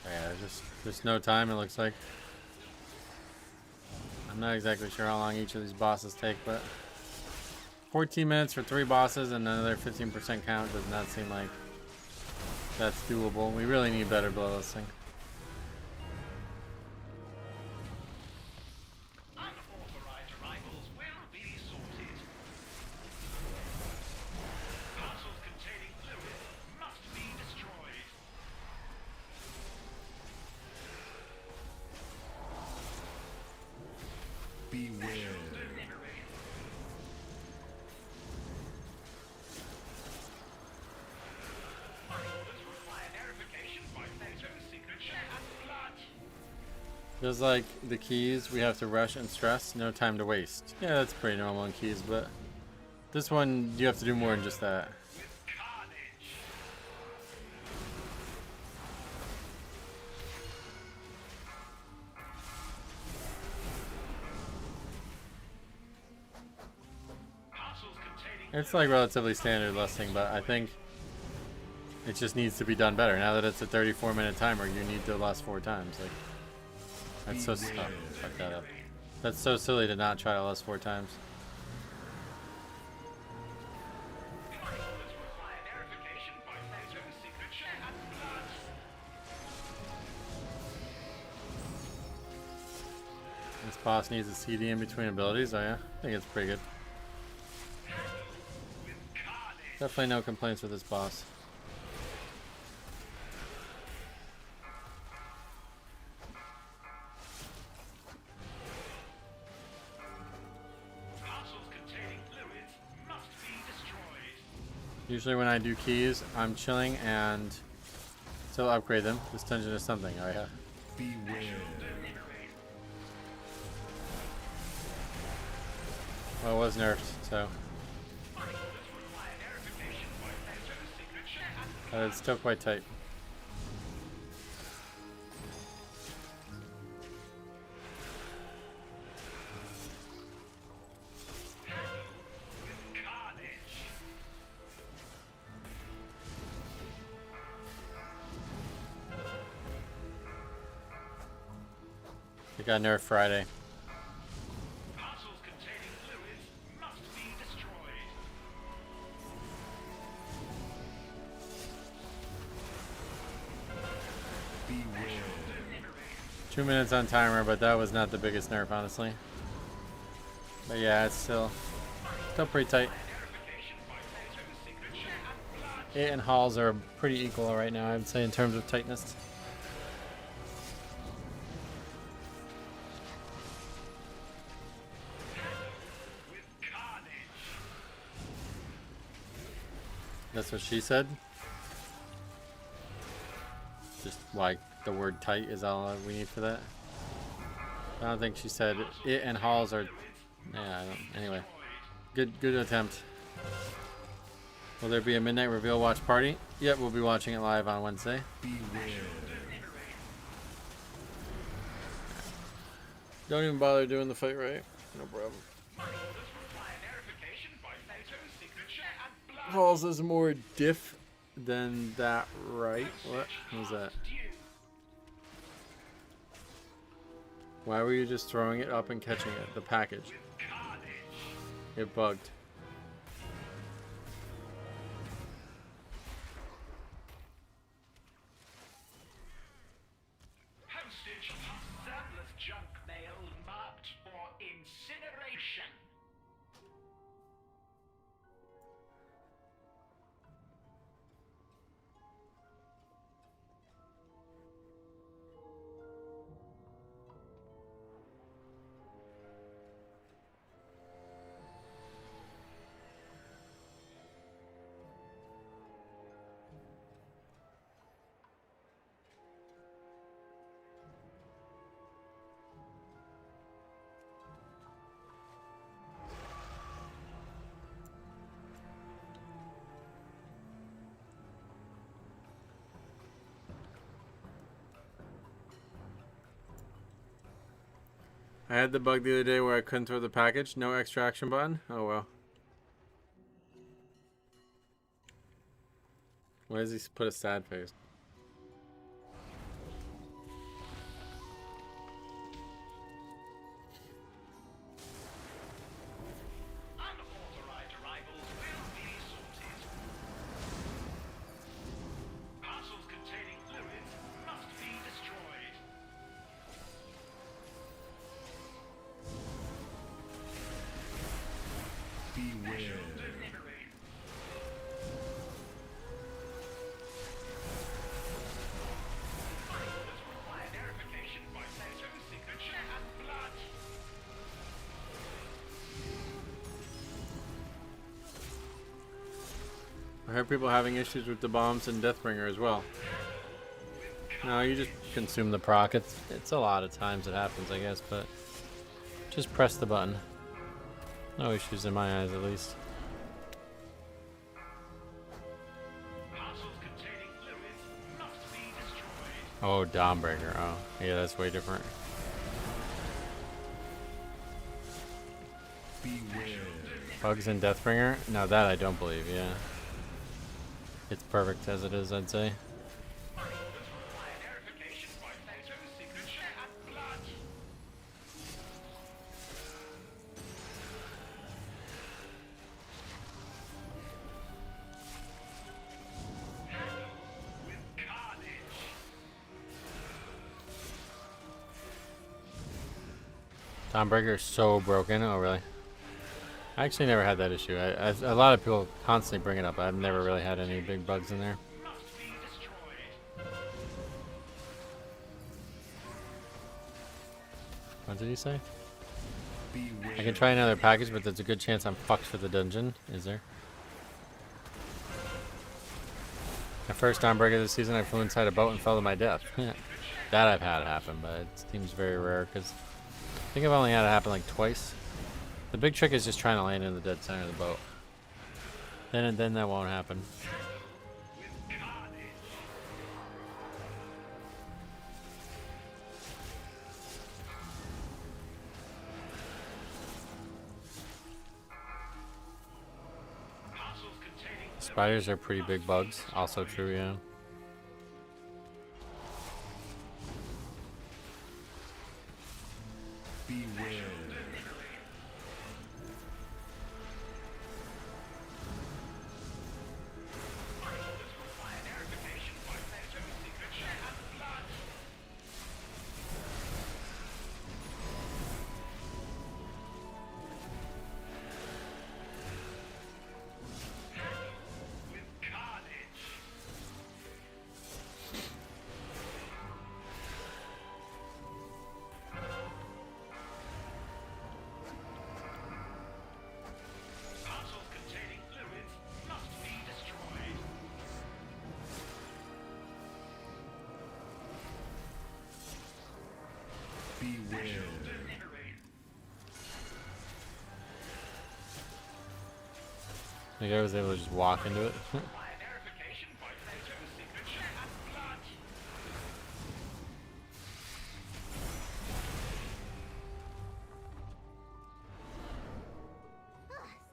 A: Yeah, just no time, it looks like. I'm not exactly sure how long each of these bosses take, but 14 minutes for 3 bosses and another 15% count does not seem like that's doable. We really need better blow listing. Feels like the keys we have to rush and stress, no time to waste. Yeah, that's pretty normal in keys, but this one you have to do more than just that. It's like relatively standard listing, but I think it just needs to be done better. Now that it's a 34-minute timer, you need to last 4 times. Like, that's so fuck that up. That's so silly to not try to last 4 times. This boss needs a CD in between abilities. Oh yeah, I think it's pretty good. Definitely no complaints with this boss. Usually when I do keys, I'm chilling and still upgrade them. This dungeon is something. Oh yeah.
L: Beware.
A: Well, it was nerfed, so. But it's still quite tight. It got nerfed Friday. 2 minutes on timer, but that was not the biggest nerf, honestly. But yeah, it's still pretty tight. It and Halls are pretty equal right now, I would say, in terms of tightness. That's what she said. Just like the word tight is all we need for that. I don't think she said it and Halls are. Yeah, I don't. Anyway, good attempt. Will there be a midnight reveal watch party? Yep, we'll be watching it live on Wednesday. Don't even bother doing the fight right. No problem. Halls is more diff than that, right? What was that? Why were you just throwing it up and catching it? The package. It bugged.
L: Postage of surplus junk mail marked for incineration.
A: I had the bug the other day where I couldn't throw the package. No extraction button. Oh well. Why does he put a sad face?
L: Unauthorized arrivals will be sorted. Parcels containing fluids must be destroyed. Beware.
A: I heard people having issues with the bombs and Deathbringer as well. No, you just consume the proc. It's a lot of times it happens, I guess, but just press the button. No issues in my eyes, at least. Oh, Dawnbreaker. Oh, yeah, that's way different. Bugs and Deathbringer? No, that I don't believe, yeah. It's perfect as it is, I'd say. Dawnbreaker is so broken. Oh, really? I actually never had that issue. A lot of people constantly bring it up. I've never really had any big bugs in there. What did he say? I can try another package, but there's a good chance I'm fucked for the dungeon. Is there? My first Dawnbreaker this season, I flew inside a boat and fell to my death. That I've had happen, but it seems very rare because I think I've only had it happen like twice. The big trick is just trying to land in the dead center of the boat. Then that won't happen. Spiders are pretty big bugs. Also true, yeah.
L: Beware.
A: Like I was able to just walk into it.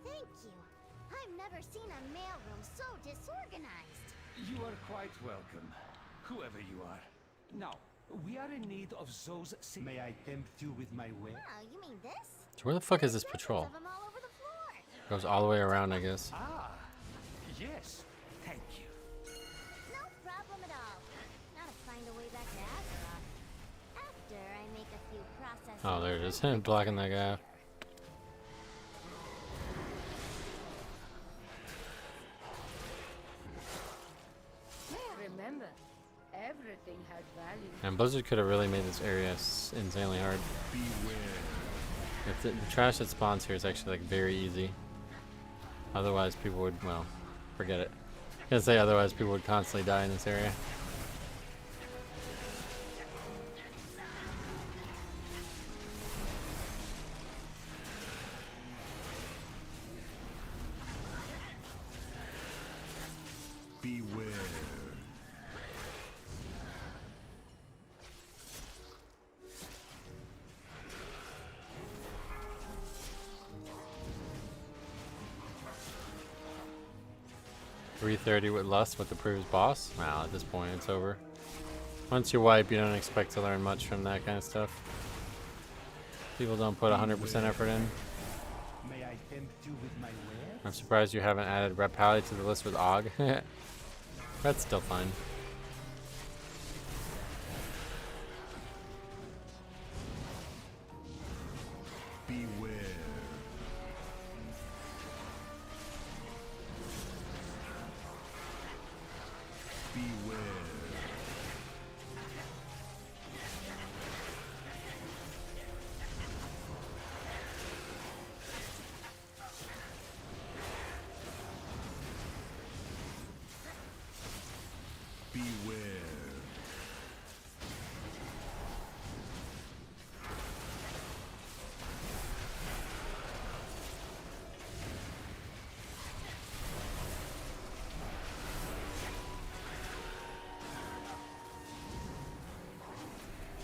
M: Thank you. I've never seen a mailroom so disorganized.
E: You are quite welcome, whoever you are. Now, we are in need of those. May I tempt you with my way?
M: Oh, you mean this?
A: So where the fuck is this patrol?
M: Of them all over the floor.
A: Goes all the way around, I guess.
E: Ah, yes. Thank you.
M: No problem at all. Now to find a way back to Azeroth. After I make a few processes.
A: Oh, there it is. Blocking that guy.
B: Remember, everything had value.
A: And Blizzard could have really made this area insanely hard. If the trash that spawns here is actually like very easy. Otherwise people would, well, forget it. I was gonna say otherwise people would constantly die in this area.
C: Beware.
A: .330 with Lust with the previous boss. Wow, at this point it's over. Once you wipe, you don't expect to learn much from that kind of stuff. People don't put 100% effort in.
E: May I tempt you with my wares?
A: I'm surprised you haven't added Rep Pally to the list with Og. That's still fine.
C: Beware. Beware. Beware.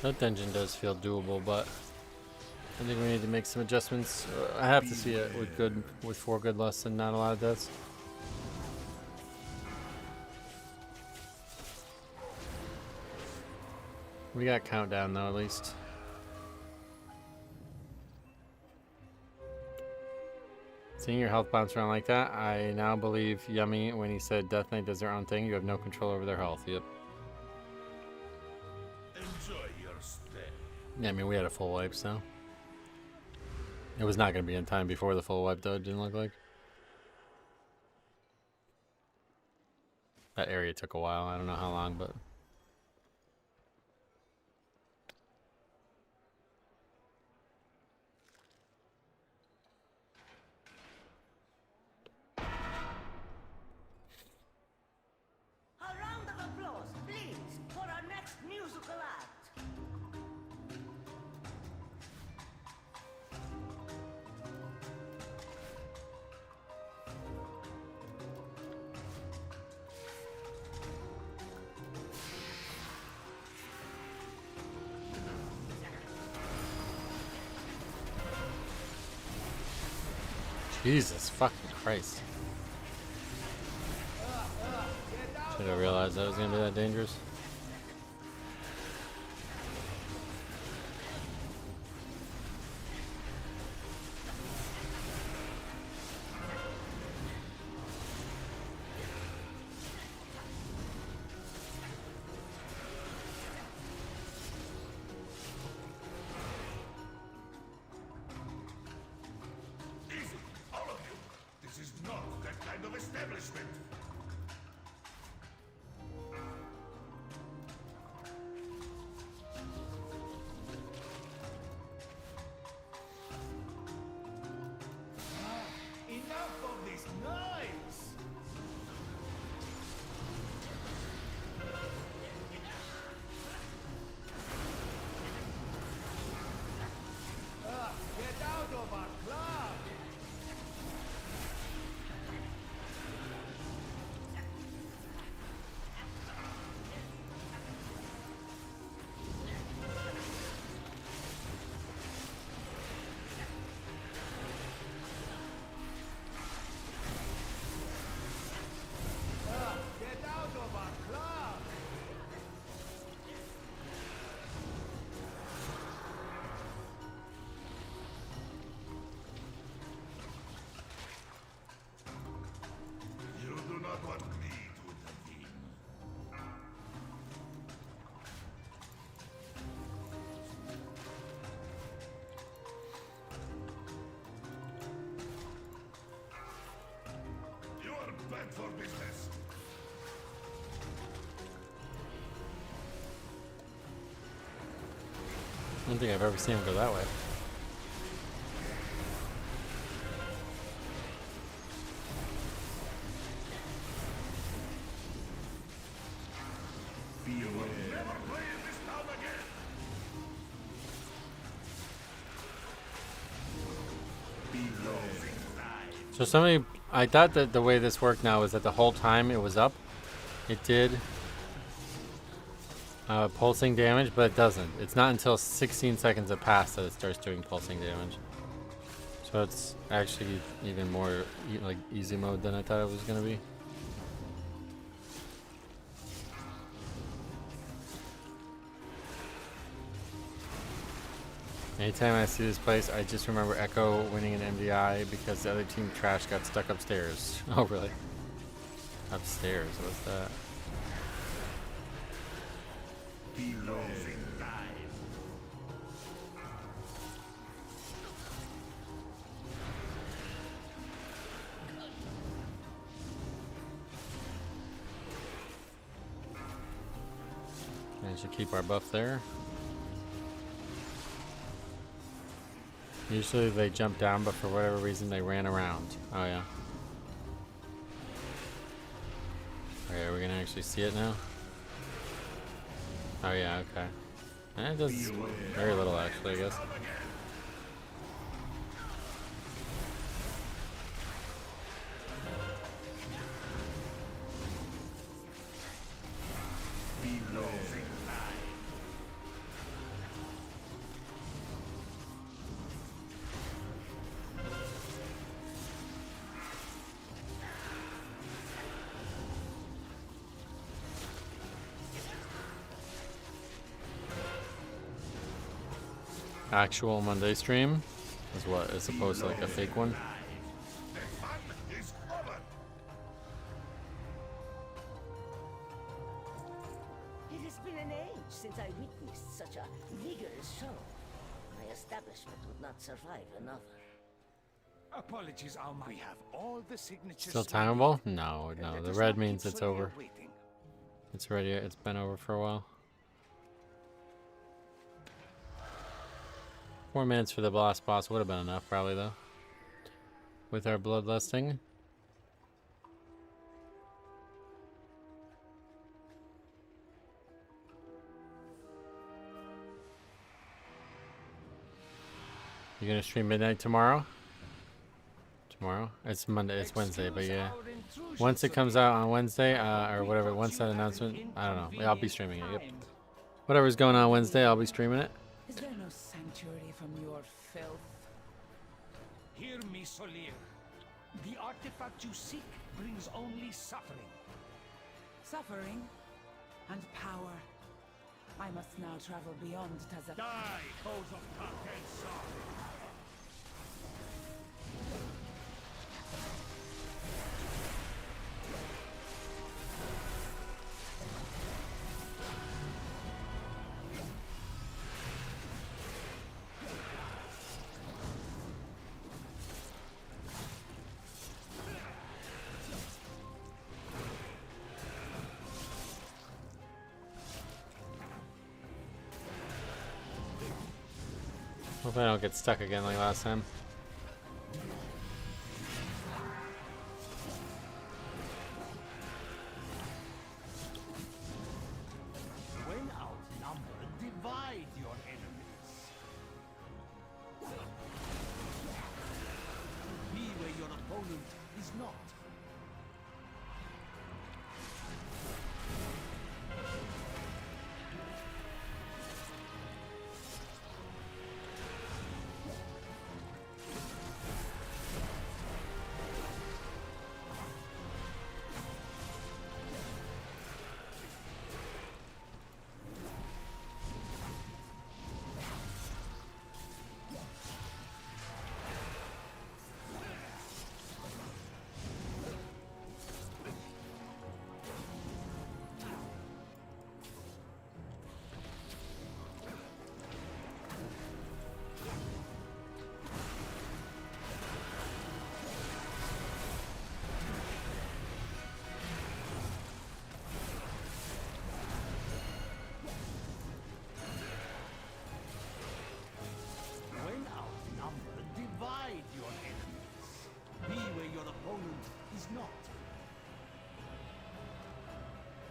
A: That dungeon does feel doable, but I think we need to make some adjustments. I have to see it with 4 good lusts and not a lot of deaths. We got countdown though, at least. Seeing your health bounce around like that, I now believe Yummy when he said Death Knight does their own thing. You have no control over their health. Yep.
C: Enjoy your stay.
A: Yeah, I mean, we had a full wipe, so. It was not going to be in time before the full wipe, though, it didn't look like. That area took a while. I don't know how long, but.
J: A round of applause, please, for our next musical act.
A: Jesus fucking Christ. Should have realized that was going to be that dangerous.
C: Easy, all of you. This is not that kind of establishment.
E: Enough of this noise! Get out of our club!
A: I don't think I've ever seen him go that way. So somebody, I thought that the way this worked now was that the whole time it was up, it did pulsing damage, but it doesn't. It's not until 16 seconds have passed that it starts doing pulsing damage. So it's actually even more like easy mode than I thought it was gonna be. Anytime I see this place, I just remember Echo winning an MDI because the other team trash got stuck upstairs. Oh, really? Upstairs? What's that? I should keep our buff there. Usually they jump down, but for whatever reason they ran around. Oh yeah. Okay, are we gonna actually see it now? Oh yeah, okay. And it does very little actually, I guess. Actual Monday stream is what, as opposed to like a fake one.
J: It has been an age since I witnessed such a vigorous show. My establishment would not survive another.
E: Apologies, Alma. We have all the signatures.
A: Still timeable? No, no. The red means it's over. It's ready. It's been over for a while. 4 minutes for the last boss would have been enough, probably, though. With our bloodlusting. You gonna stream midnight tomorrow? Tomorrow? It's Monday. It's Wednesday, but yeah. Once it comes out on Wednesday, or whatever, once that announcement, I don't know. I'll be streaming it, yep. Whatever's going on Wednesday, I'll be streaming it.
B: Is there no sanctuary from your filth?
E: Hear me, Solir. The artifact you seek brings only suffering.
B: Suffering and power. I must now travel beyond Tazaf.
E: Die, foes of Tarkel's
A: Hope I don't get stuck again like last time.
E: When outnumbered, divide your enemies. Be where your opponent is not.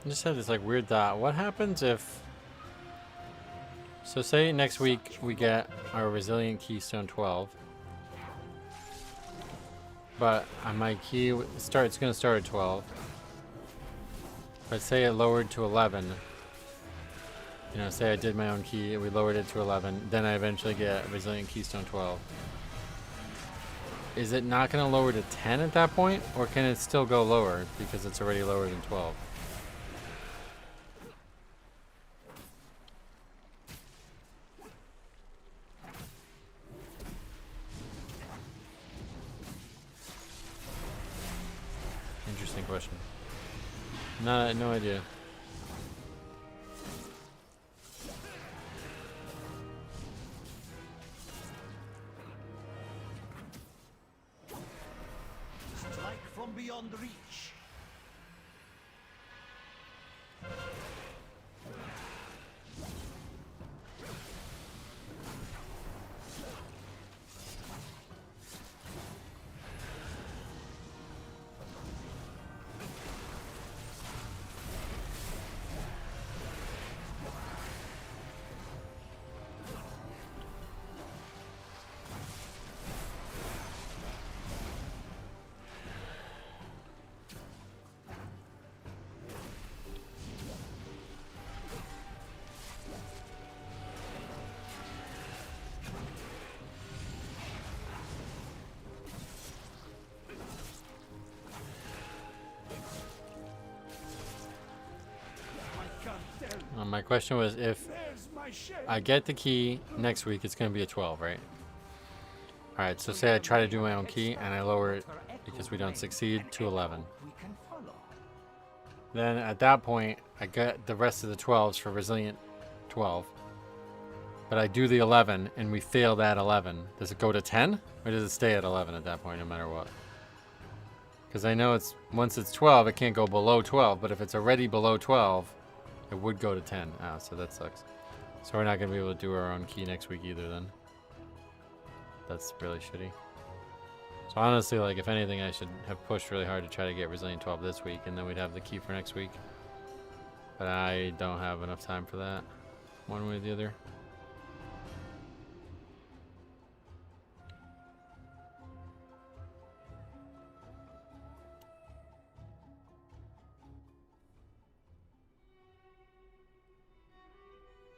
A: I just had this like weird thought. What happens if... So say next week we get our Resilient Keystone 12. But on my key, it's going to start at 12. But say it lowered to 11. You know, say I did my own key, we lowered it to 11. Then I eventually get Resilient Keystone 12. Is it not going to lower to 10 at that point? Or can it still go lower because it's already lower than 12? Interesting question. No idea.
L: Strike from beyond reach.
A: My question was if I get the key next week, it's going to be a 12, right? Alright, so say I try to do my own key and I lower it because we don't succeed to 11. Then at that point, I get the rest of the 12s for Resilient 12. But I do the 11 and we fail that 11. Does it go to 10? Or does it stay at 11 at that point no matter what? Because I know it's once it's 12, it can't go below 12. But if it's already below 12, it would go to 10. Oh, so that sucks. So we're not going to be able to do our own key next week either then. That's really shitty. So honestly, like, if anything, I should have pushed really hard to try to get Resilient 12 this week, and then we'd have the key for next week. But I don't have enough time for that, one way or the other.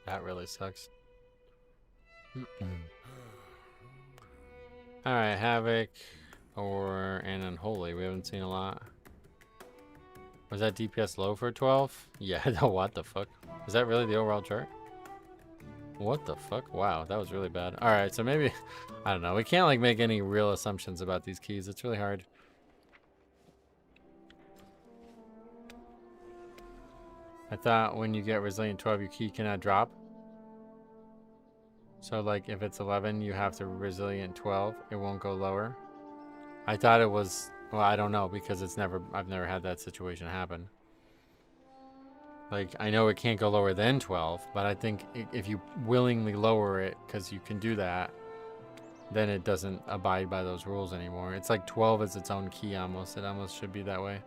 A: That really sucks. Alright, Havoc or an Unholy. We haven't seen a lot. Was that DPS low for 12? Yeah, what the fuck? Is that really the overall chart? What the fuck? Wow, that was really bad. Alright, so maybe... I don't know. We can't like make any real assumptions about these keys. It's really hard. I thought when you get Resilient 12, your key cannot drop. So like if it's 11, you have to Resilient 12. It won't go lower. I thought it was, well, I don't know because I've never had that situation happen. Like I know it can't go lower than 12, but I think if you willingly lower it because you can do that, then it doesn't abide by those rules anymore. It's like 12 is its own key almost. It almost should be that way.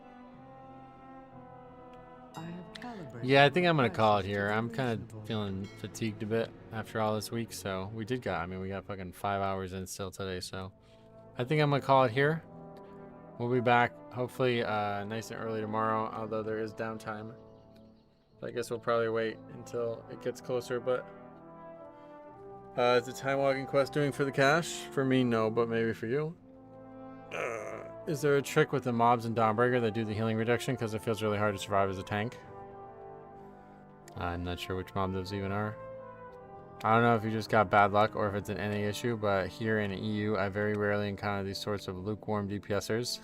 A: Yeah, I think I'm gonna call it here. I'm kind of feeling fatigued a bit after all this week, so we got fucking 5 hours in still today, so I think I'm gonna call it here. We'll be back hopefully nice and early tomorrow, although there is downtime. I guess we'll probably wait until it gets closer, but is the time walking quest doing for the cash? For me, no, but maybe for you. Is there a trick with the mobs in Dawnbreaker that do the healing reduction because it feels really hard to survive as a tank? I'm not sure which mob those even are. I don't know if you just got bad luck or if it's an NA issue, but here in the EU, I very rarely encounter these sorts of lukewarm DPSers.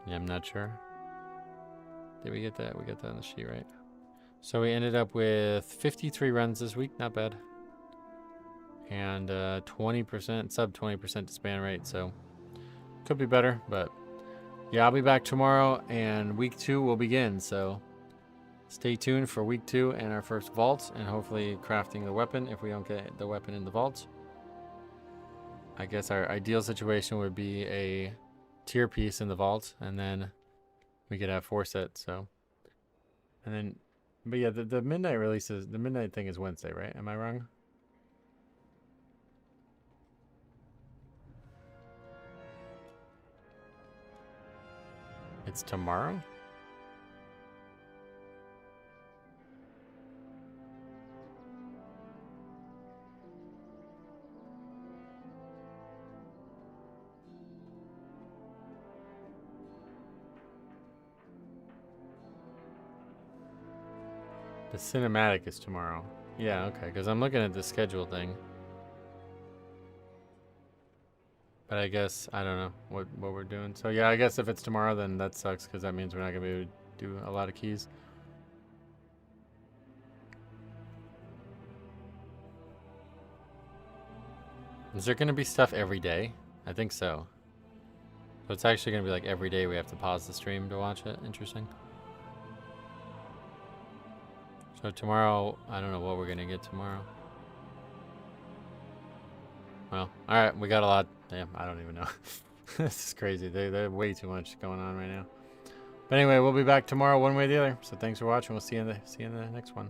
A: Yeah, I'm not sure. Did we get that? We got that on the sheet, right? So we ended up with 53 runs this week, not bad. And 20%, sub 20% disband rate, so could be better, but yeah, I'll be back tomorrow and week 2 will begin, so stay tuned for week 2 and our first vault and hopefully crafting the weapon if we don't get the weapon in the vault. I guess our ideal situation would be a tier piece in the vault and then we could have 4 sets, so And then, but yeah, the midnight releases, the midnight thing is Wednesday, right? Am I wrong? It's tomorrow? The cinematic is tomorrow. Yeah, okay, because I'm looking at the schedule thing. But I guess, I don't know what we're doing. So yeah, I guess if it's tomorrow, then that sucks, because that means we're not going to be able to do a lot of keys. Is there going to be stuff every day? I think so. So it's actually going to be like every day we have to pause the stream to watch it. Interesting. So tomorrow, I don't know what we're going to get tomorrow. Well, alright, we got a lot. Damn, I don't even know. This is crazy. There's way too much going on right now. But anyway, we'll be back tomorrow one way or the other. So thanks for watching. We'll see you in the next one.